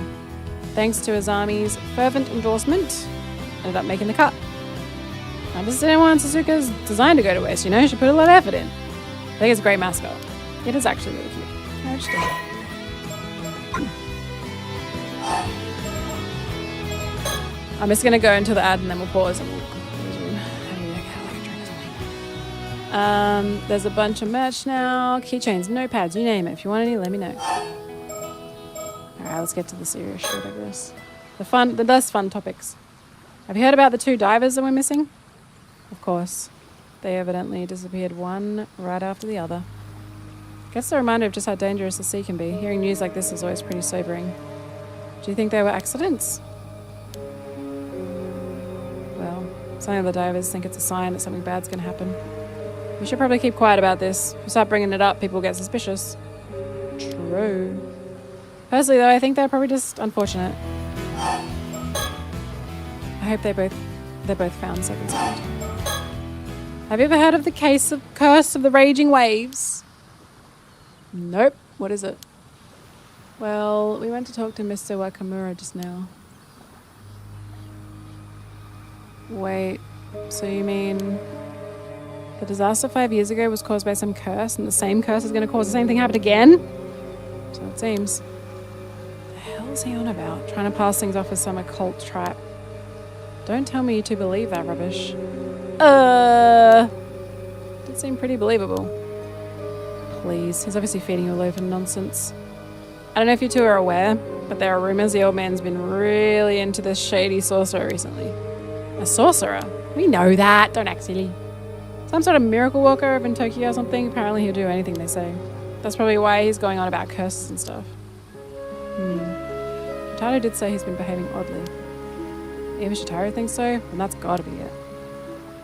Thanks to Azami's fervent endorsement, ended up making the cut. I just didn't want Suzuka's design to go to waste, you know? She put a lot of effort in. I think it's a great mascot. It is actually really cute. I just did. I'm just going to go into the ad and then we'll pause and we'll resume. There's a bunch of merch now. Keychains, notepads, you name it. If you want any, let me know. Alright, let's get to the serious shit, I guess. The less fun topics. Have you heard about the 2 divers that we're missing? Of course. They evidently disappeared one right after the other. Guess a reminder of just how dangerous the sea can be. Hearing news like this is always pretty sobering. Do you think they were accidents? Well, some of the divers think it's a sign that something bad's going to happen. We should probably keep quiet about this. If we start bringing it up, people get suspicious. True. Personally, though, I think they're probably just unfortunate. I hope they're both found safe and sound. Have you ever heard of the curse of the raging waves? Nope. What is it? Well, we went to talk to Mr. Wakamura just now. Wait, so you mean the disaster 5 years ago was caused by some curse, and the same curse is going to cause the same thing happen again? So it seems. What the hell is he on about? Trying to pass things off as some occult trap. Don't tell me you two believe that rubbish. Did seem pretty believable. Please, he's obviously feeding you a load of nonsense. I don't know if you two are aware, but there are rumors the old man's been really into this shady sorcerer recently. A sorcerer? We know that. Don't act silly. Some sort of miracle worker over in Tokyo or something. Apparently he'll do anything they say. That's probably why he's going on about curses and stuff. Shitaro did say he's been behaving oddly. Even Shitaro thinks so, and that's gotta be it.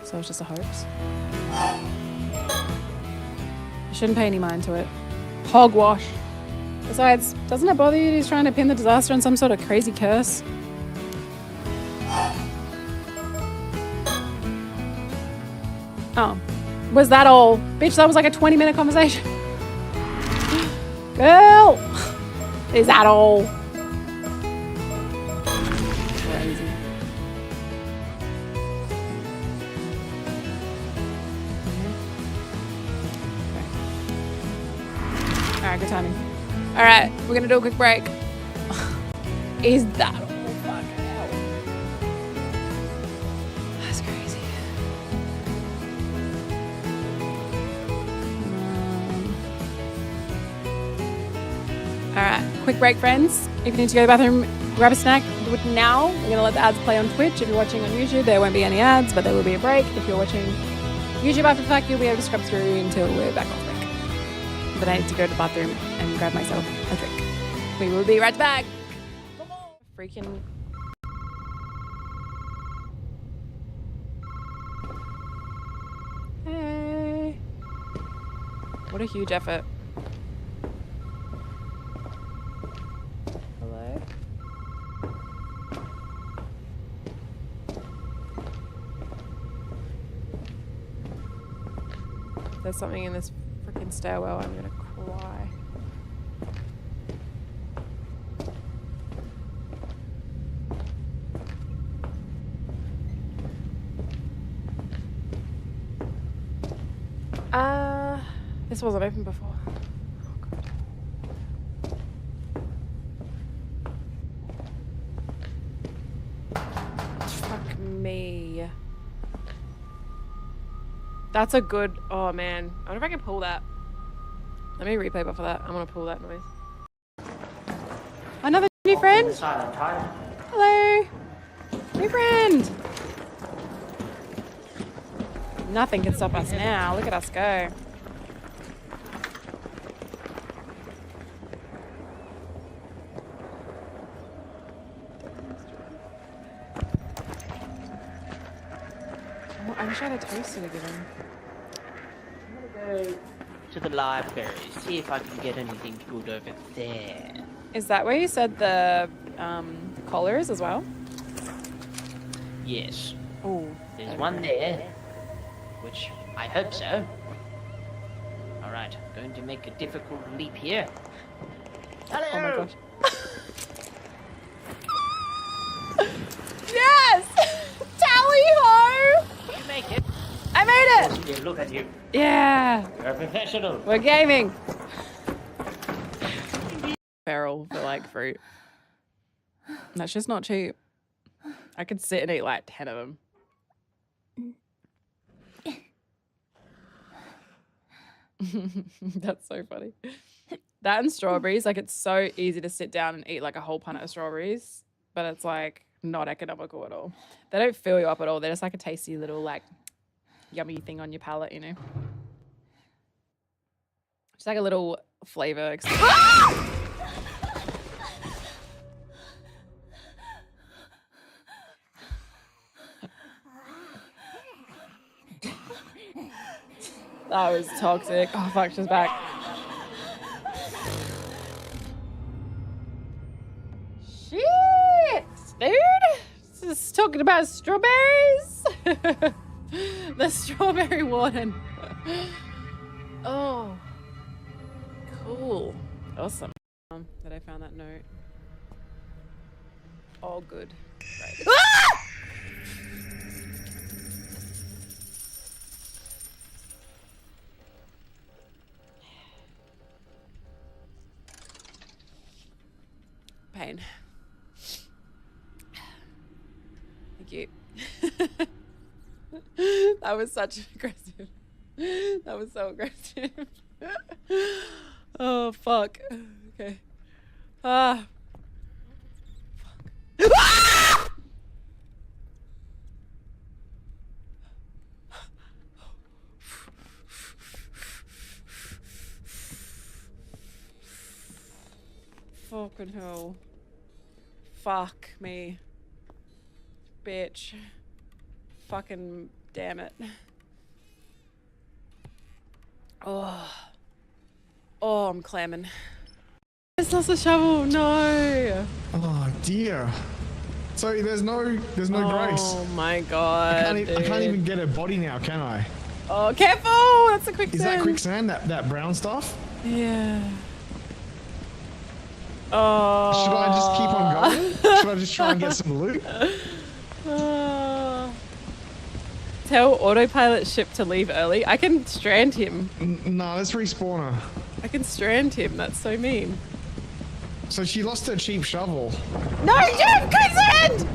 So it's just a hoax. You shouldn't pay any mind to it. Hogwash. Besides, doesn't it bother you that he's trying to pin the disaster on some sort of crazy curse? Oh. Was that all? Bitch, that was like a 20-minute conversation. Girl! Is that all? Crazy. Okay. Alright, good timing. Alright, we're gonna do a quick break. Is that all? Fuck hell. That's crazy. Alright, quick break, friends. If you need to go to the bathroom, grab a snack, do it now. We're going to let the ads play on Twitch. If you're watching on YouTube, there won't be any ads, but there will be a break. If you're watching YouTube after the fact, you'll be able to scrub through until we're back on break. But I need to go to the bathroom and grab myself a drink. We will be right back. Freaking... Hey. What a huge effort. Hello? If there's something in this freaking stairwell, I'm gonna cry. This wasn't open before. Oh, God. Fuck me. That's a good... Oh, man. I wonder if I can pull that. Let me replay buffer that. I want to pull that noise. Another new friend? Hello. New friend. Nothing can stop us now. Look at us go. Oh, I wish I had a toaster to give him. I'm gonna go to the library, see if I can get anything good over there. Is that where you said the collars as well? Yes. Oh. There's one there, which I hope so. Alright, going to make a difficult leap here. Hello! Oh my gosh. Yes! Tally ho! You make it. I made it! Yeah, look at you. Yeah! You're a professional. We're gaming! Feral for like fruit. That's just not cheap. I could sit and eat like 10 of them. That's so funny. That and strawberries, like it's so easy to sit down and eat like a whole punnet of strawberries, but it's like not economical at all. They don't fill you up at all. They're just like a tasty little like yummy thing on your palate, you know? Just like a little flavor. That was toxic. Oh fuck, she's back. Shit, dude. Just talking about strawberries. The strawberry warden. Oh, cool. Awesome. That I found that note. All good. Right. Ah! Pain. Thank you. That was such aggressive. That was so aggressive. Oh fuck. Okay. Ah. Fuck. Ah! Fucking hell. Fuck me. Bitch. Fucking damn it. Oh. Oh, I'm clamming. It's not a shovel, no. Oh dear. So there's no Grace. Oh my god. I can't even get her body now, can I? Oh, careful! That's a quicksand. Is that quicksand? That brown stuff? Yeah. Oh. Should I just keep on going? Should I just try and get some loot? Tell autopilot ship to leave early. I can strand him. No, let's respawn her. I can strand him. That's so mean. So she lost her cheap shovel. No, Jeff! Quicksand!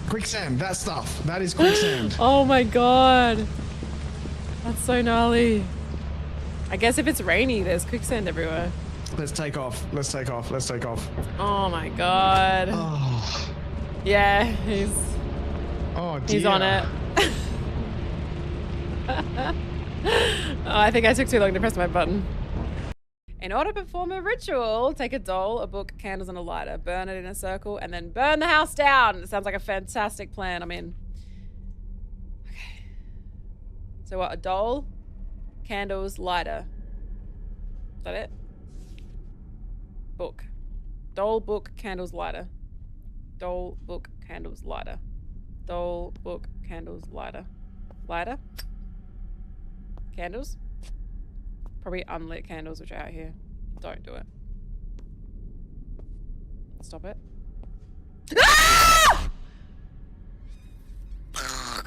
Quicksand, that stuff. That is quicksand. Oh my god. That's so gnarly. I guess if it's rainy, there's quicksand everywhere. Let's take off. Let's take off. Let's take off. Oh my god. Oh. Yeah, Oh dear. he's on it. Oh, I think I took too long to press my button. In order to perform a ritual, take a doll, a book, candles, and a lighter. Burn it in a circle, and then burn the house down. It sounds like a fantastic plan. I'm in. Okay. So what? A doll, candles, lighter. Is that it? Book. Doll, book, candles, lighter. Doll, book, candles, lighter. Doll, book, candles, lighter. Lighter? Candles? Probably unlit candles, which are out here. Don't do it. Stop it. Ah!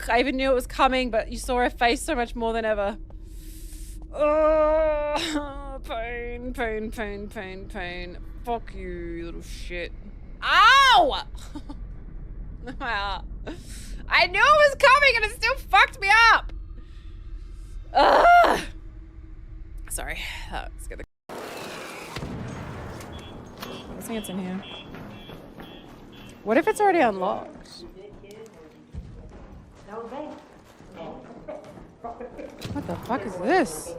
I even knew it was coming, but you saw her face so much more than ever. Oh, pain, pain, pain, pain, pain. Fuck you, you little shit. Ow! I knew it was coming and it still fucked me up. Ugh. Sorry, let's get the. I think it's in here. What if it's already unlocked? What the fuck is this?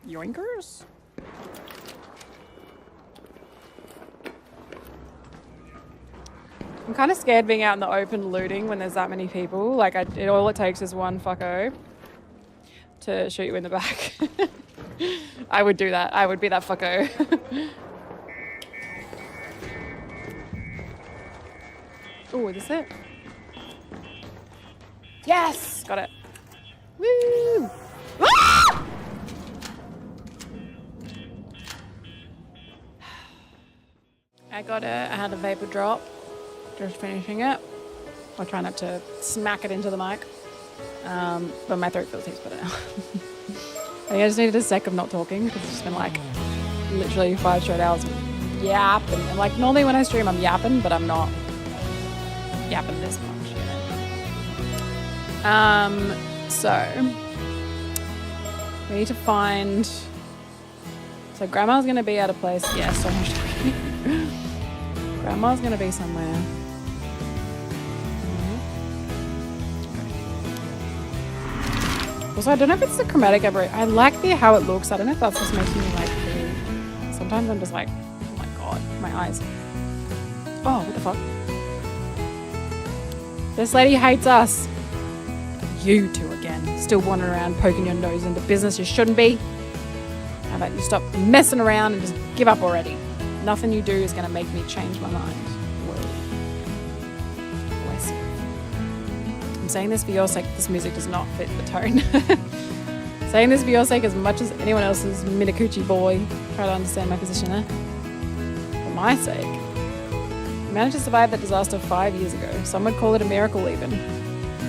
Yoinkers? I'm kind of scared being out in the open looting when there's that many people. Like, all it takes is one fucko to shoot you in the back. I would do that. I would be that fucko. Oh, is this it? Yes! Got it. Woo! Ah! I got it. I had a vapor drop. Just finishing it. I'll try not to smack it into the mic. But my throat feels heaps better now. I think I just needed a sec of not talking because it's just been like literally 5 straight hours of yapping. And like normally when I stream I'm yapping, but I'm not yapping this much, you know. So we need to find. So Grandma's gonna be at a place. Yeah, so much talking. Grandma's gonna be somewhere. Also, I don't know if it's the chromatic aberration. I like how it looks. I don't know if that's just making me like really... Sometimes I'm just like, oh my god, my eyes. Oh, what the fuck? This lady hates us. You two again. Still wandering around poking your nose into business you shouldn't be. How about you stop messing around and just give up already? Nothing you do is going to make me change my mind. Bless you. I'm saying this for your sake. This music does not fit the tone. Saying this for your sake as much as anyone else's Minakuchi boy. Try to understand my position there. For my sake. I managed to survive that disaster 5 years ago. Some would call it a miracle even.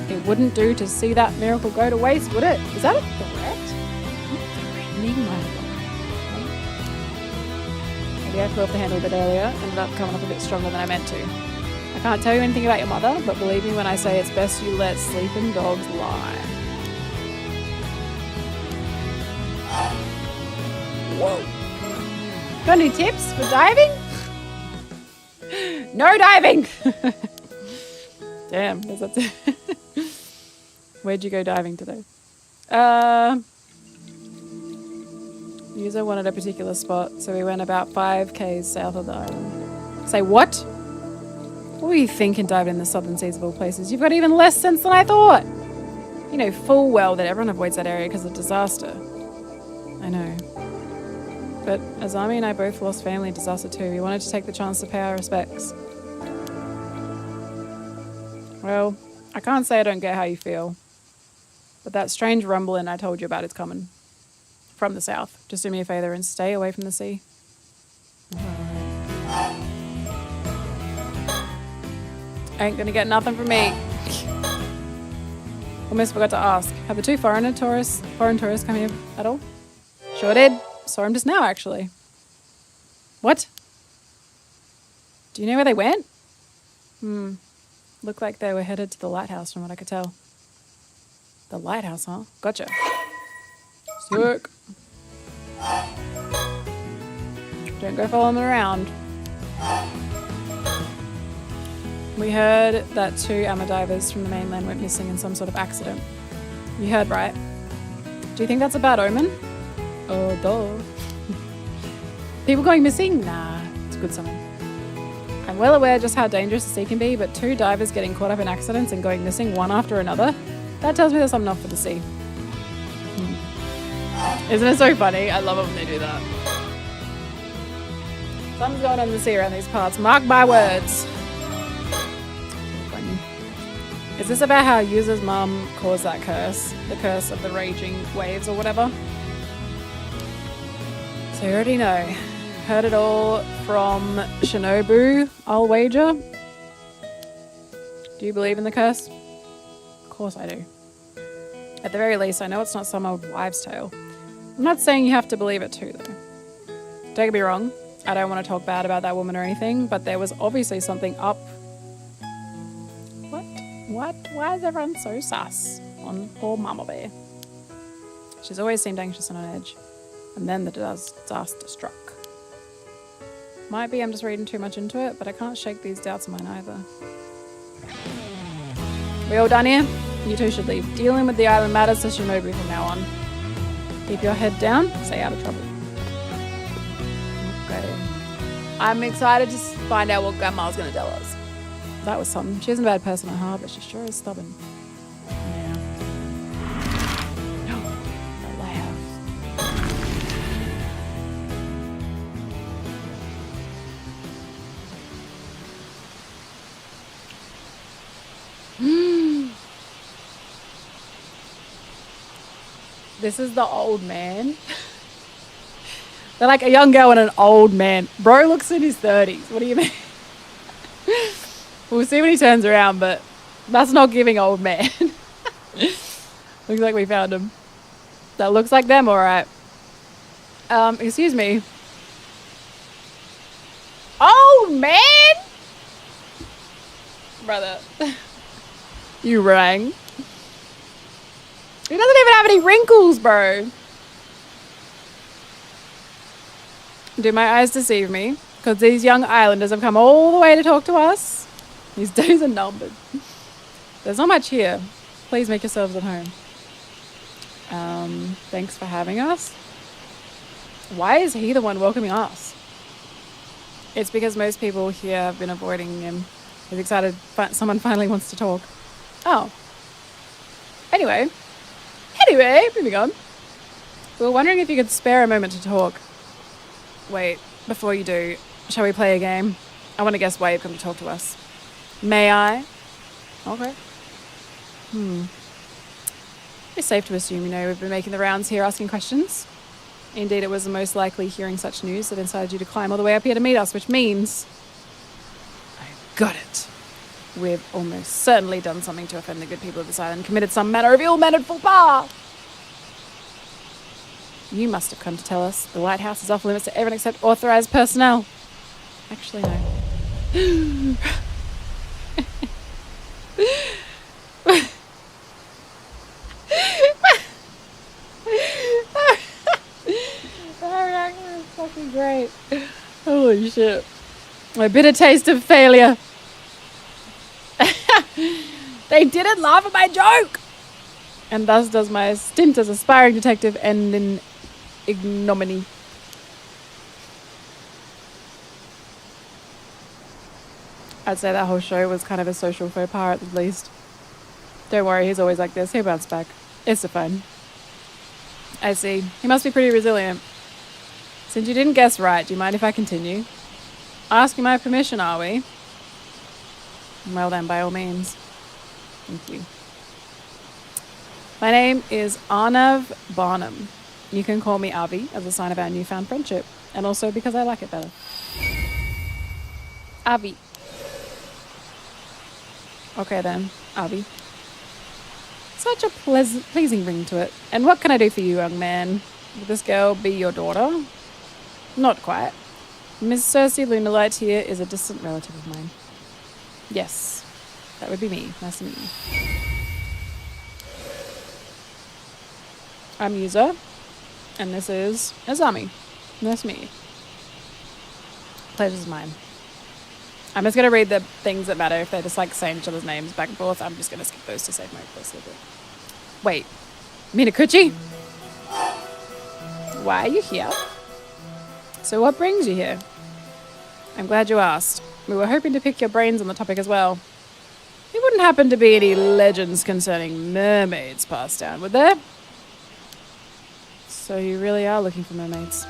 It wouldn't do to see that miracle go to waste, would it? Is that a threat? Threatening my life. Maybe I flew off the handle a bit earlier, ended up coming up a bit stronger than I meant to. I can't tell you anything about your mother, but believe me when I say it's best you let sleeping dogs lie. Whoa. Got any tips for diving? No diving! Damn, guess that's it. Where'd you go diving today? User wanted a particular spot, so we went about 5 k's south of the island. Say what? What were you thinking diving in the southern seas of all places? You've got even less sense than I thought. You know full well that everyone avoids that area because of disaster. I know. But Azami and I both lost family in disaster too. We wanted to take the chance to pay our respects. Well, I can't say I don't get how you feel. But that strange rumbling I told you about is coming. From the south. Just do me a favour and stay away from the sea. Ain't gonna get nothing from me. Almost forgot to ask. Have the 2 foreign tourists come here at all? Sure did. Saw him just now, actually. What? Do you know where they went? Looked like they were headed to the lighthouse from what I could tell. The lighthouse, huh? Gotcha. Sick. Don't go following them around. We heard that 2 amateur divers from the mainland went missing in some sort of accident. You heard right. Do you think that's a bad omen? Oh, duh. People going missing? Nah, it's a good sign. I'm well aware just how dangerous the sea can be, but 2 divers getting caught up in accidents and going missing one after another, that tells me there's something off for the sea. Isn't it so funny? I love it when they do that. Something's going on in the sea around these parts. Mark my words. Is this about how User's mum caused that curse? The curse of the raging waves or whatever? So you already know. Heard it all from Shinobu, I'll wager. Do you believe in the curse? Of course I do. At the very least, I know it's not some old wives' tale. I'm not saying you have to believe it too, though. Don't get me wrong, I don't want to talk bad about that woman or anything, but there was obviously something up. What? Why is everyone so sus on poor Mama Bear? She's always seemed anxious and on edge. And then the disaster struck. Might be I'm just reading too much into it, but I can't shake these doubts of mine either. We all done here? You two should leave. Dealing with the island matters to Shinobu from now on. Keep your head down, stay out of trouble. Okay. I'm excited to find out what Grandma's going to tell us. That was something. She isn't a bad person at heart, but she sure is stubborn. Yeah. The lighthouse. This is the old man. They're like a young girl and an old man. Bro looks in his 30s. What do you mean? We'll see when he turns around, but that's not giving old man. Looks like we found him. That looks like them, all right. Excuse me. Old man? Brother. You rang. He doesn't even have any wrinkles, bro. Do my eyes deceive me? Because these young islanders have come all the way to talk to us. These days are numbered. There's not much here. Please make yourselves at home. Thanks for having us. Why is he the one welcoming us? It's because most people here have been avoiding him. He's excited someone finally wants to talk. Oh. Anyway, moving on. We were wondering if you could spare a moment to talk. Wait, before you do, shall we play a game? I want to guess why you've come to talk to us. May I? Okay. It's safe to assume, we've been making the rounds here asking questions. Indeed, it was the most likely hearing such news that incited you to climb all the way up here to meet us, which means... I got it. We've almost certainly done something to offend the good people of this island, committed some manner of ill-mannered faux pas. You must have come to tell us the lighthouse is off limits to everyone except authorized personnel. Actually, no. That was fucking great. Holy shit. A bitter taste of failure. They didn't laugh at my joke. And thus does my stint as aspiring detective end in ignominy. I'd say that whole show was kind of a social faux pas at the least. Don't worry, he's always like this. He'll bounce back. It's fine. I see. He must be pretty resilient. Since you didn't guess right, do you mind if I continue? Asking my permission, are we? Well then, by all means. Thank you. My name is Arnav Barnum. You can call me Avi as a sign of our newfound friendship, and also because I like it better. Avi. Okay then, Avi. Such a pleasing ring to it. And what can I do for you, young man? Will this girl be your daughter? Not quite. Miss Cersei Lunalight here is a distant relative of mine. Yes, that would be me. Nice to meet you. I'm Yuza, and this is Azami. Nice to meet you. Pleasure's mine. I'm just going to read the things that matter. If they're just like saying each other's names back and forth, I'm just going to skip those to save my place a little bit. Wait, Minakuchi? Why are you here? So what brings you here? I'm glad you asked. We were hoping to pick your brains on the topic as well. There wouldn't happen to be any legends concerning mermaids passed down, would there? So you really are looking for mermaids?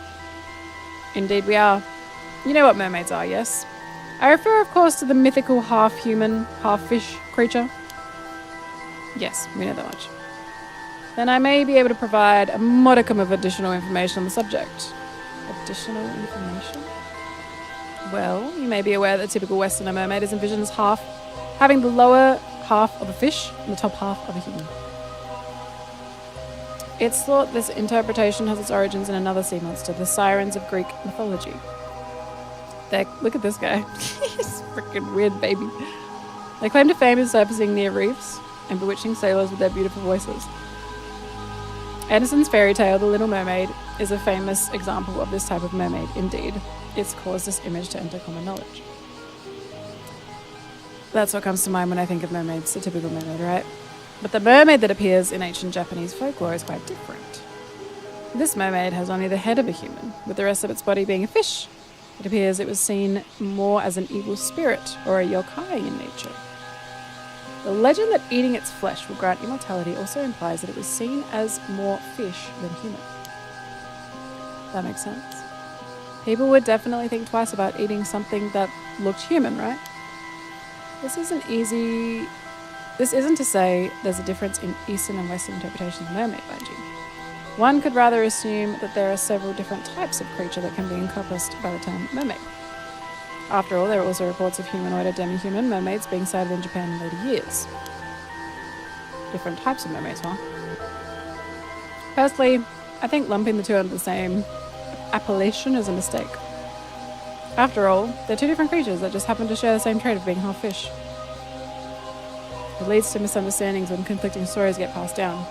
Indeed we are. You know what mermaids are, yes? I refer, of course, to the mythical half-human, half-fish creature. Yes, we know that much. Then I may be able to provide a modicum of additional information on the subject. Additional information? Well, you may be aware that the typical Westerner mermaid is envisioned as having the lower half of a fish and the top half of a human. It's thought this interpretation has its origins in another sea monster, the sirens of Greek mythology. Look at this guy. He's freaking weird baby. They claim to fame as surfacing near reefs and bewitching sailors with their beautiful voices. Andersen's fairy tale, The Little Mermaid, is a famous example of this type of mermaid. Indeed, it's caused this image to enter common knowledge. That's what comes to mind when I think of mermaids, the typical mermaid, right? But the mermaid that appears in ancient Japanese folklore is quite different. This mermaid has only the head of a human, with the rest of its body being a fish. It appears it was seen more as an evil spirit or a yokai in nature. The legend that eating its flesh will grant immortality also implies that it was seen as more fish than human. That makes sense. People would definitely think twice about eating something that looked human, right? This isn't to say there's a difference in Eastern and Western interpretations of mermaid, mind you. One could rather assume that there are several different types of creature that can be encompassed by the term mermaid. After all, there are also reports of humanoid or demi-human mermaids being sighted in Japan in later years. Different types of mermaids, huh? Personally, I think lumping the two under the same appellation is a mistake. After all, they're two different creatures that just happen to share the same trait of being half fish. It leads to misunderstandings when conflicting stories get passed down,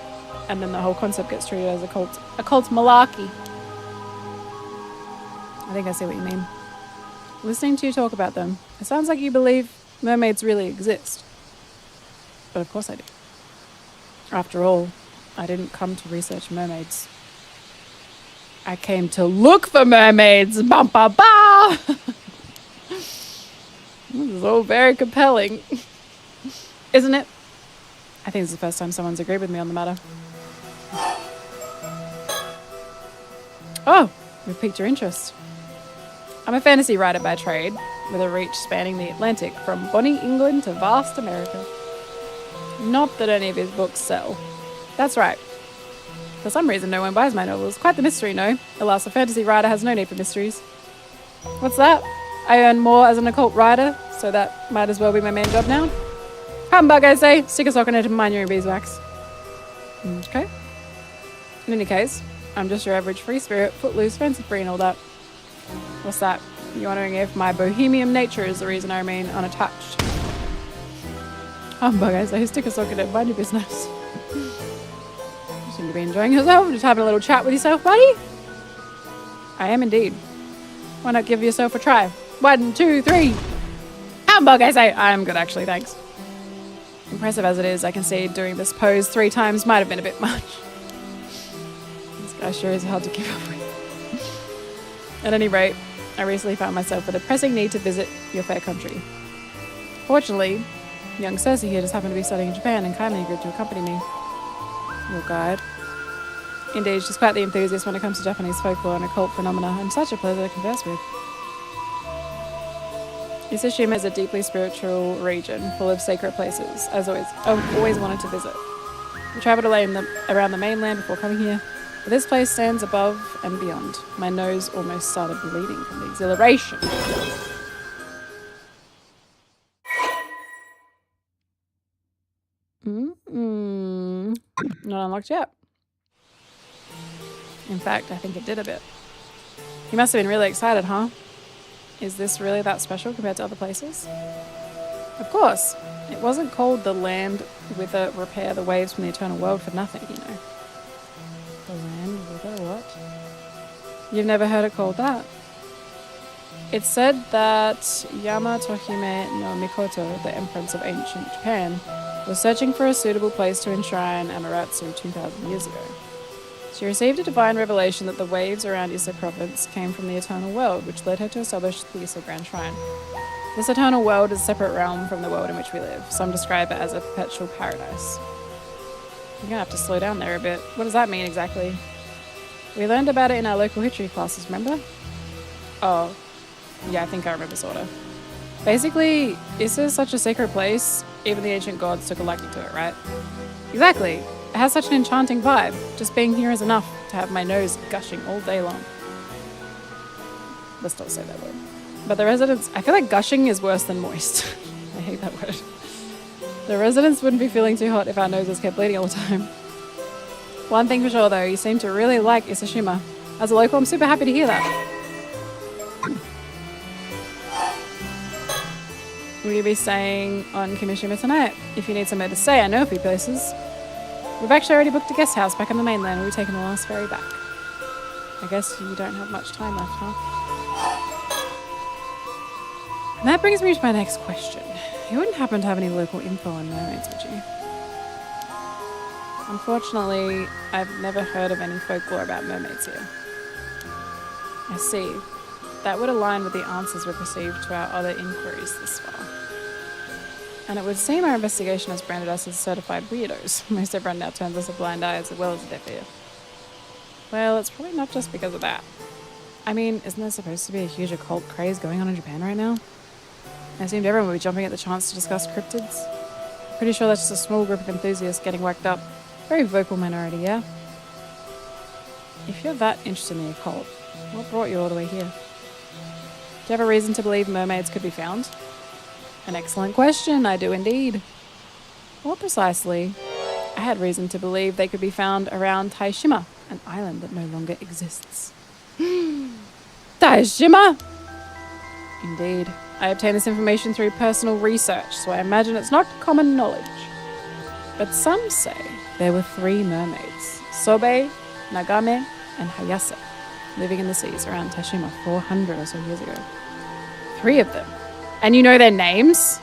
and then the whole concept gets treated as a cult malarkey. I think I see what you mean. Listening to you talk about them, it sounds like you believe mermaids really exist. But of course I do. After all, I didn't come to research mermaids. I came to look for mermaids! Bum ba ba! This is all very compelling. Isn't it? I think it's the first time someone's agreed with me on the matter. Oh, we've piqued your interest. I'm a fantasy writer by trade, with a reach spanning the Atlantic from bonny England to vast America. Not that any of his books sell. That's right. For some reason, no one buys my novels. Quite the mystery, no? Alas, a fantasy writer has no need for mysteries. What's that? I earn more as an occult writer, so that might as well be my main job now. Humbug, I say. Stick a sock in it and mind your own beeswax. Okay. In any case, I'm just your average free spirit, footloose, fancy-free and all that. What's that? You wondering if my bohemian nature is the reason I remain unattached? Humbug, I say. Stick a sock in it, mind your business. You seem to be enjoying yourself, just having a little chat with yourself, buddy. I am indeed. Why not give yourself a try? 1, 2, 3. Humbug, I say. I'm good, actually, thanks. Impressive as it is, I can see doing this pose 3 times might have been a bit much. This guy sure is hard to keep up with. At any rate, I recently found myself with a pressing need to visit your fair country. Fortunately, young Cersei here just happened to be studying in Japan and kindly agreed to accompany me. Your guide. Indeed, she's quite the enthusiast when it comes to Japanese folklore and occult phenomena, and such a pleasure to converse with. Isushima is a deeply spiritual region full of sacred places, as always. I've always wanted to visit. We travelled around the mainland before coming here, but this place stands above and beyond. My nose almost started bleeding from the exhilaration. Not unlocked yet. In fact, I think it did a bit. You must have been really excited, huh? Is this really that special compared to other places? Of course. It wasn't called the land wither repair the waves from the eternal world for nothing, you know. The land wither what? You've never heard it called that? It's said that Yama Tohime no Mikoto, the empress of ancient Japan, was searching for a suitable place to enshrine Amaterasu 2,000 years ago. She received a divine revelation that the waves around Issa province came from the eternal world, which led her to establish the Issa Grand Shrine. This eternal world is a separate realm from the world in which we live. Some describe it as a perpetual paradise. You're gonna have to slow down there a bit. What does that mean exactly? We learned about it in our local history classes, remember? Oh, yeah, I think I remember sorta. Basically, Issa is such a sacred place, even the ancient gods took a liking to it, right? Exactly. It has such an enchanting vibe. Just being here is enough to have my nose gushing all day long. Let's not say that word. But the residents... I feel like gushing is worse than moist. I hate that word. The residents wouldn't be feeling too hot if our noses kept bleeding all the time. One thing for sure though, you seem to really like Isushima. As a local, I'm super happy to hear that. Will you be staying on Kimishima tonight? If you need somewhere to stay, I know a few places. We've actually already booked a guest house back on the mainland. We've taken the last ferry back. I guess you don't have much time left, huh? And that brings me to my next question. You wouldn't happen to have any local info on mermaids, would you? Unfortunately, I've never heard of any folklore about mermaids here. I see. That would align with the answers we've received to our other inquiries this far. And it would seem our investigation has branded us as certified weirdos. Most everyone now turns us a blind eye as well as a deaf ear. Well, it's probably not just because of that. I mean, isn't there supposed to be a huge occult craze going on in Japan right now? I assumed everyone would be jumping at the chance to discuss cryptids. Pretty sure that's just a small group of enthusiasts getting worked up. Very vocal minority, yeah? If you're that interested in the occult, what brought you all the way here? Do you have a reason to believe mermaids could be found? An excellent question, I do indeed. More precisely, I had reason to believe they could be found around Taishima, an island that no longer exists. Taishima? Indeed. I obtained this information through personal research, so I imagine it's not common knowledge. But some say there were 3 mermaids, Sobe, Nagame, and Hayase, living in the seas around Taishima 400 or so years ago. 3 of them. And you know their names?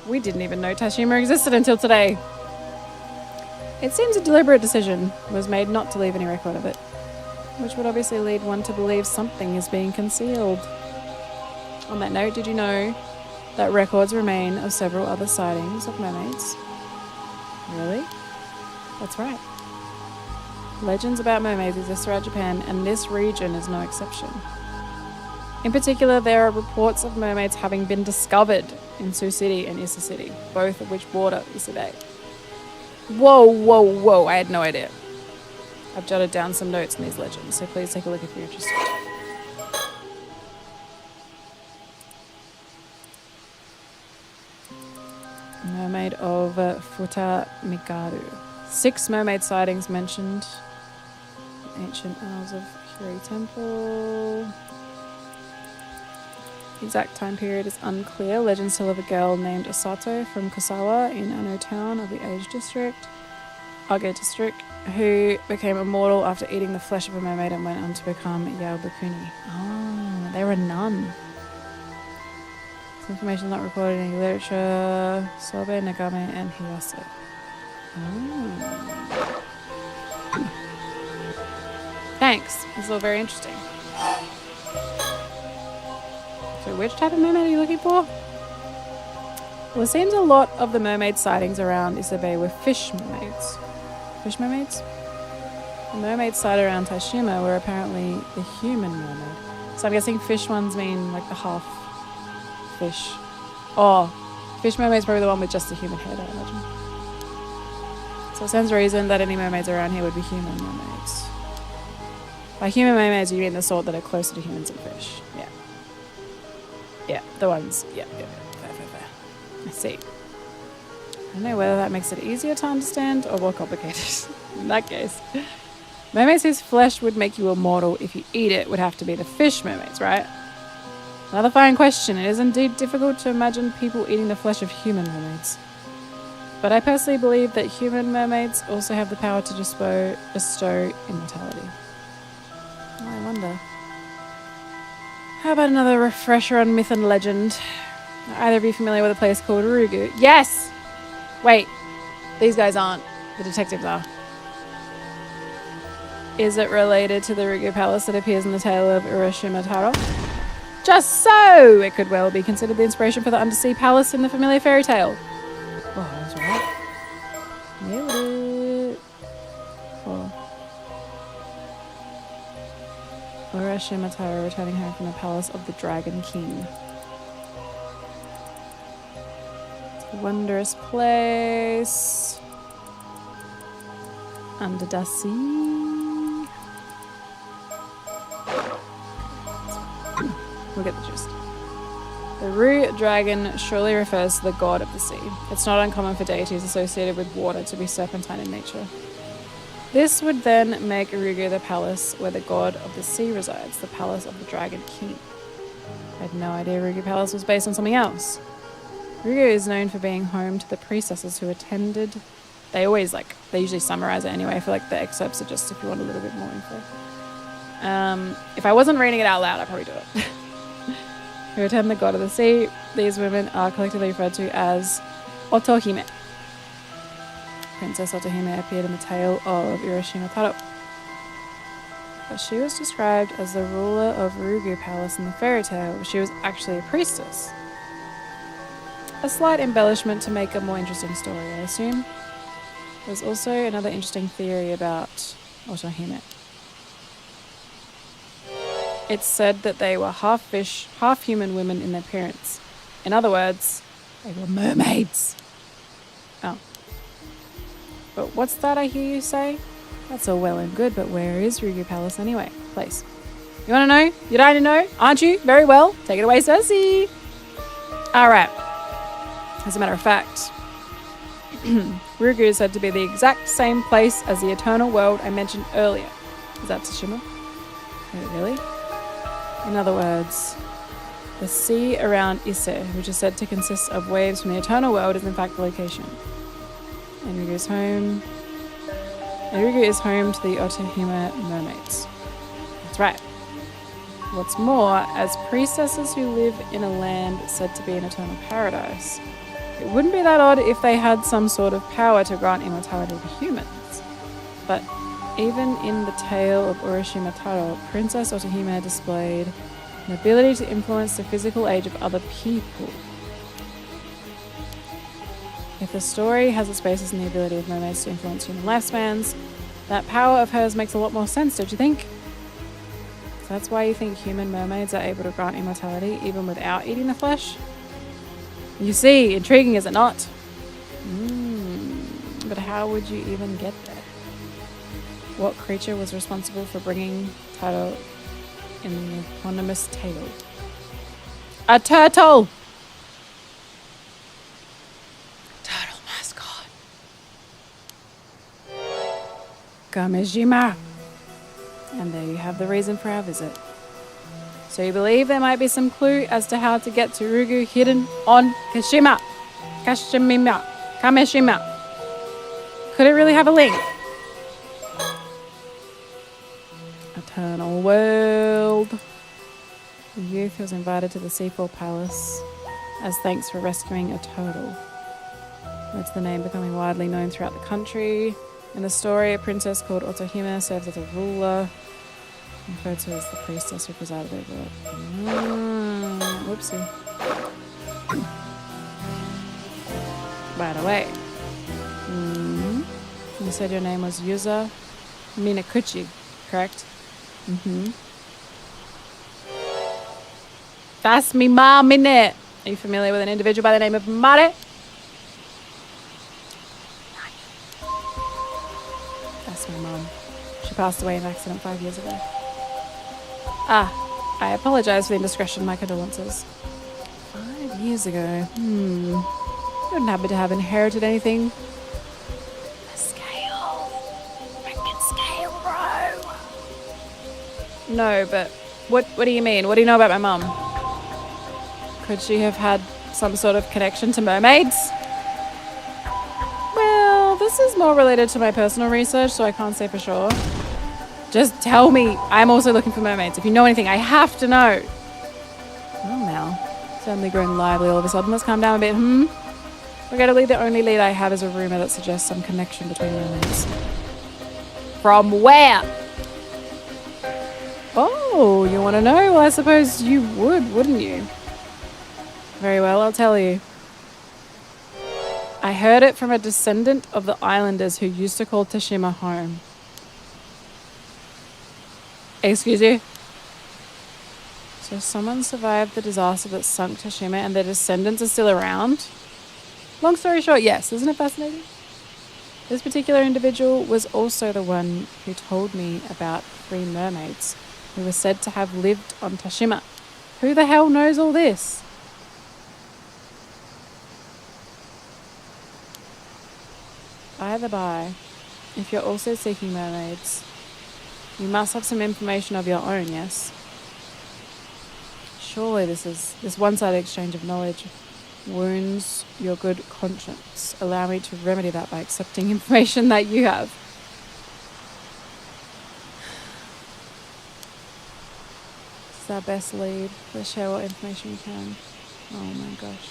We didn't even know Taishima existed until today. It seems a deliberate decision was made not to leave any record of it, which would obviously lead one to believe something is being concealed. On that note, did you know that records remain of several other sightings of mermaids? Really? That's right. Legends about mermaids exist throughout Japan, and this region is no exception. In particular, there are reports of mermaids having been discovered in Sioux City and Issa City, both of which border Issa Bay. Whoa, whoa, whoa, I had no idea. I've jotted down some notes on these legends, so please take a look if you're interested. Mermaid of Futa Mikaru. 6 mermaid sightings mentioned. Ancient Annals of Hiri Temple. The exact time period is unclear. Legends tell of a girl named Osato from Kosawa in Ano Town of the Age District, who became immortal after eating the flesh of a mermaid and went on to become Yaobukuni. Oh, they're a nun. This information is not recorded in any literature. Sobe, Nagame, and Hiyase. Oh. Thanks. This is all very interesting. So which type of mermaid are you looking for? Well, it seems a lot of the mermaid sightings around Isobe were fish mermaids. Fish mermaids? The mermaids sighted around Taishima were apparently the human mermaid. So I'm guessing fish ones mean like the half fish. Oh, fish mermaid's probably the one with just the human head, I imagine. So it stands to reason that any mermaids around here would be human mermaids. By human mermaids, you mean the sort that are closer to humans than fish. Yeah. Yeah, the ones. Yeah. Fair. I see. I don't know whether that makes it easier to understand or more complicated. In that case, mermaids whose flesh would make you immortal if you eat it would have to be the fish mermaids, right? Another fine question. It is indeed difficult to imagine people eating the flesh of human mermaids. But I personally believe that human mermaids also have the power to bestow immortality. Oh, I wonder. How about another refresher on myth and legend? Are either of you familiar with a place called Rugu? Yes! Wait, these guys aren't. The detectives are. Is it related to the Rugu Palace that appears in the tale of Urashima Taro? Just so! It could well be considered the inspiration for the undersea palace in the familiar fairy tale. Oh, that's right. Nailed it. Cool. Urashima Taro returning home from the palace of the Dragon King. It's a wondrous place. Under the sea. We'll get the gist. The Ru dragon surely refers to the god of the sea. It's not uncommon for deities associated with water to be serpentine in nature. This would then make Rugu the palace where the god of the sea resides, the palace of the Dragon King. I had no idea Rugu Palace was based on something else. Rugu is known for being home to the priestesses who attended. They usually summarize it anyway. I feel like the excerpts are just if you want a little bit more info. If I wasn't reading it out loud, I'd probably do it. Who attend the god of the sea. These women are collectively referred to as Otohime. Princess Otohime appeared in the tale of Urashima Taro. But she was described as the ruler of Rugu Palace in the fairy tale, but she was actually a priestess. A slight embellishment to make a more interesting story, I assume. There's also another interesting theory about Otohime. It's said that they were half fish, half human women in their appearance. In other words, they were mermaids. Oh. But what's that I hear you say? That's all well and good, but where is Rugu Palace anyway? Place. You want to know? You're dying to know? Aren't you? Very well. Take it away, Cersei. Alright. As a matter of fact, Rugu is said to be the exact same place as the eternal world I mentioned earlier. Is that Tsushima? Wait, really? In other words, the sea around Ise, which is said to consist of waves from the eternal world, is in fact the location. And Rugu is home to the Otohime mermaids. That's right. What's more, as priestesses who live in a land said to be an eternal paradise, it wouldn't be that odd if they had some sort of power to grant immortality to humans. But even in the tale of Urashima Taro, Princess Otohime displayed an ability to influence the physical age of other people. If the story has its basis in the ability of mermaids to influence human lifespans, that power of hers makes a lot more sense, don't you think? So that's why you think human mermaids are able to grant immortality even without eating the flesh? You see, intriguing is it not? But how would you even get there? What creature was responsible for bringing Taro in the eponymous tale? A turtle! Turtle mascot. Kamejima. And there you have the reason for our visit. So you believe there might be some clue as to how to get to Rugu hidden on Kameshima. Could it really have a link? Eternal world. The youth was invited to the Seafall Palace as thanks for rescuing a turtle. That's the name becoming widely known throughout the country. In the story, a princess called Otohime serves as a ruler, referred to as the priestess who presided over it. Whoopsie. Right away. You said your name was Yuza Minakuchi, correct? That's me mom, innit? Are you familiar with an individual by the name of Mare? That's my mom. She passed away in an accident 5 years ago. I apologize for the indiscretion. My condolences. 5 years ago. You wouldn't happen to have inherited anything? The scale. Freaking scale, bro. No, but what do you mean? What do you know about my mom? Could she have had some sort of connection to mermaids? Well, this is more related to my personal research, so I can't say for sure. Just tell me. I'm also looking for mermaids. If you know anything, I have to know. Well, now. Suddenly grown lively all of a sudden. Let's calm down a bit. Regrettably, the only lead I have is a rumor that suggests some connection between mermaids. From where? Oh, you want to know? Well, I suppose you would, wouldn't you? Very well, I'll tell you. I heard it from a descendant of the islanders who used to call Tashima home. Excuse you? So someone survived the disaster that sunk Tashima and their descendants are still around? Long story short, yes. Isn't it fascinating? This particular individual was also the one who told me about 3 mermaids who were said to have lived on Tashima. Who the hell knows all this? By the by, if you're also seeking mermaids, you must have some information of your own, yes? Surely this one-sided exchange of knowledge wounds your good conscience. Allow me to remedy that by accepting information that you have. This is our best lead. Let's share what information we can. Oh my gosh.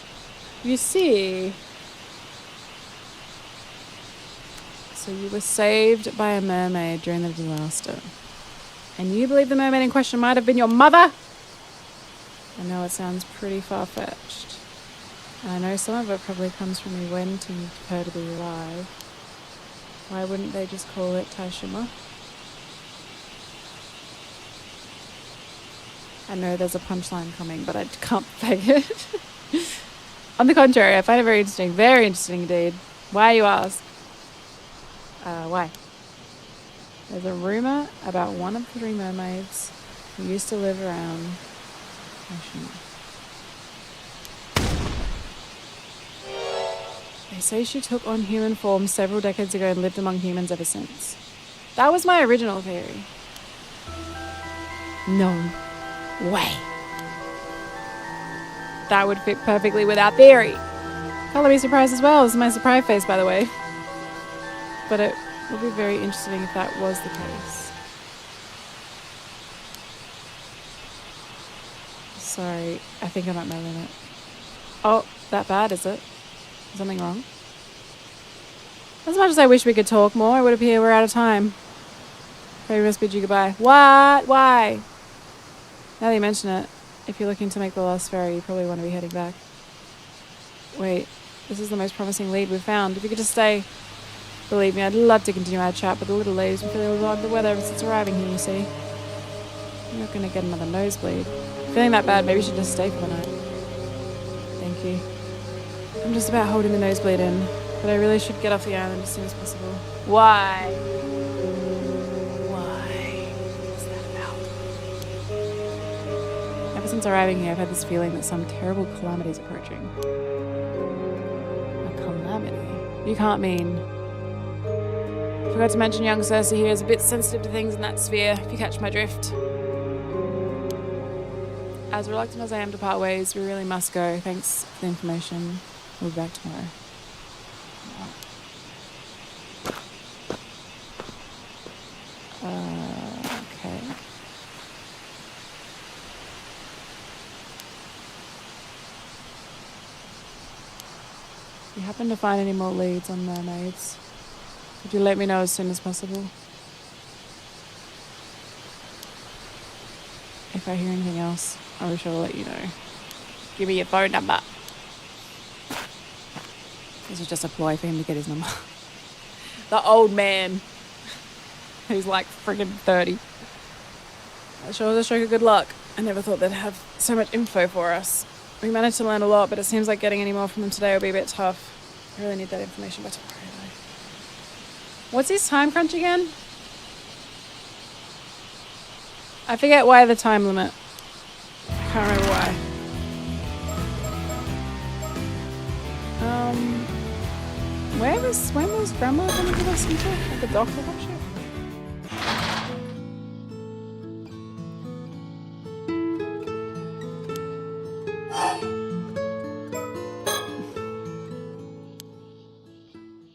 You see... So you were saved by a mermaid during the disaster. And you believe the mermaid in question might have been your mother? I know it sounds pretty far-fetched. And I know some of it probably comes from me wanting her to be alive. Why wouldn't they just call it Tashima? I know there's a punchline coming, but I can't fake it. On the contrary, I find it very interesting indeed. Why, you ask? Why? There's a rumor about one of the 3 mermaids who used to live around Tashima. They say she took on human form several decades ago and lived among humans ever since. That was my original theory. No way. That would fit perfectly with our theory. Color me surprised as well. This is my surprise face, by the way. But it would be very interesting if that was the case. Sorry, I think I'm at my limit. Oh, that bad, is it? Is something wrong? As much as I wish we could talk more, it would appear we're out of time. Maybe we must bid you goodbye. What? Why? Now that you mention it, if you're looking to make the last ferry, you probably want to be heading back. Wait, this is the most promising lead we've found. If you could just stay... Believe me, I'd love to continue our chat, but the little lady's been feeling a little under the weather ever since arriving here, you see. I'm not going to get another nosebleed. Feeling that bad, maybe you should just stay for the night. Thank you. I'm just about holding the nosebleed in, but I really should get off the island as soon as possible. Why? Why? What's that about? Ever since arriving here, I've had this feeling that some terrible calamity is approaching. A calamity? You can't mean... Forgot to mention young Cersei here is a bit sensitive to things in that sphere, if you catch my drift. As reluctant as I am to part ways, we really must go. Thanks for the information. We'll be back tomorrow. Okay. Trying to find any more leads on mermaids. Could you let me know as soon as possible? If I hear anything else, I'll be sure to let you know. Give me your phone number. This is just a ploy for him to get his number. The old man. Who's like friggin' 30. That sure was a stroke of good luck. I never thought they'd have so much info for us. We managed to learn a lot, but it seems like getting any more from them today will be a bit tough. I really need that information by tomorrow, though. What's his time crunch again? I forget why the time limit. I can't remember why. When was Grandma gonna give us info at the doctor shop?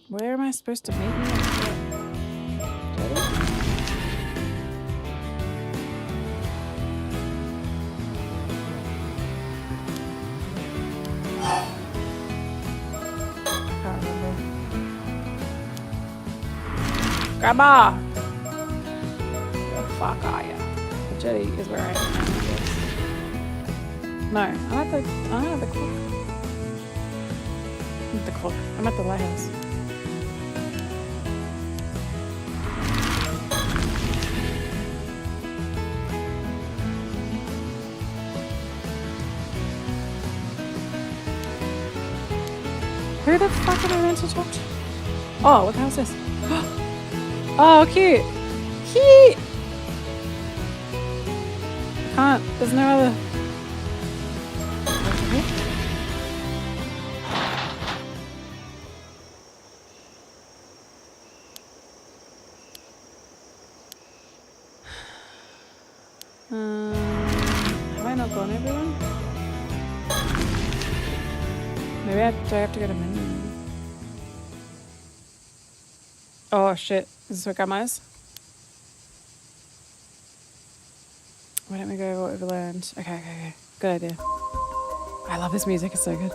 Where am I supposed to meet you? Grandma! Where the fuck are ya? The jetty is where I am. No, I'm at the clock. I'm at the clock. I'm at the lighthouse. Who the fuck am I meant to talk to? Oh, what the hell is this? Oh, cute. Cute. Can't. There's no other. Have I not gone everyone? Maybe do I have to go to menu? Oh shit. Is this what Grandma is? Why don't we go over what we've learned? Okay. Good idea. I love this music. It's so good.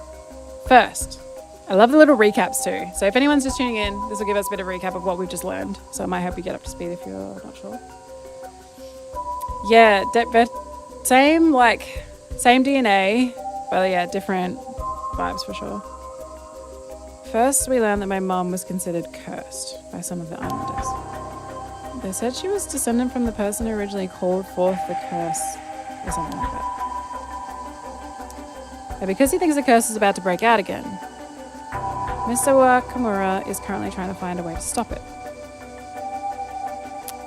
First, I love the little recaps too. So if anyone's just tuning in, this will give us a bit of a recap of what we've just learned. So it might help you get up to speed if you're not sure. Yeah, same DNA, but yeah, different vibes for sure. First, we learned that my mum was considered cursed by some of the islanders. They said she was descendant from the person who originally called forth the curse, or something like that. And because he thinks the curse is about to break out again, Mr. Wakamura is currently trying to find a way to stop it.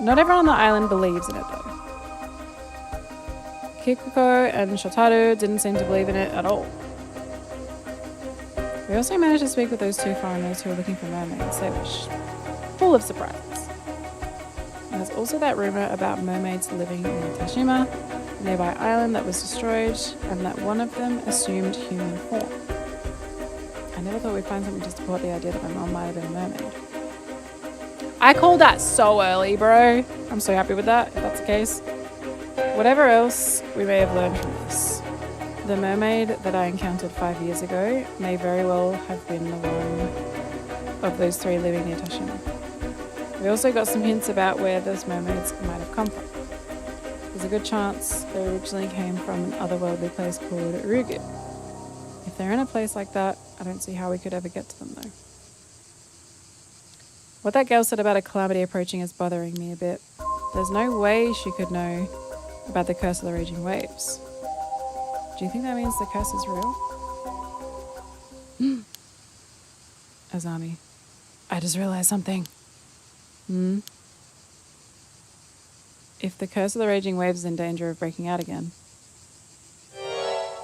Not everyone on the island believes in it, though. Kikuko and Shotaro didn't seem to believe in it at all. We also managed to speak with those two foreigners who were looking for mermaids. They were full of surprises. And there's also that rumor about mermaids living in Tashima, a nearby island that was destroyed, and that one of them assumed human form. I never thought we'd find something to support the idea that my mom might have been a mermaid. I called that so early, bro. I'm so happy with that, if that's the case. Whatever else we may have learned from this, the mermaid that I encountered 5 years ago may very well have been the one of those three living near Tashima. We also got some hints about where those mermaids might have come from. There's a good chance they originally came from an otherworldly place called Urugu. If they're in a place like that, I don't see how we could ever get to them though. What that girl said about a calamity approaching is bothering me a bit. There's no way she could know about the curse of the raging waves. Do you think that means the curse is real? Azami, I just realized something. If the curse of the raging waves is in danger of breaking out again,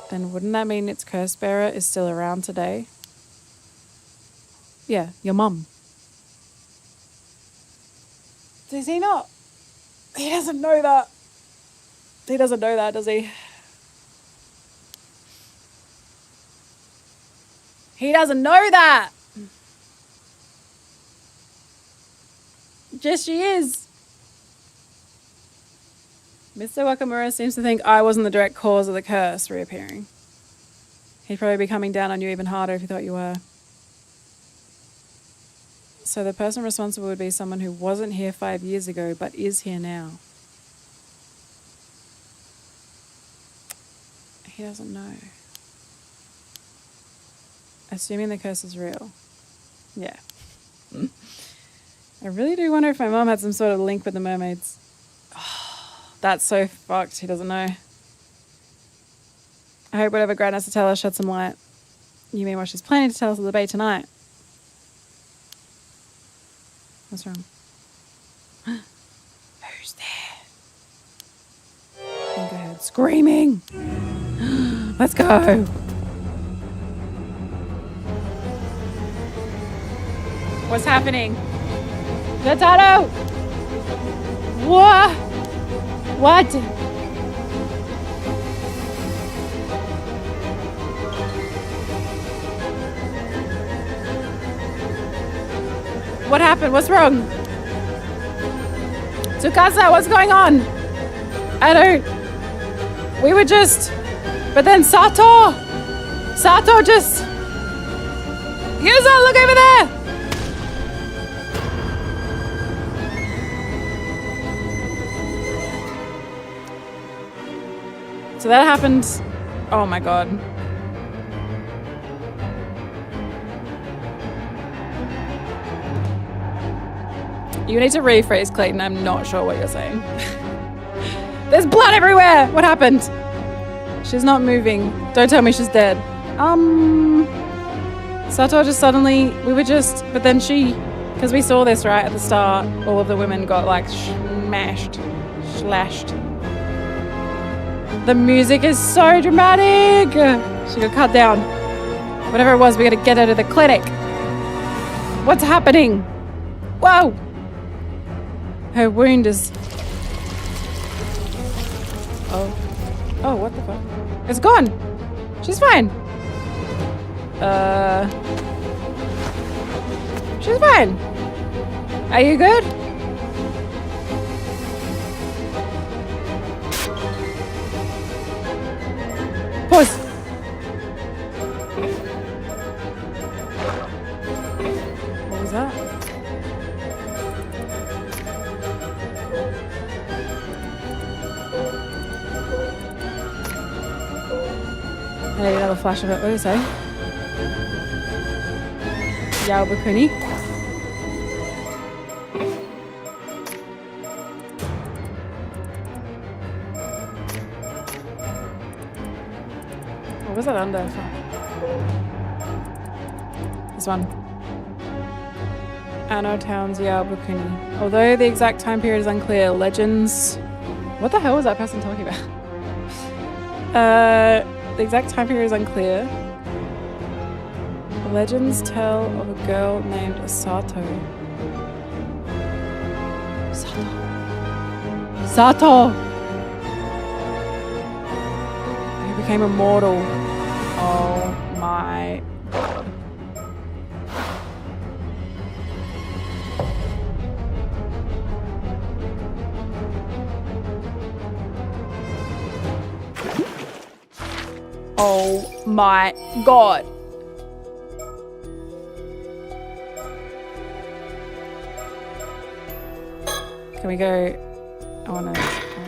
then wouldn't that mean its curse bearer is still around today? Yeah, your mum. Does he not? He doesn't know that. He doesn't know that, does he? He doesn't know that. Yes, she is. Mr. Wakamura seems to think I wasn't the direct cause of the curse reappearing. He'd probably be coming down on you even harder if he thought you were. So the person responsible would be someone who wasn't here 5 years ago, but is here now. He doesn't know. Assuming the curse is real. Yeah. I really do wonder if my mom had some sort of link with the mermaids. Oh, that's so fucked. He doesn't know. I hope whatever Grant has to tell us shed some light. You mean what she's planning to tell us at the bay tonight? What's wrong? Who's there? I think I heard screaming. Let's go. What's happening? Potato! What? What? What happened? What's wrong? Tsukasa, what's going on? I don't... We were just... But then Sato just... Yuzo, look over there! So that happened... Oh my god. You need to rephrase, Clayton. I'm not sure what you're saying. There's blood everywhere! What happened? She's not moving. Don't tell me she's dead. Sato just suddenly... We were just... But then she... Because we saw this, right, at the start. All of the women got, like, slashed. The music is so dramatic! She got cut down. Whatever it was, we gotta get her to the clinic. What's happening? Whoa! Her wound is... Oh. Oh, what the fuck? It's gone! She's fine! She's fine! Are you good? Pause! What was that? I need another flash of it. What do you say? Yao Bakuni. What was that under? This one. Anno Town's Yao Bakuni. Although the exact time period is unclear, legends... What the hell was that person talking about? The exact time period is unclear. Legends tell of a girl named Sato. Sato! Who became immortal. Oh my god. Oh my god. Can we go? I wanna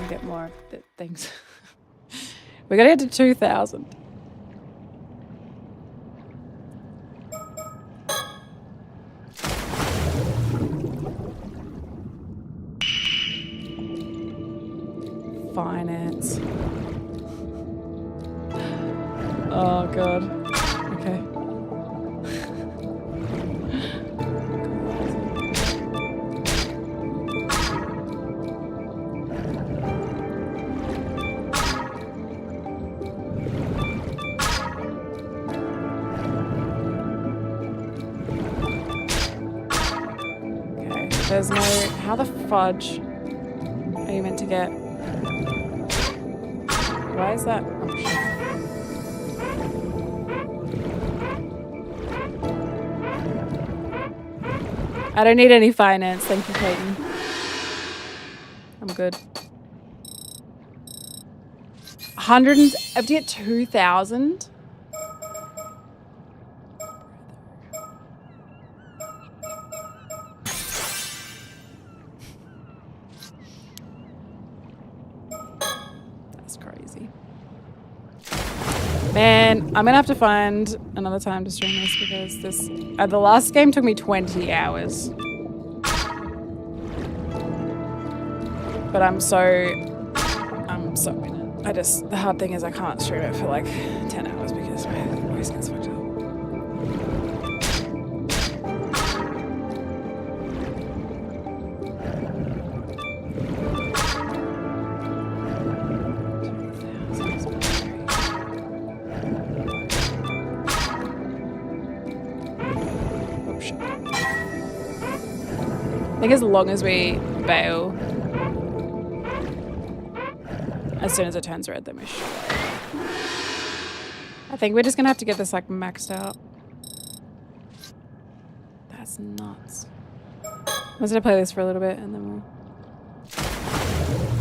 get more things. We gotta get to 2,000. Finance. Oh god. Okay. There's no... How the fudge are you meant to get... Why is that... Oh, shit. I don't need any finance. Thank you, Clayton. I'm good. 100 and... I have to get 2,000? see. Man, I'm gonna have to find another time to stream this because this the last game took me 20 hours. But I'm so in it. The hard thing is I can't stream it for like 10 hours because my voice gets fucked up. I think as long as we bail, as soon as it turns red, then we should. I think we're just gonna have to get this like maxed out. That's nuts. I'm just gonna play this for a little bit and then we'll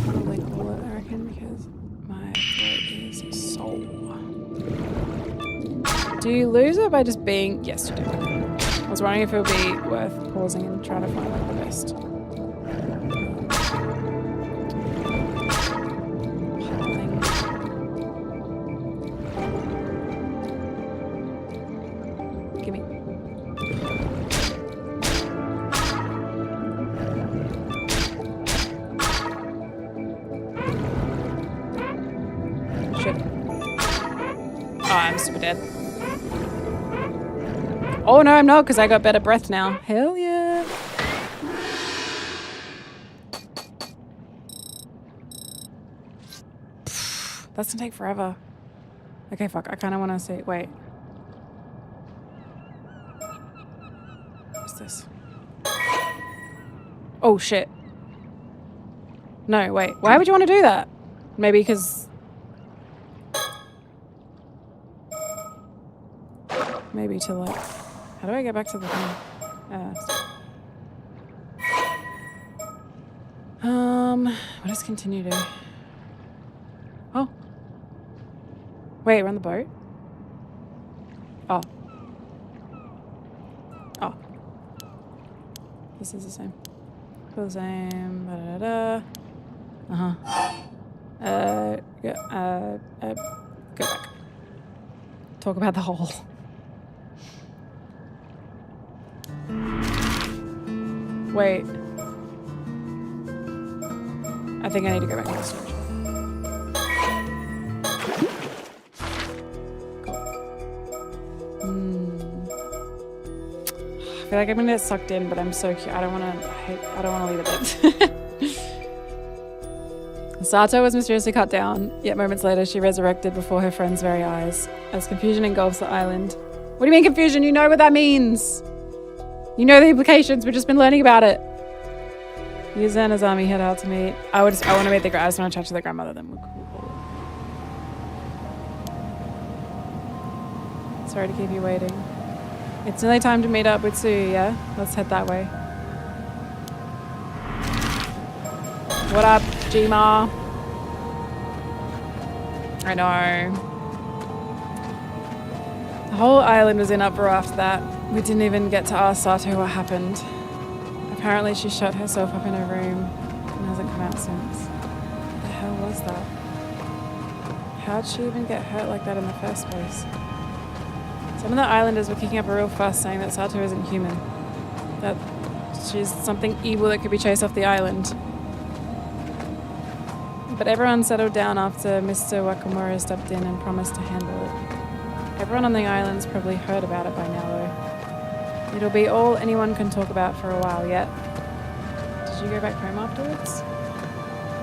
probably call it, I reckon, because my throat is sore. Do you lose it by just being? Yes, you do. I was wondering if it would be worth pausing and trying to find like the best. Give me. Shit. Oh, I'm super dead. Oh no, I'm not, because I got better breath now. Hell yeah. That's gonna take forever. Okay, fuck. I kind of want to see. Wait. What's this? Oh shit. No, wait. Why would you want to do that? Maybe because... Maybe to like... How do I get back to the thing? What does continue do? Oh. Wait, we're on the boat? Oh. Oh. This is the same. Feel the same. Da-da-da-da. Uh-huh. Go back. Talk about the hole. Wait. I think I need to go back to the storage. I feel like I'm gonna get sucked in, but I'm so cute. I don't wanna leave it there. Sato was mysteriously cut down, yet moments later she resurrected before her friend's very eyes. As confusion engulfs the island. What do you mean confusion? You know what that means! You know the implications, we've just been learning about it. Yuza and his army head out to meet. I want to meet I just want to chat to the grandmother, then we'll call it. Sorry to keep you waiting. It's nearly time to meet up with Sue, yeah? Let's head that way. What up, Gma? I know. The whole island was in uproar after that. We didn't even get to ask Sato what happened. Apparently she shut herself up in her room and hasn't come out since. What the hell was that? How'd she even get hurt like that in the first place? Some of the islanders were kicking up a real fuss saying that Sato isn't human. That she's something evil that could be chased off the island. But everyone settled down after Mr. Wakamura stepped in and promised to handle it. Everyone on the island's probably heard about it by now though. It'll be all anyone can talk about for a while yet. Did you go back home afterwards?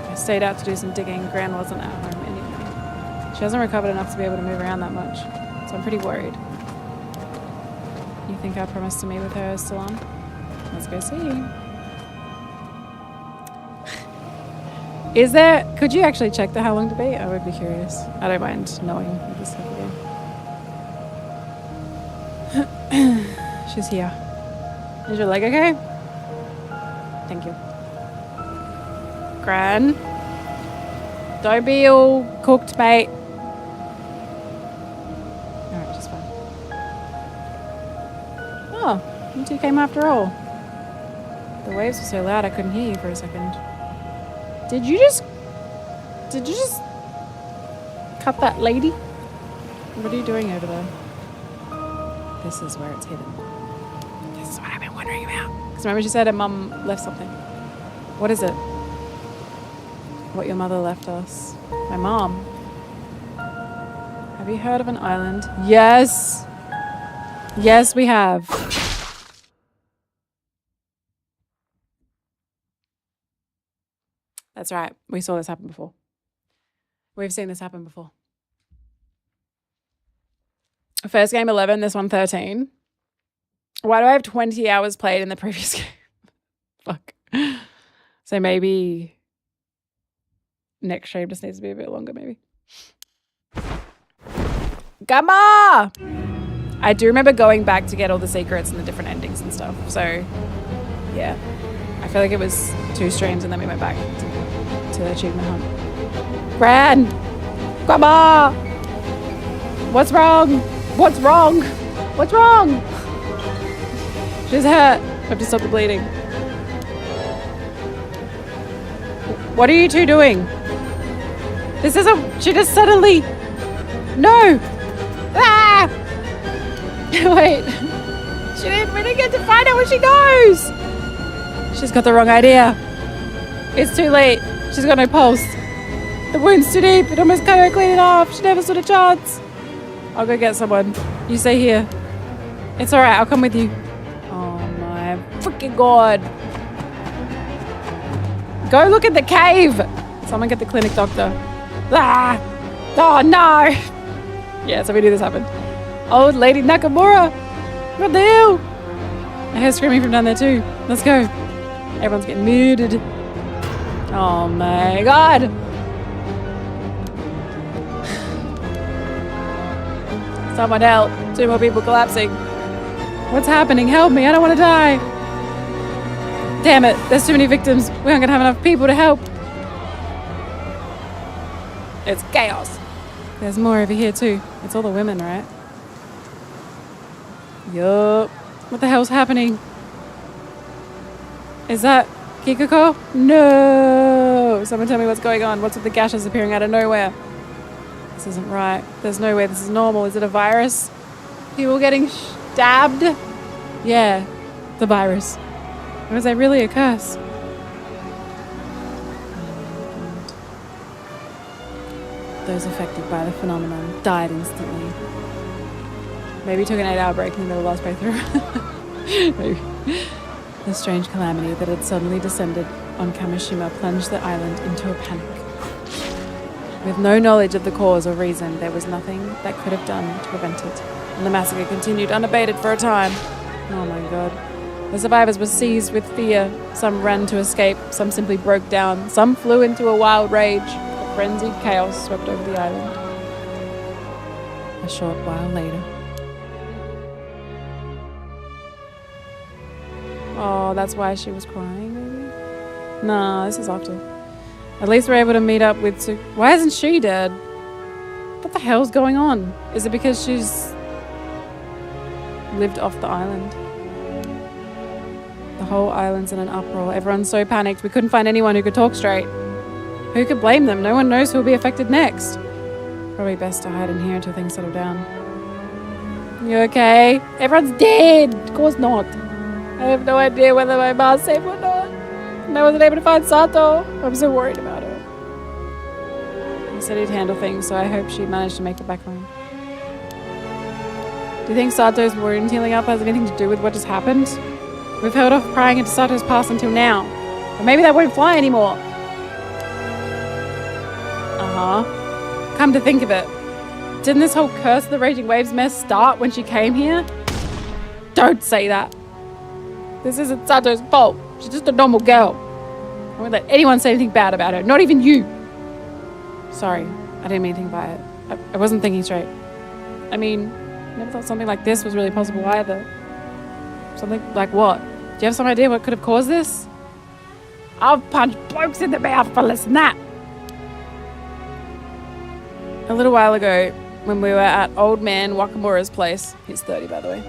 I stayed out to do some digging. Gran wasn't at home anyway. She hasn't recovered enough to be able to move around that much, so I'm pretty worried. You think our promise to meet with her is still on? Let's go see. Is there... Could you actually check the how long to be? I would be curious. I don't mind knowing this stuff again. She's here. Is your leg okay? Thank you. Gran. Don't be all cooked, mate. Alright, she's fine. Oh, you two came after all. The waves were so loud I couldn't hear you for a second. Did you just... cut that lady. What are you doing over there? This is where it's hidden. This is what I've been wondering about. Because remember she said her mum left something. What is it? What your mother left us. My mom. Have you heard of an island? Yes. Yes, we have. That's right. We saw this happen before. We've seen this happen before. First game 11, this one 13. Why do I have 20 hours played in the previous game? Fuck. So maybe next stream just needs to be a bit longer, maybe. Gamma! I do remember going back to get all the secrets and the different endings and stuff. So, yeah. I feel like it was 2 streams and then we went back to the achievement hunt. Gran! Grandma! What's wrong? What's wrong? What's wrong? She's hurt. I have to stop the bleeding. What are you two doing? This isn't... She just suddenly... No! Ah! Wait. We didn't get to find out what she knows! She's got the wrong idea. It's too late. She's got no pulse. The wound's too deep. It almost can't clean it off. She never stood a chance. I'll go get someone. You stay here. It's alright. I'll come with you. Oh my freaking god. Go look at the cave. Someone get the clinic doctor. Ah! Oh no! Yeah, so we knew this happened. Old Lady Nakamura! What the hell? I hear screaming from down there too. Let's go. Everyone's getting murdered. Oh my god! Someone help. 2 more people collapsing. What's happening? Help me. I don't want to die. Damn it. There's too many victims. We aren't going to have enough people to help. It's chaos. There's more over here too. It's all the women, right? Yup. What the hell's happening? Is that Kikako? No! Someone tell me what's going on. What's with the gashes appearing out of nowhere? This isn't right. There's no way this is normal. Is it a virus? People getting stabbed? Yeah, the virus. Or is that really a curse? Those affected by the phenomenon died instantly. Maybe took an 8-hour break in the middle of last playthrough. Maybe. The strange calamity that had suddenly descended on Kamishima plunged the island into a panic. With no knowledge of the cause or reason, there was nothing that could have done to prevent it, and the massacre continued unabated for a time. Oh my god. The survivors were seized with fear. Some ran to escape, some simply broke down, some flew into a wild rage. A frenzied chaos swept over the island. A short while later. Oh, that's why she was crying, maybe? No, this is after. At least we're able to meet up with... Why isn't she dead? What the hell's going on? Is it because she's lived off the island? The whole island's in an uproar. Everyone's so panicked. We couldn't find anyone who could talk straight. Who could blame them? No one knows who will be affected next. Probably best to hide in here until things settle down. You okay? Everyone's dead! Of course not. I have no idea whether my mom's safe or not. And I wasn't able to find Sato. I'm so worried about her. He said he'd handle things, so I hope she managed to make it back home. Do you think Sato's wound healing up has anything to do with what just happened? We've held off prying into Sato's past until now. But maybe that won't fly anymore. Uh-huh. Come to think of it. Didn't this whole Curse of the Raging Waves mess start when she came here? Don't say that. This isn't Sato's fault. She's just a normal girl. I won't let anyone say anything bad about her. Not even you. Sorry. I didn't mean anything by it. I wasn't thinking straight. I mean, I never thought something like this was really possible either. Something like what? Do you have some idea what could have caused this? I'll punch blokes in the mouth for less than that. A little while ago, when we were at Old Man Wakamura's place, he's 30 by the way,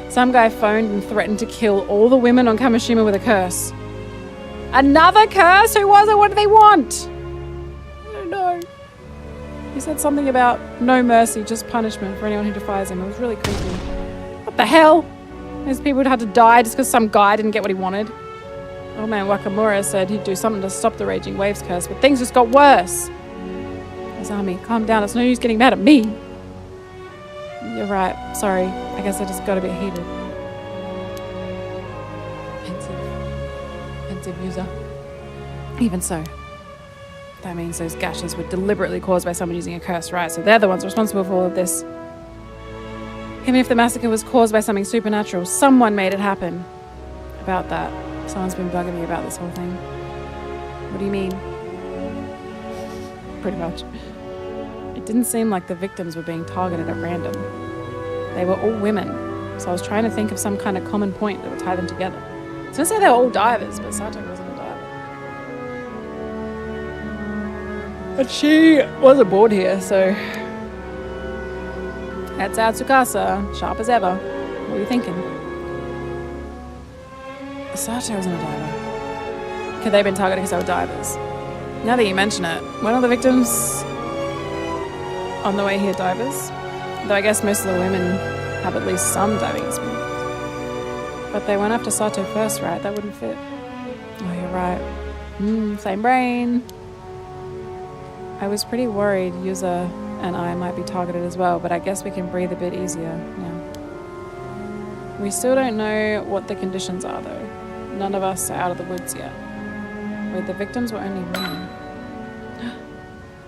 some guy phoned and threatened to kill all the women on Kamishima with a curse. Another curse? Who was it? What do they want? I don't know. He said something about no mercy, just punishment for anyone who defies him. It was really creepy. What the hell? Those people would have to die just because some guy didn't get what he wanted. Old man Wakamura said he'd do something to stop the raging waves curse, but things just got worse. Izami, calm down. It's no use getting mad at me. You're right. Sorry. I guess I just got a bit heated. Pensive user. Even so, that means those gashes were deliberately caused by someone using a curse, right? So they're the ones responsible for all of this. Even if the massacre was caused by something supernatural, someone made it happen. About that. Someone's been bugging me about this whole thing. What do you mean? Pretty much. It didn't seem like the victims were being targeted at random. They were all women, so I was trying to think of some kind of common point that would tie them together. I was going to say they were all divers, but Sato wasn't a diver. But she wasn't born here, so... That's our Tsukasa, sharp as ever. What are you thinking? Sato wasn't a diver. Could they have been targeted because they were divers? Now that you mention it, weren't all the victims on the way here divers? Though I guess most of the women have at least some diving experience. But they went after Sato first, right? That wouldn't fit. Oh, you're right. Same brain. I was pretty worried Yuza and I might be targeted as well, but I guess we can breathe a bit easier now. We still don't know what the conditions are, though. None of us are out of the woods yet. Wait, the victims were only women.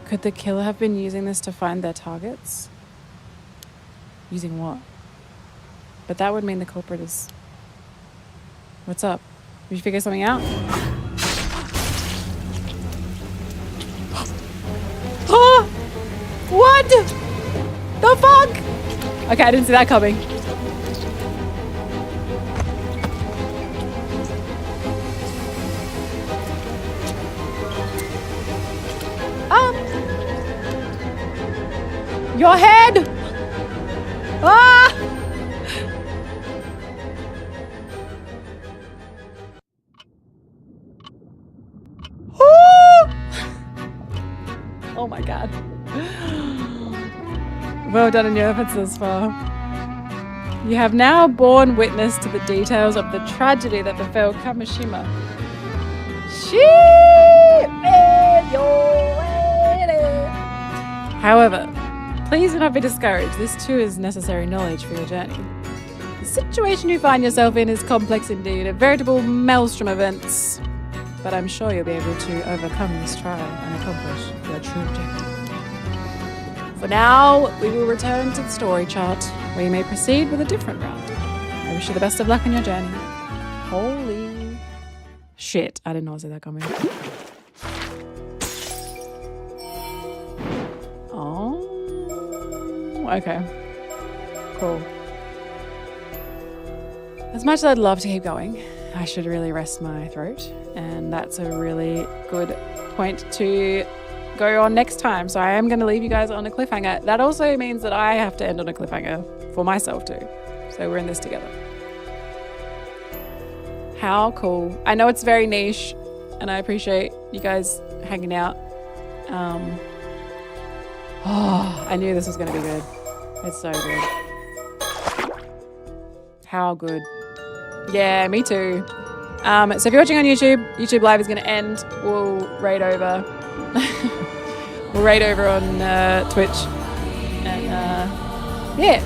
Could the killer have been using this to find their targets? Using what? But that would mean the culprit is... What's up? Did you figure something out? Oh! What? The fuck? Okay, I didn't see that coming. Your head! Ah! Oh my god. Well done in your efforts thus far. You have now borne witness to the details of the tragedy that befell Kamishima. However, please do not be discouraged. This too is necessary knowledge for your journey. The situation you find yourself in is complex indeed, a veritable maelstrom of events. But I'm sure you'll be able to overcome this trial and accomplish your true objective. For now, we will return to the story chart, where you may proceed with a different route. I wish you the best of luck on your journey. Holy shit, I did not see that coming. Oh, okay. Cool. As much as I'd love to keep going, I should really rest my throat, and that's a really good point to go on next time. So I am going to leave you guys on a cliffhanger. That also means that I have to end on a cliffhanger for myself too. So we're in this together. How cool. I know it's very niche, and I appreciate you guys hanging out. I knew this was going to be good. It's so good. How good. Yeah, me too. So if you're watching on YouTube, YouTube Live is going to end. We'll raid over. We'll raid over on Twitch. And yeah.